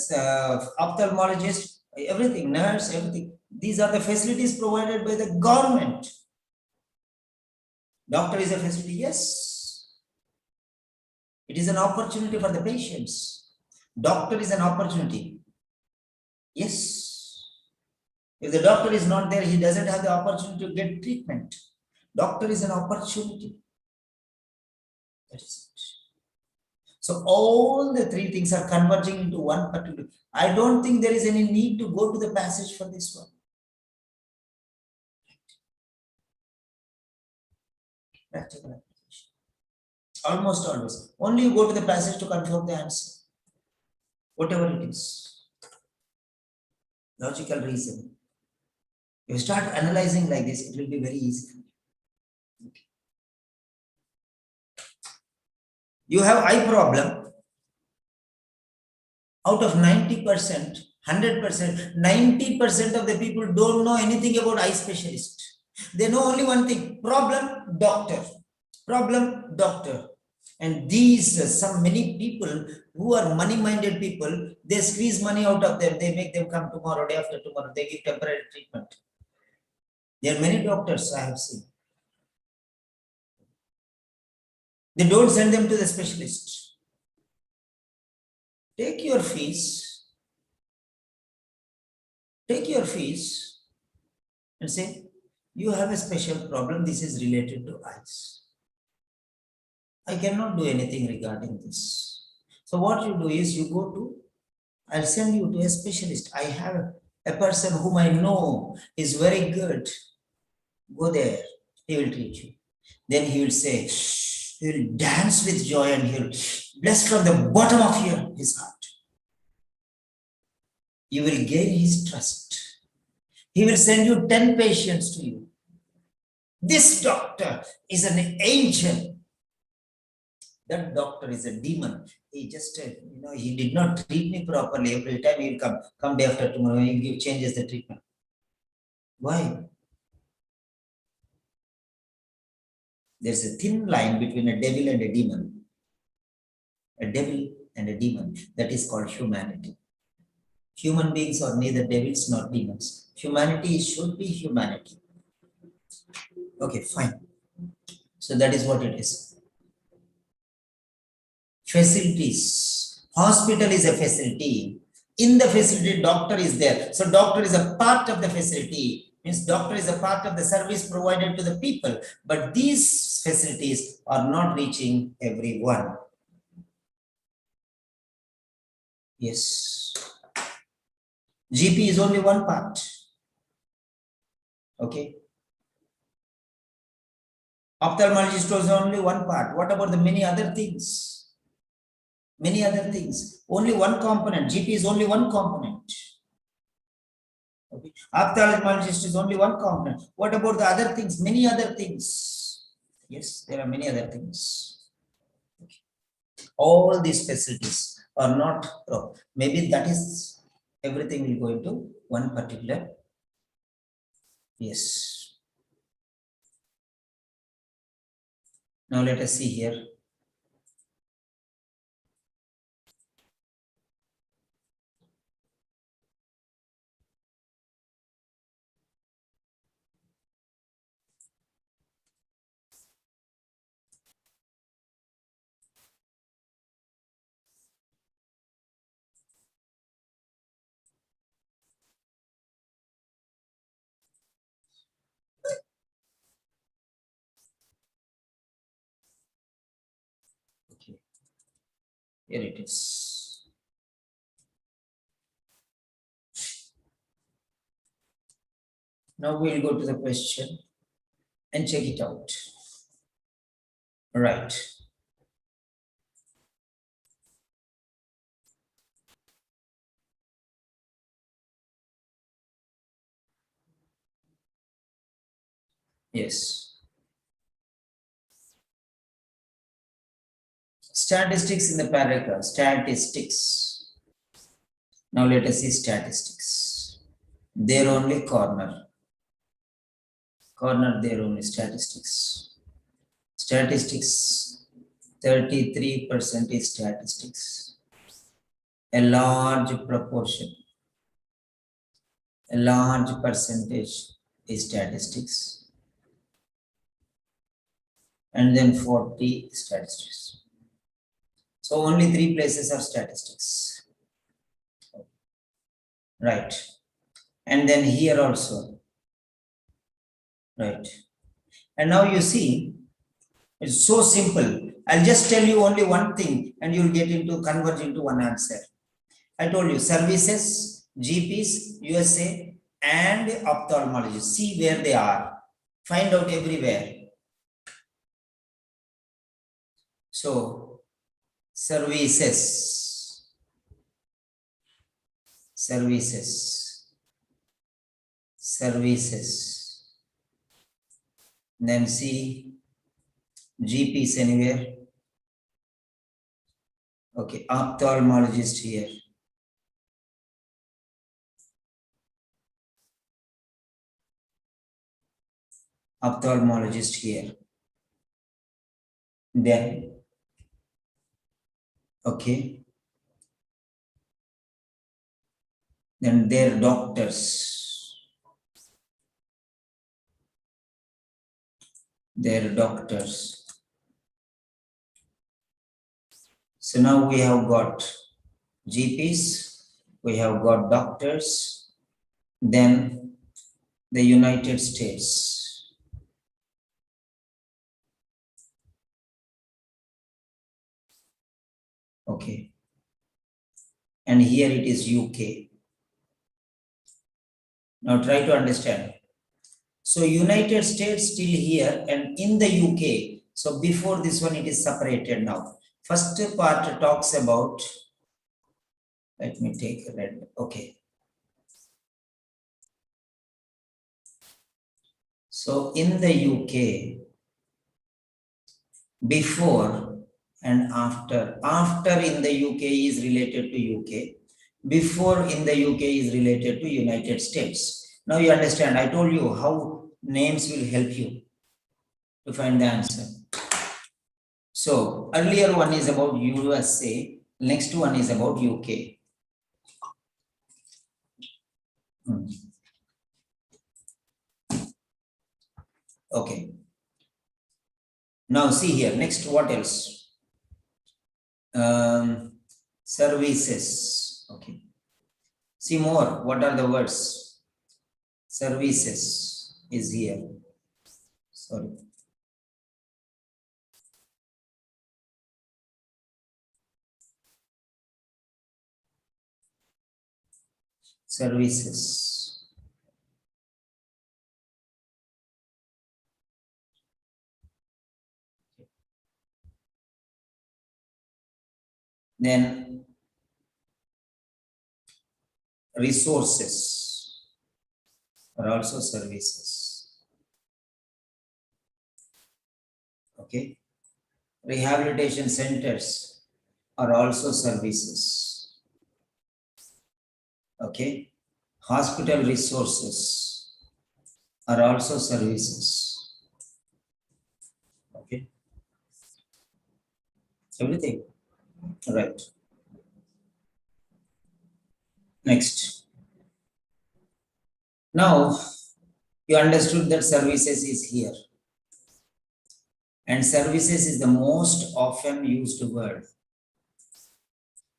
ophthalmologist, everything, nurse, everything. These are the facilities provided by the government. Doctor is a facility, yes. It is an opportunity for the patients. Doctor is an opportunity. Yes. If the doctor is not there, he doesn't have the opportunity to get treatment. Doctor is an opportunity. That is it. So all the three things are converging into one particular. I don't think there is any need to go to the passage for this one. Practical application. Almost always. Only you go to the passage to confirm the answer. Whatever it is. Logical reason. You start analyzing like this, it will be very easy. You have eye problem. Out of 90%, 100%, 90% of the people don't know anything about eye specialist. They know only one thing, problem, doctor, problem, doctor. And these, many people who are money-minded people, they squeeze money out of them. They make them come tomorrow, day after tomorrow. They give temporary treatment. There are many doctors I have seen. They don't send them to the specialist. Take your fees. Take your fees and say, you have a special problem. This is related to eyes. I cannot do anything regarding this. So what you do is you go to, I'll send you to a specialist. I have a person whom I know is very good. Go there. He will treat you. Then he will say, he will dance with joy and he will bless from the bottom of his heart. You will gain his trust. He will send you 10 patients to you. This doctor is an angel. That doctor is a demon. He just, he did not treat me properly. Every time he will come day after tomorrow, he changes the treatment. Why? There's a thin line between a devil and a demon. A devil and a demon. That is called humanity. Human beings are neither devils nor demons. Humanity should be humanity. Okay, fine. So that is what it is. Facilities. Hospital is a facility. In the facility, doctor is there. So doctor is a part of the facility. Means doctor is a part of the service provided to the people. But these facilities are not reaching everyone. Yes. GP is only one part. Okay. Ophthalmologist is only one part. What about the many other things? Many other things. Only one component. GP is only one component. Okay. Ophthalmologist is only one component. What about the other things? Many other things. Yes, there are many other things. Okay. All these facilities are not proper. Maybe that is everything will go into one particular. Yes. Now let us see here. Okay. Here it is. Now we'll go to the question and check it out. Right. Yes. Statistics in the paragraph. Statistics. Now let us see statistics. There only corner. Corner there only statistics. Statistics. 33% is statistics. A large proportion. A large percentage is statistics. And then 40 statistics. So only 3 places are statistics. Right. And then here also. Right. And now you see, it's so simple. I'll just tell you only one thing and you'll get into converge into one answer. I told you services, GPs, USA, and ophthalmologists. See where they are. Find out everywhere. So, services. Then see GPs anywhere. Okay, ophthalmologist here. Ophthalmologist here. Then, okay. Then their doctors. Their doctors. So now we have got GPs, we have got doctors, then the United States. Okay. And here it is UK. Now try to understand. So United States still here and in the UK. So before this one, it is separated now. First part talks about, let me take red. Okay. So in the UK, before and after. After in the UK is related to UK. Before in the UK is related to United States. Now you understand, I told you how names will help you to find the answer. So earlier one is about USA, next one is about UK. Okay. Now see here, next what else? Services. Okay. See more, what are the words? Services is here. Sorry. Services. Then resources are also services. Okay. Rehabilitation centers are also services. Okay. Hospital resources are also services. Okay. Everything. Right. Next. Now, you understood that services is here. And services is the most often used word.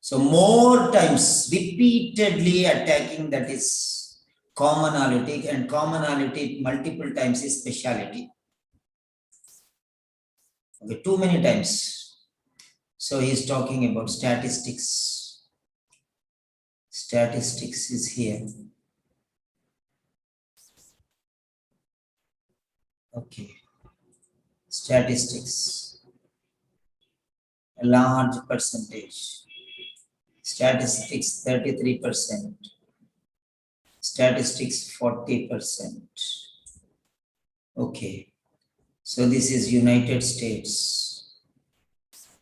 So more times repeatedly attacking, that is commonality, and commonality multiple times is speciality. Okay, too many times. So he is talking about statistics. Statistics is here. Okay. Statistics. A large percentage. Statistics 33%. Statistics 40%. Okay. So this is United States.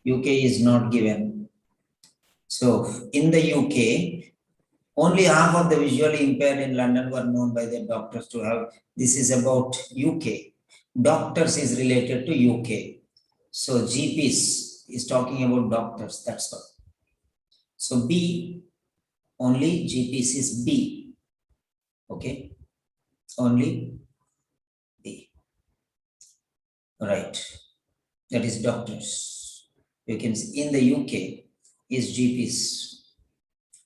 UK is not given. So in the UK, only half of the visually impaired in London were known by their doctors to have. This is about UK. Doctors is related to UK. So GPs is talking about doctors, that's all. So B, only GPs is B. Okay, only B. Right, that is doctors. You can see in the UK is GPs.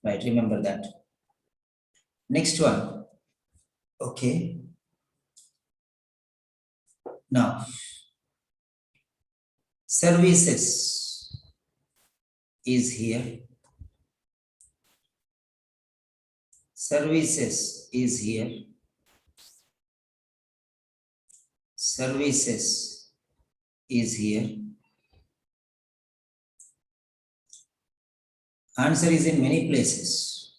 Right, remember that. Next one. Okay. Now, services is here. Services is here. Services is here. Answer is in many places.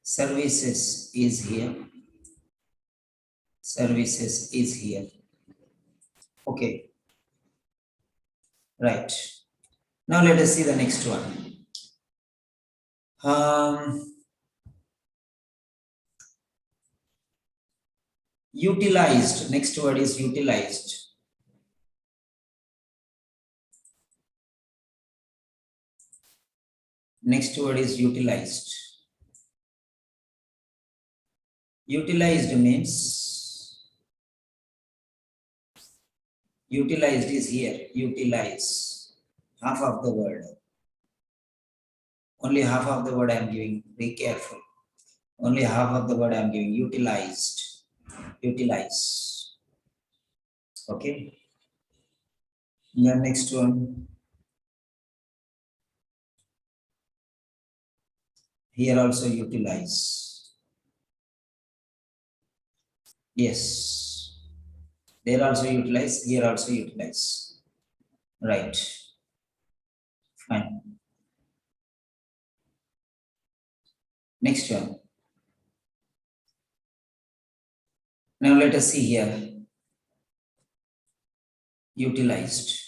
Services is here. Services is here. Okay. Right. Now let us see the next one. Utilized. Next word is utilized. Next word is utilized. Utilized means, utilized is here, utilize, half of the word. Only half of the word I am giving, be careful. Only half of the word I am giving, utilized, utilize. Okay. The next one. Here also utilize. Yes. There also utilize, here also utilize. Right. Fine. Next one. Now let us see here. Utilized.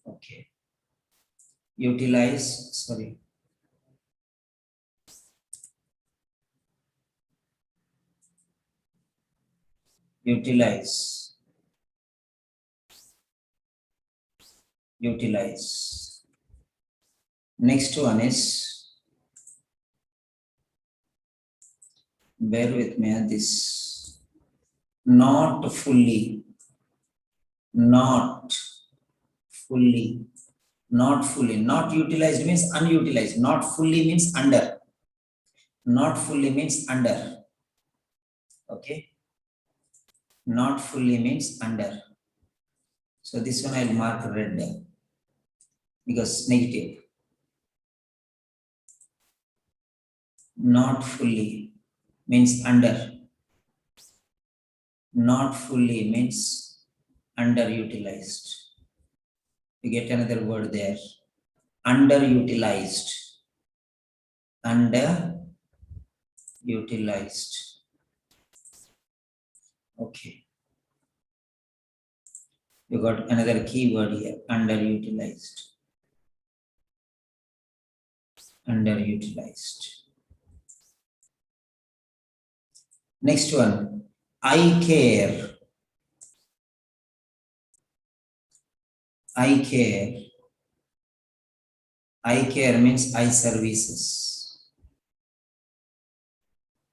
Okay. Utilize, sorry. Utilize. Utilize. Next one is, bear with me on this, not fully, not fully, not fully, not utilized means unutilized, not fully means under, not fully means under, okay, not fully means under. So this one I'll mark red because negative. Not fully means under. Not fully means underutilized. You get another word there. Underutilized. Underutilized. Okay. You got another keyword here. Underutilized. Underutilized. Next one. I care. I care. I care means I services.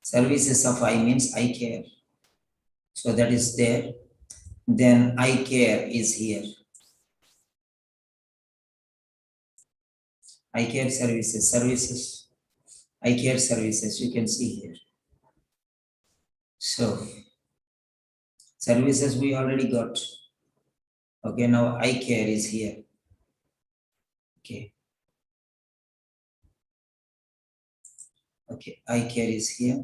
Services of I means I care. So that is there. Then I care is here. I care services, services. I care services, you can see here. So, services we already got. Okay, now I care is here. Okay. Okay, I care is here.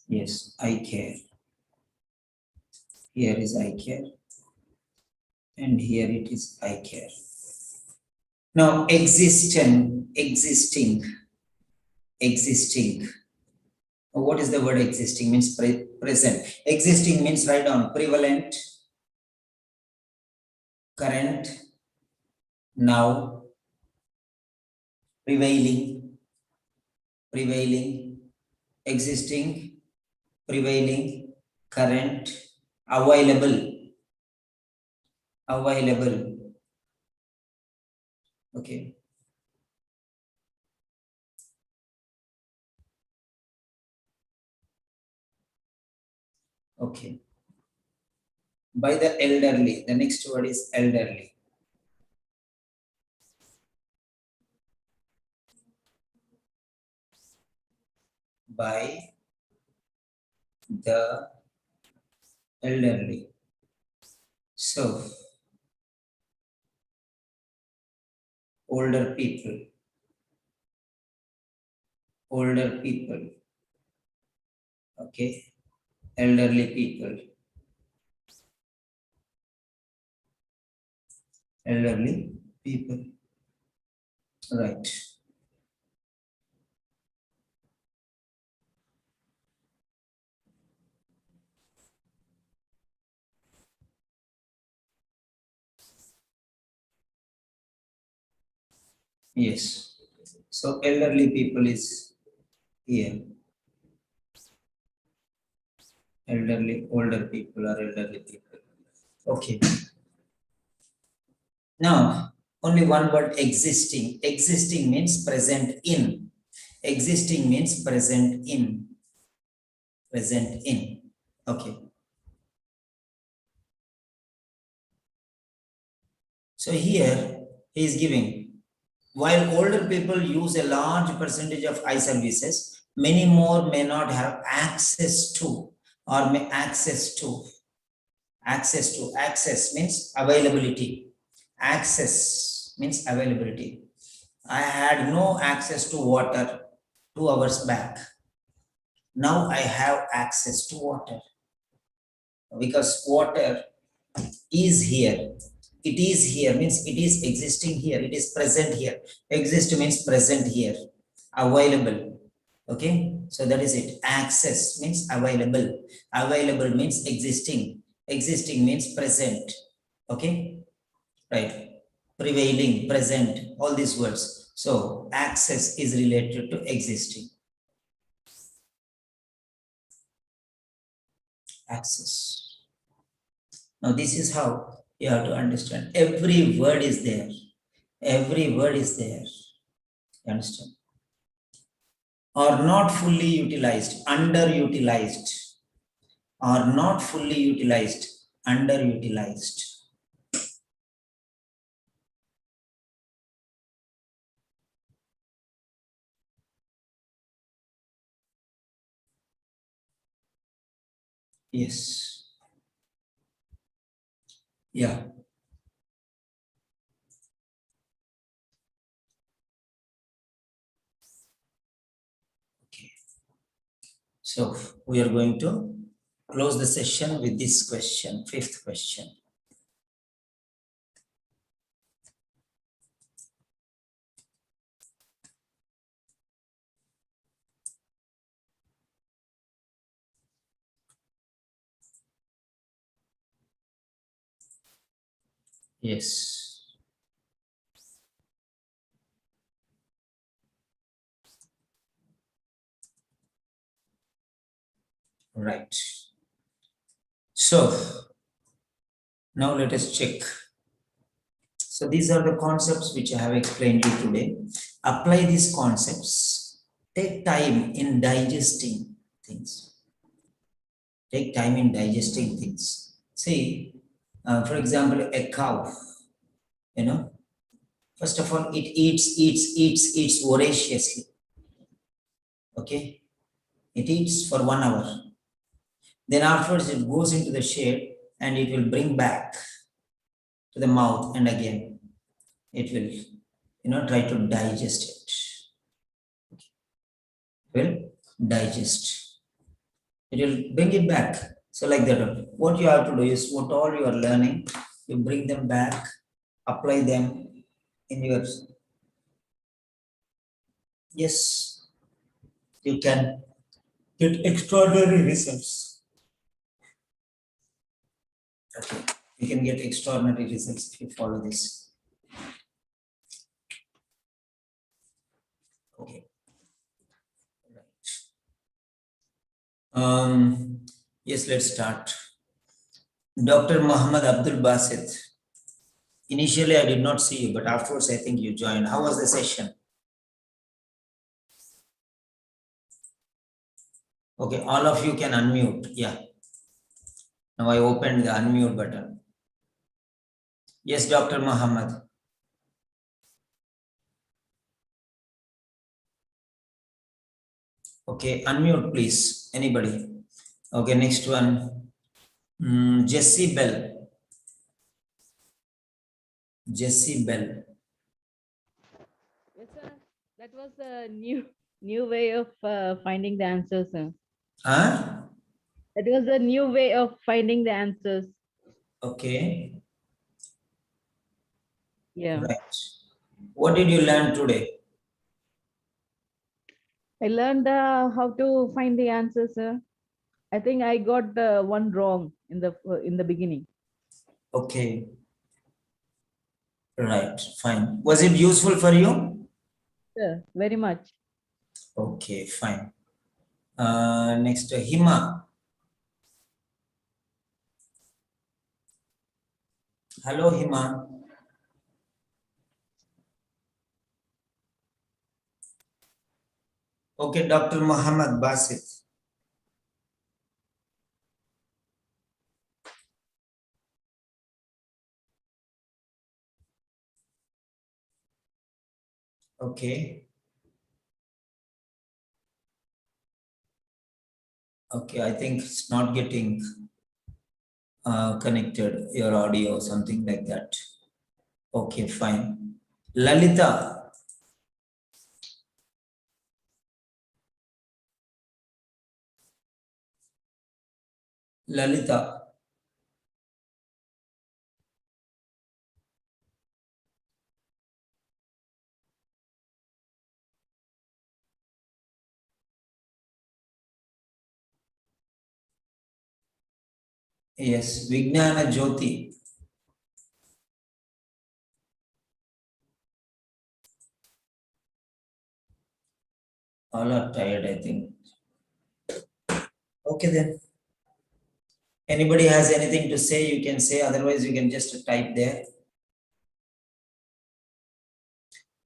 Yes, I care. Here is I care. And here it is I care. Now, existing. What is the word existing? Means present. Existing means write down prevalent, current, now, prevailing, existing, prevailing, current, available. Okay. Okay. By the elderly, the next word is elderly. By the elderly. So, older people. Okay. Elderly people. Elderly people. Right. Yes. So elderly people is here. Elderly, older people or elderly people. Okay. Now, only one word, existing. Existing means present in. Existing means present in. Present in. Okay. So here he is giving, while older people use a large percentage of eye services, many more may not have access to or may access to. Access means availability. Access means availability. I had no access to water 2 hours back. Now I have access to water because water is here. It is here means it is existing here. It is present here. Exist means present here. Available. Okay. So that is it. Access means available. Available means existing. Existing means present. Okay. Right. Prevailing, present, all these words. So access is related to existing. Access. Now this is how you have to understand. Every word is there. Every word is there. You understand? Or not fully utilized, underutilized. Or not fully utilized, underutilized. Yes. Yeah. Okay. So we are going to close the session with this question, fifth question. Yes. Right. So now let us check. So these are the concepts which I have explained to you today. Apply these concepts. Take time in digesting things. Take time in digesting things. See, for example, a cow, first of all, it eats voraciously. Okay. It eats for 1 hour. Then afterwards it goes into the shade and it will bring back to the mouth and again it will, try to digest it. Will digest. It will bring it back. So like that, what you have to do is what all you are learning, you bring them back, apply them in your, yes, you can get extraordinary results. Okay, you can get extraordinary results if you follow this. Okay. Yes, let's start. Dr. Muhammad Abdul Basit. Initially, I did not see you, but afterwards, I think you joined. How was the session? Okay, all of you can unmute. Yeah. Now I opened the unmute button. Yes, Dr. Muhammad. Okay, unmute, please. Anybody? Okay, next one. Jessie Bell. Jessie Bell. Yes, sir. That was a new way of finding the answers, sir. Huh? That was a new way of finding the answers. Okay. Yeah. Right. What did you learn today? I learned how to find the answer, sir. I think I got one wrong in the beginning. Okay. Right. Fine. Was it useful for you? Sir, very much. Okay. Fine. Next, Hima. Hello, Hima. Okay, Dr. Muhammad Basit. Okay. Okay, I think it's not getting connected, your audio or something like that. Okay, fine. Lalita. Lalita. Yes, Vijnana Jyoti. All are tired, I think. Okay, then. Anybody has anything to say, you can say, otherwise you can just type there.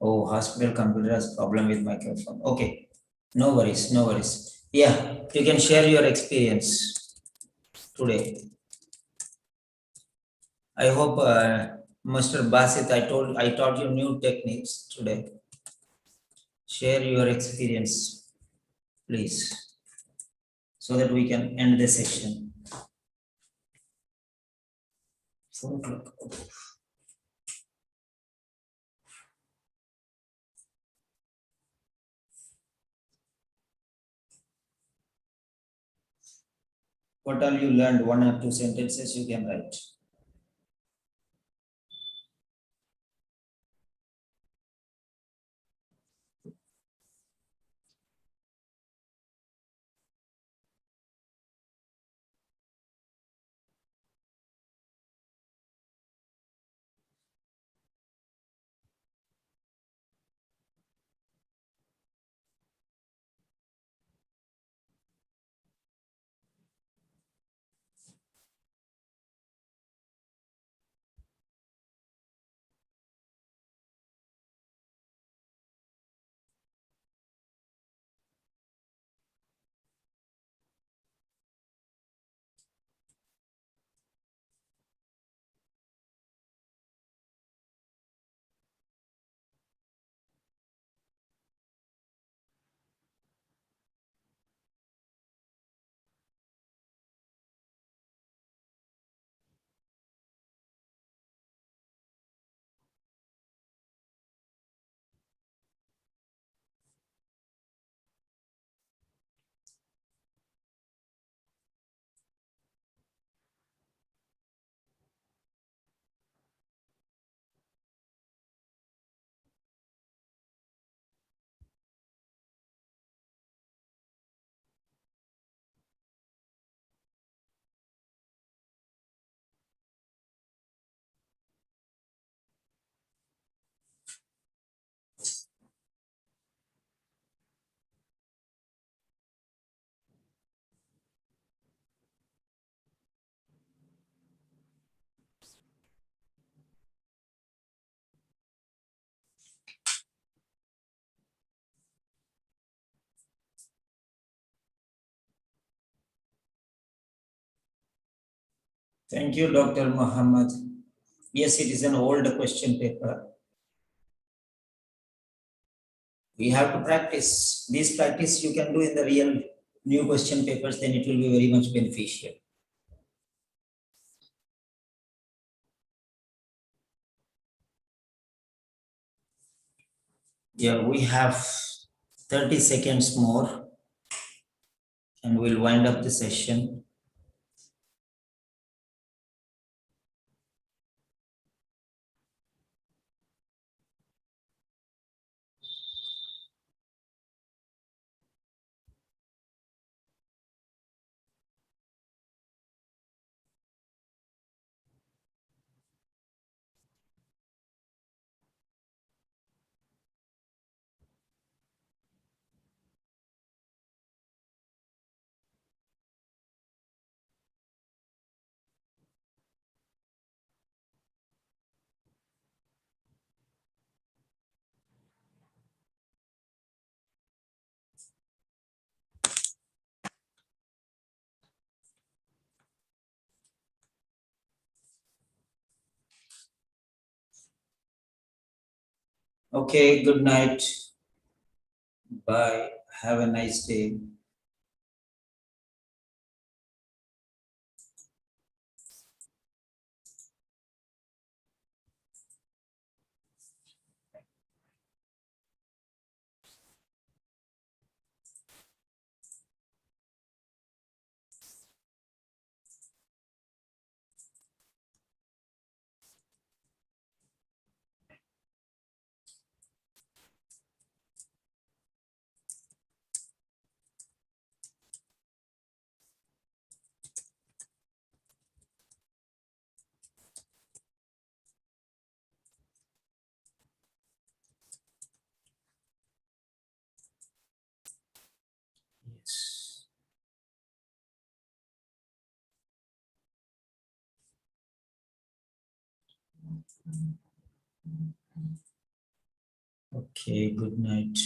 Oh, hospital computer has problem with microphone. Okay, no worries, no worries. Yeah, you can share your experience today. I hope, Mr. Basit, I taught you new techniques today. Share your experience, please, so that we can end the session. 4 o'clock. What all you learned? 1 or 2 sentences you can write. Thank you, Dr. Muhammad. Yes, it is an old question paper. We have to practice. This practice you can do in the real new question papers, then it will be very much beneficial. Yeah, we have 30 seconds more and we'll wind up the session. Okay, good night. Bye. Have a nice day. Yes. Okay, good night.